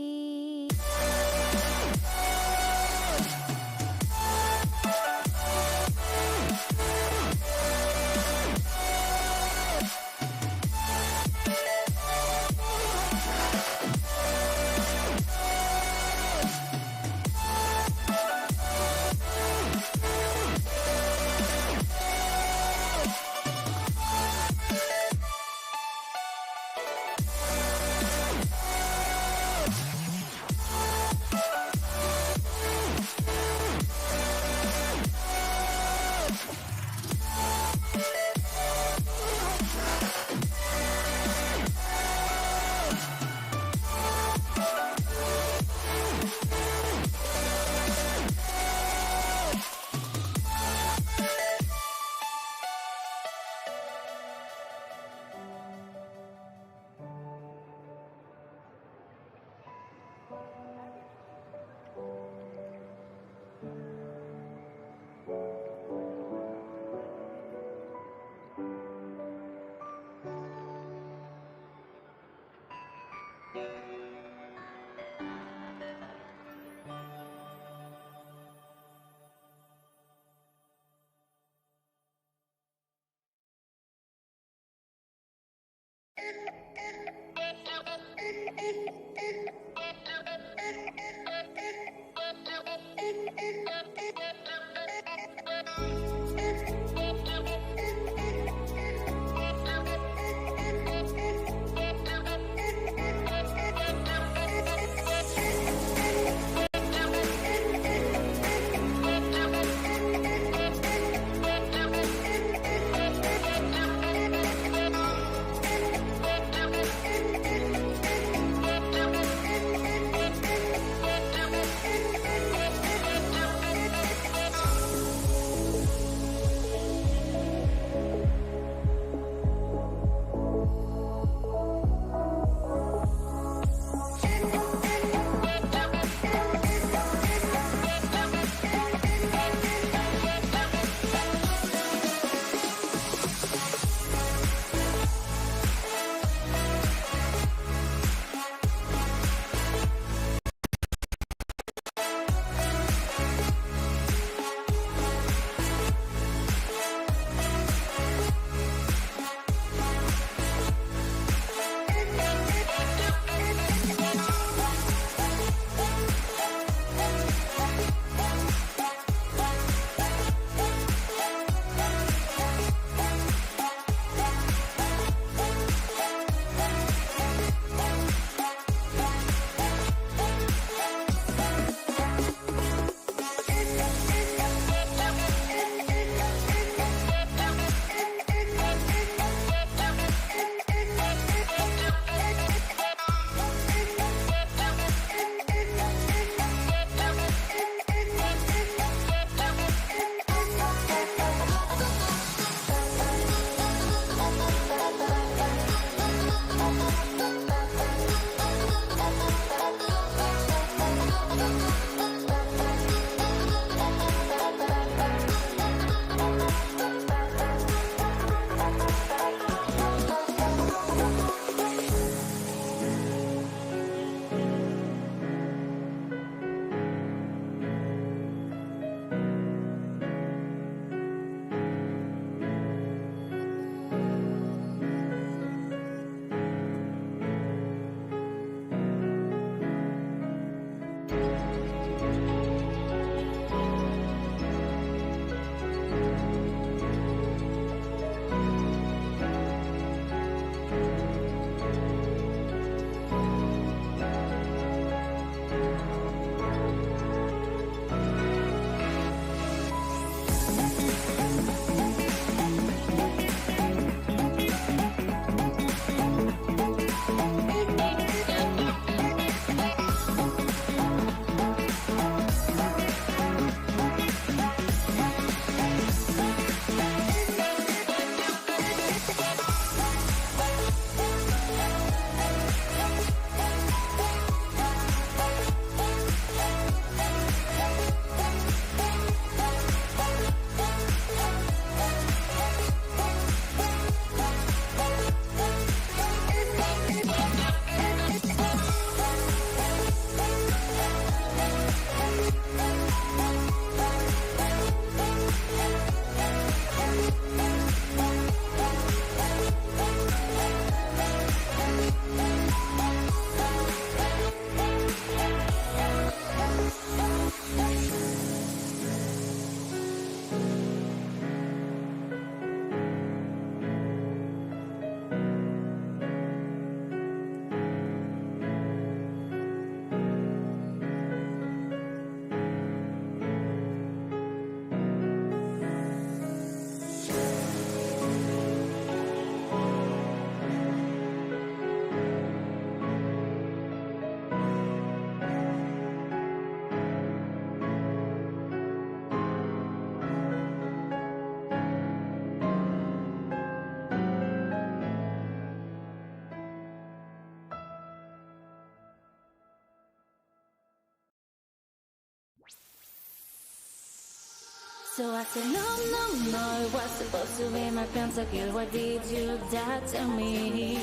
K: So I said, no, no, no, it was supposed to be my pentakill. Why did you die to me?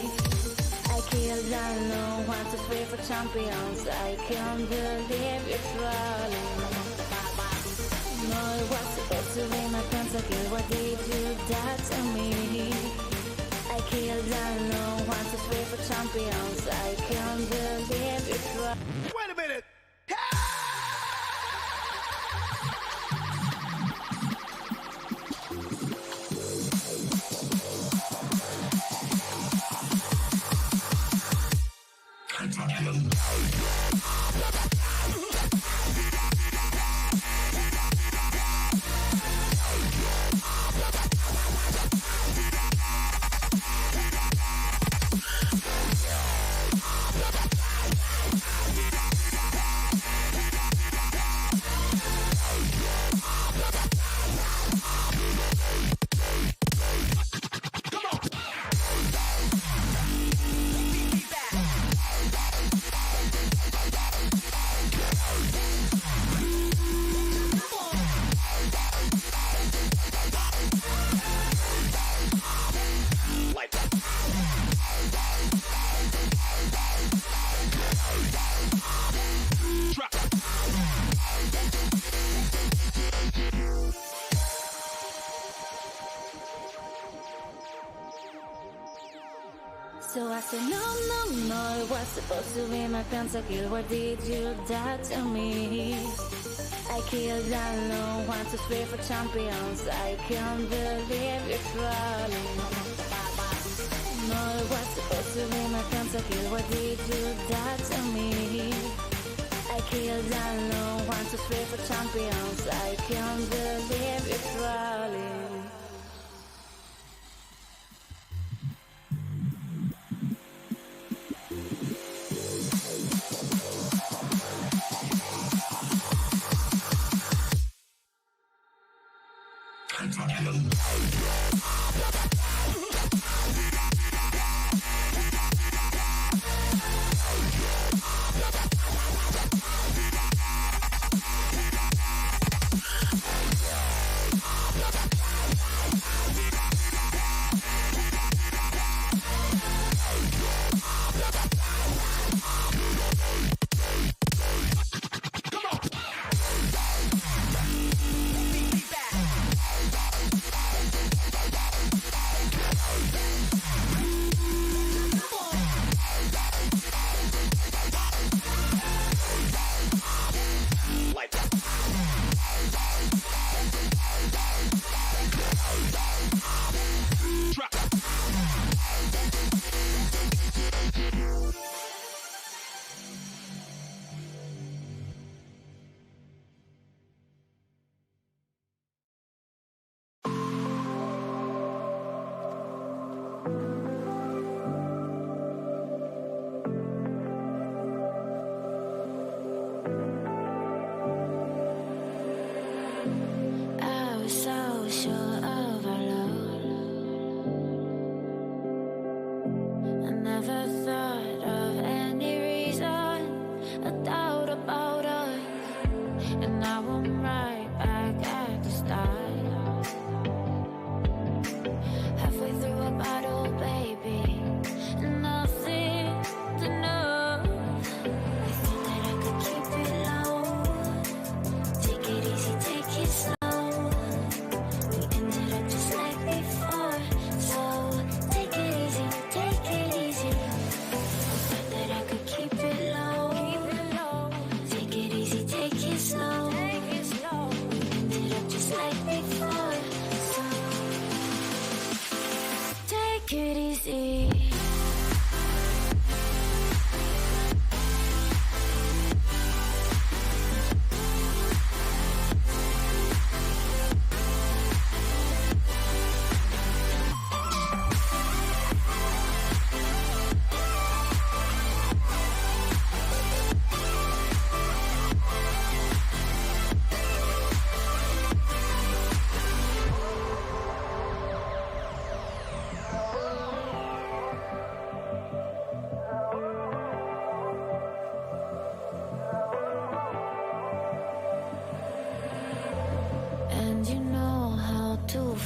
K: I killed unknown, 1, 2, 3 for champions. I can't believe you're trolling. No, it was supposed to be my pentakill. Why did you die to me? I killed unknown, 1, 2, 3 for champions. I can't believe you're trolling.
L: Wait a minute!
K: So I said, no, no, no, it was supposed to be my pentakill. Why did you die to me? I killed unknown, 1, 2, 3 for champions. I can't believe you're trolling. No, it was supposed to be my pentakill. Why did you die to me? I killed unknown, 1, 2, 3 for champions. I can't believe you're trolling.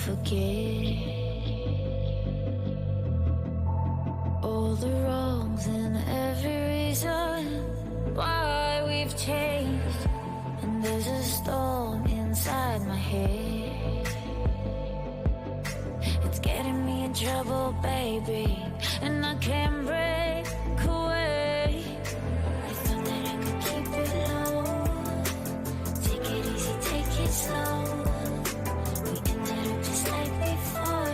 K: forget all the wrongs and every reason why we've changed. And there's a storm inside my head. It's getting me in trouble, baby, and I can't break away. I thought that I could keep it low. Take it easy, take it slow. We ended up just like before,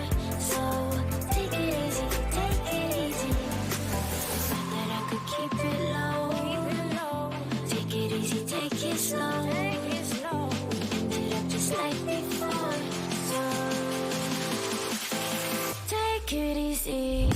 K: so take it easy, take it easy. I thought that I could keep it low. Take it easy, take it slow. We ended up just like before, so take it easy.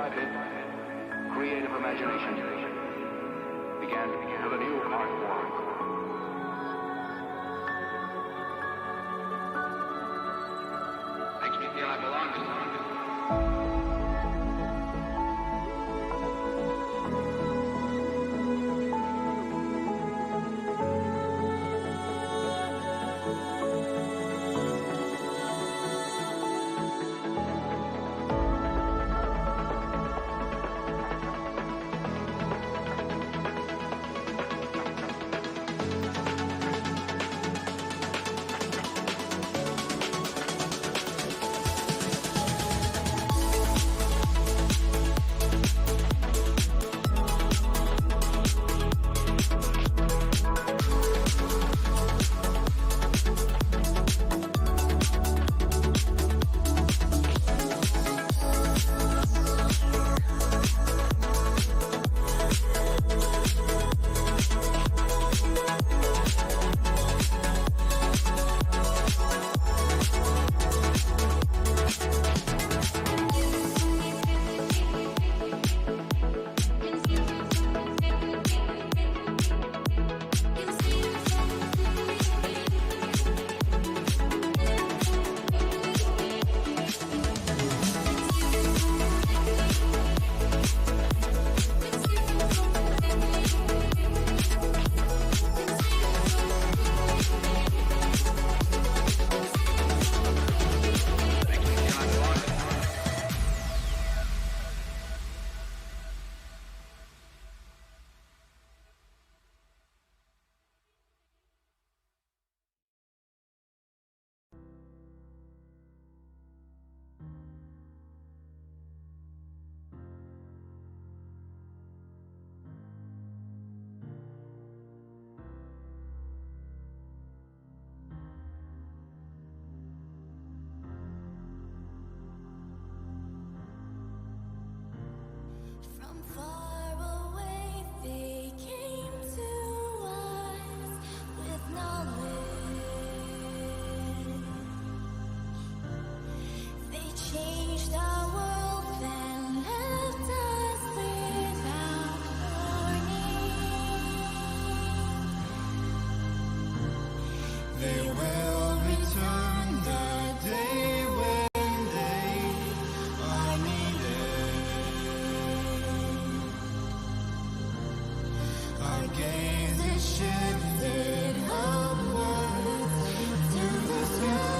H: bit, creative imagination began to build a new art form. Makes me feel I belong to something.
C: From far away they came to us with knowledge. They changed our world and left us without warning. They will return the day when they are needed. Our gaze is shifted upwards to the sky.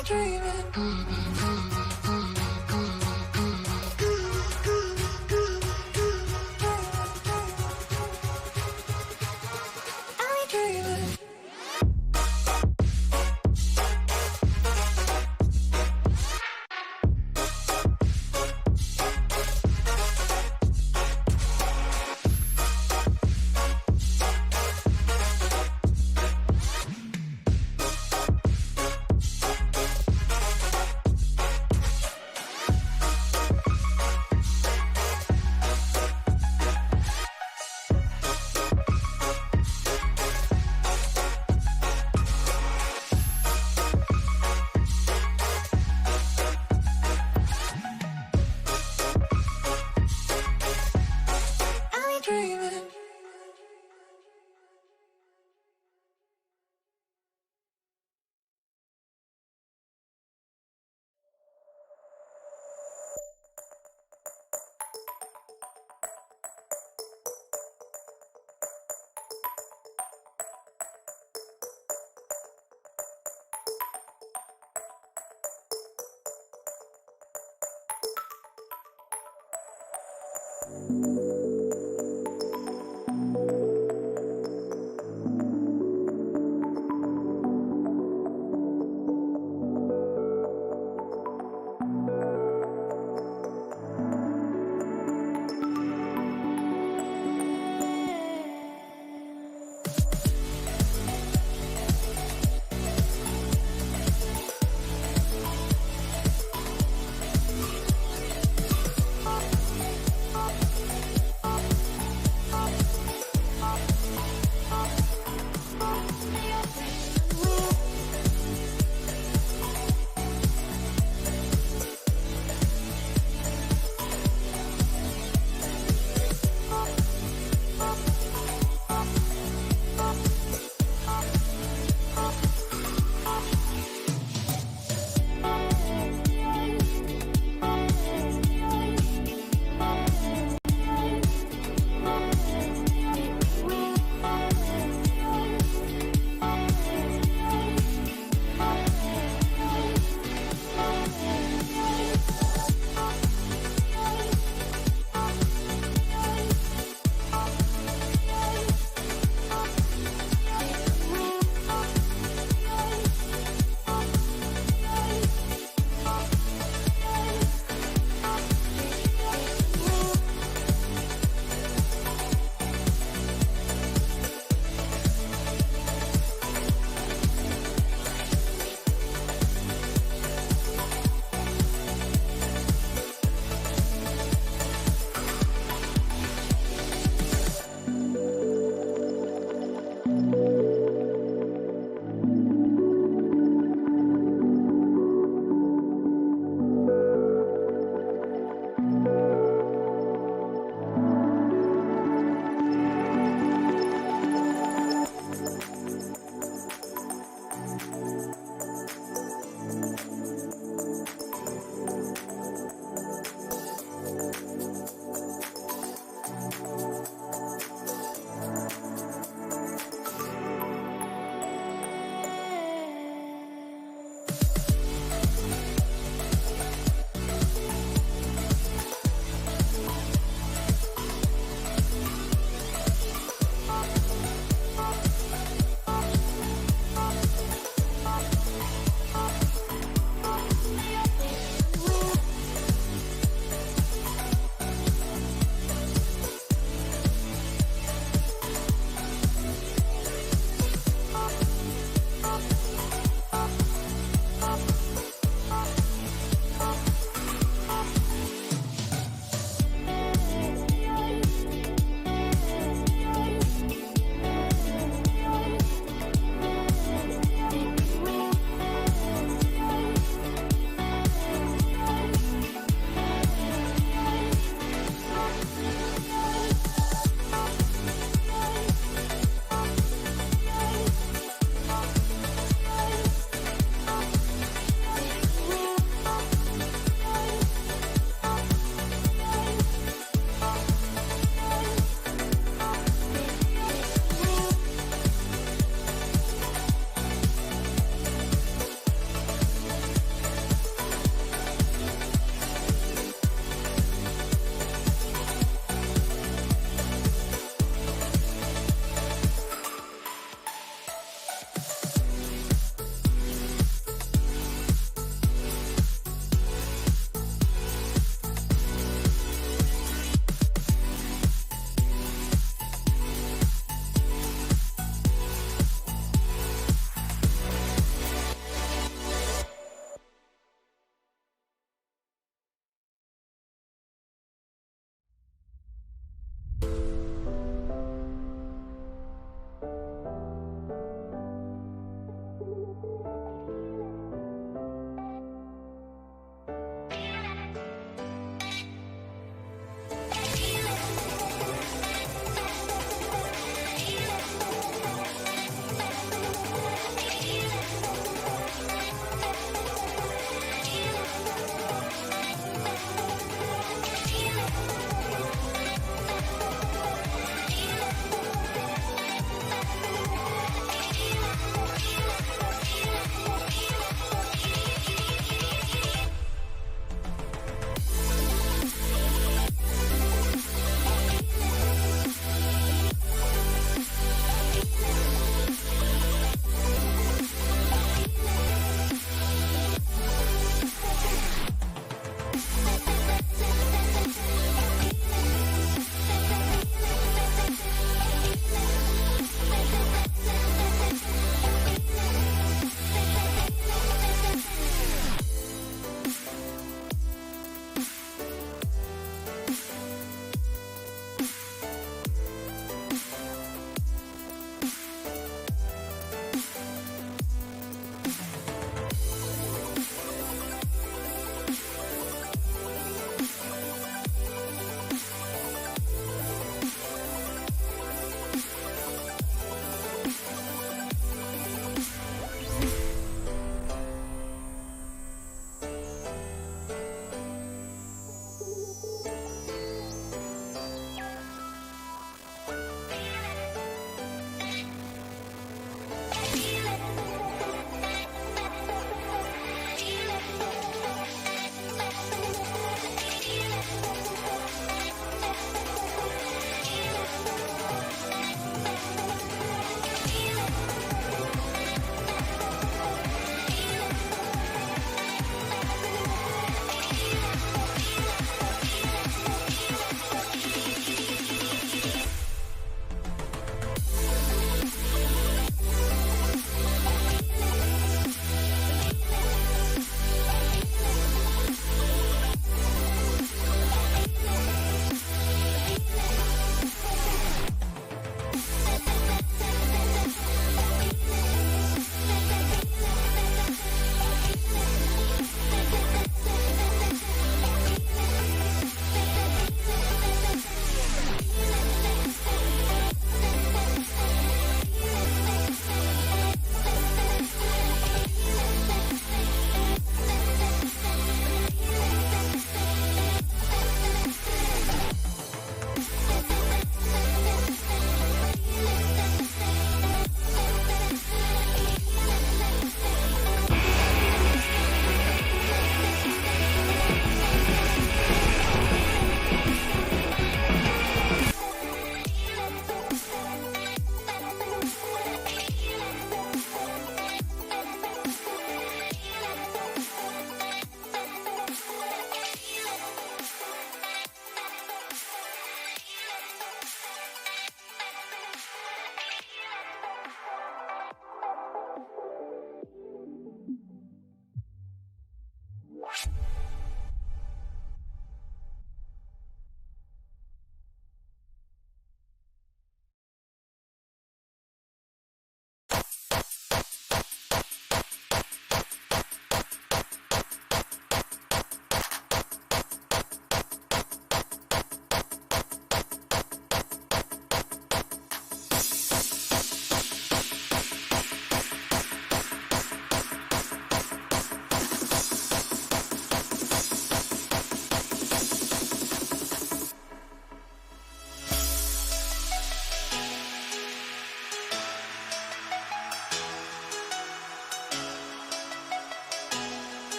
C: Feel it.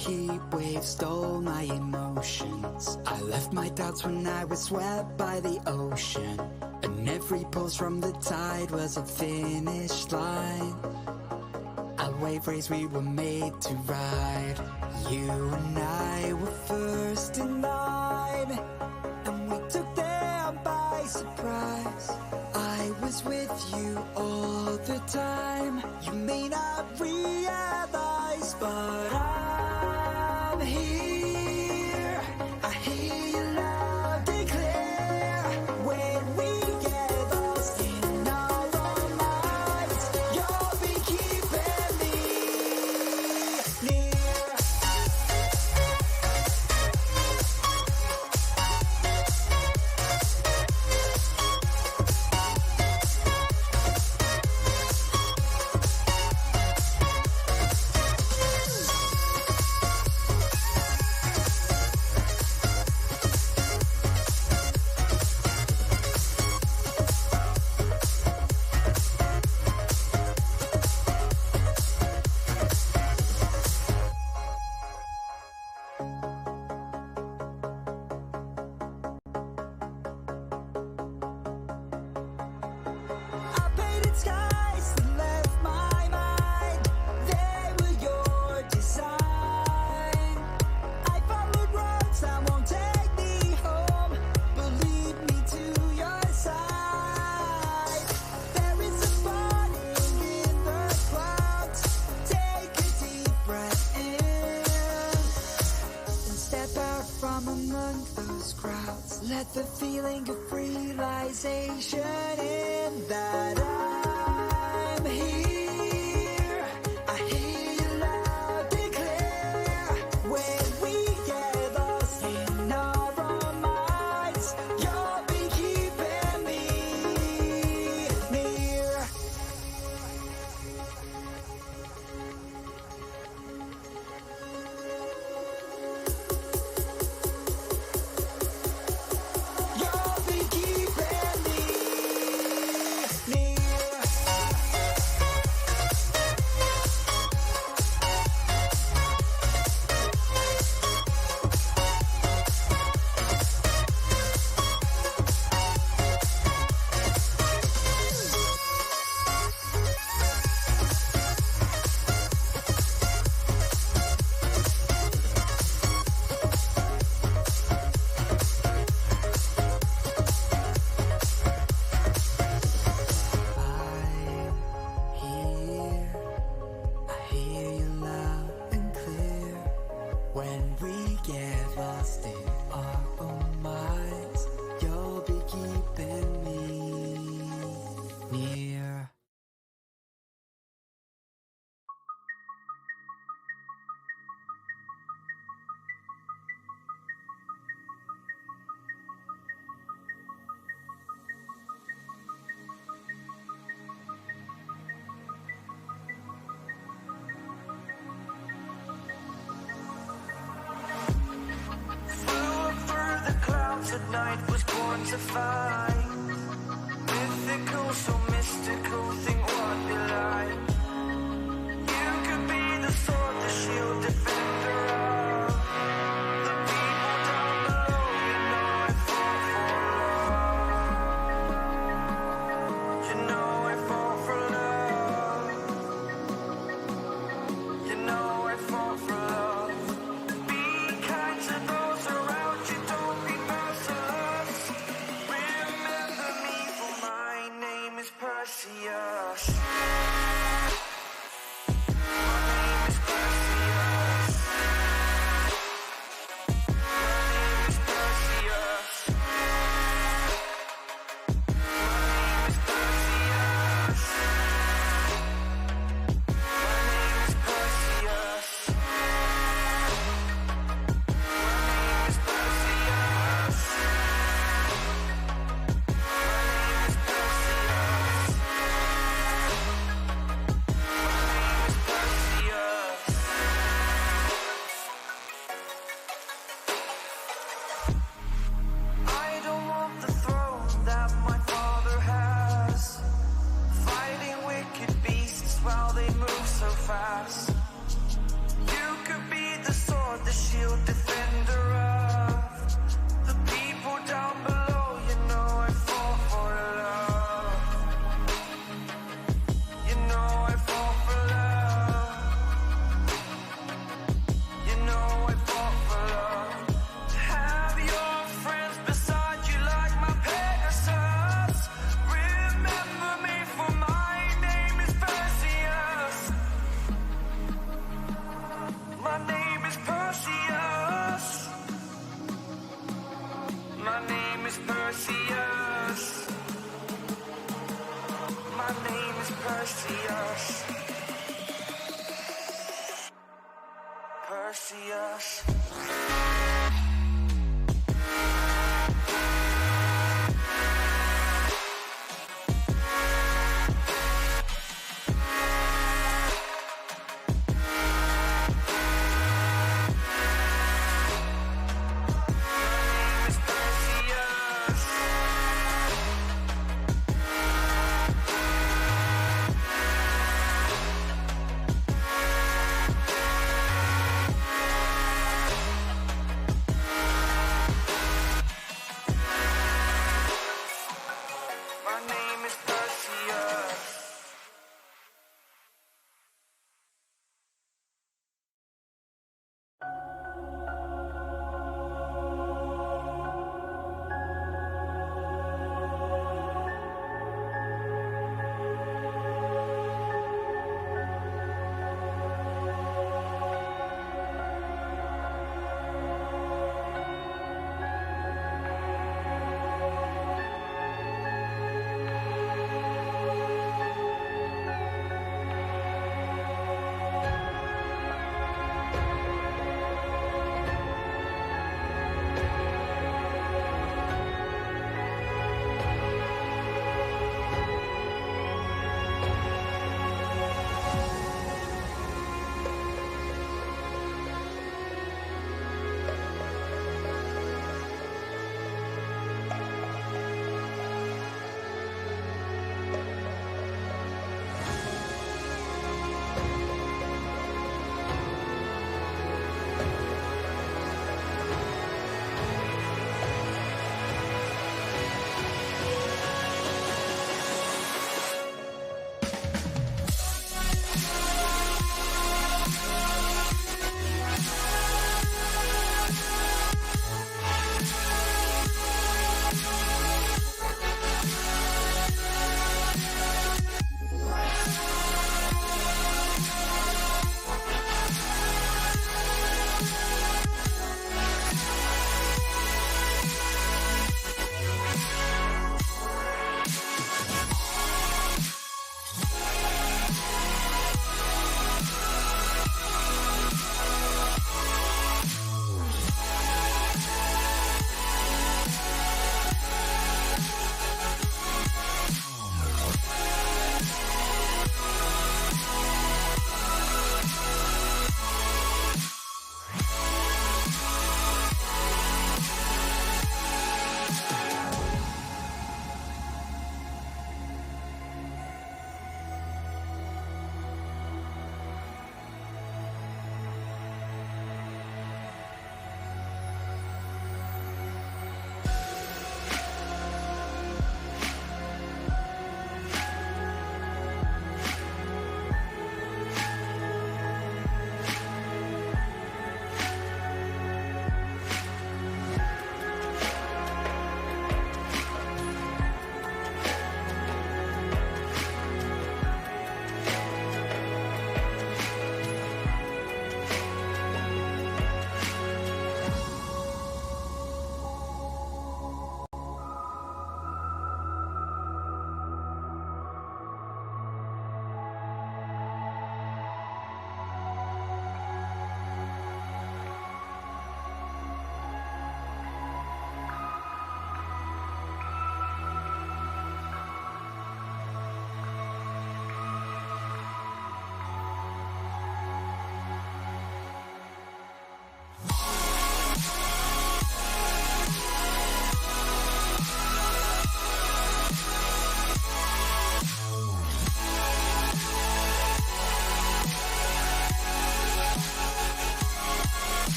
F: heat wave stole my emotions. I left my doubts when I was swept by the ocean, and every pulse from the tide was a finish line. A wave race we were made to ride. You and I were first in line, and we took them by surprise. I was with you all the time. You may not realize, but I'm here. I hear you loud and clear. When we get lost in our own minds, you'll be keeping me near. I painted skies that left my mind. They were your design. I followed roads that won't take me home, but lead me to your side. There is a burning in the clouds. Take a deep breath in and step out from among those crowds. Let the feeling of realization in that I'm here. I hear you loud and clear. When we get lost in our own minds, you'll be keeping me near. You'll be keeping me near. I hear you loud and clear. When we get lost in our own minds, you'll be keeping me near.
E: Flew through the clouds at night, was born to fight. Mythical, so mystical, think what be like. You could be the sword, the shield, defender of the people down below. You know I fought for love. You know I fought for love. You know I fought for love. Be kind to those around you, don't be merciless. Remember me, for my name is Perseus.
A: is Perseus. My name is Perseus. Perseus.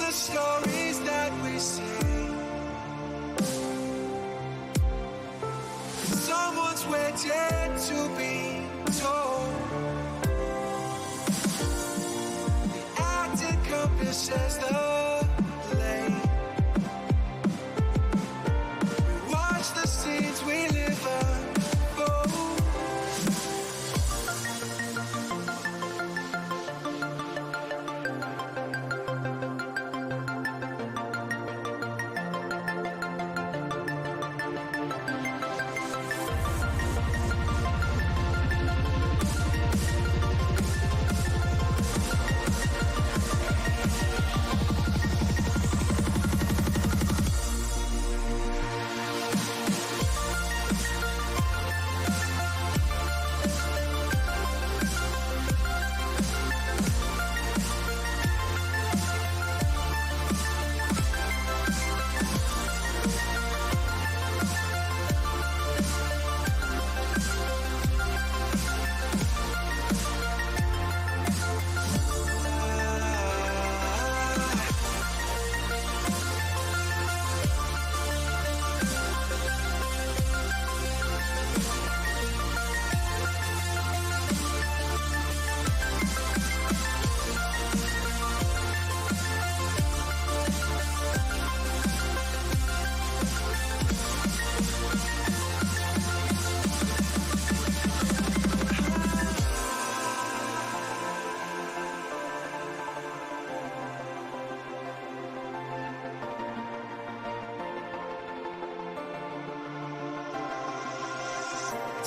E: the stories that we see. Someone's waiting to be told. The acting compass says the lane. We watch the scenes we live unfold.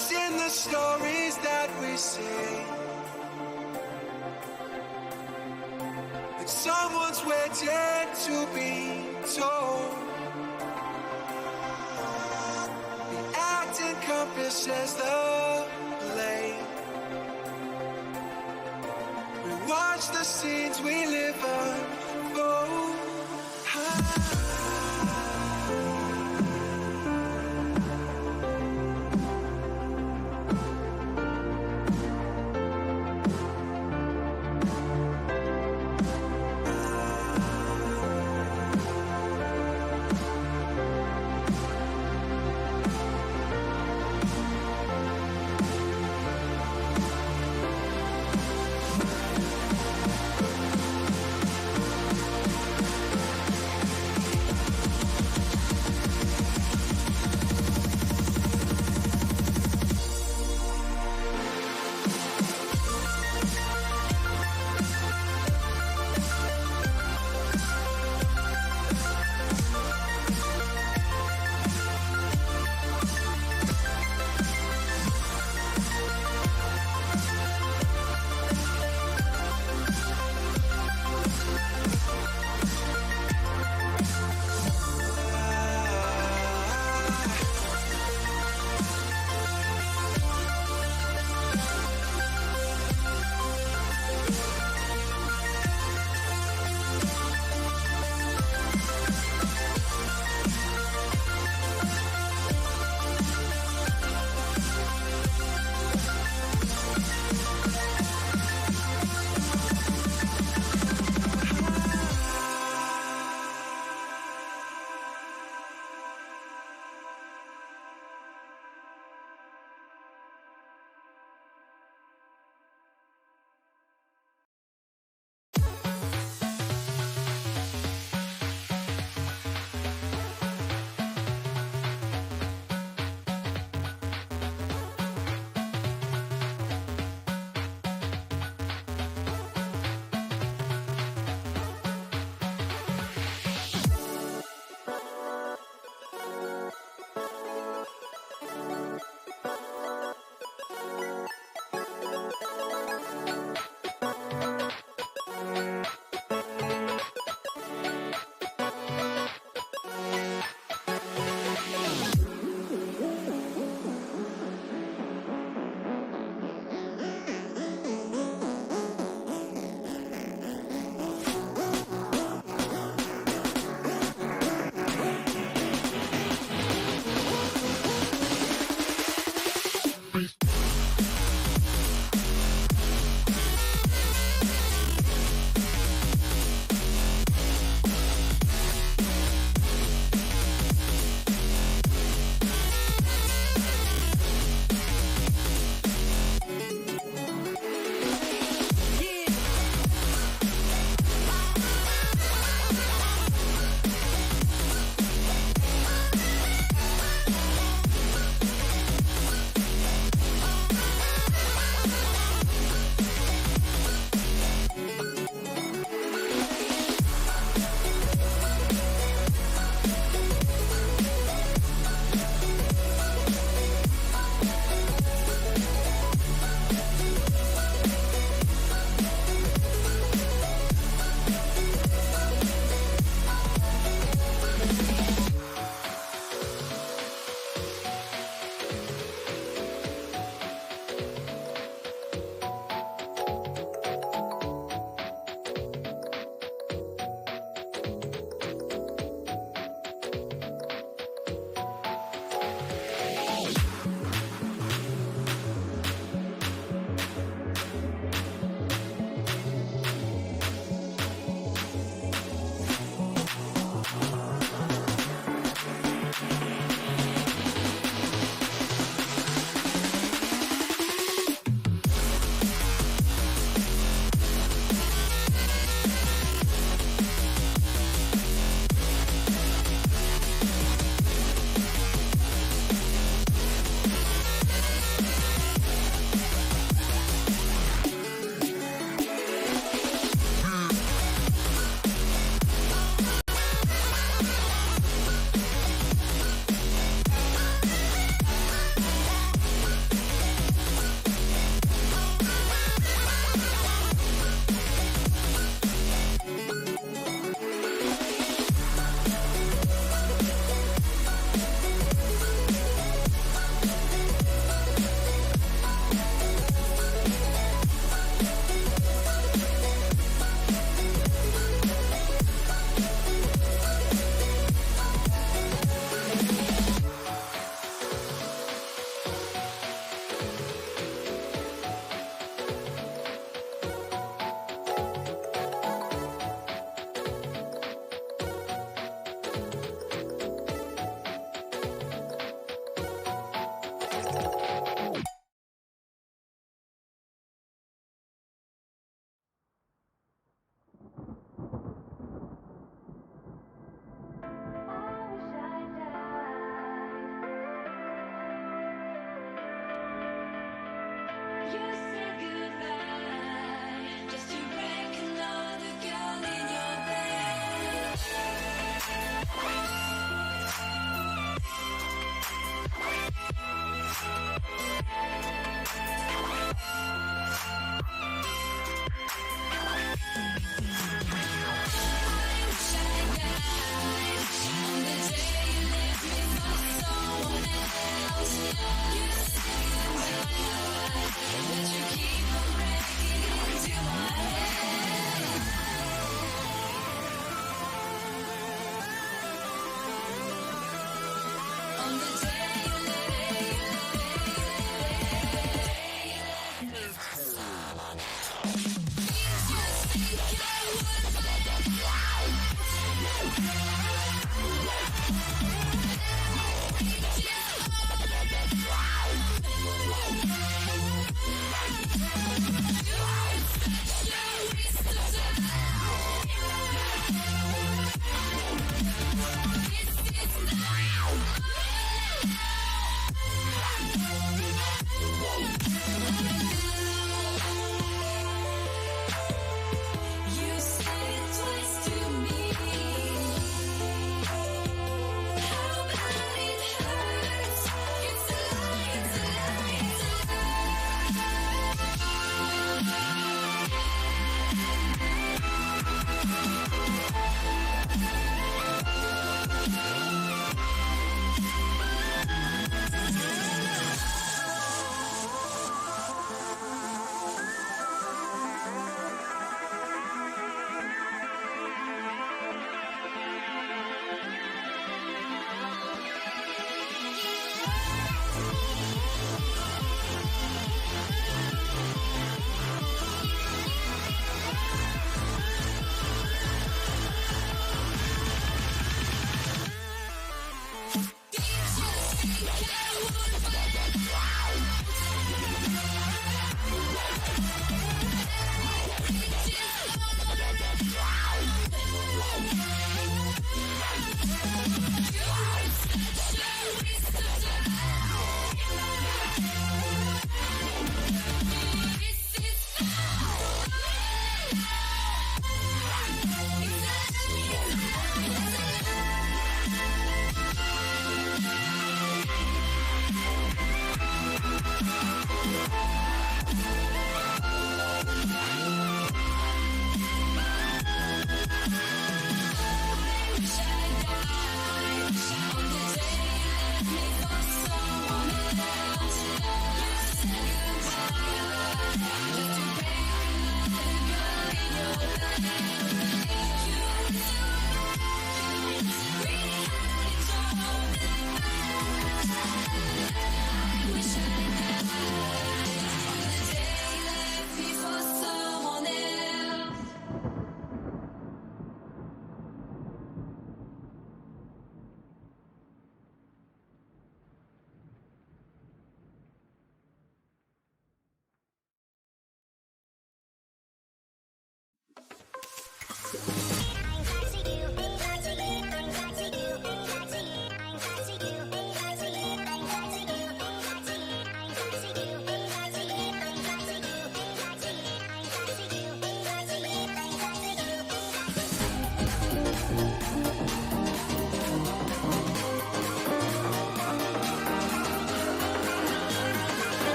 E: It's in the stories that we see. Like someone's waiting to be told. The acting compass says the lane. We watch the scenes we live unfold.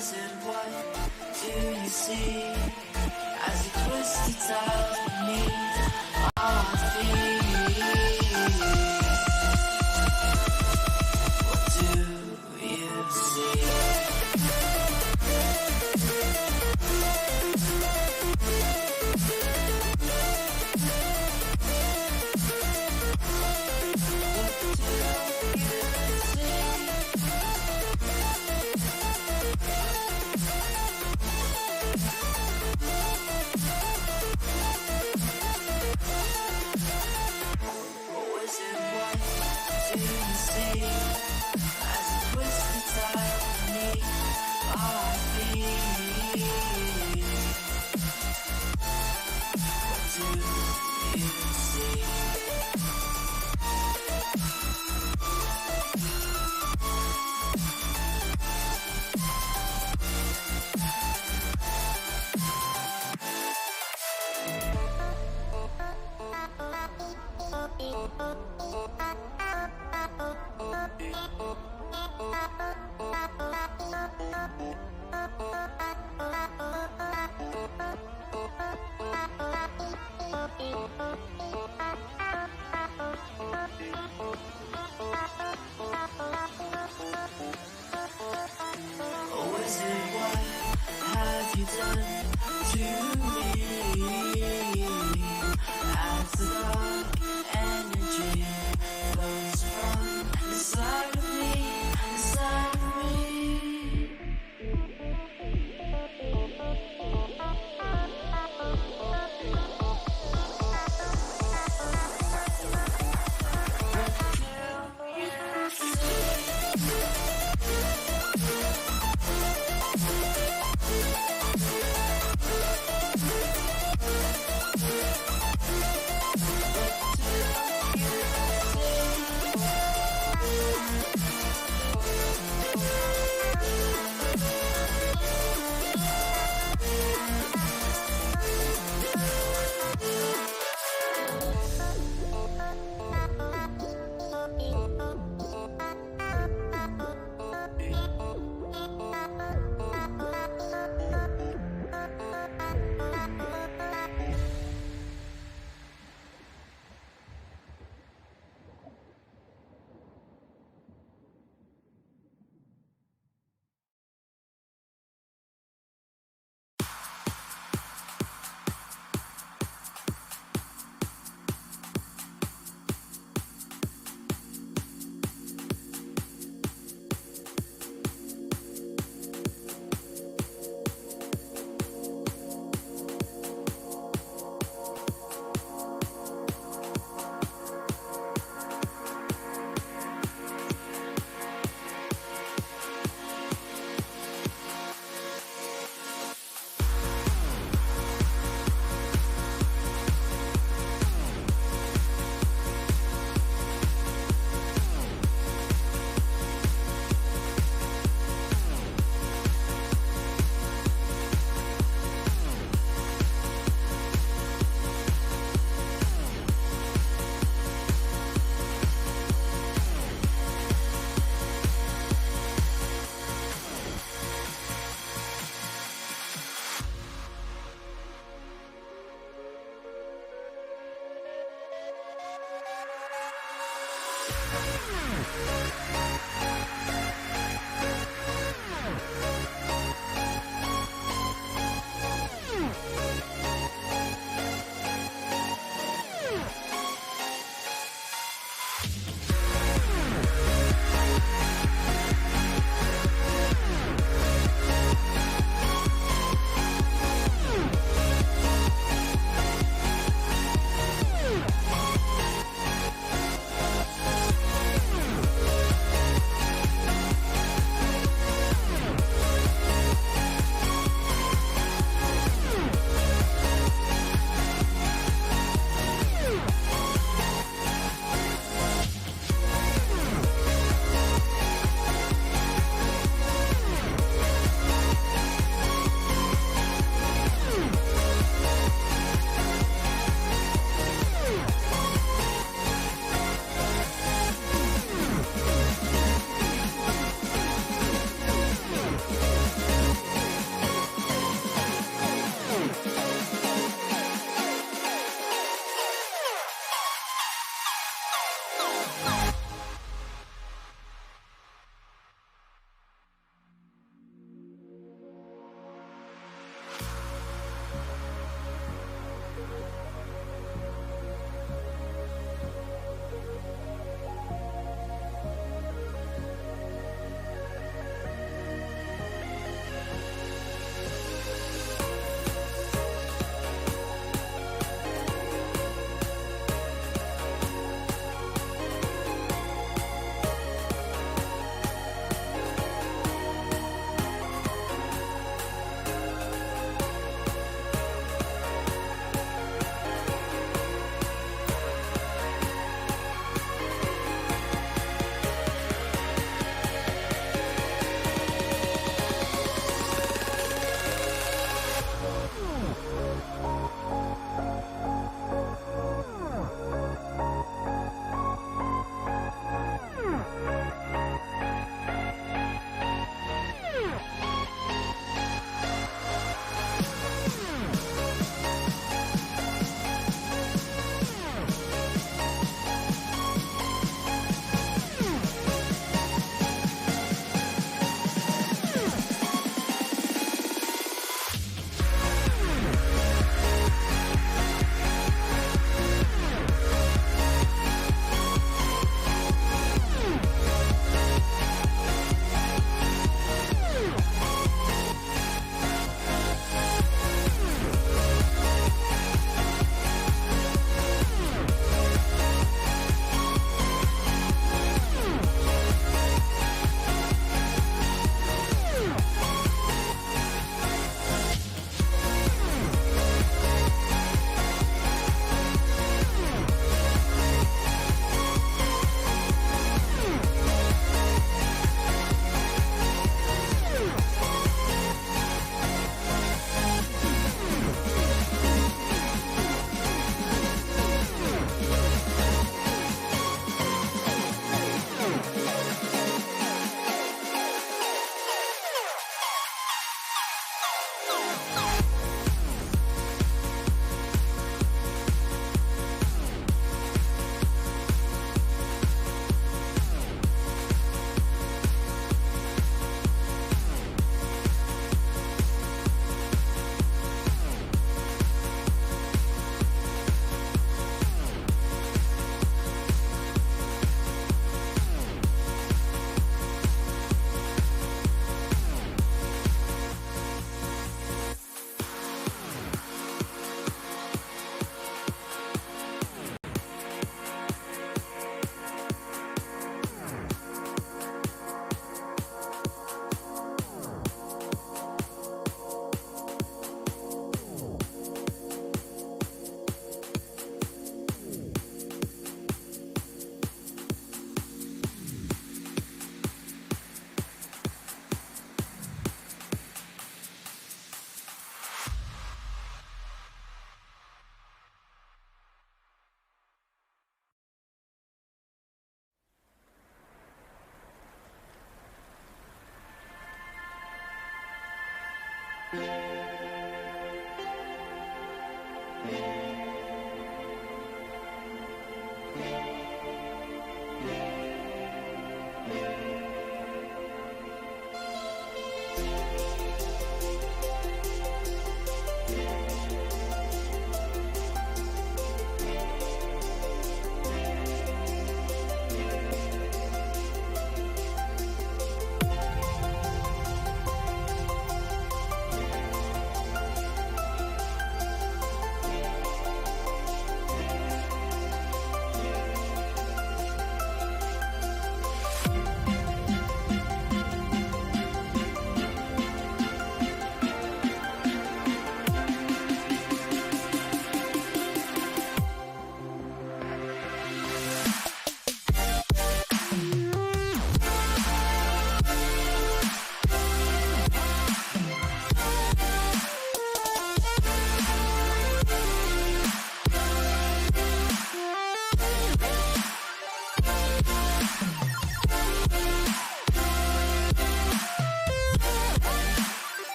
A: Wizard, what do you see as you twist the tiles beneath our feet? What do you see?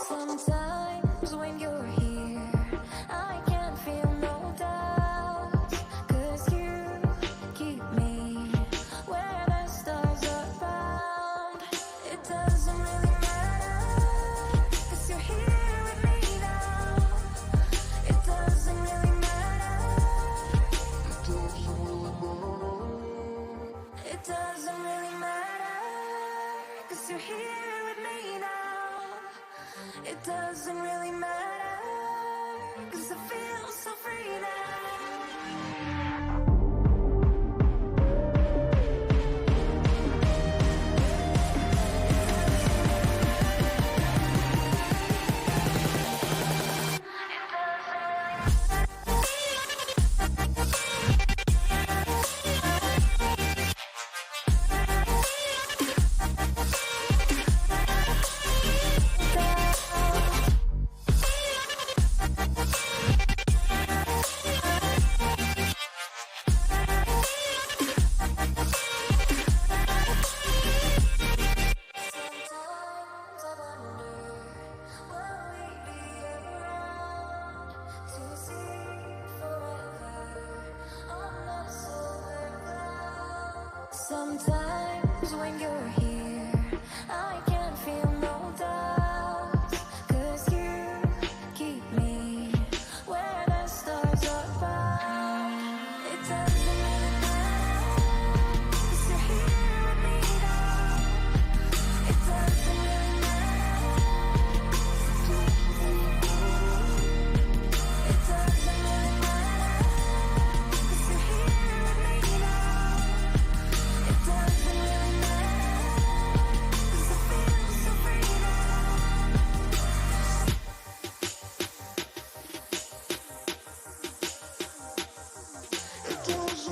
C: Sometimes when you're here, I can't feel no doubt. 'Cause you keep me where the stars are found. It doesn't really matter, 'cause you're here with me now. It doesn't really matter. It doesn't really matter, 'cause you're here with me now. It doesn't really matter, 'cause I feel so free now. Sometimes I wonder, will we be around to see forever on the silver cloud? Sometimes when you're here, I can't feel no doubt. 'Cause you keep me where the stars are found. It doesn't really matter, 'cause you're here with me now. It doesn't really matter. It doesn't really matter, 'cause you're here with me now. It doesn't really matter, 'cause I feel so free now. It doesn't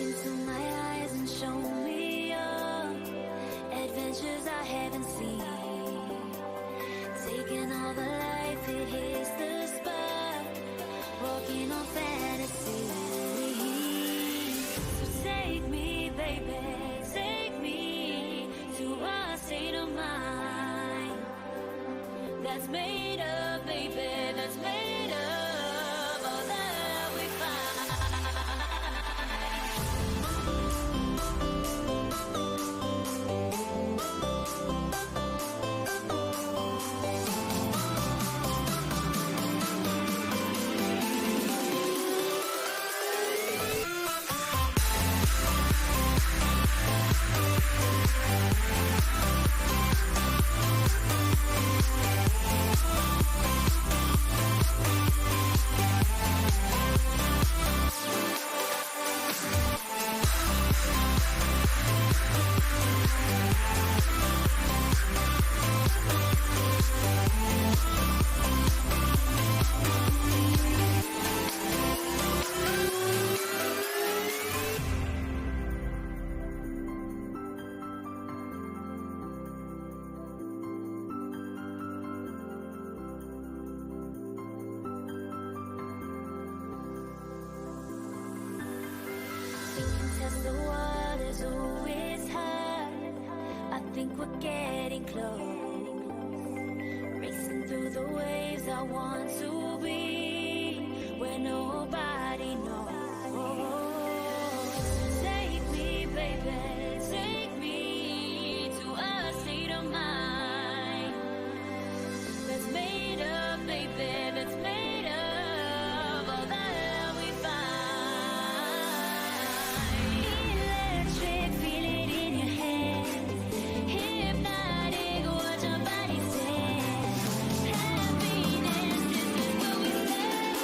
C: into my eyes and show me your adventures I haven't seen. Taking all the life, it hits the spot. Walking on fantasy. So take me, baby, take me to a state of mind that's made up, baby, that's made up all that we test the waters, oh, it's hard. I think we're getting close. Racing through the waves, I want to be where nobody knows. Take me, baby, take me to a state of mind that's made up, baby, that's made up all that we find. Electric, feel it in your hands. Hypnotic, watch your body dance. Happiness, this is what we stand.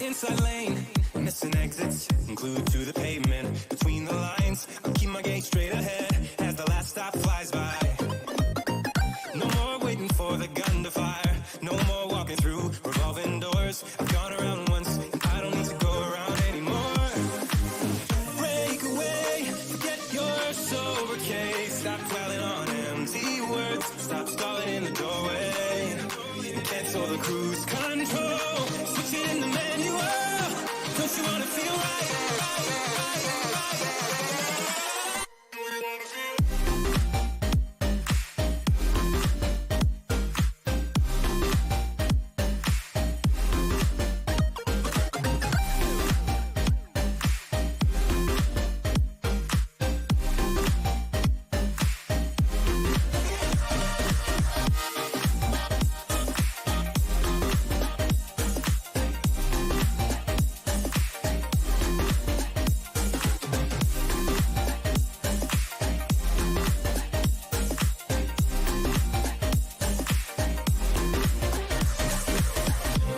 E: inside lane, missing exits, glued to the pavement. Between the lines, I'll keep my gaze straight ahead as the last stop flies by. No more waiting for the gun to fire. No more walking through revolving doors. I've gone around once, and I don't need to go around anymore. Break away, forget your sober case. Stop dwelling on empty words. Stop stalling in the doorway. Cancel the cruise control. Switch it in the manual. Don't you wanna feel right?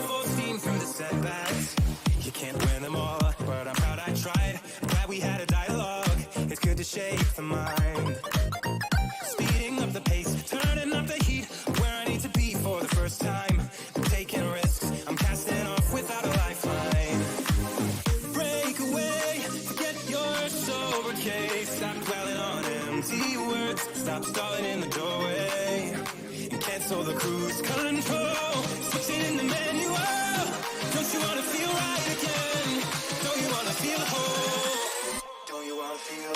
E: Full steam through the setbacks. You can't win them all, but I'm proud I tried. I'm glad we had a dialogue. It's good to shake the mind. Speeding up the pace, turning up the heat. Where I need to be for the first time. I'm taking risks, I'm casting off without a lifeline. Break away, forget your sober case. Stop dwelling on empty words. Stop stalling in the doorway. And cancel the cruise control. Switch it in the manual. Don't you wanna feel right again? Don't you wanna feel whole? Don't you wanna feel?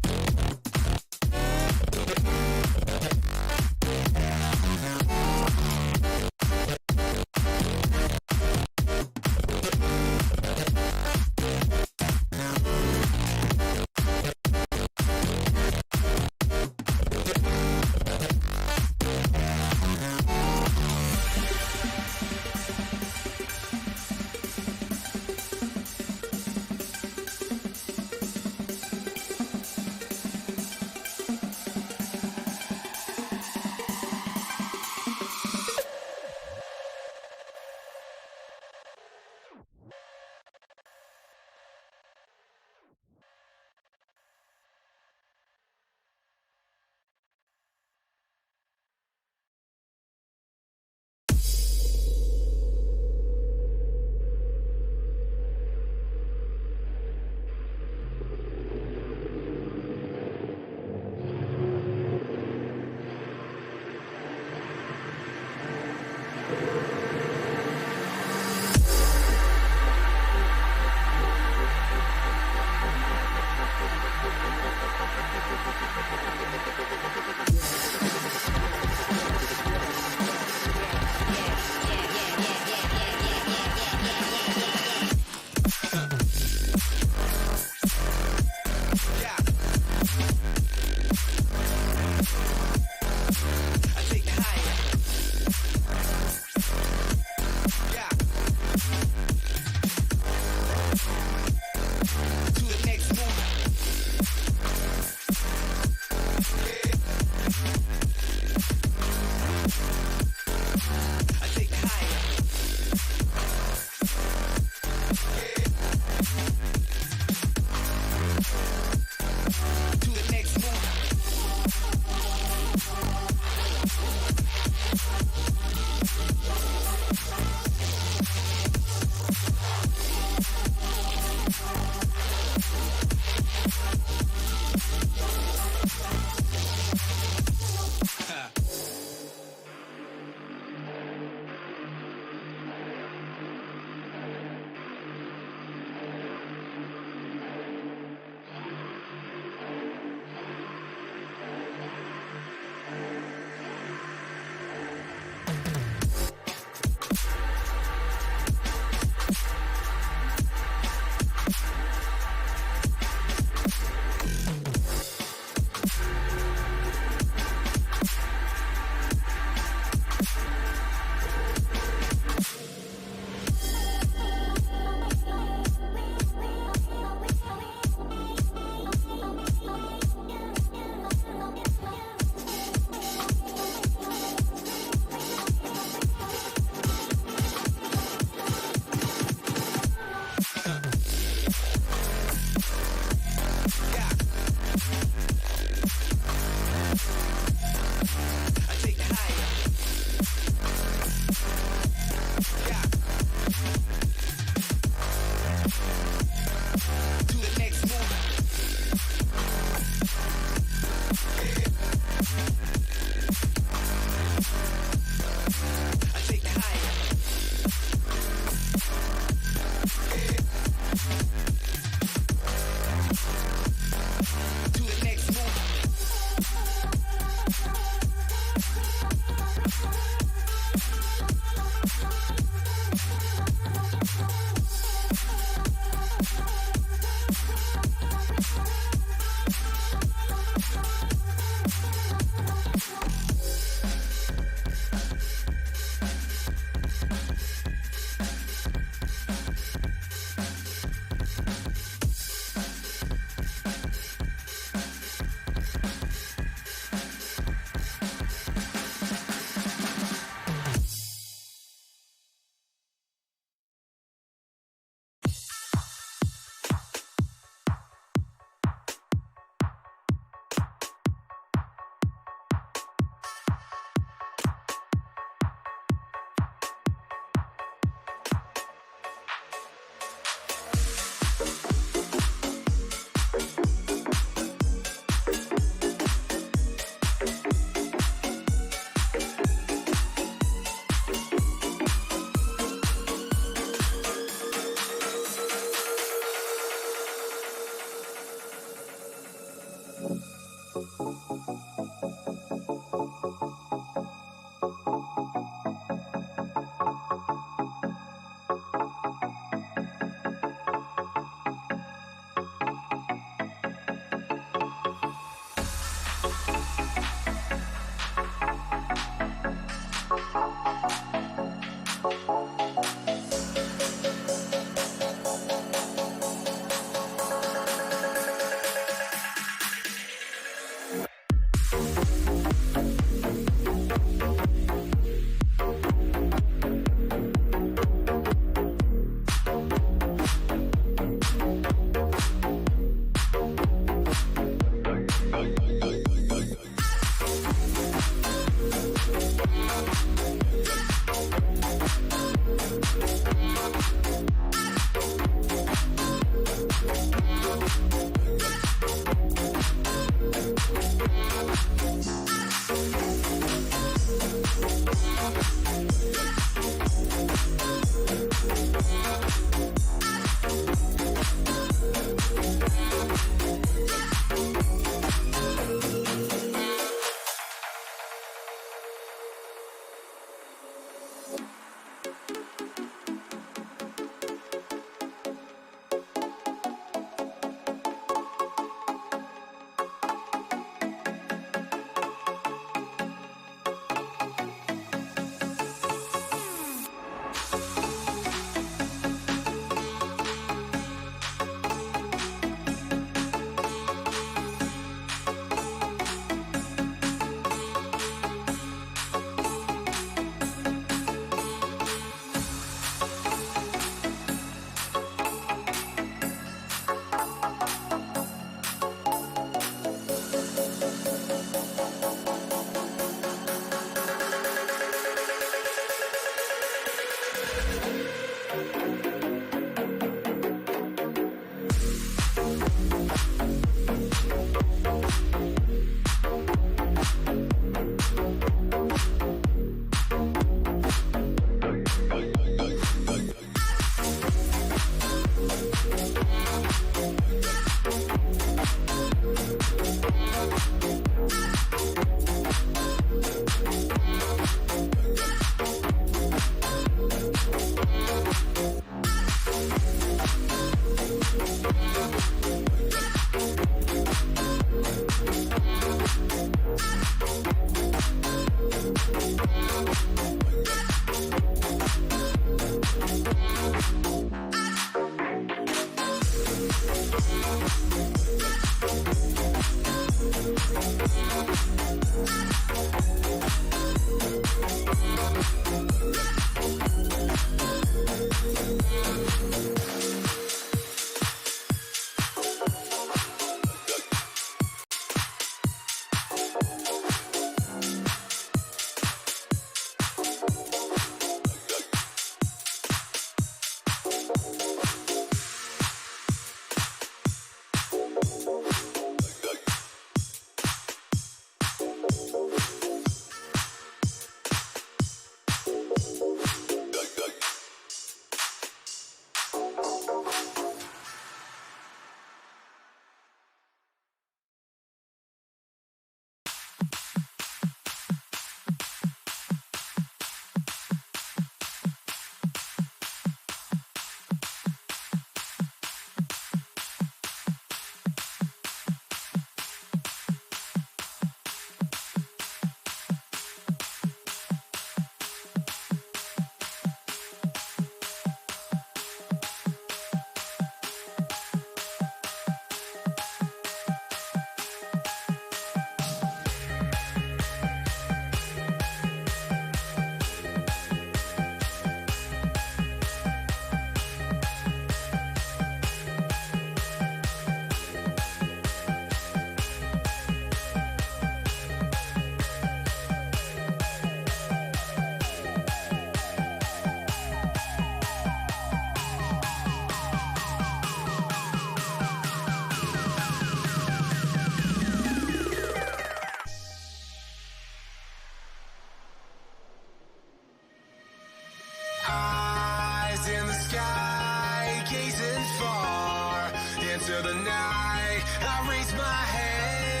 A: into the night. I raise my hand.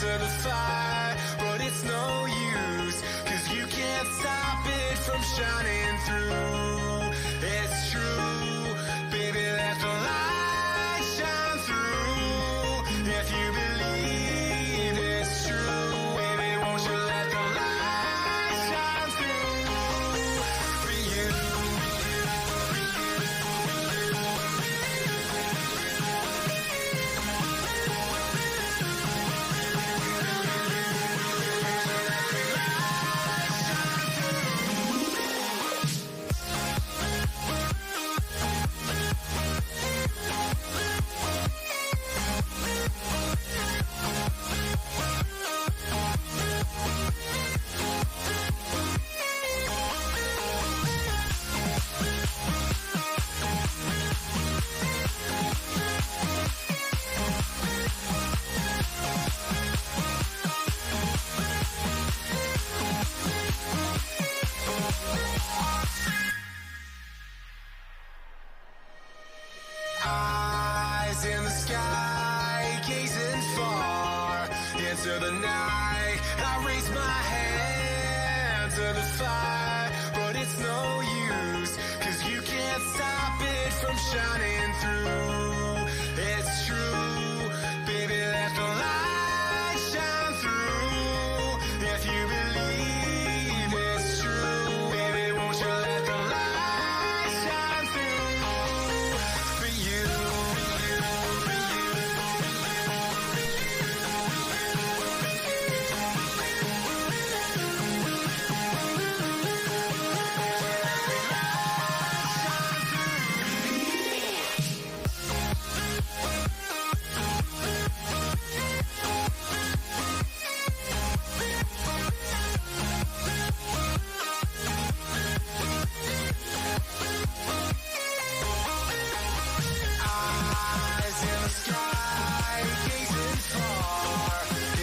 E: to the fire, but it's no use, 'cause you can't stop it from shining through. It's true, baby, let the light shine through. If you believe it's true, baby, won't you let the light shine through for you. Eyes in the sky, gazing far into the night. I raise my hand to the fire, but it's no use, 'cause you can't stop it from shining through. It's true, baby, let the light shine through. If you believe it's true, baby, won't you let the light shine through for you. Eyes in the sky, gazing far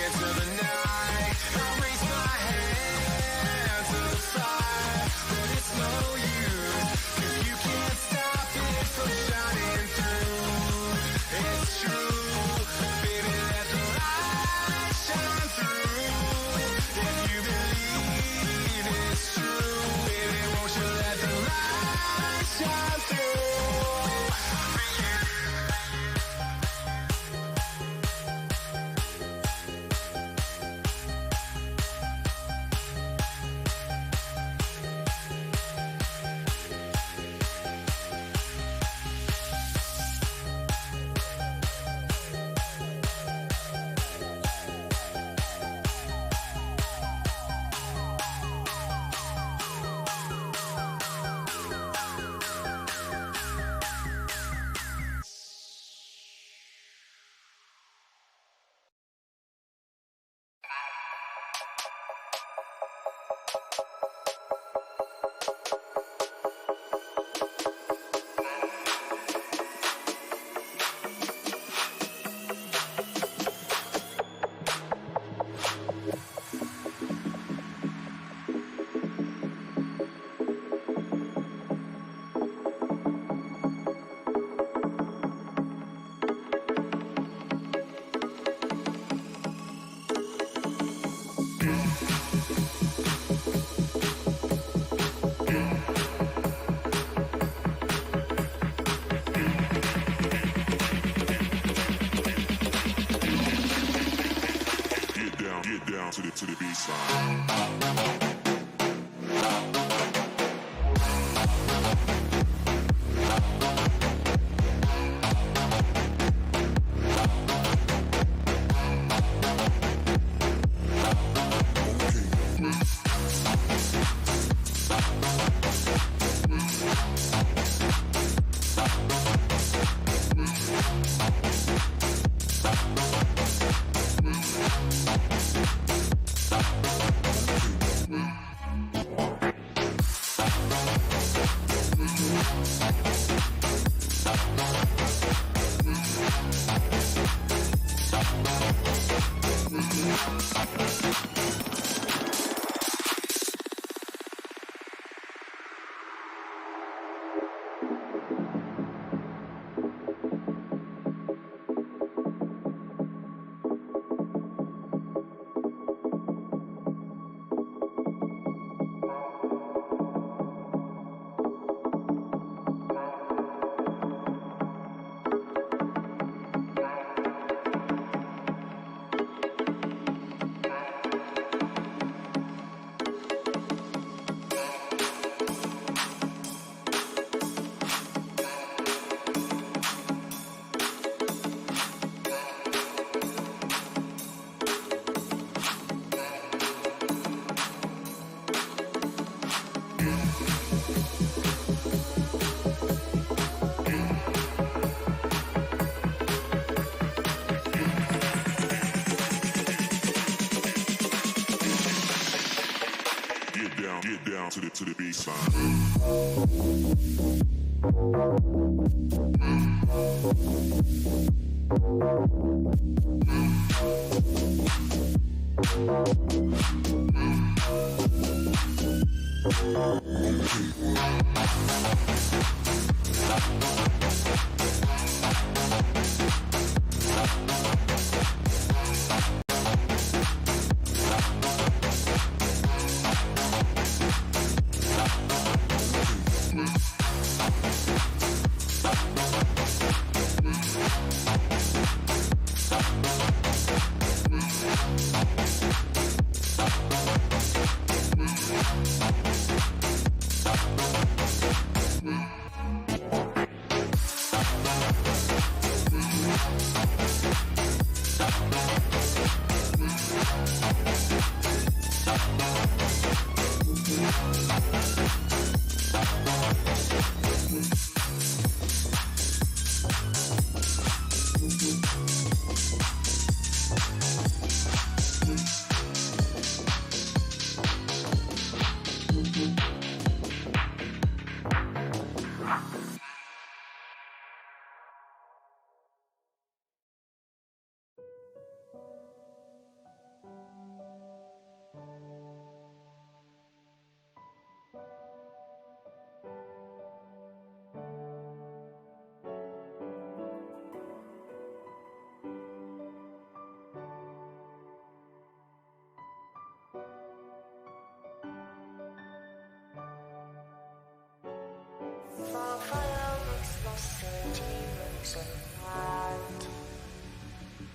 E: into the night. I raise my hand to the fire, but it's no use, 'cause you can't stop it from shining through. It's true, baby, let the light shine through. If you believe it's true, baby, won't you let the light shine through for you.
L: Get down to the baseline. to the baseline.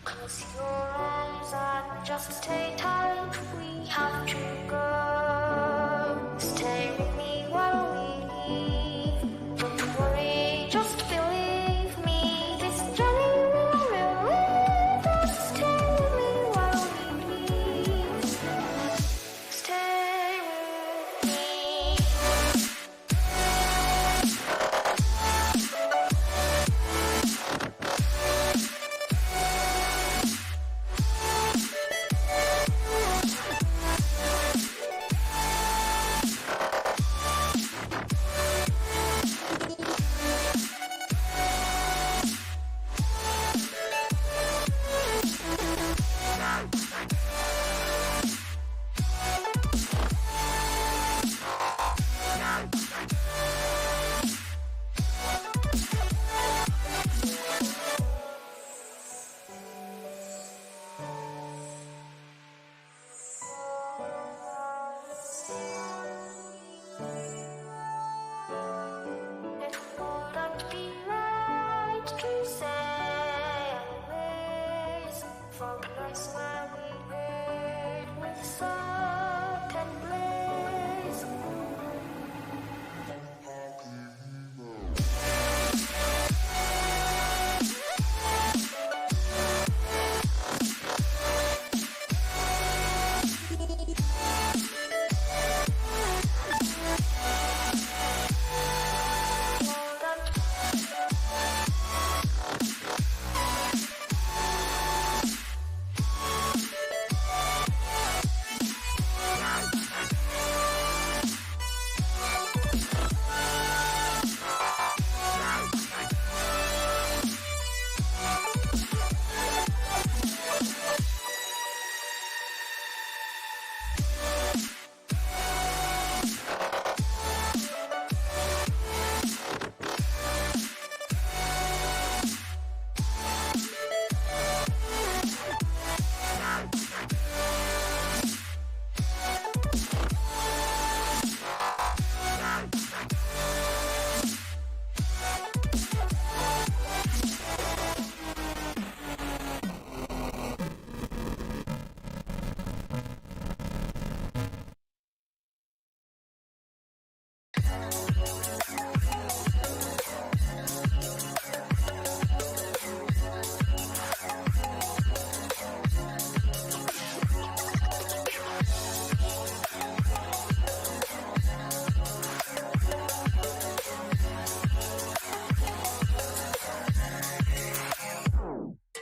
K: Close your eyes and just stay tight. We have to go. Stay with me while we leave. Don't worry, just believe me. This journey will relieve us. Stay with me while we leave. Stay with me. It wouldn't be right to say anyways, for the place where we live with suck and blaze.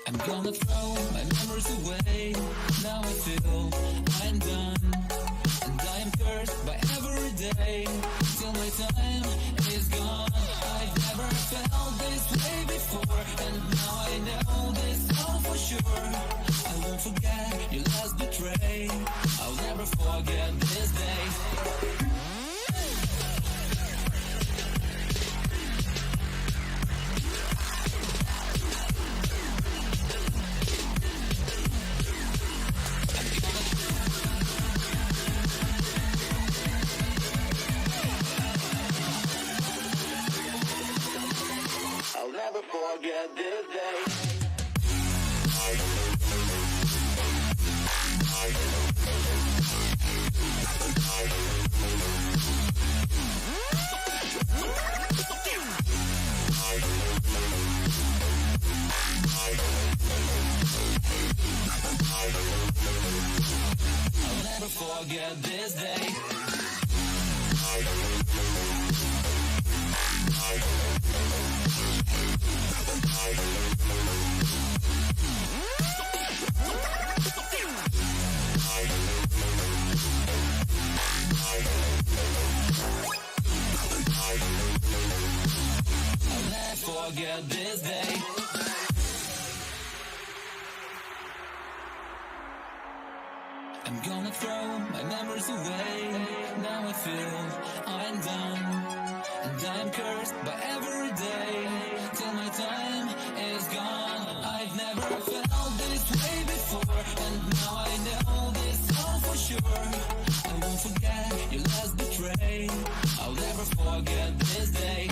A: I'm gonna throw my memories away. Now I feel I'm done, and I am cursed by every day. betray till my time is gone. I've never felt this way before, and now I know this all for sure. I won't forget your last betray. I'll never forget this day. I'll never forget this day. I'll never forget this day. I'll never forget this day. I'm gonna throw my memories away. Now I feel I'm done, and I'm cursed by every day till my time is gone. I've never felt this way before, and now I know this all for sure. I won't forget your last betray. I'll never forget this day.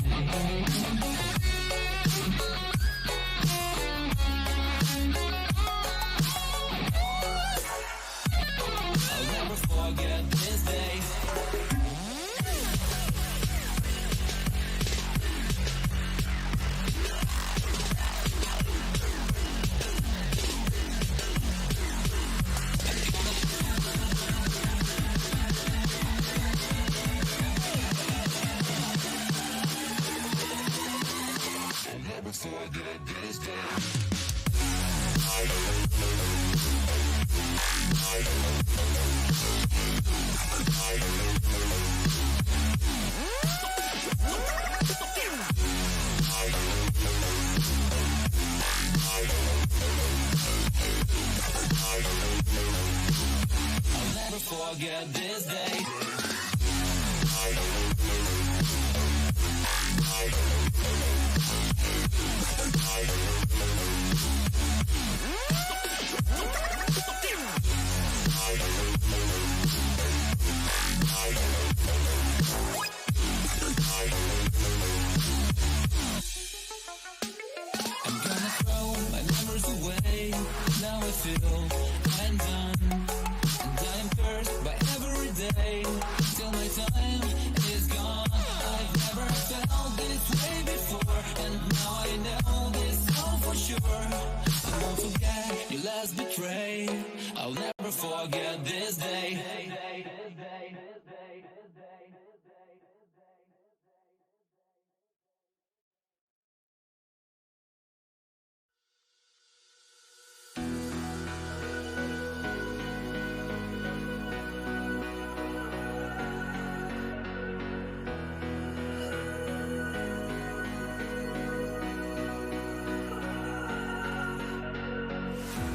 A: I'll never forget this day. I'll never forget this day. I'll never forget this day. I'm gonna throw my memories away. Now I feel I'm done, and I am cursed by every day till my time is gone. I've never felt this way before, and now I know this all for sure. I won't forget your last betray. I'll never forget this day.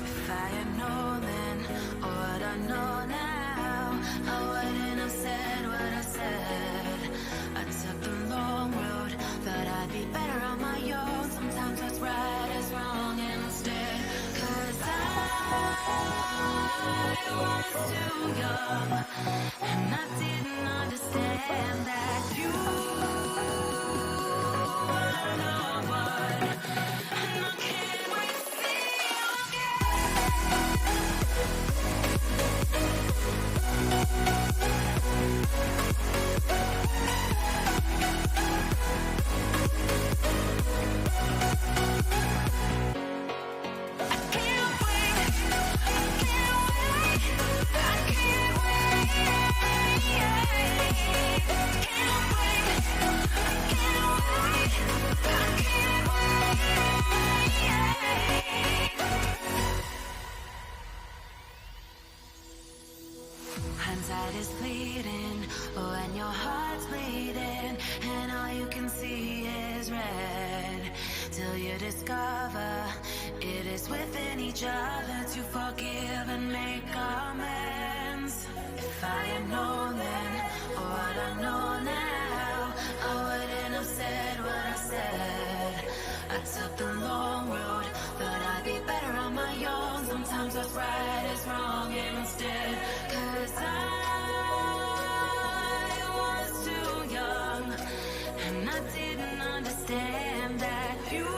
F: If I had known then what I know now, I wouldn't have said what I said. I took the long road, thought I'd be better on my own. Sometimes what's right is wrong instead. 'Cause I was too young, and I didn't understand that you were the one. And I can't wait to see you And inside is bleeding, when your heart's bleeding, and all you can see is red. Till you discover it is within each other to forgive and make amends. If I had known then what I know now, I wouldn't have said what I said. I took the long road, thought I'd be better on my own. Sometimes what's right is wrong instead. 'Cause I was too young, and I didn't understand that you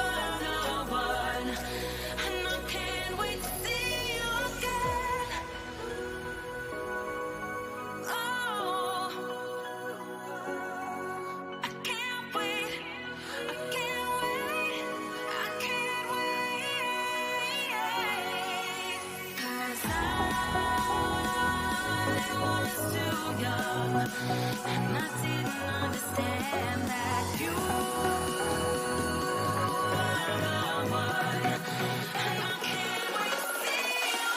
F: are the one. And I can't wait to see you again. Oh, I can't wait, I can't wait, I can't wait. 'Cause I was too young, and I didn't understand that you are the one. And I can't wait to see you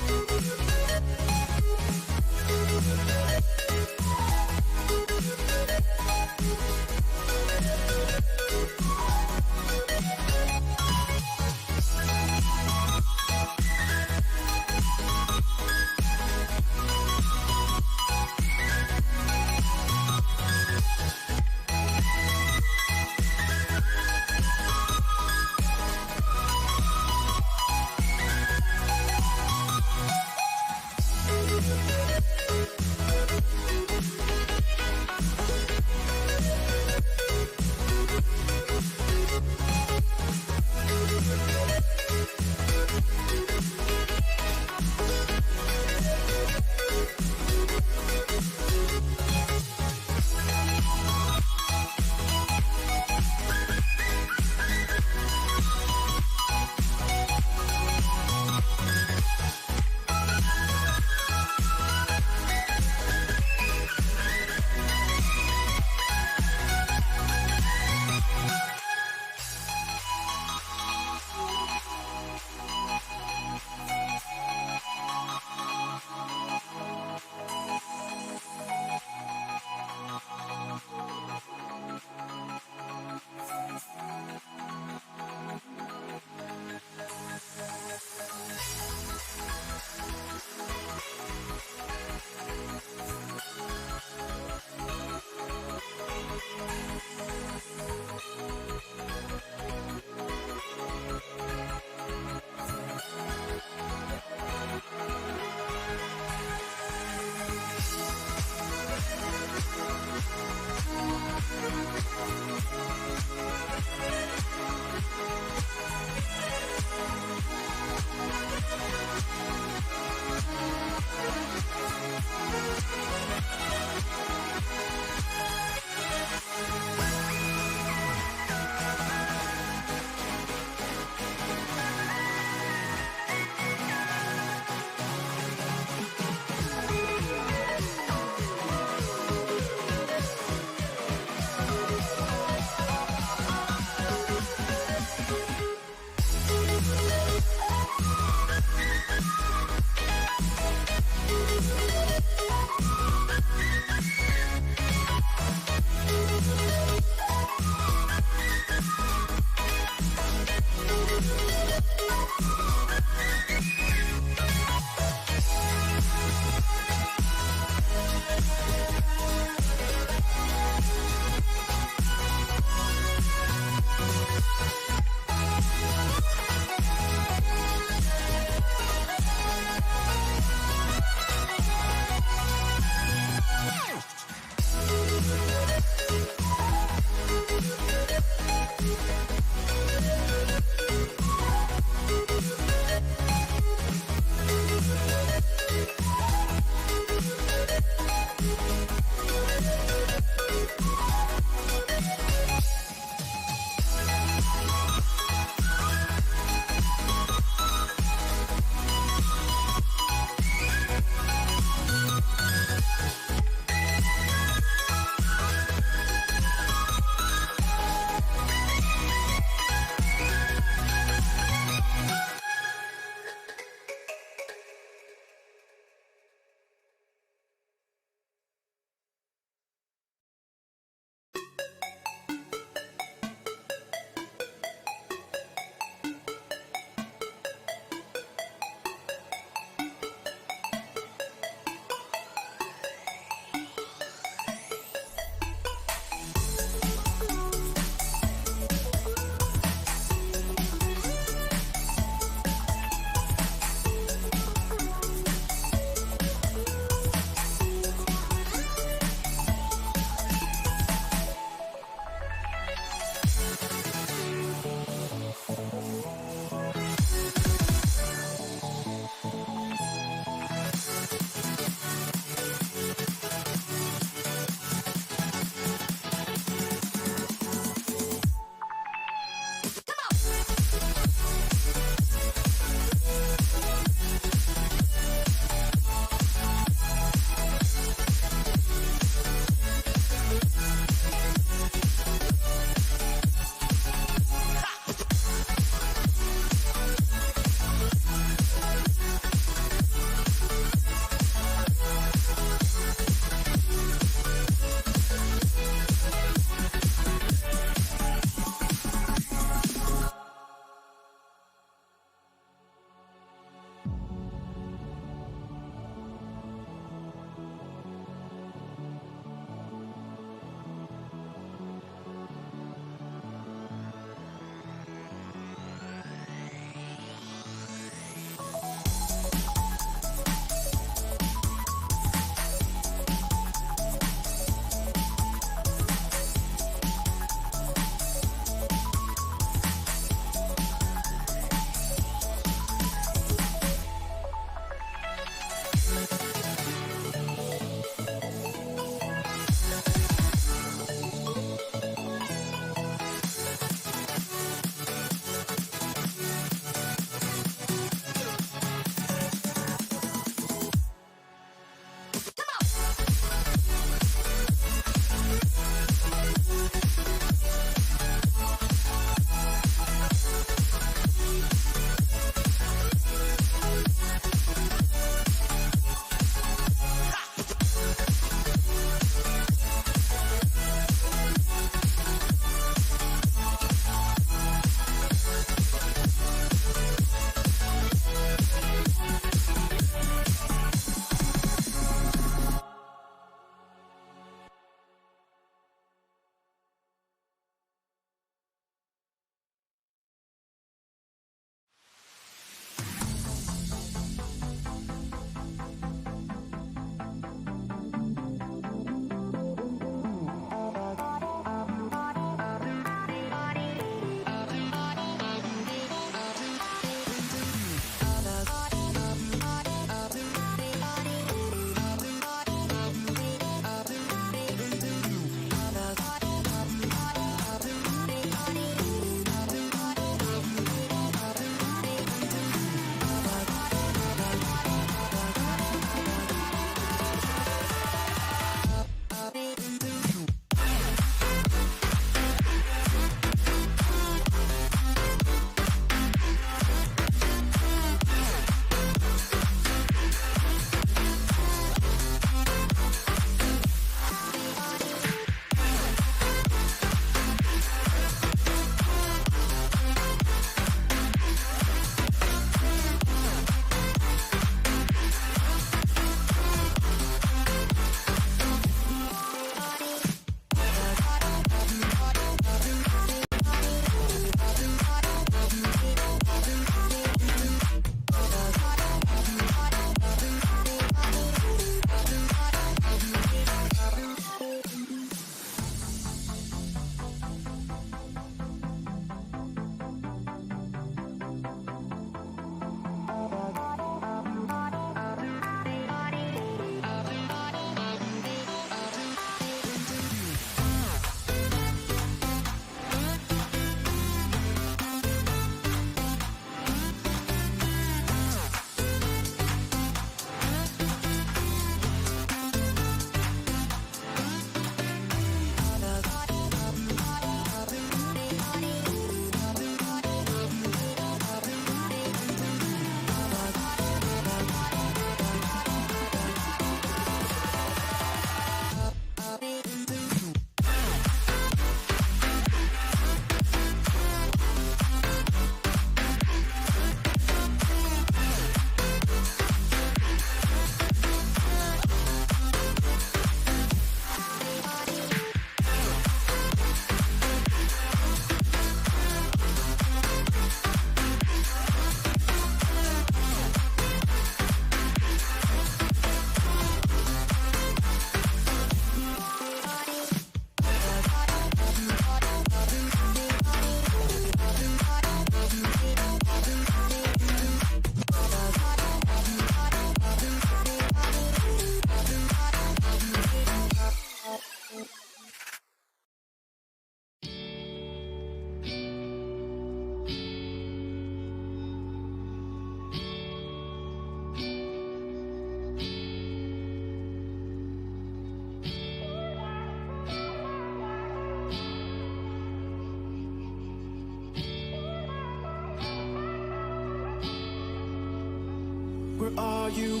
E: you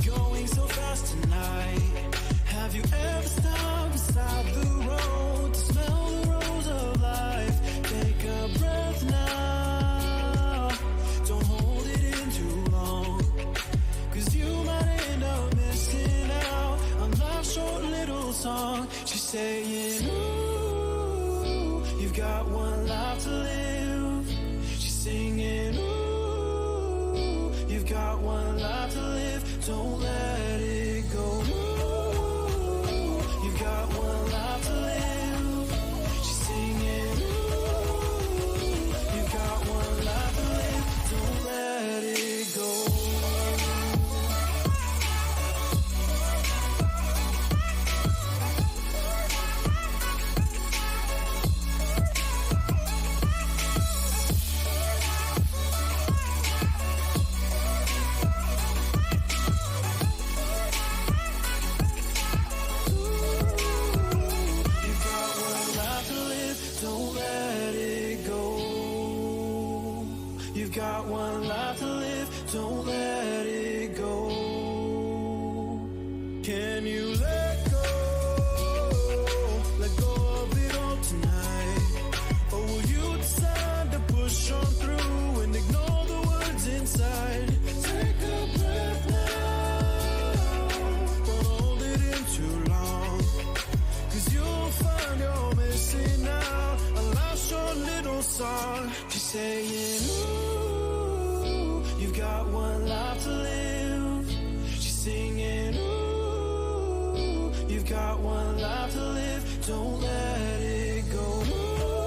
E: going so fast tonight? Have you ever stopped beside the road to smell the rose of life? Take a breath now, don't hold it in too long, 'cause you might end up missing out on life's short little song. She's saying, ooh, you've got one life to live. She's singing, ooh, you've got one life to live. Don't let it go. Ooh, you've got one life to live. She's singing, ooh, you've got one life to live. Don't let it go. Got one life to live, don't let it go. Can you let go of it all tonight? Or will you decide to push on through and ignore the words inside? Take a breath now, don't hold it in too long, 'cause you'll find you're missing out a last short little song. She's saying, you've got one life to live. She's singing, ooh, you've got one life to live. Don't let it go. Ooh,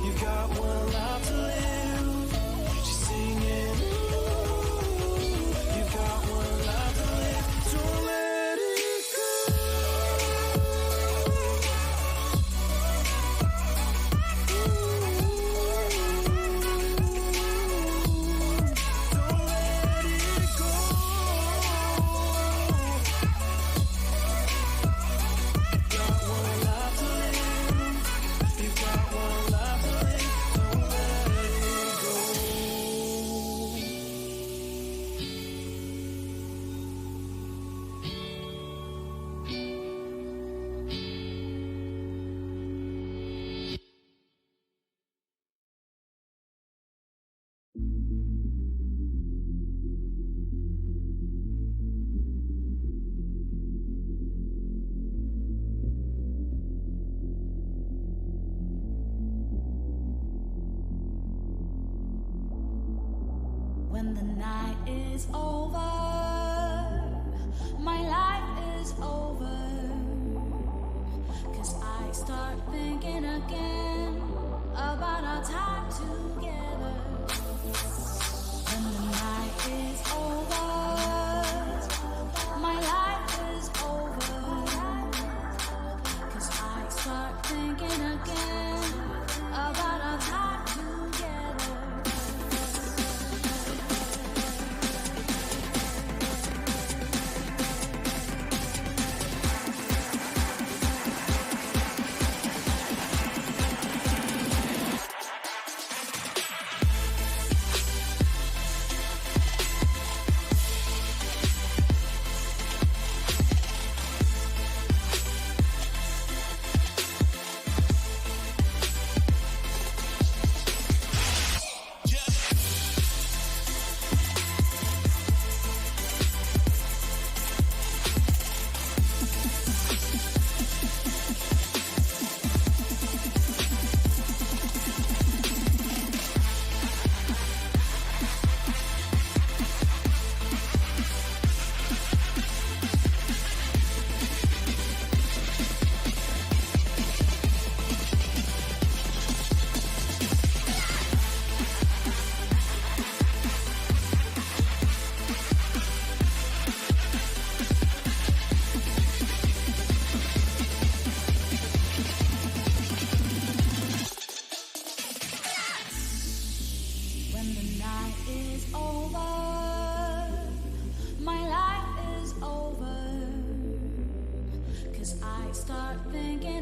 E: you've got one life to live. She's singing, ooh, you've got one life to live. Don't let it go.
M: When the night is over, my life is over, 'cause I start thinking again about our time together. When the night is over, my life is over, 'cause I start thinking again about our time together.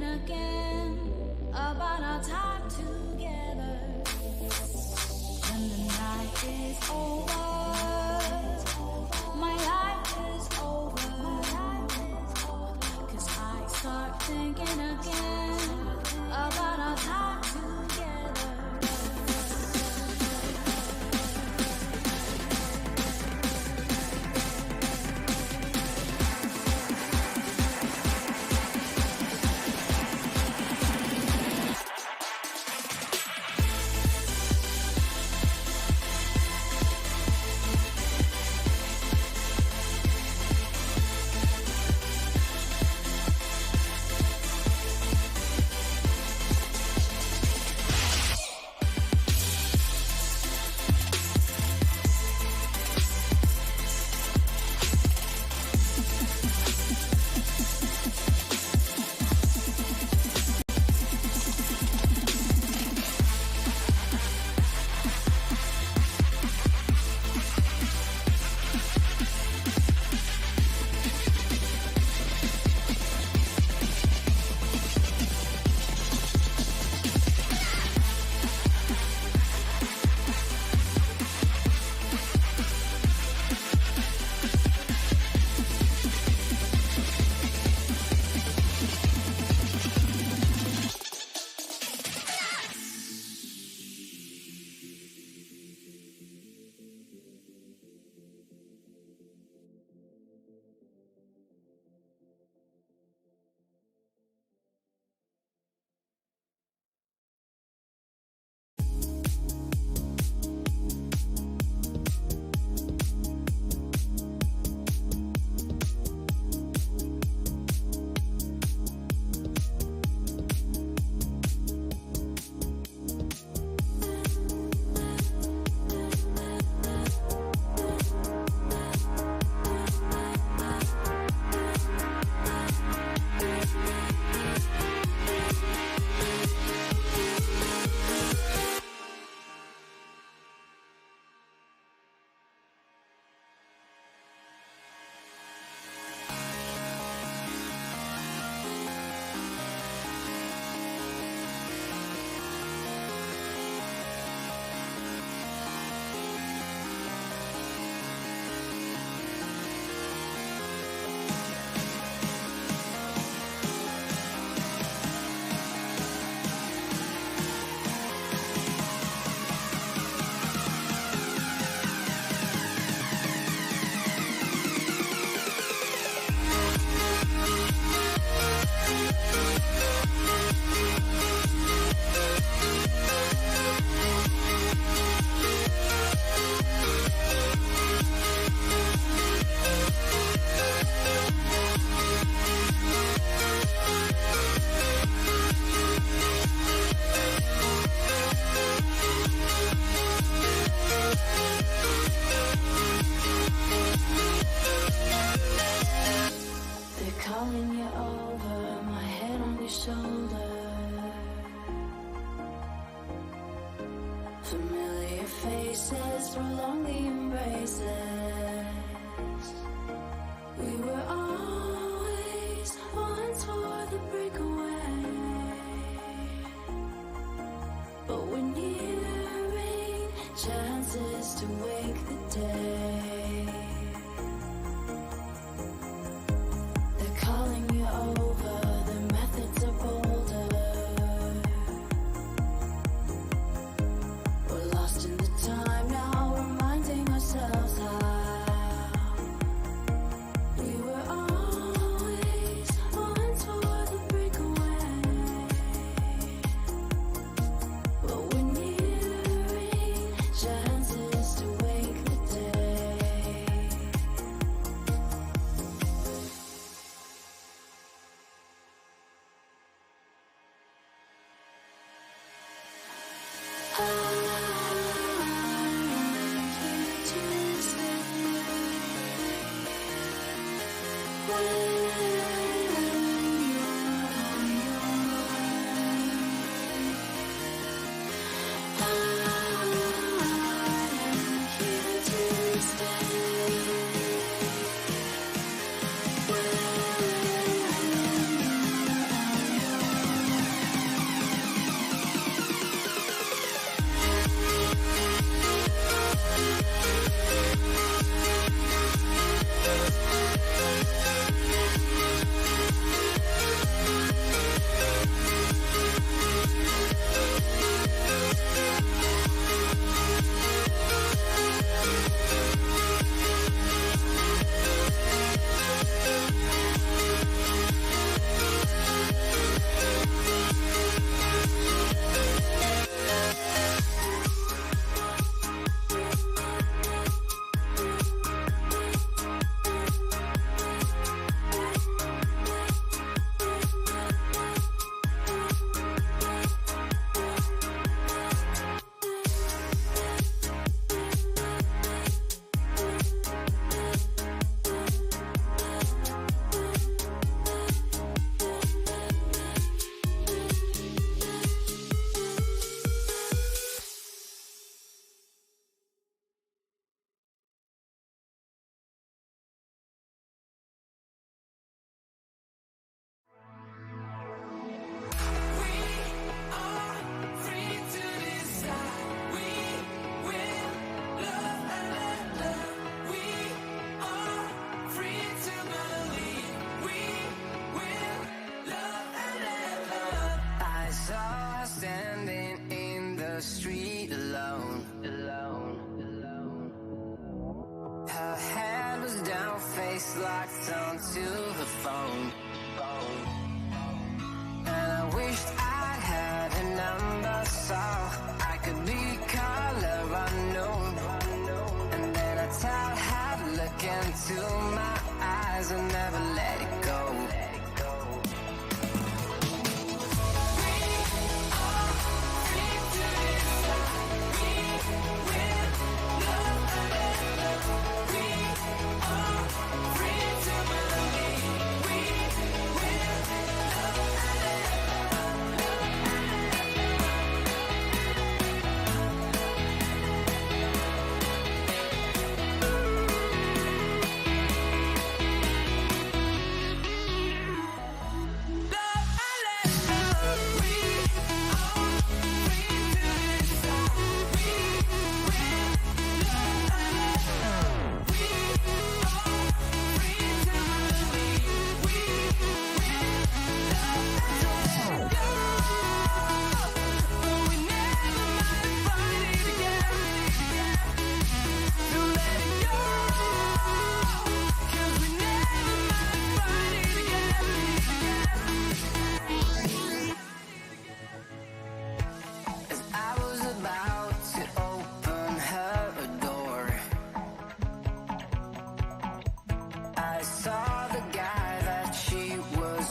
M: again about our time together. When when the night is over. My life is over. 'Cause I start thinking again about our time together. Familiar faces, prolong the embraces. We were always once for the breakaway, but we're nearing chances to wake the day. They're calling you over, the methods are bolder. We're lost in the time now, reminding ourselves how we were always once for the breakaway, but we're nearing chances to wake the day.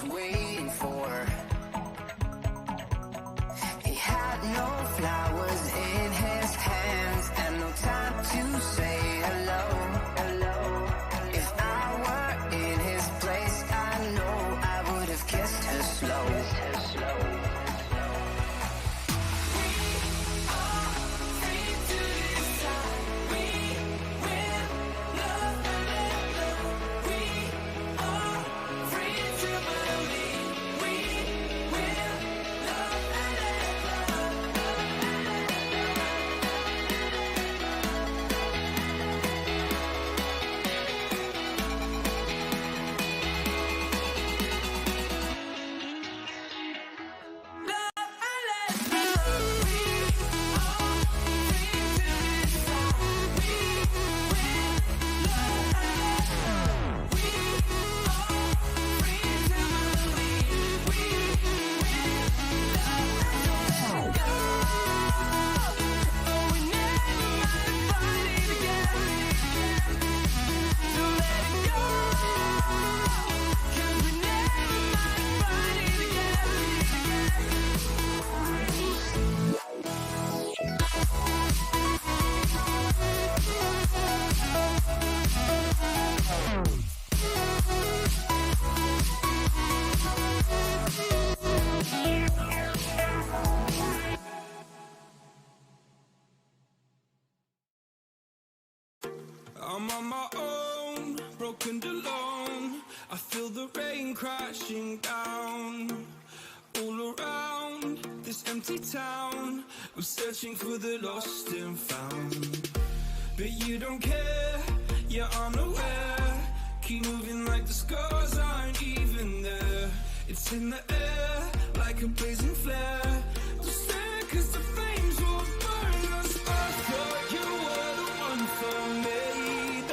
A: was waiting for. He had no flowers in his hands and no time to say hello. If I were in his place, I know I would have kissed her slow.
E: I'm on my own, broken and alone. I feel the rain crashing down all around this empty town. I'm searching for the lost and found, but you don't care, you're unaware. Keep moving like the scars aren't even there. It's in the air like a blazing flare. Don't stare 'cause the flames will burn us. I thought you were the one for me.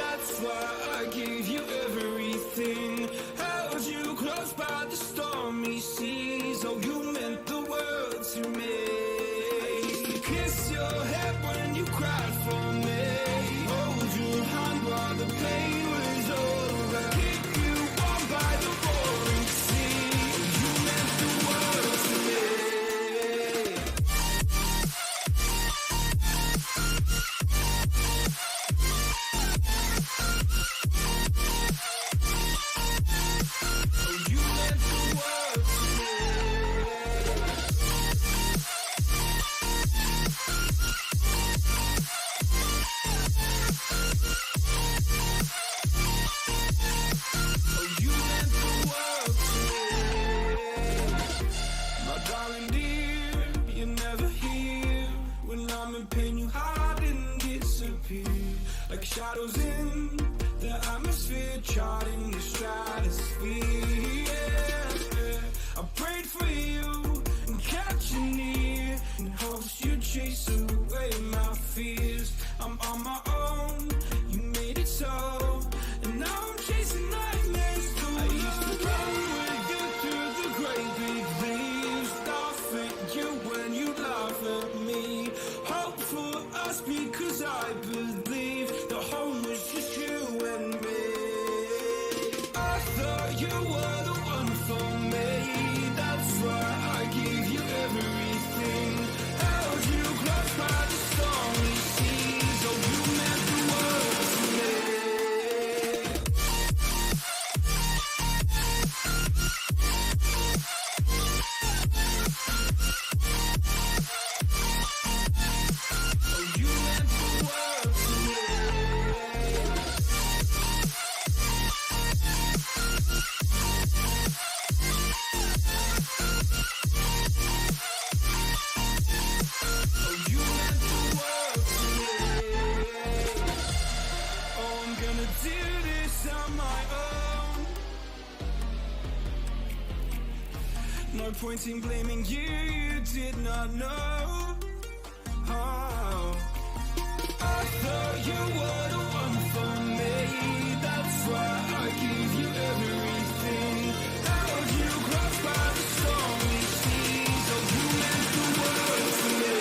E: That's why I gave you everything. Held you close by the stormy seas. Oh, you meant the world to me. I used to kiss your head when you cried for me. Hold your hand while the pain was over. Keep you warm by the roaring sea. You meant the world to me. Like shadows in the atmosphere, charting the stratosphere. Yeah. I prayed for you and kept you near in hopes you'd chase away my fears. I'm on my own, you made it so, and now I'm chasing nightmares too. I used to run with you through the great big leaves, laugh at you when you laugh at me. Hope for us because I believe the home was just you and me. I thought you were the one for me. That's why I gave you everything. Held you close by the stormy seas. Oh, you meant the world to me. Oh, you meant the world to me. Oh, you meant the world to me. Oh, I'm gonna do this on my own. No point in blaming you, you did not know. Oh, I thought you were the one for me. That's why I gave you everything. Held you close by the stormy seas. Oh, you meant the world to me.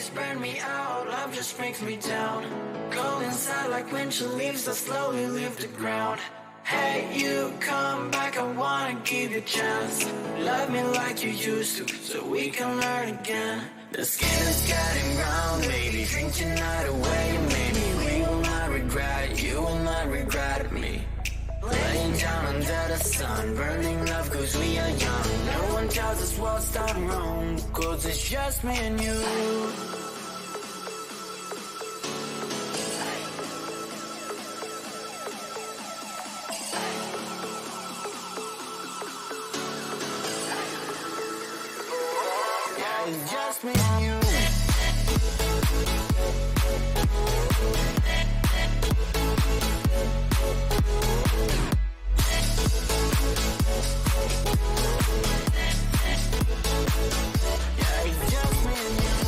A: just burn me out, love just brings me down. Go inside like winter leaves that slowly leave the ground. Hey, you come back, I wanna give you a chance. Love me like you used to, so we can learn again. The skin is getting brown, maybe drink tonight away. Maybe we will not regret it, you will not regret me. Laying down under the sun, burning love cause we are young. No one tells us what's done wrong, cause it's just me and you. It's just me and you. Yeah, it's just me and you.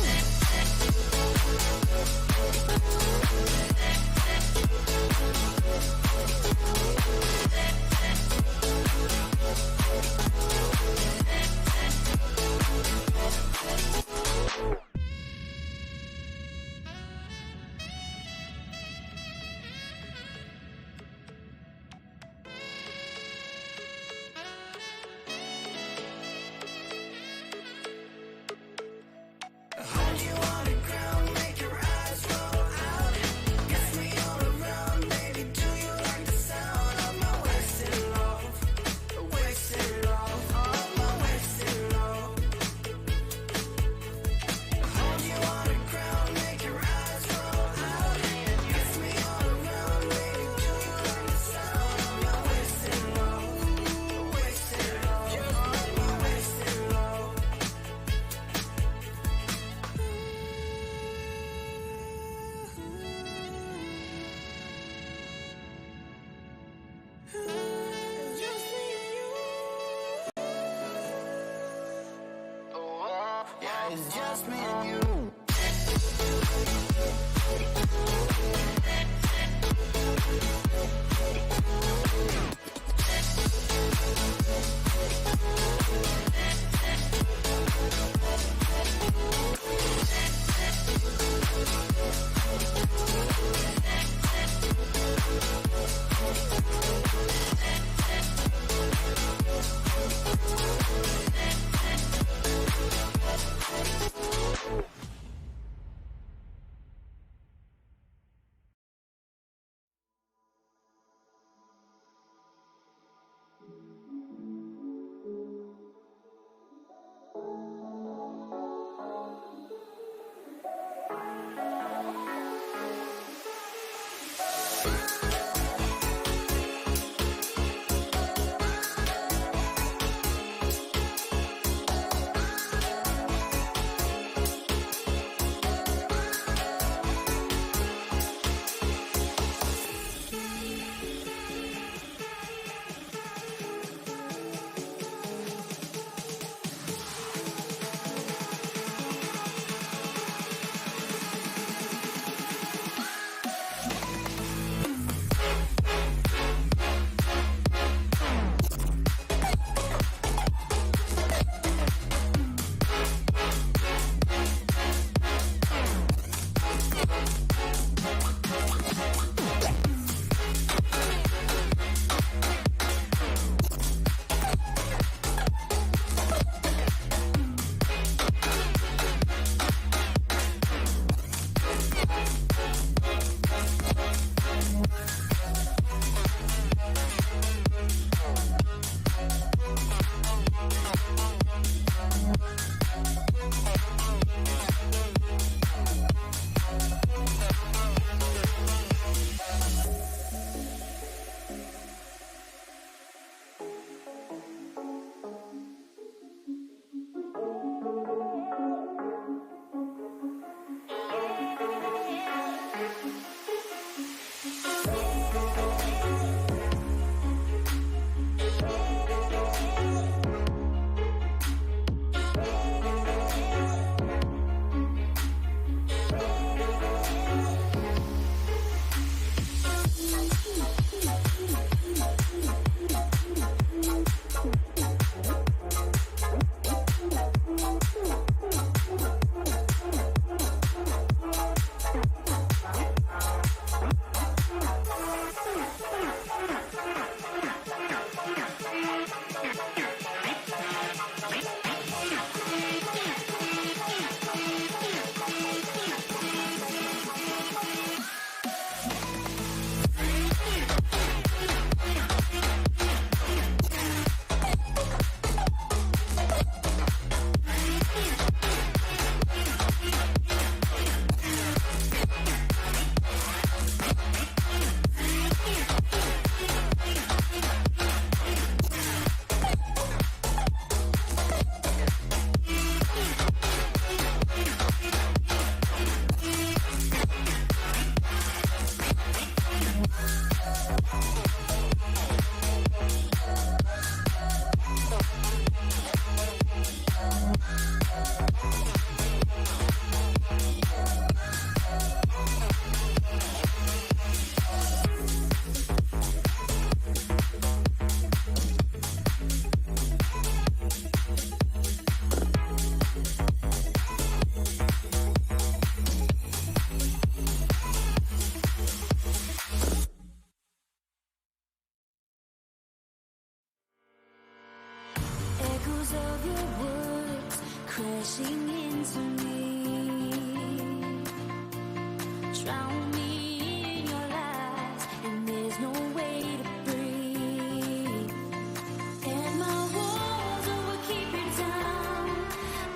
A: Hold you on the ground, make your eyes roll out. Kiss me all around, baby, do you like the sound of my wasted love? Wasted love, of my wasted love. Hold you on the ground, make your eyes roll out. Kiss me all around, baby, do you like the sound of my wasted love? Wasted love, of my wasted love. Yeah, it's just me and you.
M: crashing into me. Drown me in your lies, and there's no way to breathe. And my walls will keep you down.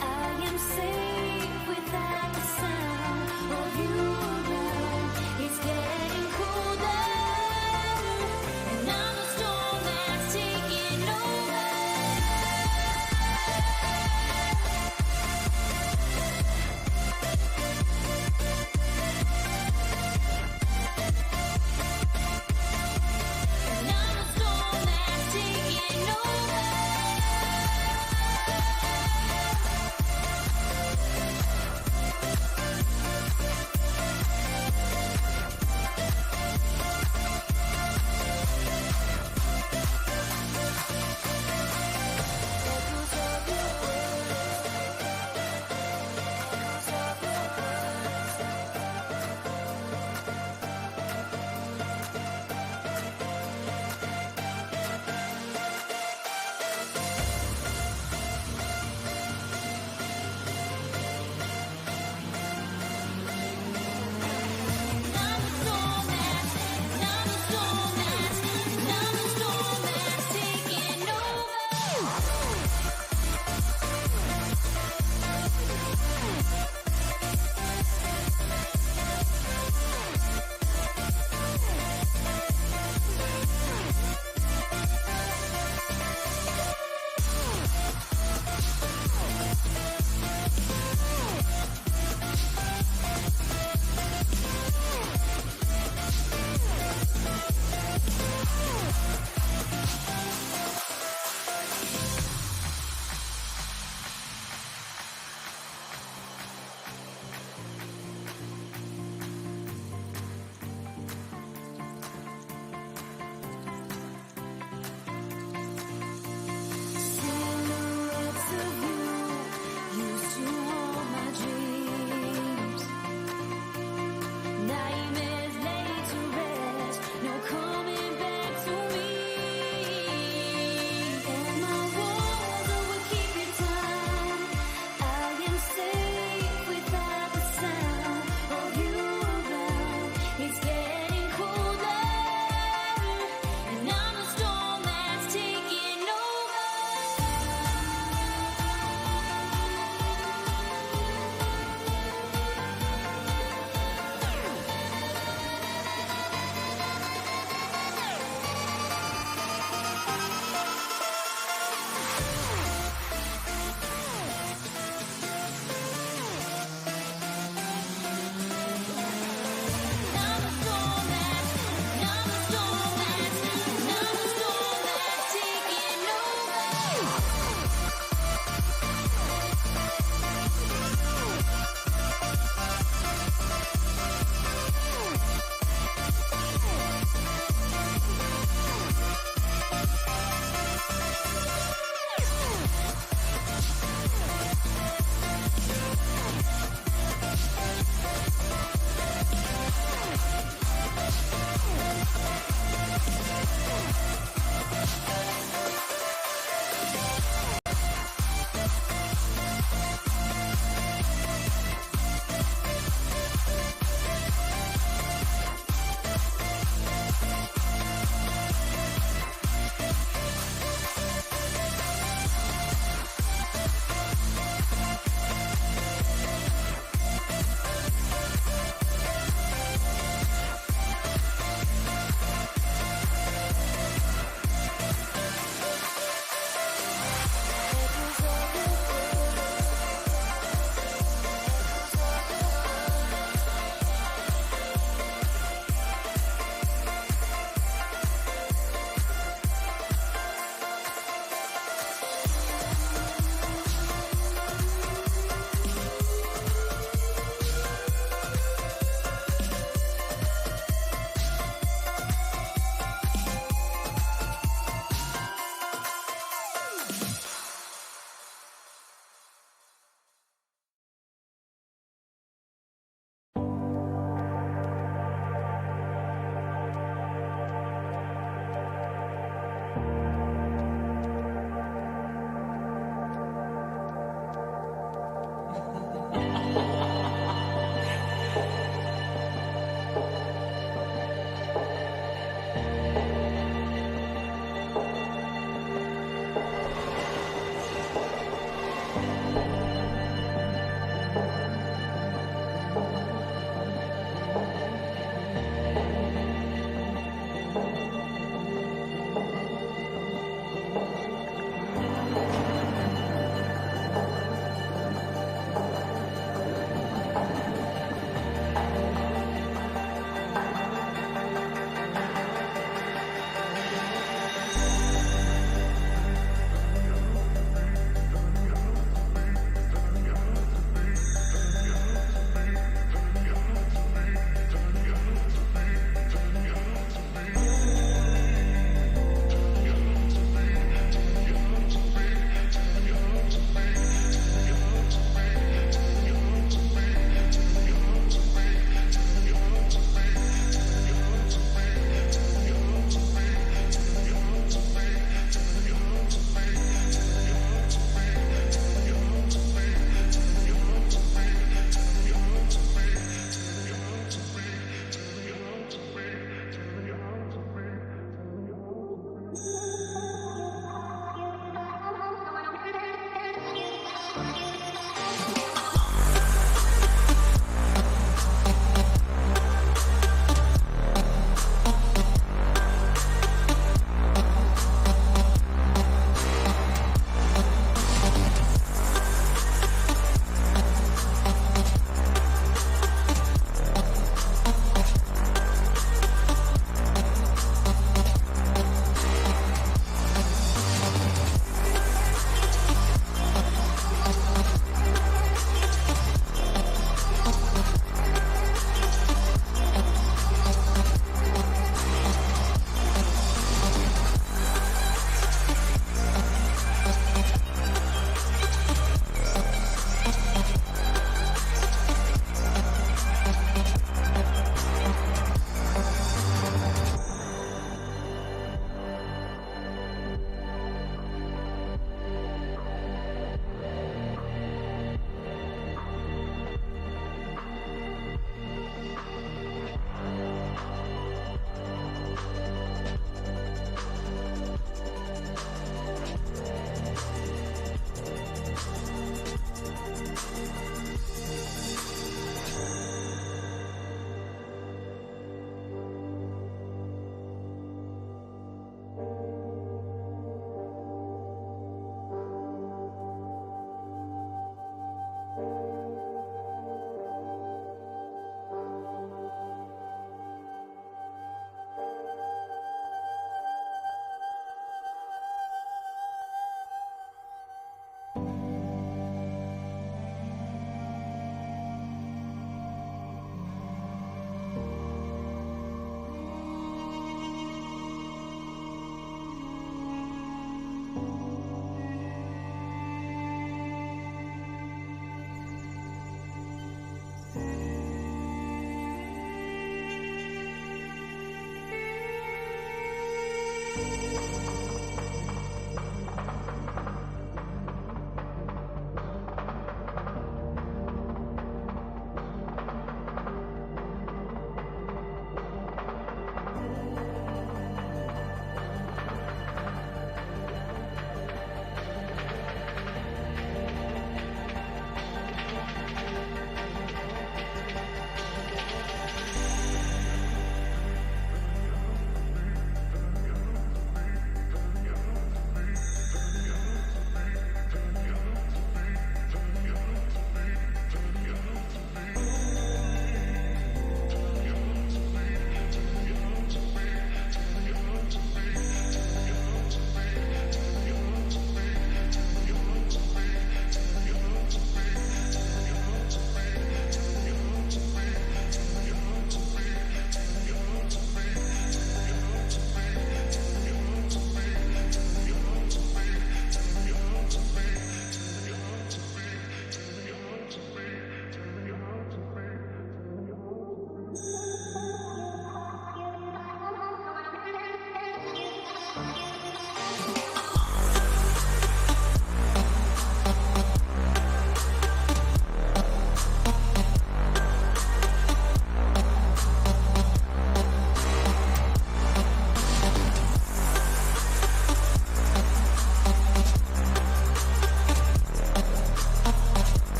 M: I am safe without the sound of you around. It's getting colder, and I'm the storm that's taking over.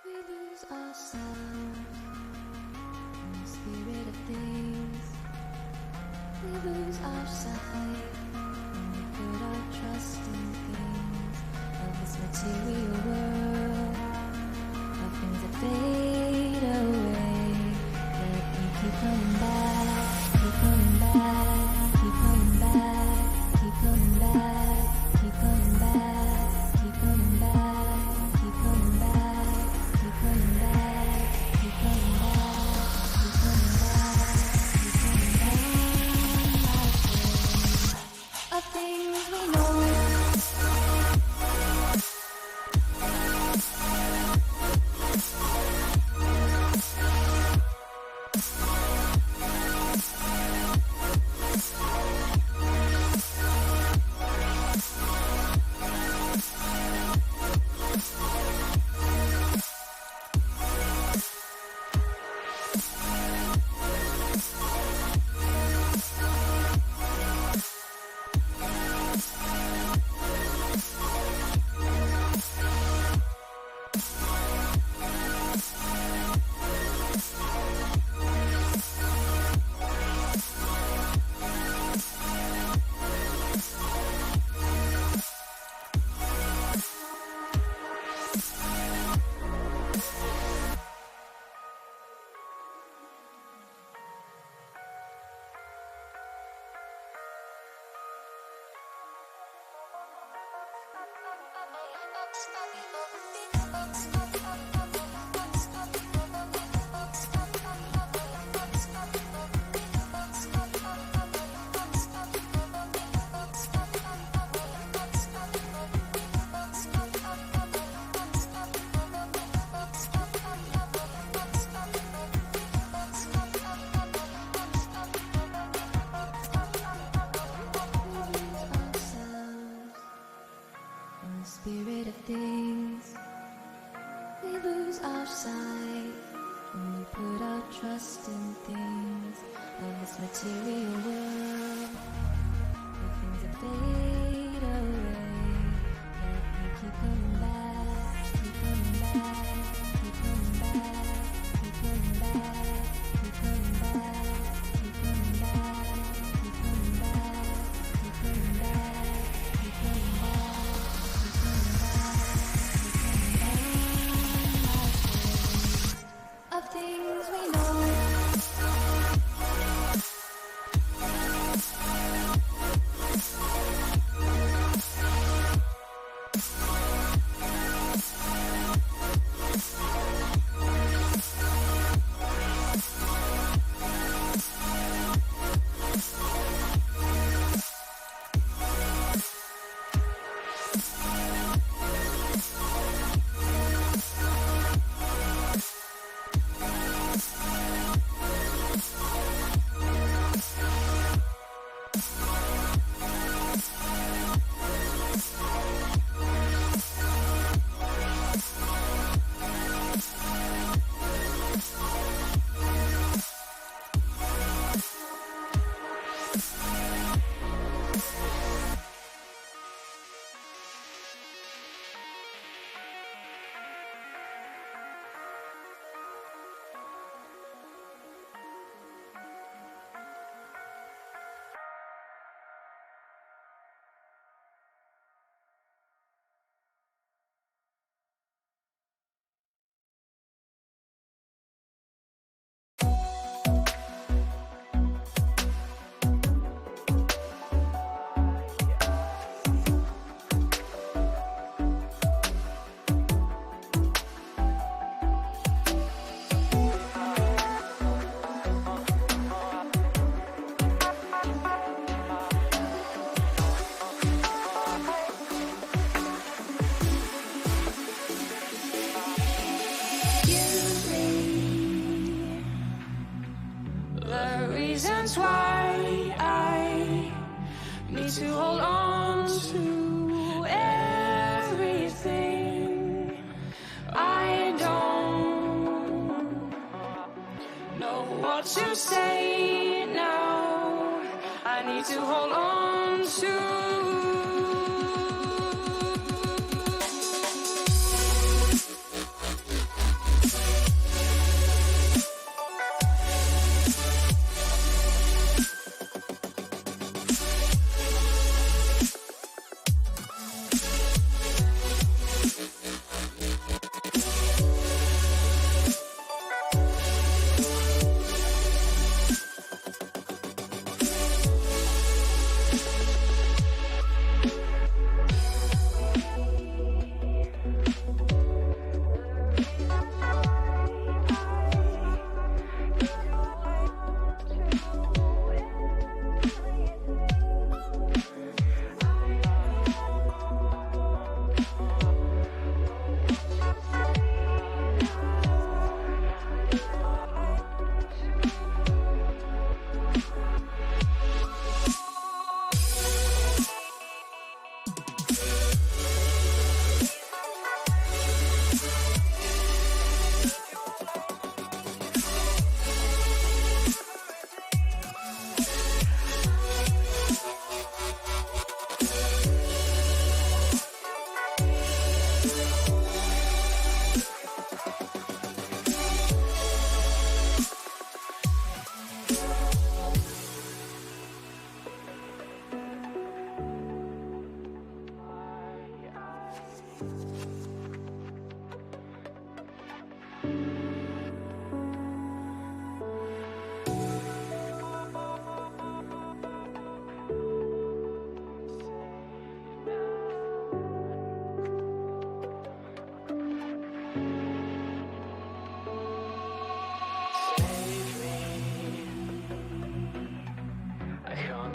C: We lose ourselves in the spirit of things. We lose our sight when we put our trust in things of this material world, of things that fade away. Yet we keep coming back, keep coming back, keep coming back, keep coming back, keep coming back, keep coming back, keep coming back, keep coming back, keep coming back, keep coming back, keep coming back. Of things we know. Spirit of things, we lose our sight when we put our trust in things of this material world, the things that fade away. Yet we keep coming back, keep coming back, keep coming back, keep coming back, keep coming back, keep coming back, keep coming back, keep coming back, keep coming back. Of things we know.
A: Reasons why I need to hold on to everything. I don't know what to say now. I need to hold on to.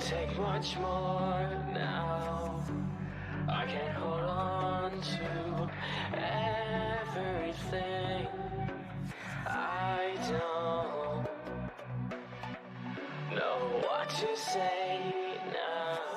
A: Take much more now. I can't hold on to everything. I don't know what to say now.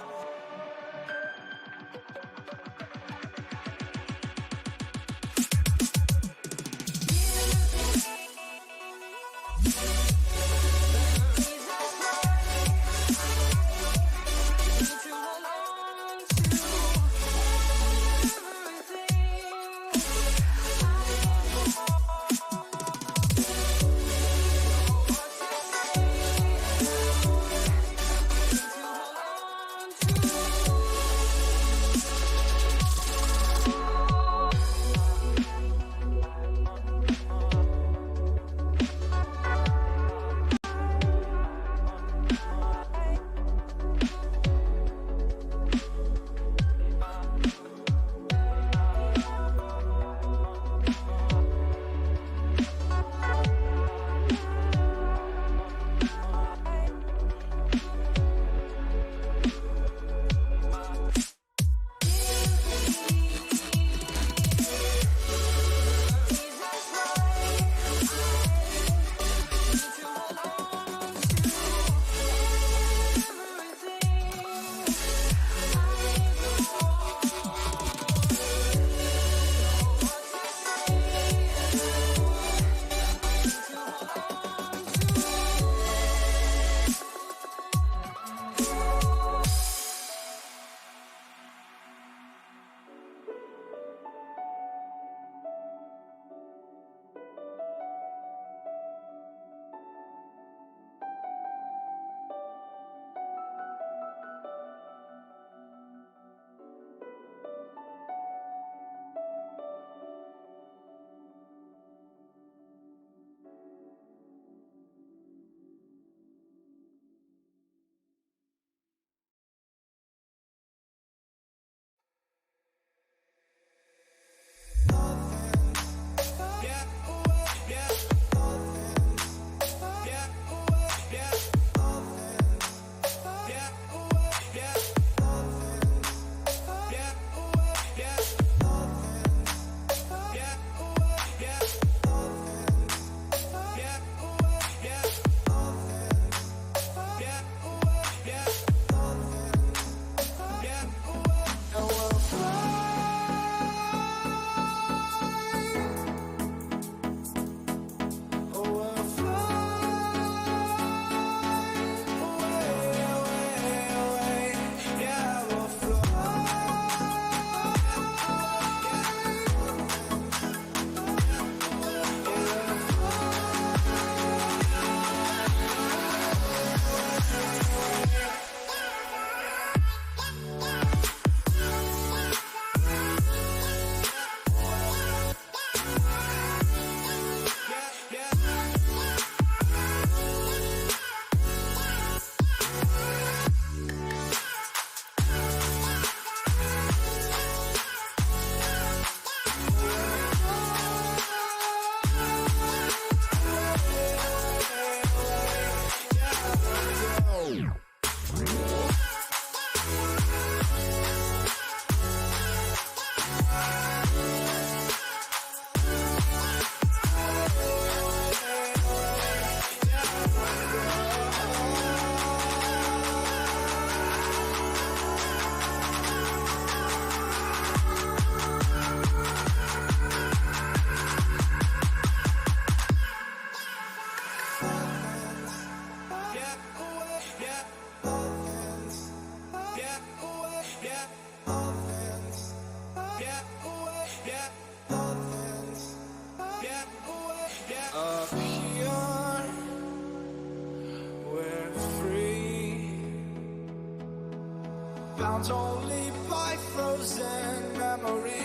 N: bound only by frozen memories.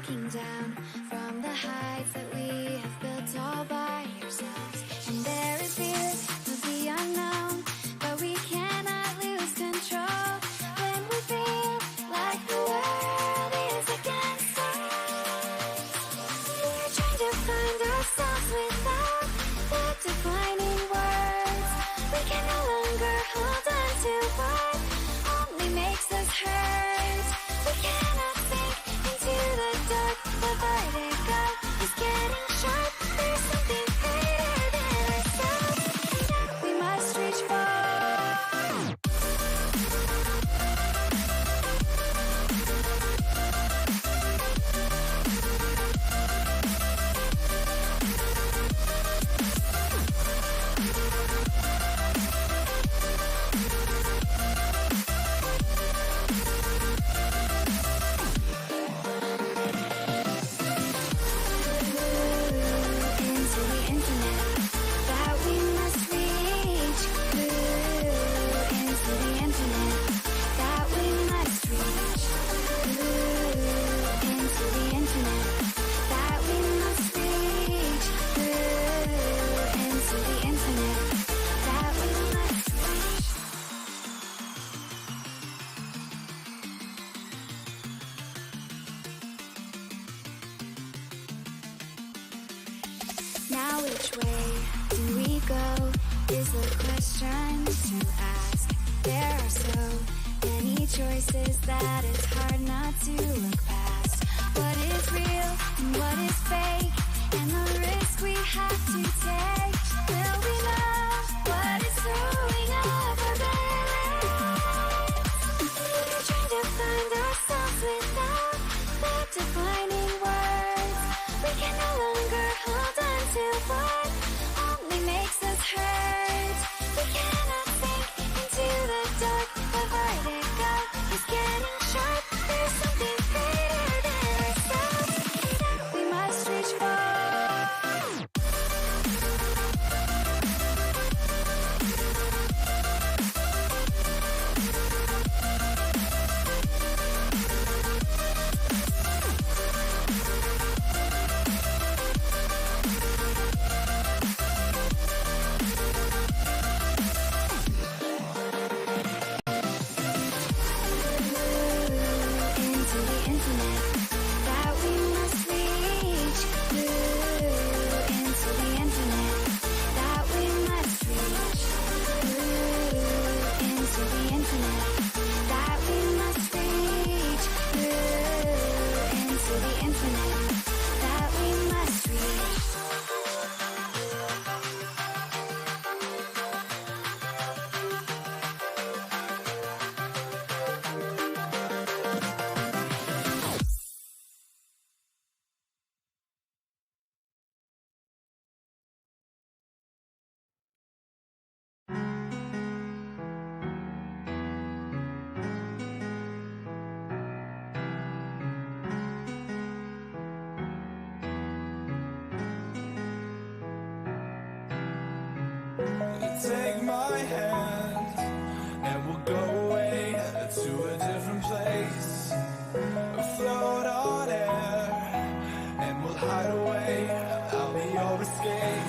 C: looking down from the heights that we have built all by ourselves. And there is fear of the unknown, but we cannot lose control when we feel like the world is against us. We're trying to find ourselves without the defining words. We can no longer hold on to what only makes us hurt. We cannot sink into the dark. The vertigo is getting sharp. There's something greater than ourselves that we must reach for. Into the infinite that we must reach. Into the infinite that we must reach. Into the infinite that we must reach. Into the infinite that we must reach. Now which way do we go is the question to ask. There are so many choices that it's hard not to look past. What is real and what is fake, and the risk we have to take. Will we know what is throwing off our balance? We're trying to find ourselves without the defining words. We can no longer hold on to what only makes us hurt. We cannot sink into the dark. The vertigo is getting sharp. There's something greater than ourselves that we must reach for. Into the infinite that we must reach. Into the infinite that we must reach. Into the infinite that we must reach. Into the infinite that we must reach.
N: Take my hand and we'll go away to a different place. Float on air and we'll hide away. I'll be your escape.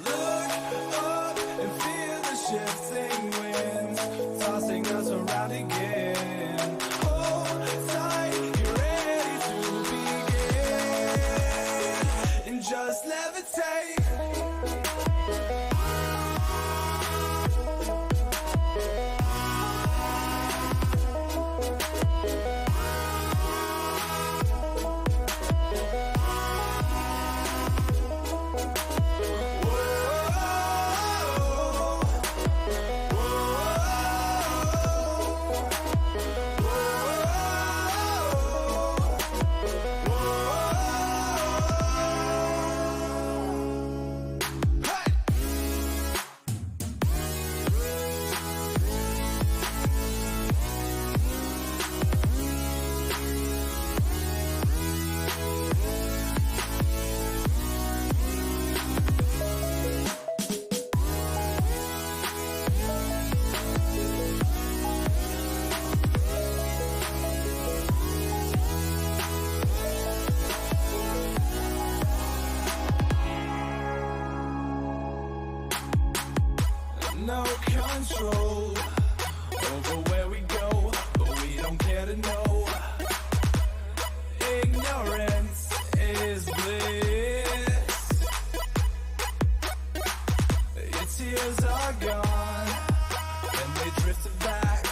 N: Look up and feel the shifting winds tossing us around again. Hold tight, you're ready to begin. And just levitate. no control over where we go, but we don't care to know. Ignorance is bliss. Your tears are gone, and they drifted back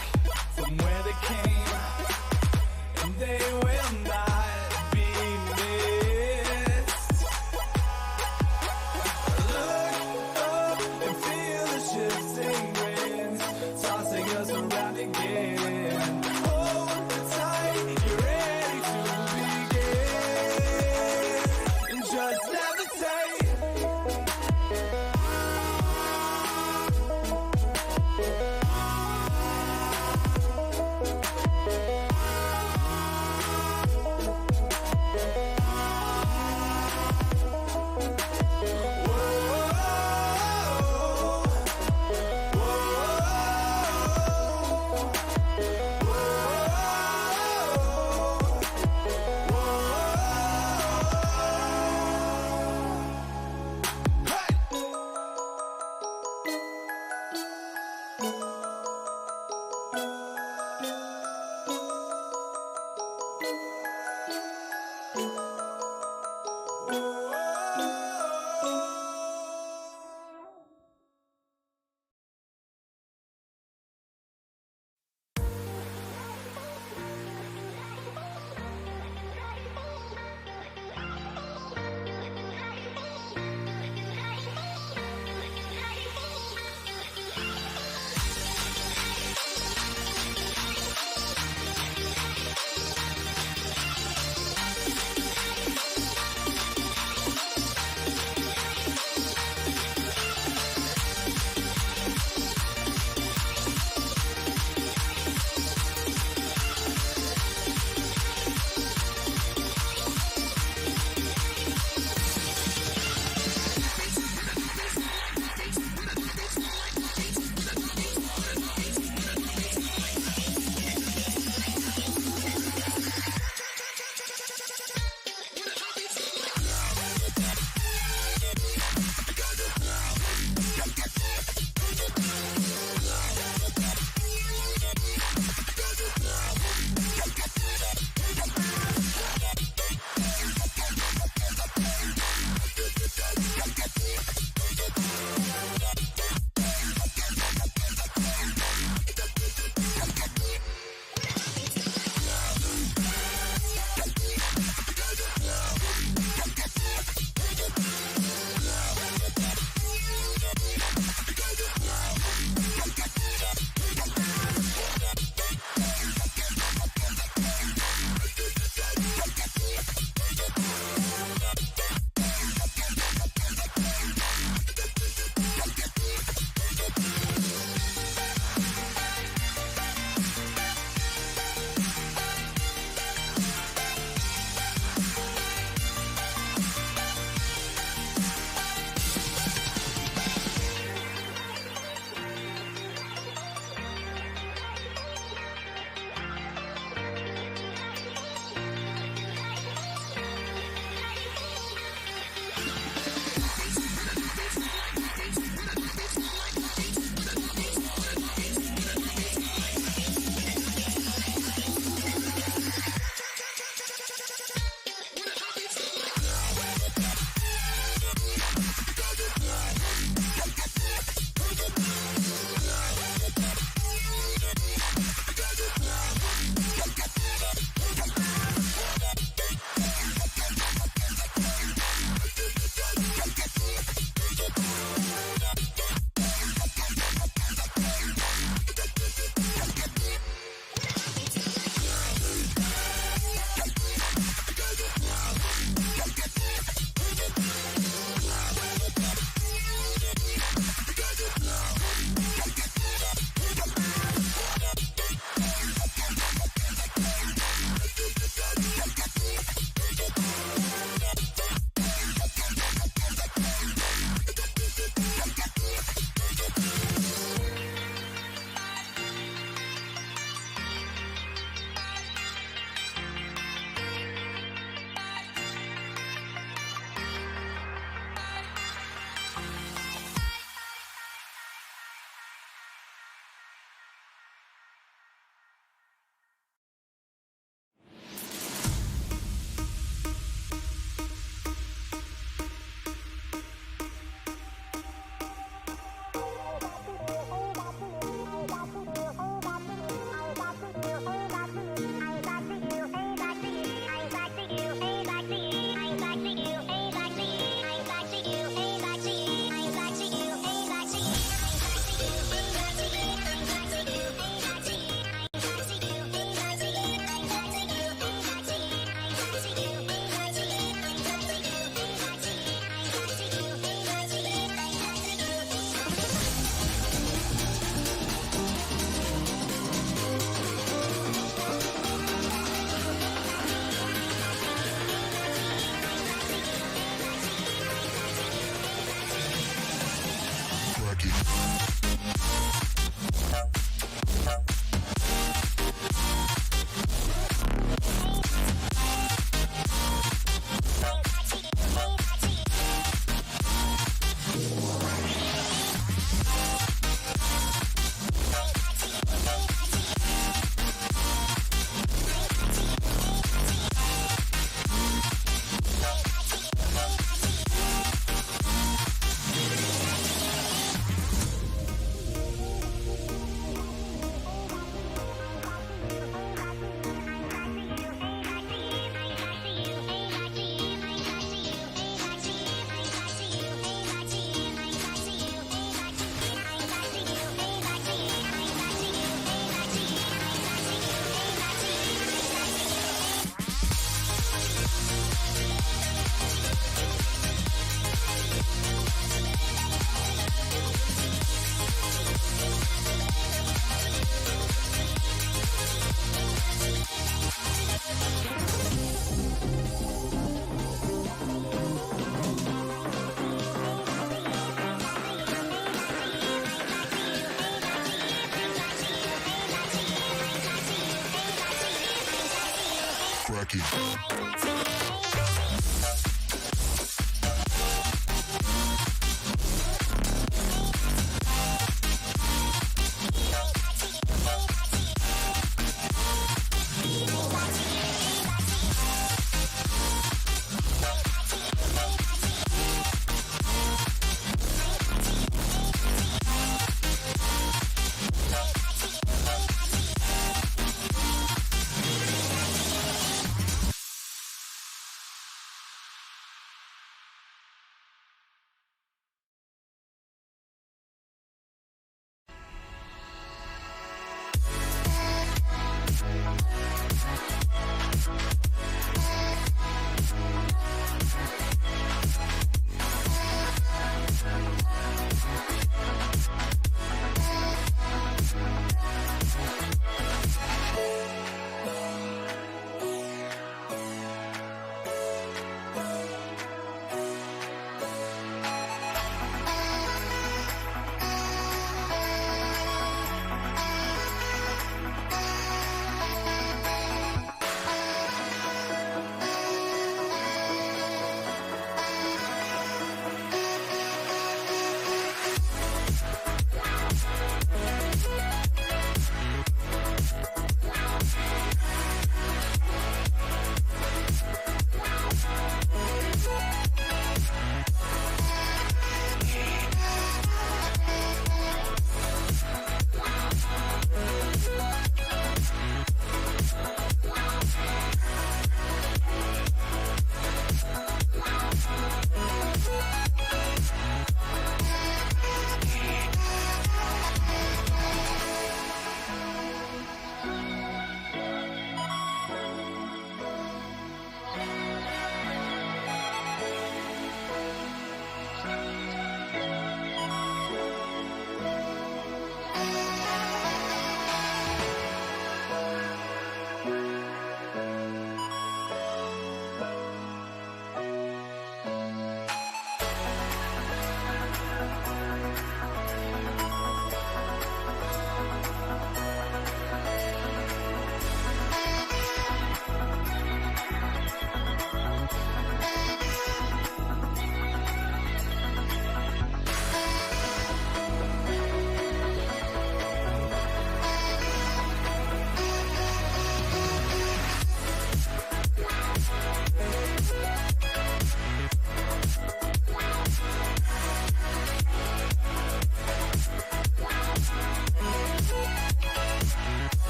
N: from where they came, and they will not be missed. Look up and feel the shifting winds tossing us around again. Hold tight, you're ready to begin, and just levitate.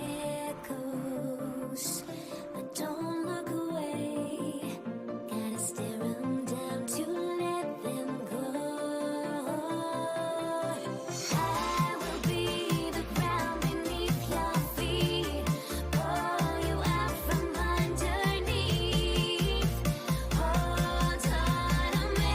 M: here goes. But don't look away. Gotta stare 'em down to let them go. I will be the ground beneath your feet. Pull you out from underneath. Hold on to me.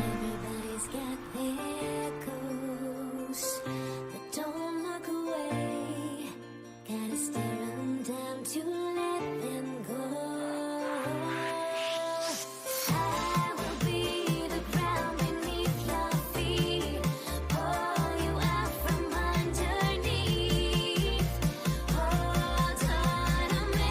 M: Everybody's got their goals, but don't look away. Gotta stare 'em down to let them go. I will be the ground beneath your feet. Pull you out from underneath. Hold on to me.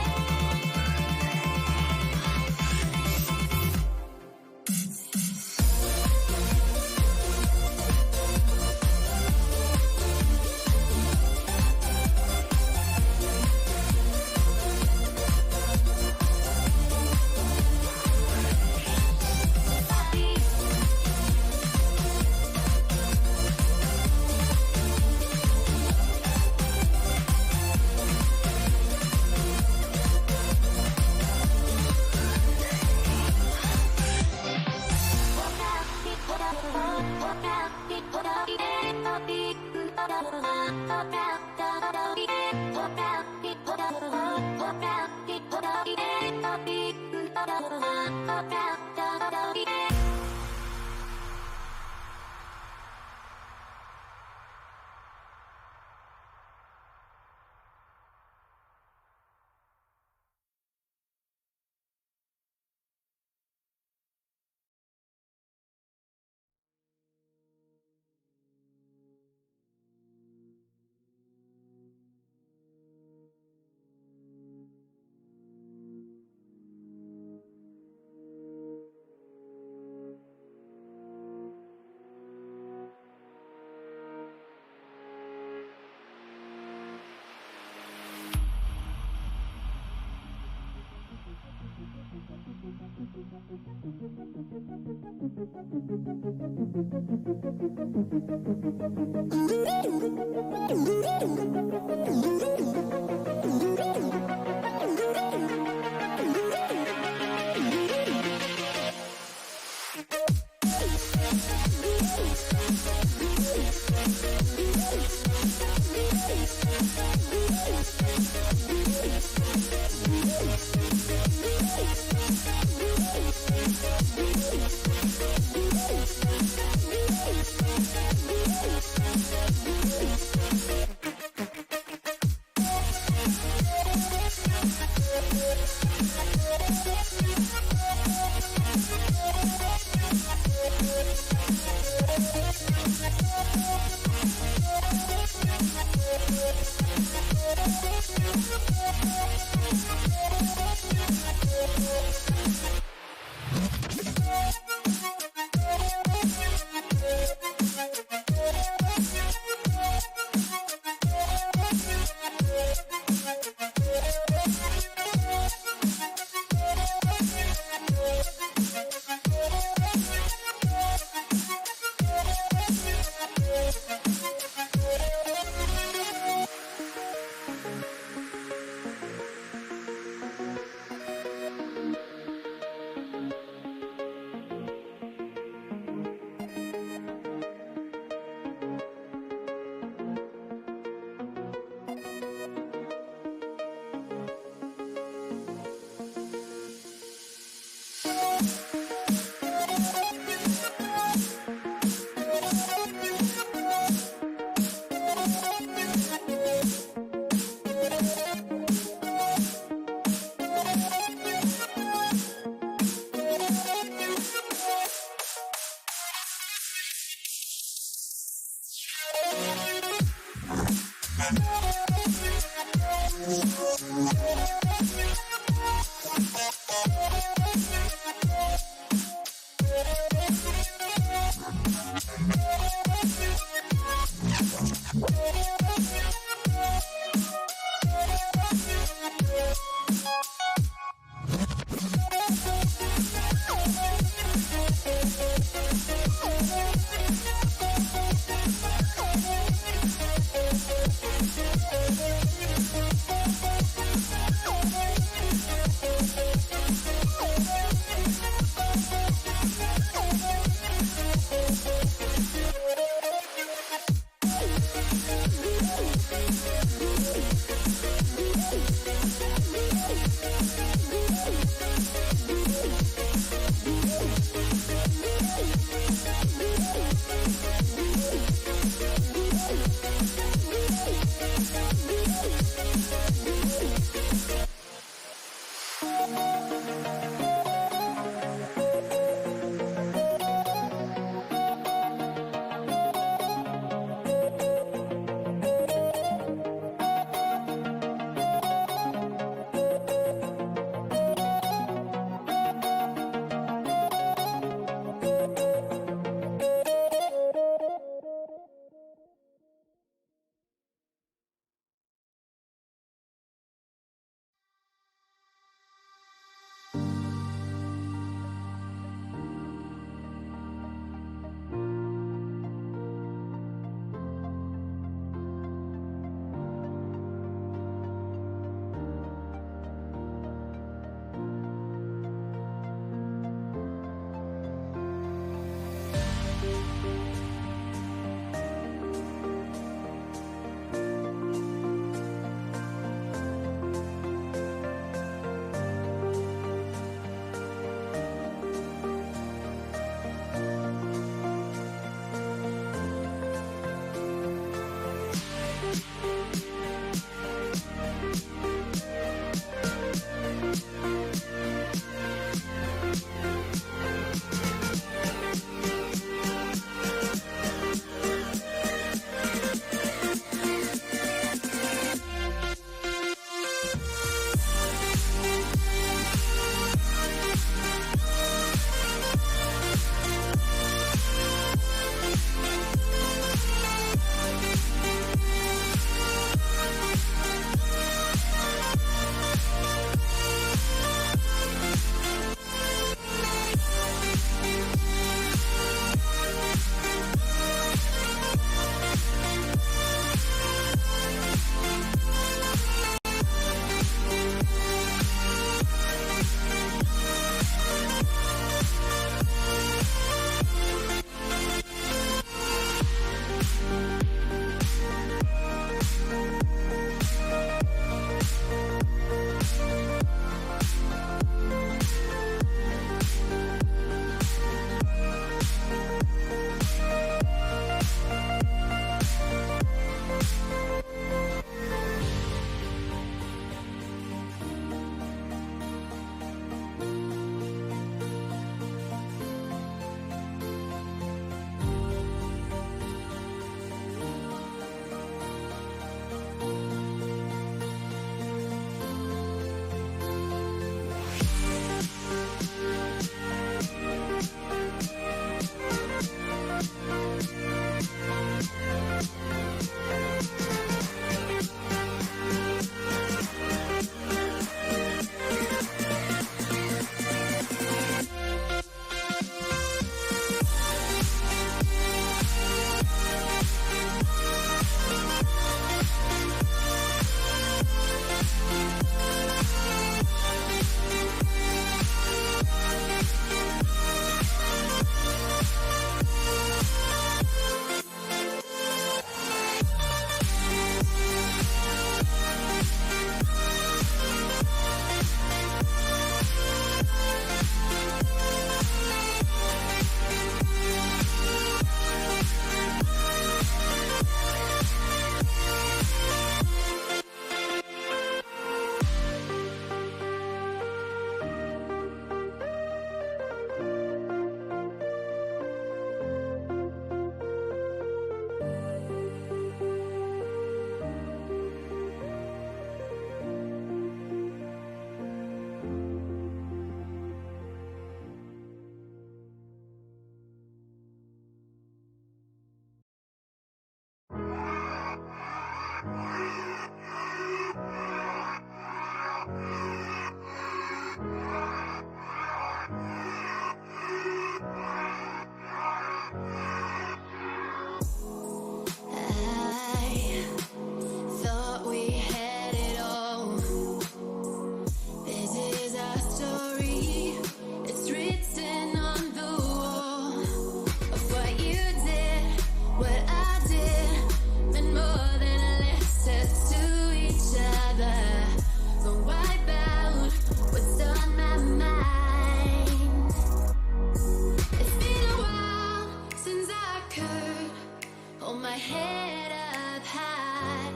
C: head up high.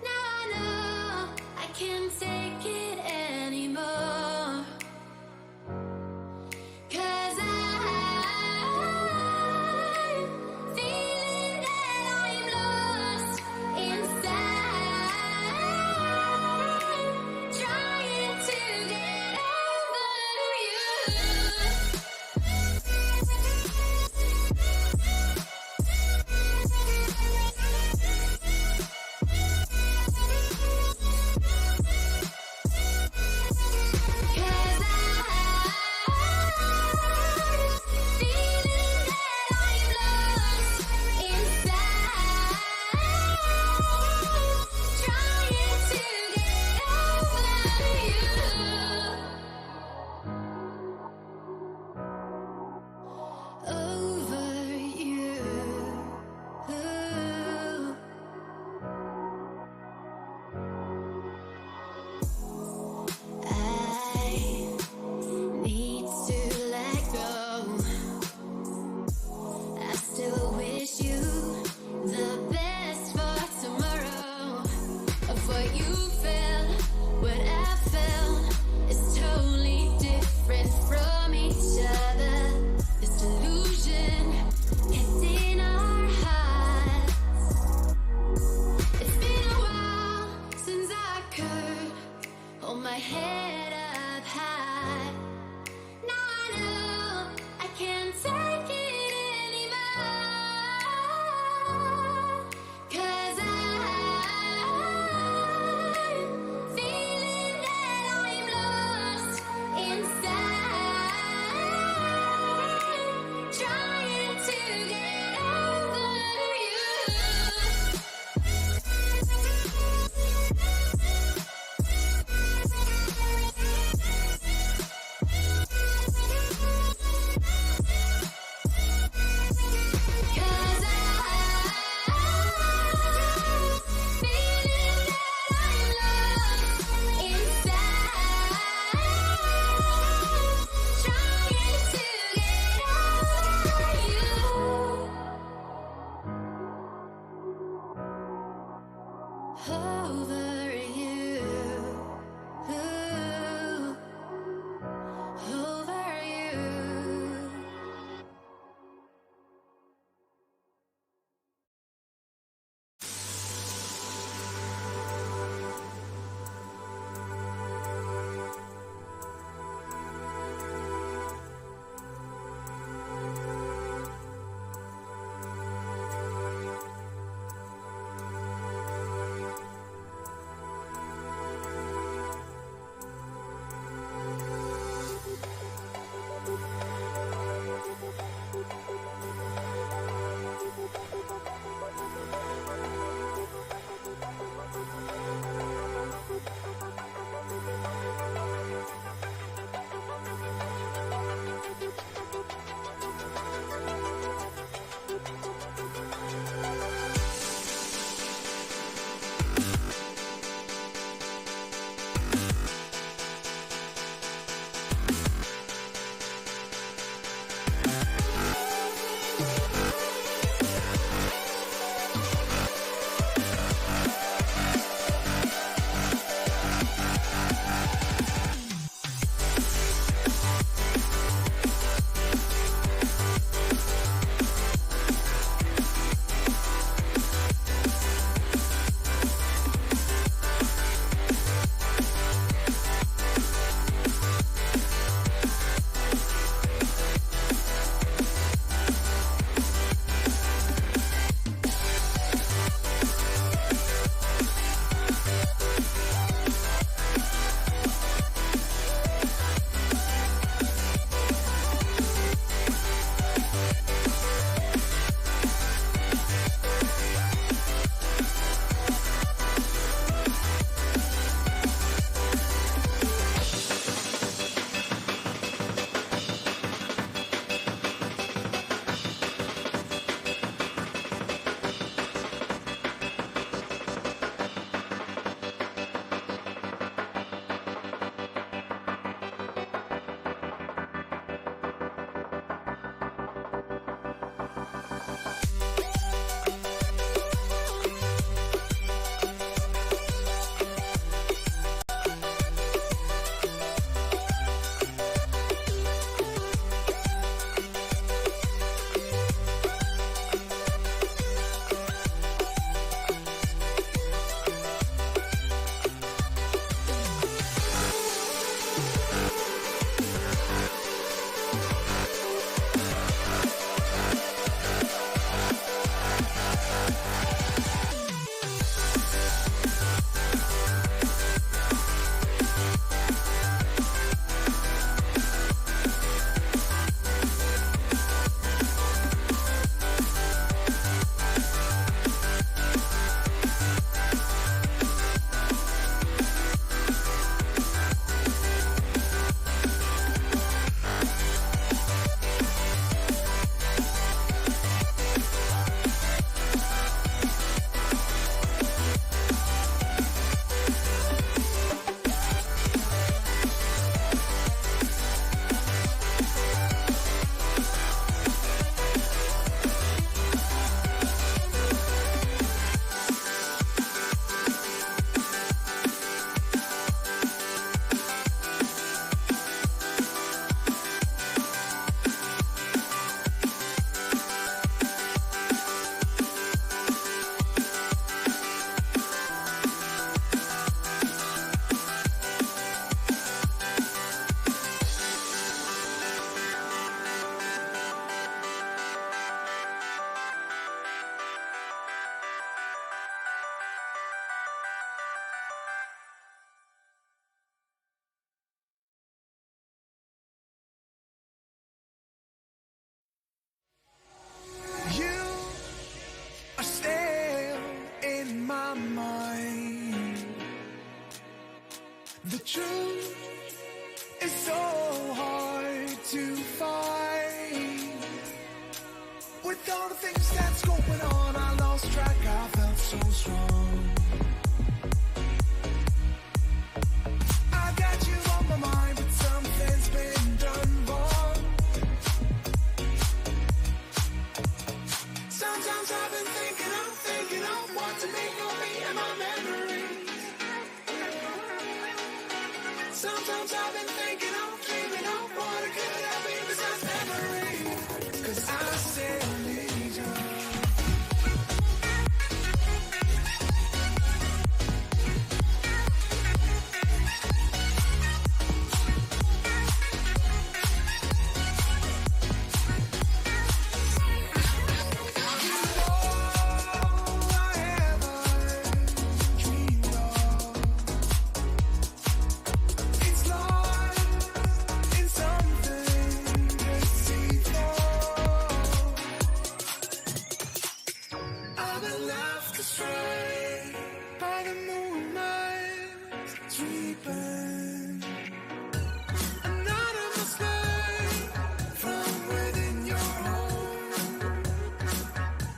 C: Now I know I can't take it anymore. 'Cause I'm feeling that I'm lost inside, trying to get over you.
N: are still in my mind. The truth is so hard to find. With all the things that's going on, I lost track, I felt so strong. I got you on my mind, but something's been done wrong. Sometimes I've been thinking of what to make of me and my memories. Sometimes I've been thinking of, dreaming of what it could have been besides memory. 'Cause I still need you. I've been left astray by the moonlight sweeping. Anonymous light from within your home.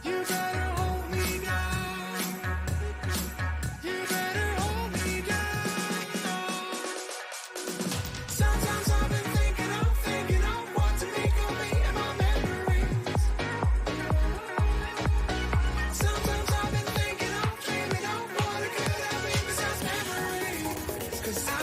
N: You better hold me down. You better hold me down. Sometimes I've been thinking of what to make of me and my memories. Sometimes I've been thinking of, dreaming of what it could have been besides memories. 'Cause I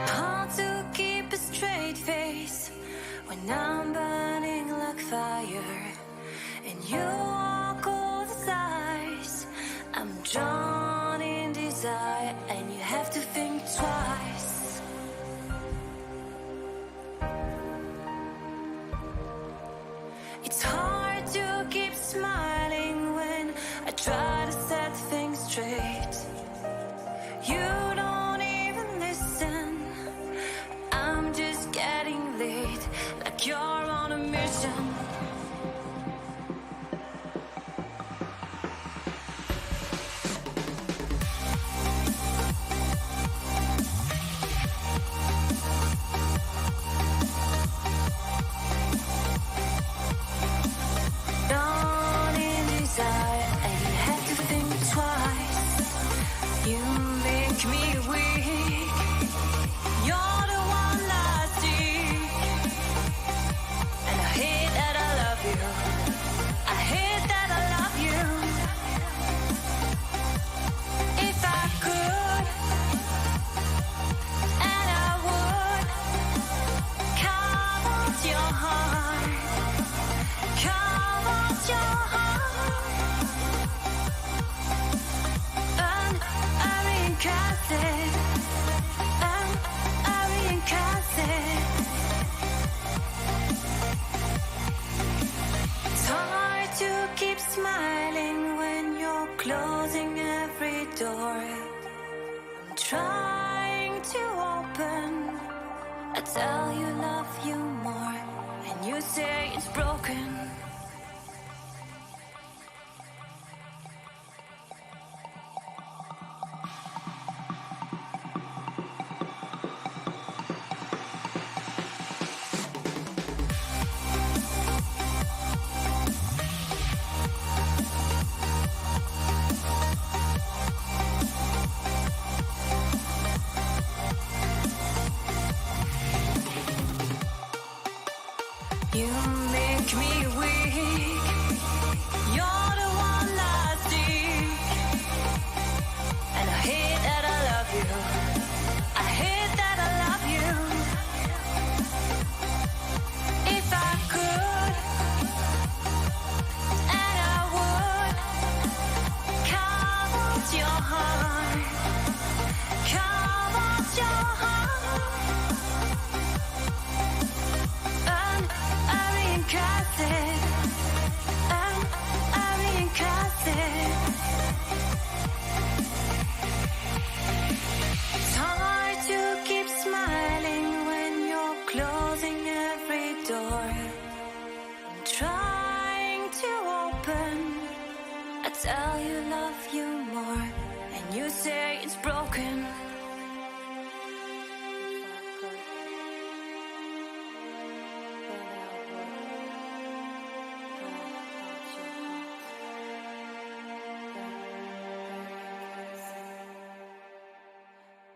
M: Hard to keep a straight face when I'm burning like fire, and you are cold as ice. I'm drawn in desire, and you have to think twice. It's hard to keep smiling when I try to set things straight. You don't even listen. I'm just getting late, like you're on a mission. Drawn in desire, and you have to think twice. You make me weak. You're the one I seek, and I hate that I love you. I hate that I love you. If I could, and I would, carve out your heart, carve out your heart. It's hard to keep smiling when you're closing every door. I'm trying to open. I tell you love you more, and you say it's broken. You make me weak.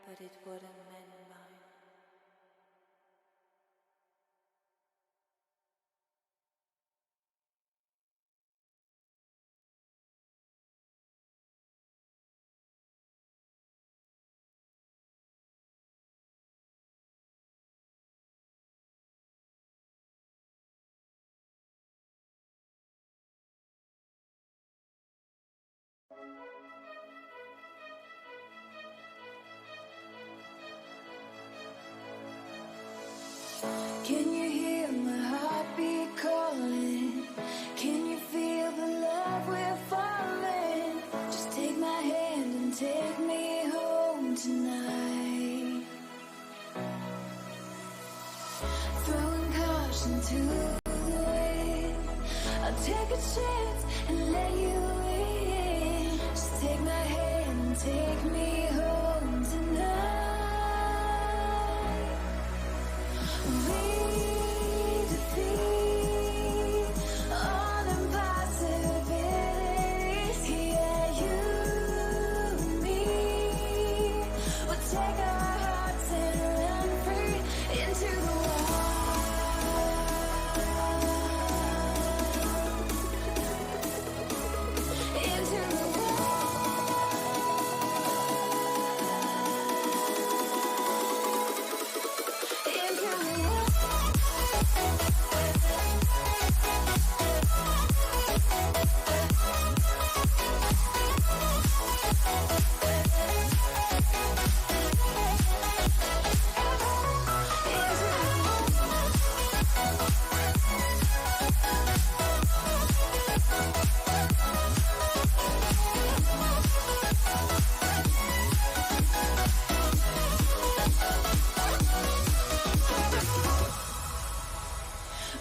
M: but it wouldn't mend mine.
F: Can you hear my heartbeat calling? Can you feel the love we're falling? Just take my hand and take me home tonight. Throwing caution to the wind, I'll take a chance and let you in. Just take my hand and take me home tonight.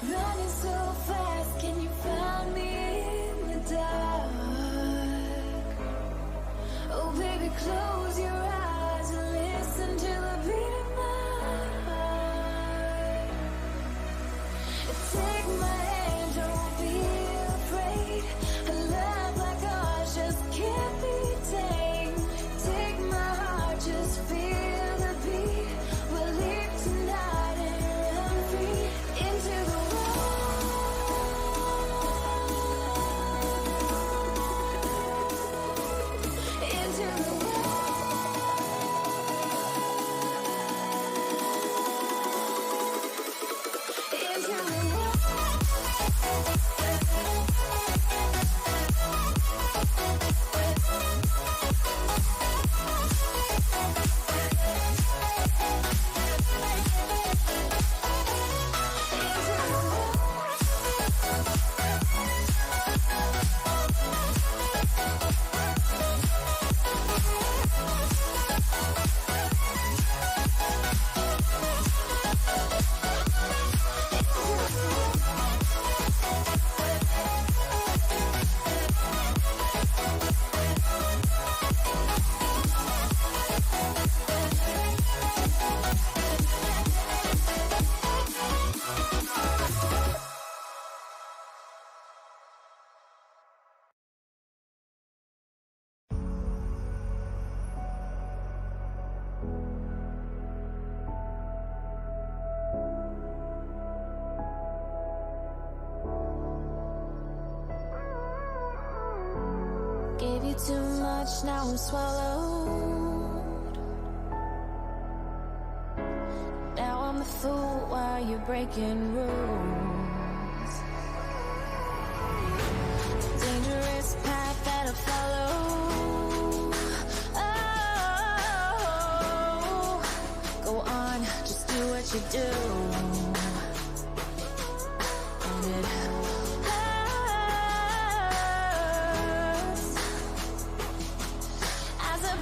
F: Running so fast, can you find me in the dark? Oh baby, close your eyes and listen to the beat of my heart. Take my hand, don't be afraid. A love like ours just can't be tamed. Take my heart, just feel the beat. We'll leave tonight and run free into the gave you too much, now I'm swallowed. Now I'm the fool while you're breaking rules. Dangerous path that I follow. Oh, go on, just do what you do. And it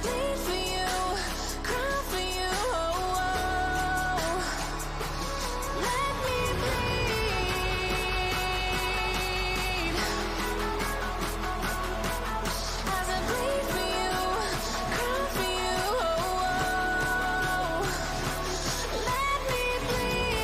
F: bleed for you, cry for you, oh, oh. Let me bleed. As I bleed for you, cry for you, oh, oh. Let me bleed.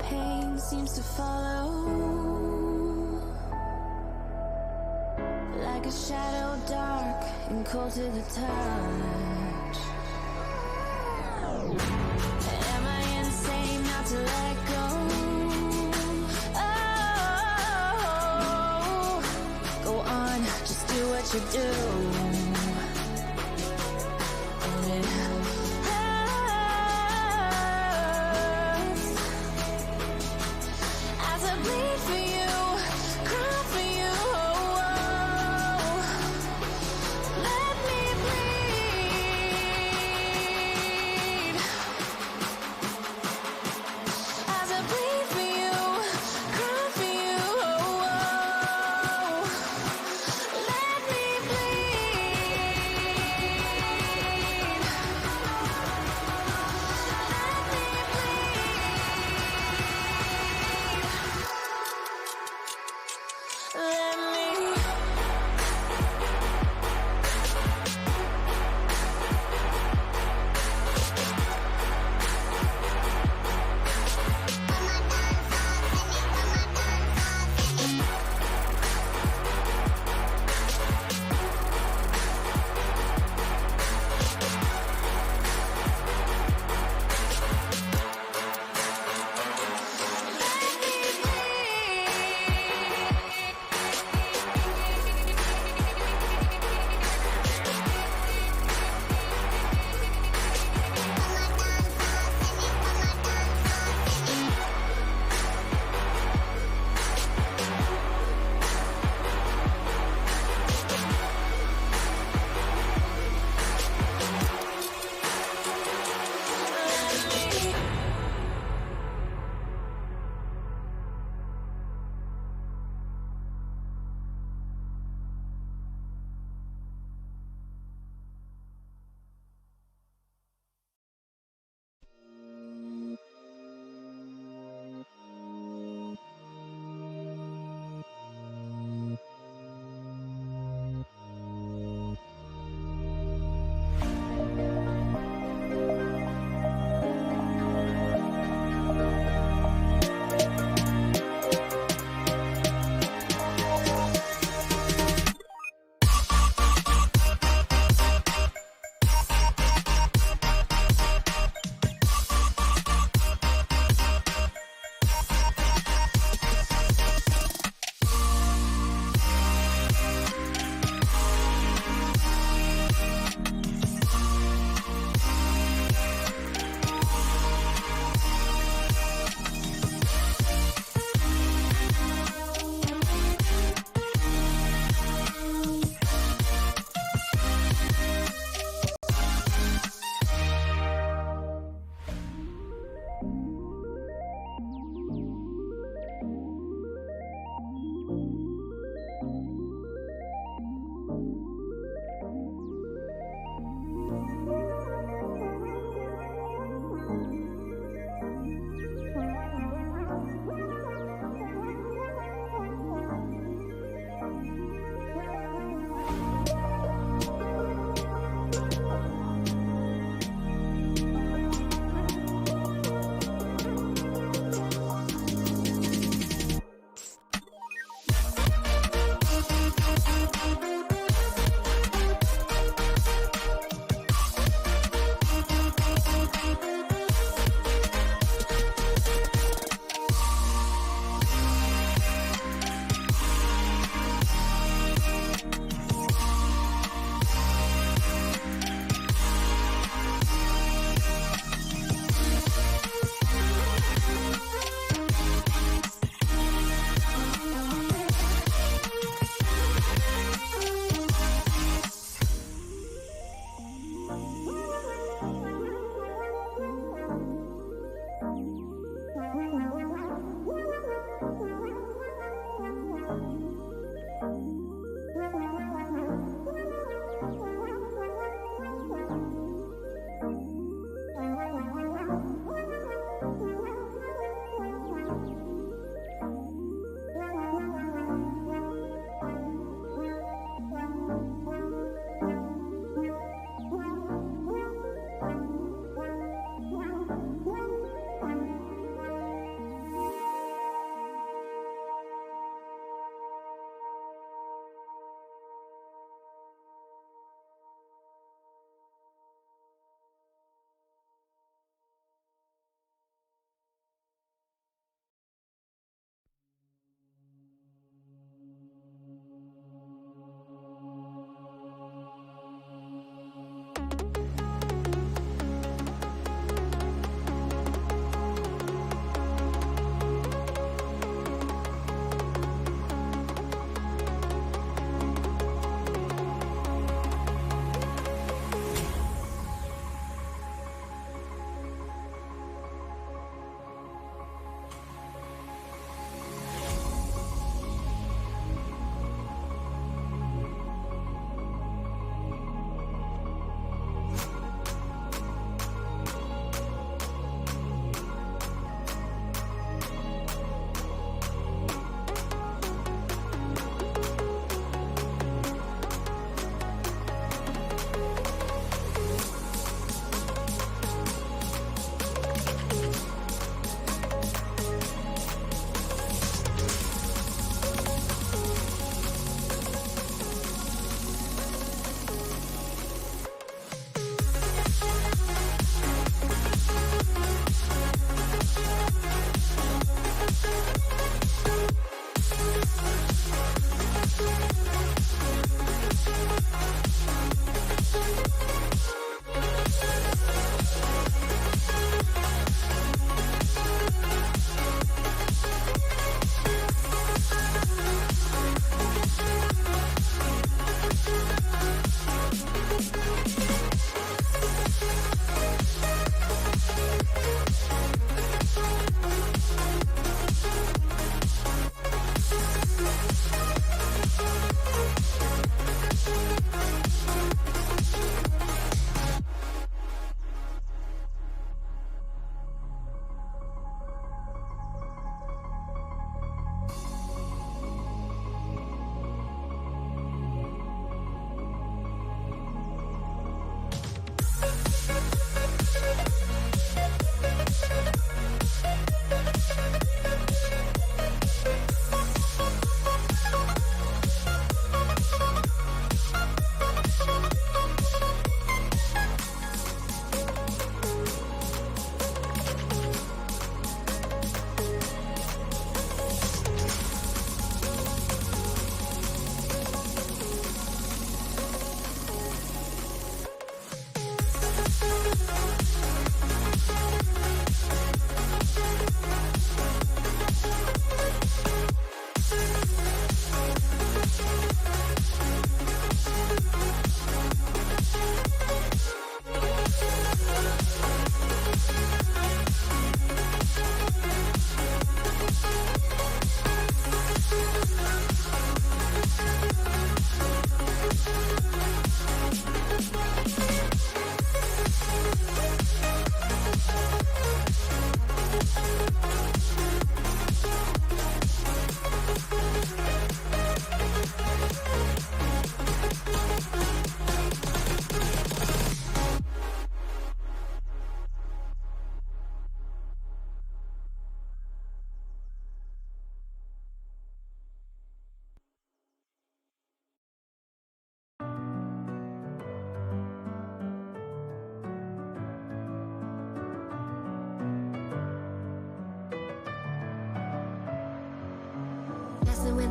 M: pain seems to follow, like a shadow dark and cold to the touch. Am I insane not to let go? Oh, go on, just do what you do. And it hurts as I bleed for you, cry for you. Let me bleed as I bleed for you, cry for you. Let me let me.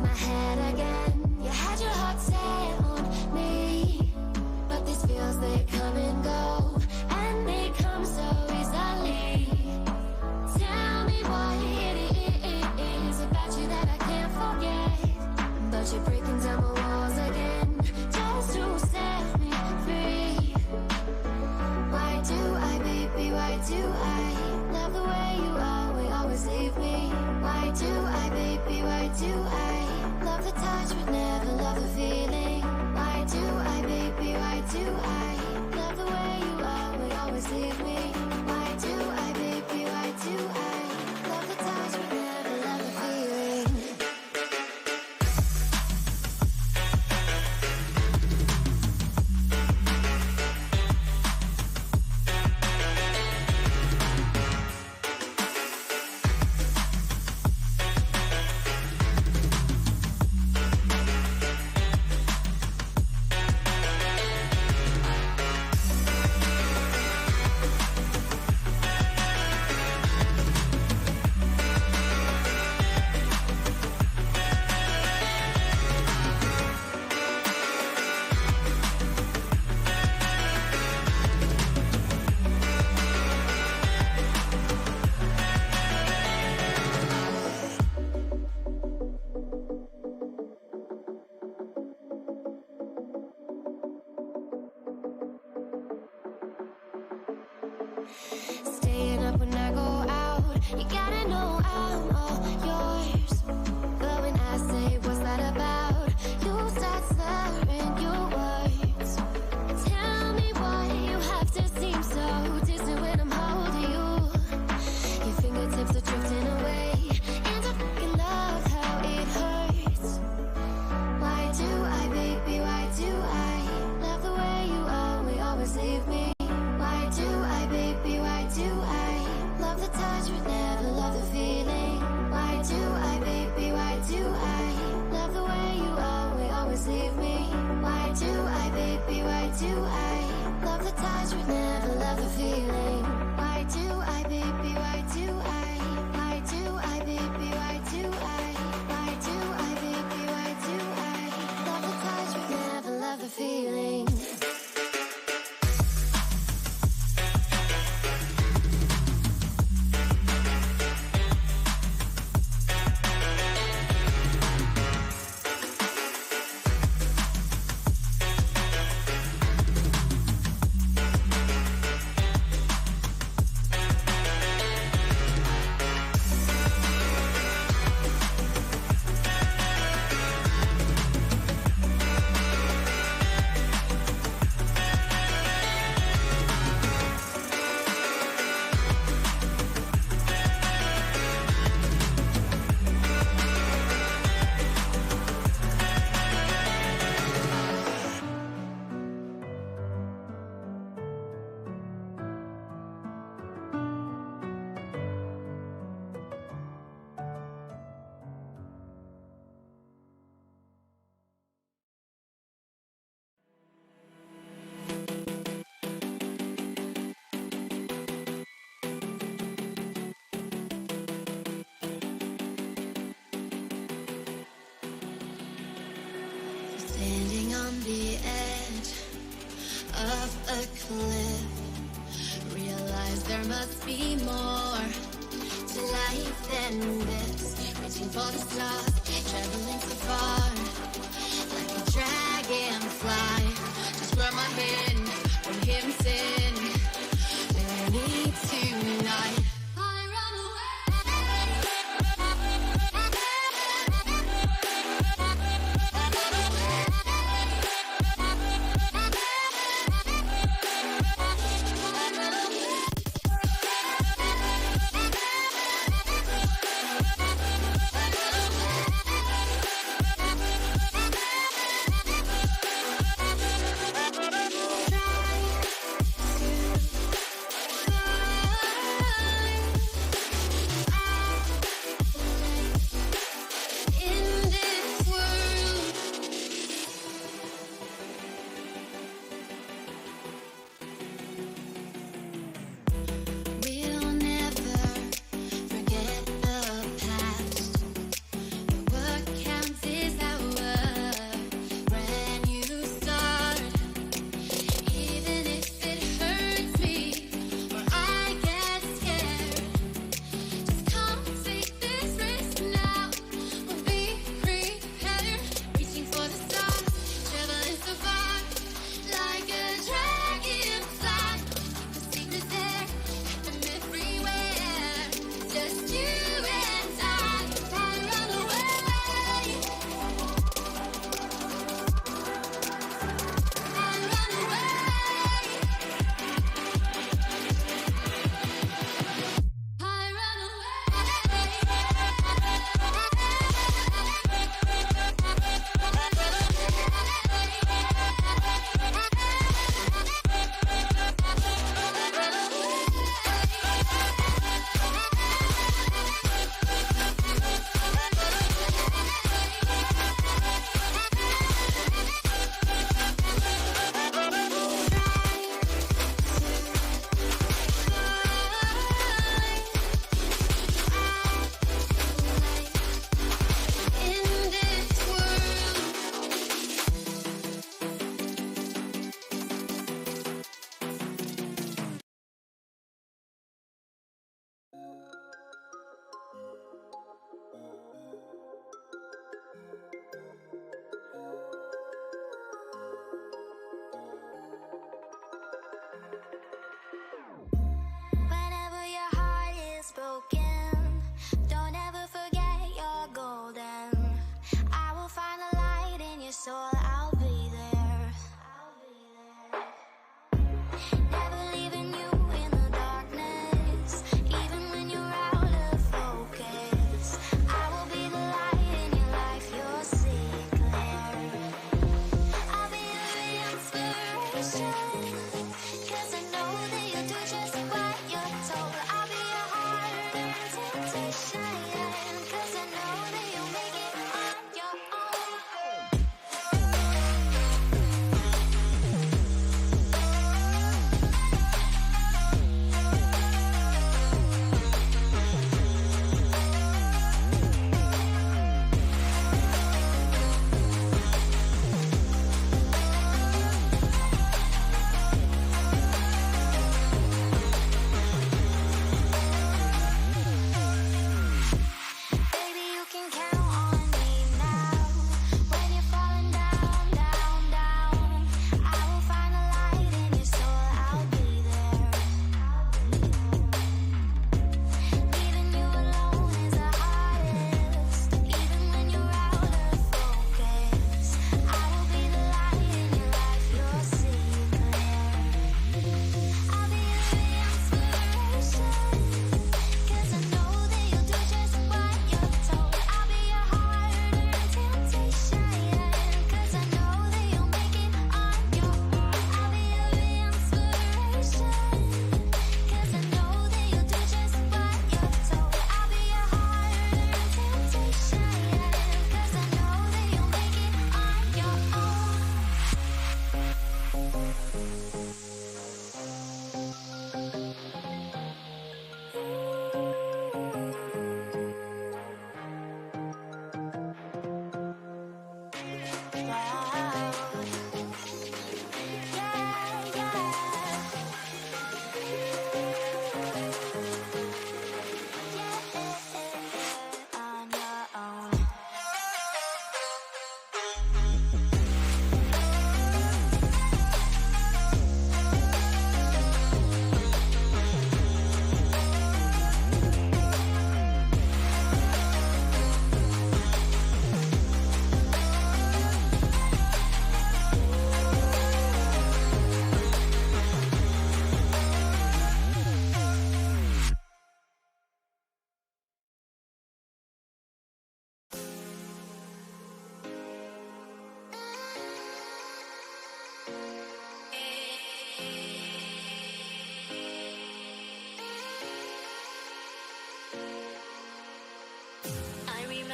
C: my head again. You had your heart set on me, but these feels, they come and go, and they come so easily. Tell me what it is about you that I can't forget, but you're breaking down my walls again, just to set me free. Why do I, baby, why do I love the way you always leave me? Why do I, baby, why do I love the touch but never love the feeling? Why do I, baby, why do I love the way you always leave me? Why do I, baby, why do I love the touch but never love the feeling? Staying up when I go out, you gotta know I'm all yours. But when I say what's that about, you start slurring your words. Tell me why you have to seem so distant when I'm holding you. Your fingertips are drifting away, and I fucking love how it hurts. Why do I, baby, why do I love the way you always leave me? Why do I, baby, why do I love the touch but never love the feeling? Why do I, baby, why do I love the way you always leave me? Why do I, baby, why do I love the touch but never love the feeling? Why do I, baby, why do I do I, baby, why do I do I, baby, why do I love the touch but never love the feeling? Standing on the edge of a cliff, realize there must be more to life than this. Reaching for the stars, traveling so far, like a dragonfly. Just grab my hand from him, sin. Learning tonight.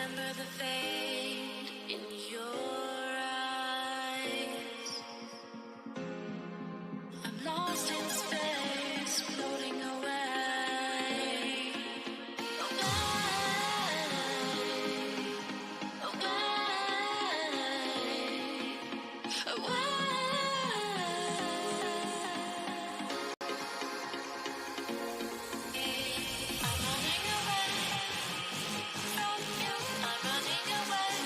M: remember the fade in your eyes. I'm lost in space, floating away. I'm running away from you. I'm running away.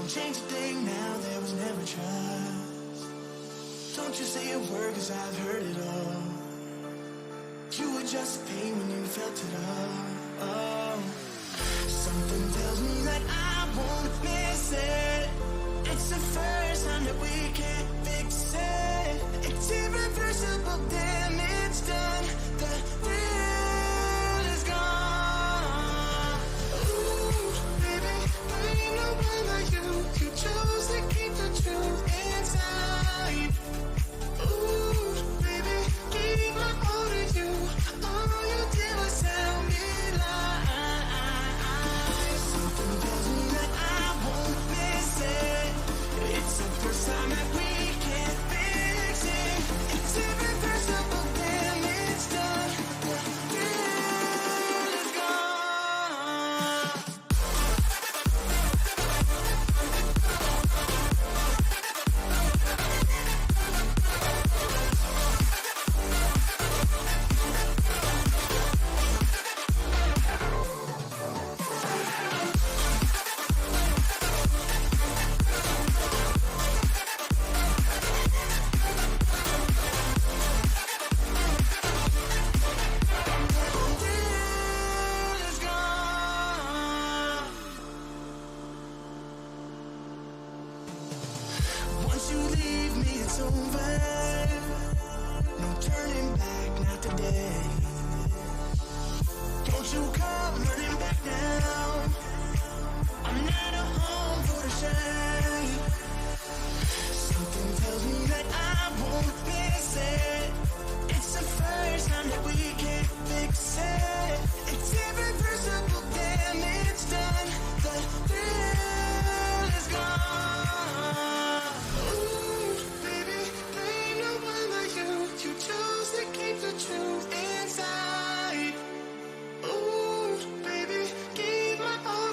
N: Won't change a thing now, there was never trust. Don't you say a word, cause I've heard it all. You were just pain when you felt it all. Oh. Something tells me that I won't miss it. It's the first time that we can't fix it. It's irreversible damage done. The thrill is gone. Ooh, baby, I ain't no one like you. You chose to keep the truth inside. Ooh, baby, keep my all to you. All you did was tell me lies. Something tells me that I won't miss it. It's the first time that we can't fix it. It's irreversible damage done. The thrill is gone. Once you leave me, it's over. No turning back, not today. Don't you come running back now. I'm not a home for the shame. Something tells me that I won't miss it. It's the first time that we can't fix it. It's irreversible damage done. The thrill is gone. Ooh, baby, there ain't no one like you. You chose to keep the truth inside. Ooh, baby, keep my all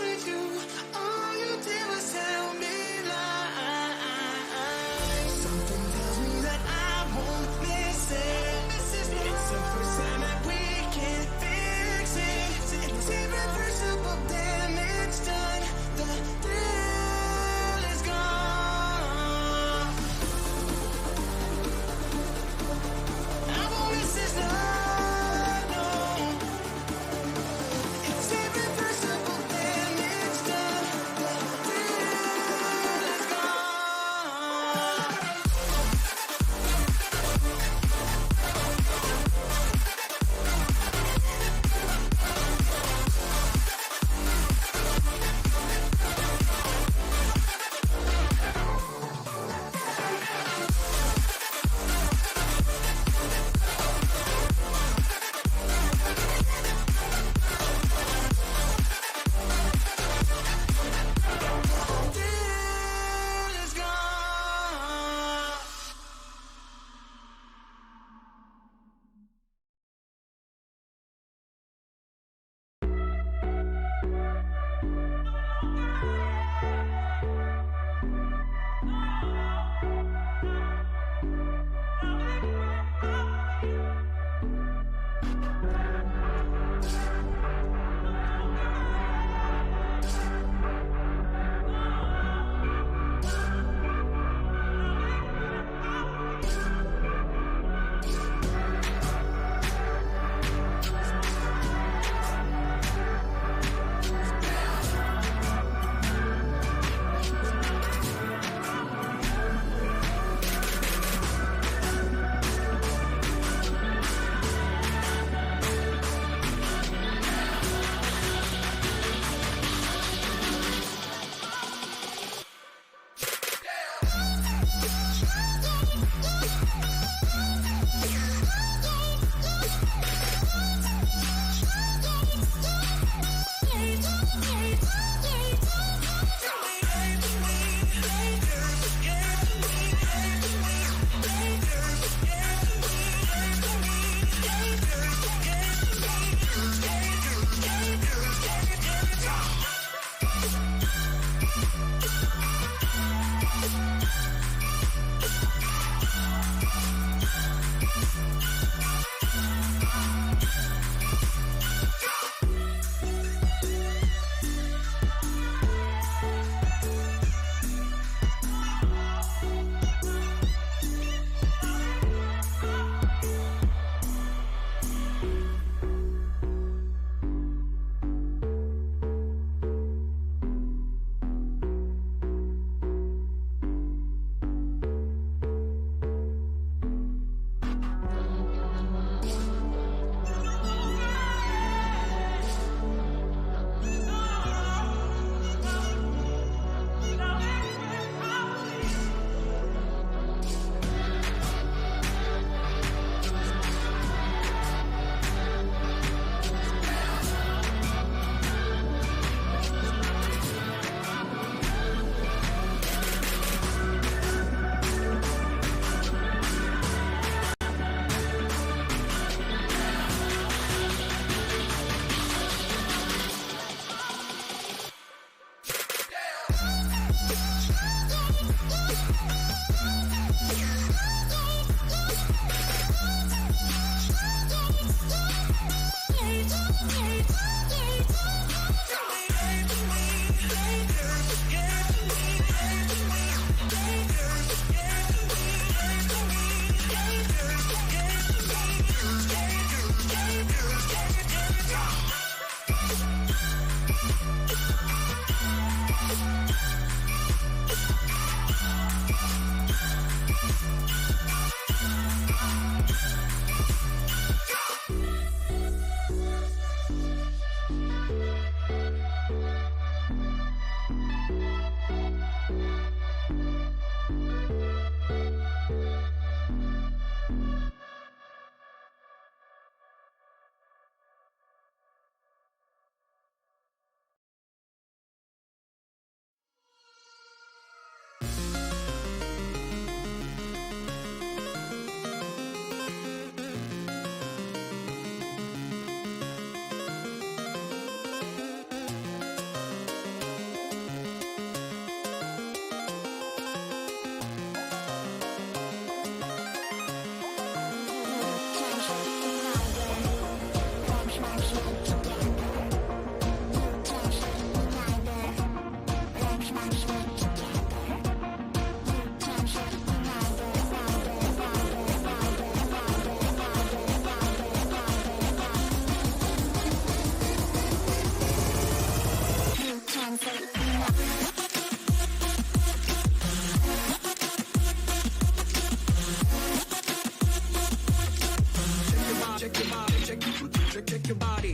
A: Check your body.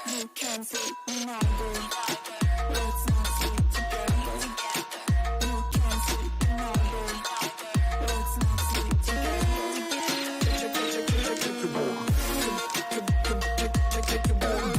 A: You can see me now, boy. Let's not sleep together. You can see me now, boy. Let's not sleep together. Check your body. Check your body. Check your body.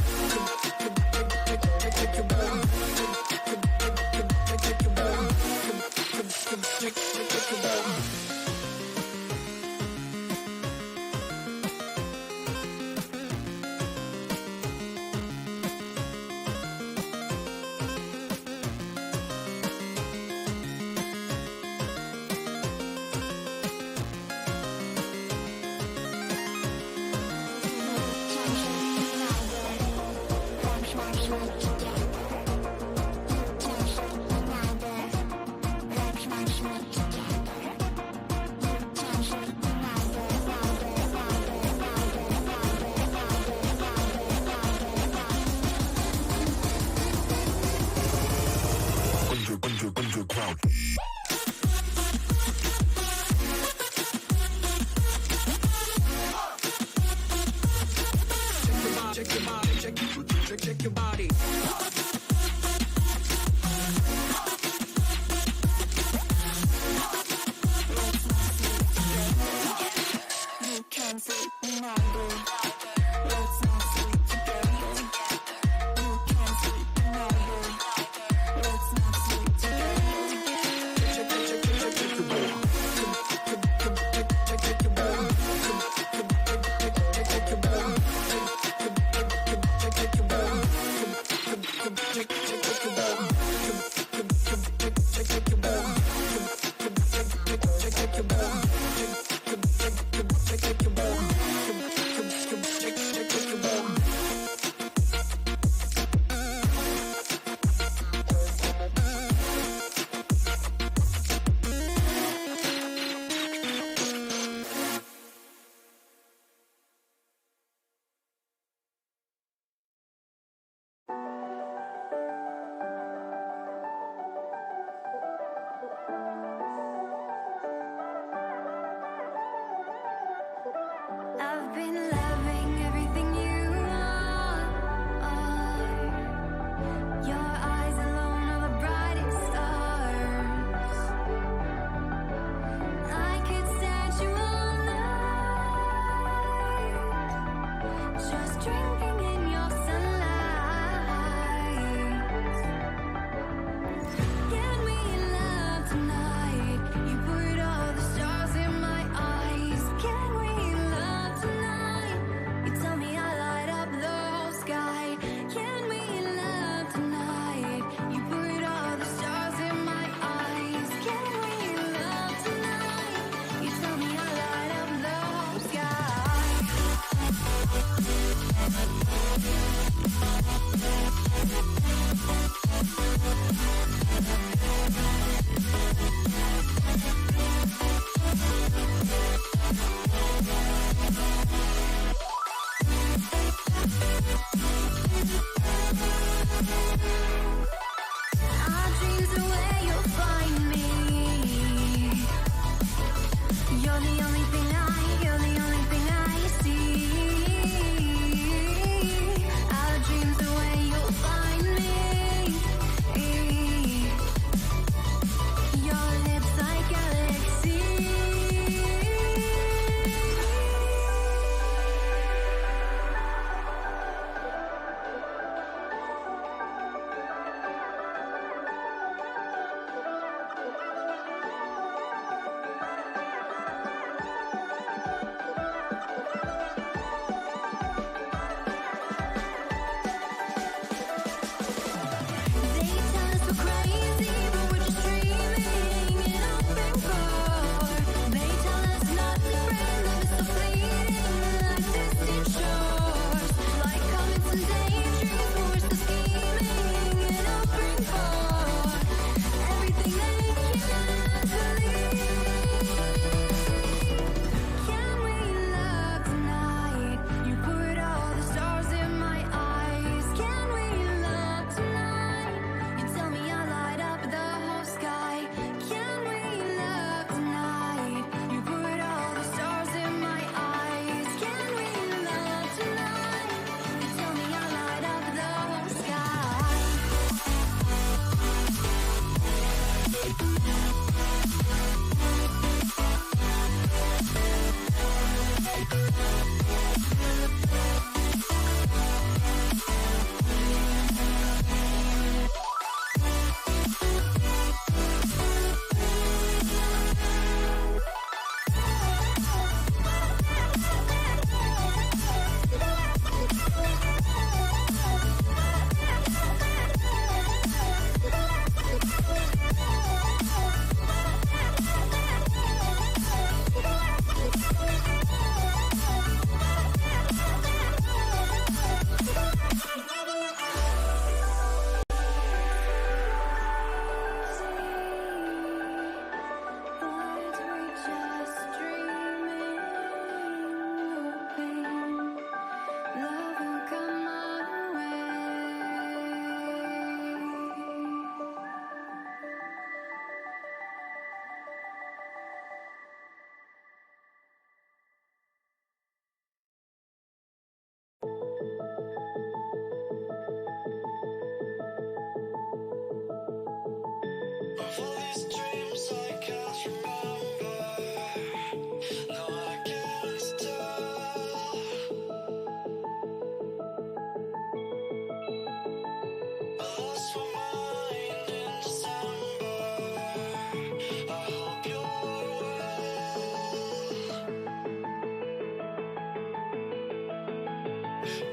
A: Check your body. You can see me now, boy. Let's not sleep together. You can see me now, boy. Let's not sleep together. Check your body. Check your body. Check your body.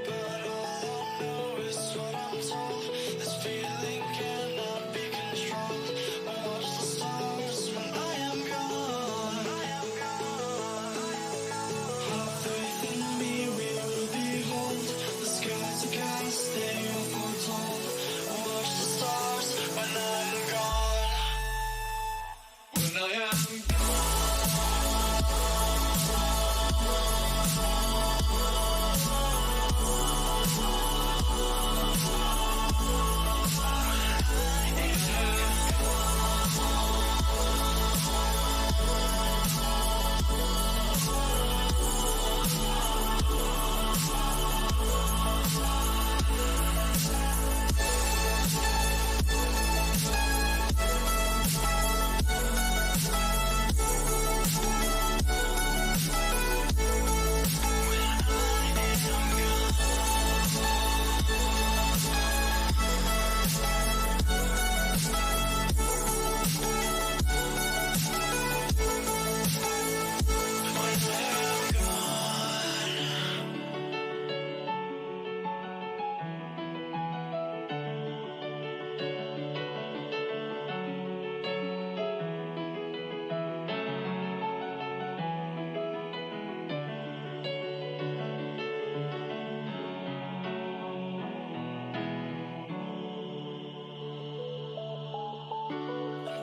E: But all I know is what I'm told. This feeling cannot be controlled. Watch the stars when I am gone. Have faith in me, we will behold. The skies are cast, they are foretold. Watch the stars when I'm gone. When I am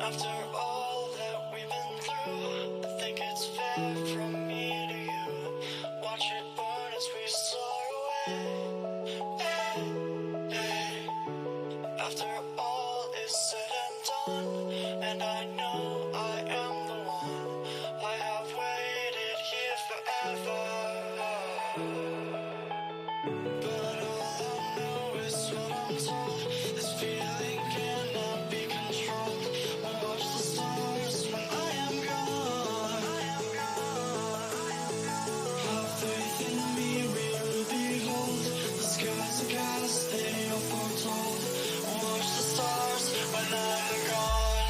E: after all that we've been through, I think it's fair from me to you. Watch it burn as we soar away. Hey, hey. After all is said and done, and I know I am the one. I have waited here forever. But all I know is what I'm told. This feeling cannot be controlled. Watch the stars when I am gone. Have faith in me, we will behold. The skies are cast, they are foretold. Watch the stars when I'm gone.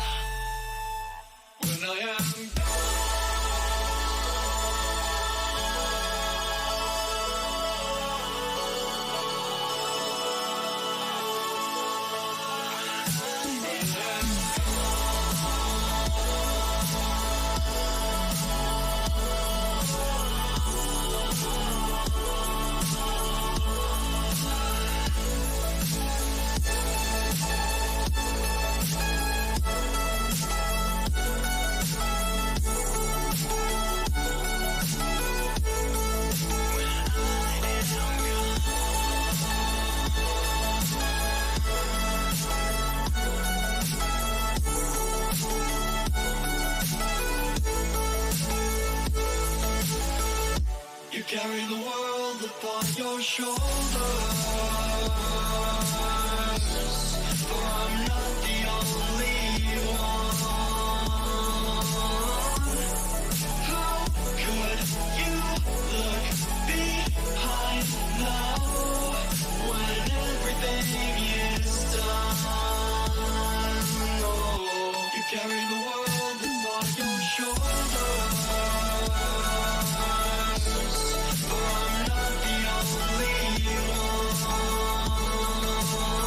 E: When I am you carry the world upon your shoulders. For I'm not the only one. How could you look behind now when everything is done? Oh, you carry the world upon your shoulders. For I'm not the only one.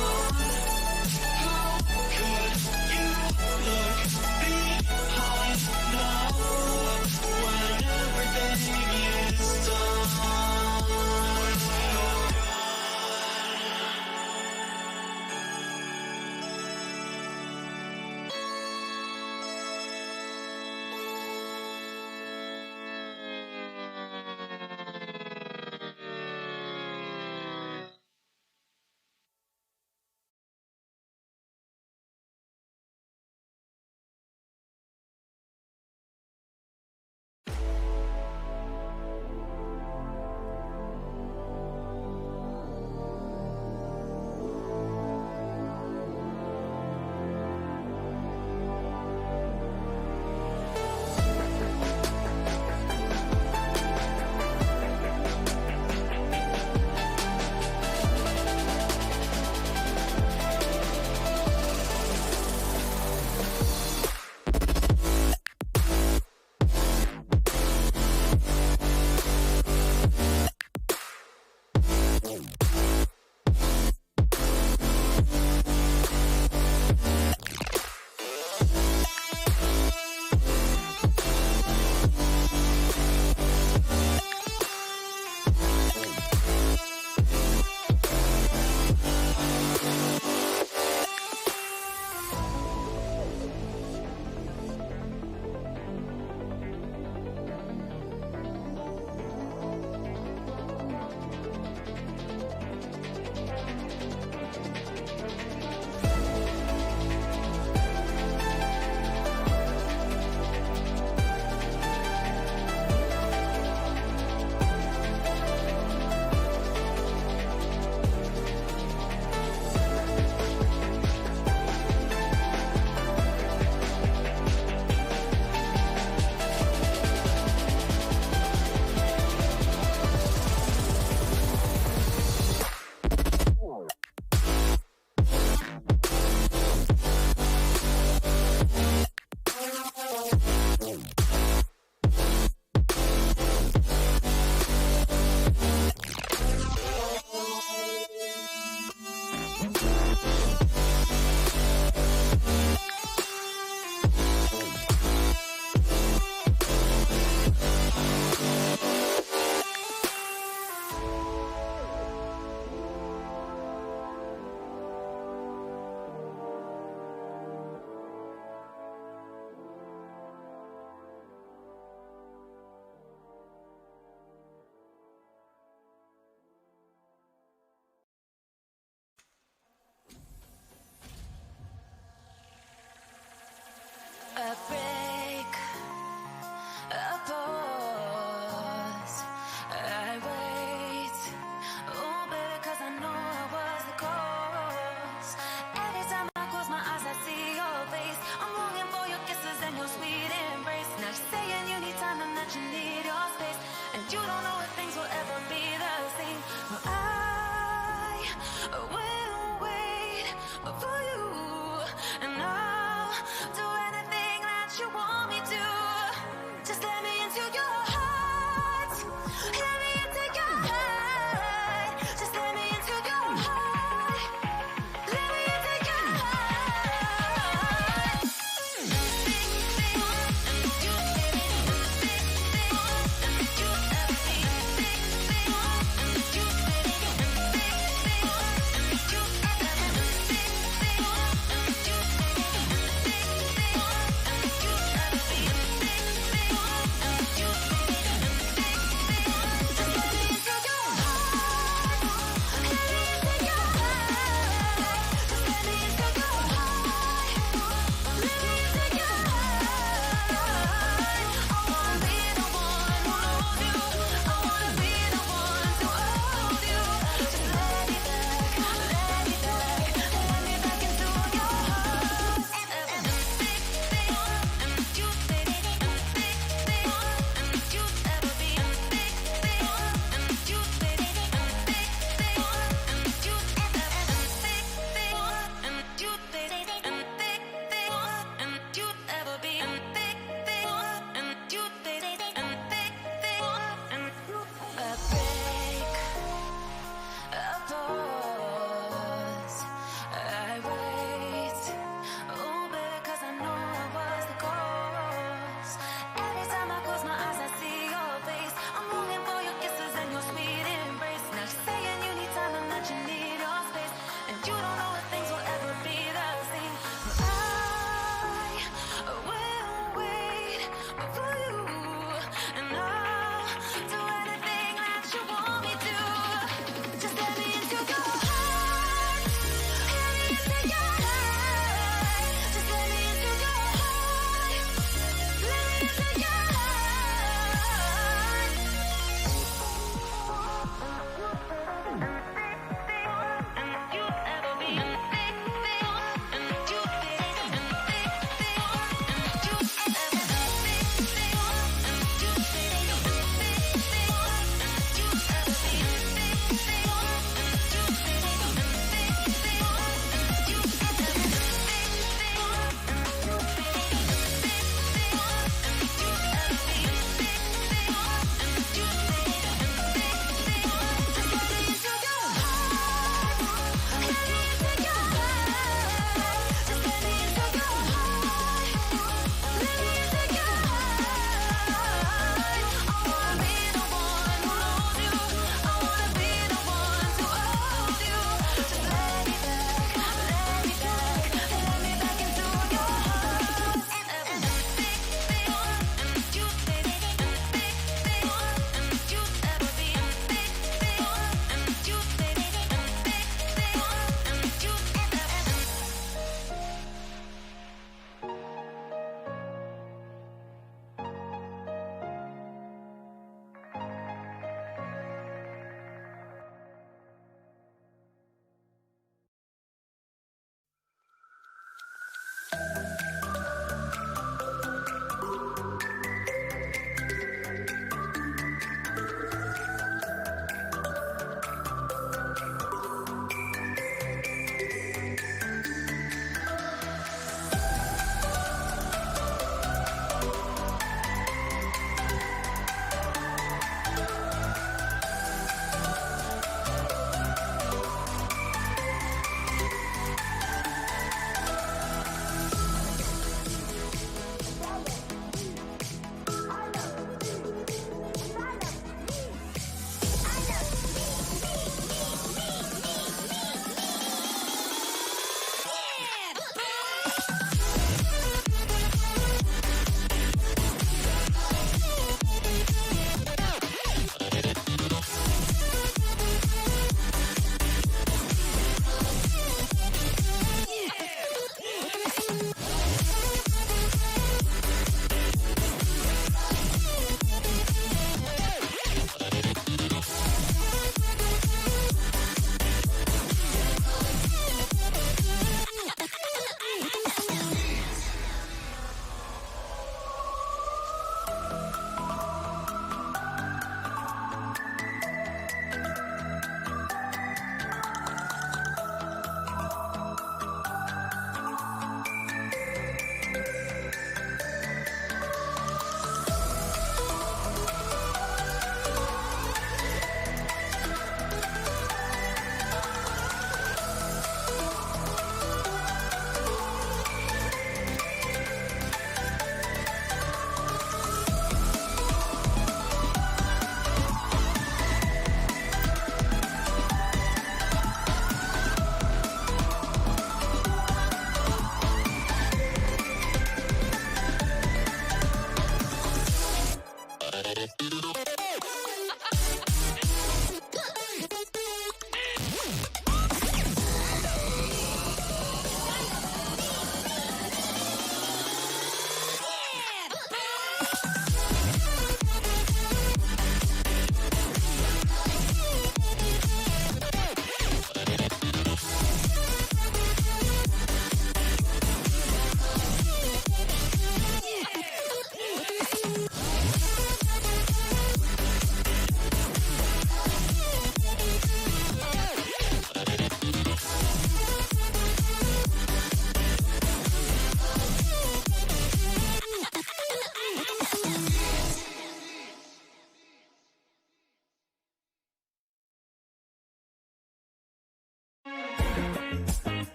M: if things will ever be the same. I will wait for you, and I'll do anything that you want me to. Just let me into your heart. Let me into your heart. Just let me into your heart. Let me into your heart.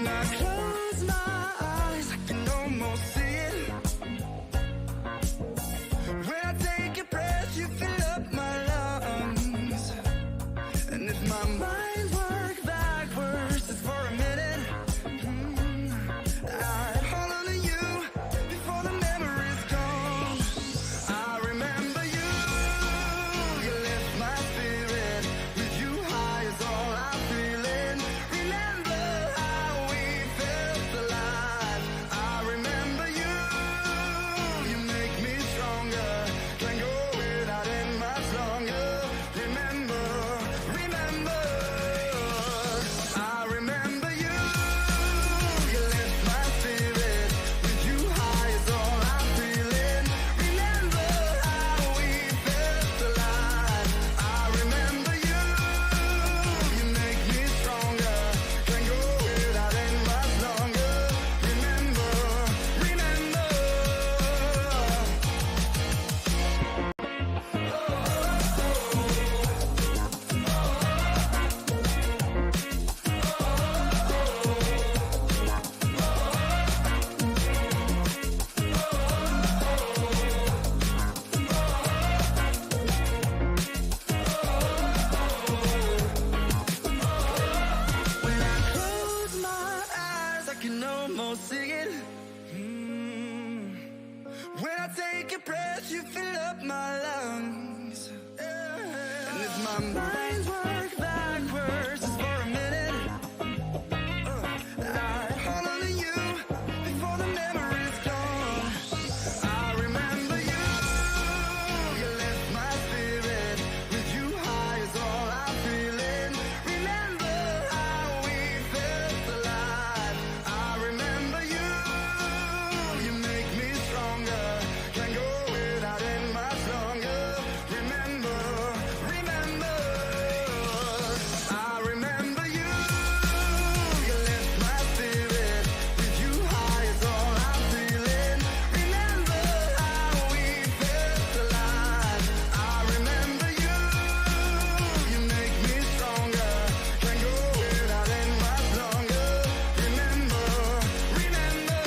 N: When I close my eyes, I can almost see it. When I take a breath, you fill up my lungs. And if my mind works backwards just for a minute, I'd hold on to you before the memory's gone. I remember you, you lift my spirit. With you high is all I'm feeling. Remember how we felt alive. I remember you, you make me stronger. Can't go without it much longer. Remember, remember, I remember you, you lift my spirit. With you high is all I'm feeling. Remember how we felt alive. I remember you, you make me stronger. Can't go without it much longer. Remember, remember. When I close my eyes, I can almost see it. When I take a breath, you fill up my lungs. And if my mind works backwards just for a minute, I'd hold on to you before the memory's gone. I remember you, you lift my spirit. With you high is all I'm feeling. Remember how we felt alive. I remember you, you make me stronger. Can't go without it much longer. Remember, remember, I remember you, you lift my spirit. With you high is all I'm feeling. Remember how we felt alive. I remember you, you make me stronger. Can't go without it much longer. Remember, remember.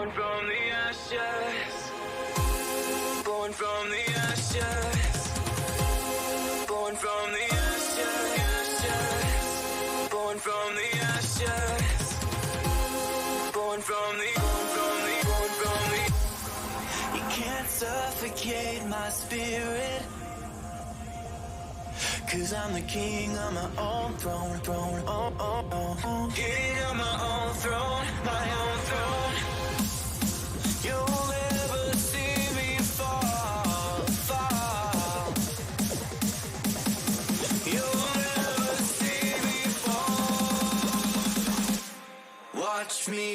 A: Born from the ashes. Born from the ashes. Born from the ashes. Born from the ashes. Born from the. You can't suffocate my spirit. 'Cause I'm the king of my own throne, throne, oh, oh, oh. King of my own throne, my own throne. You'll never see me fall, fall. You'll never see me fall. Watch me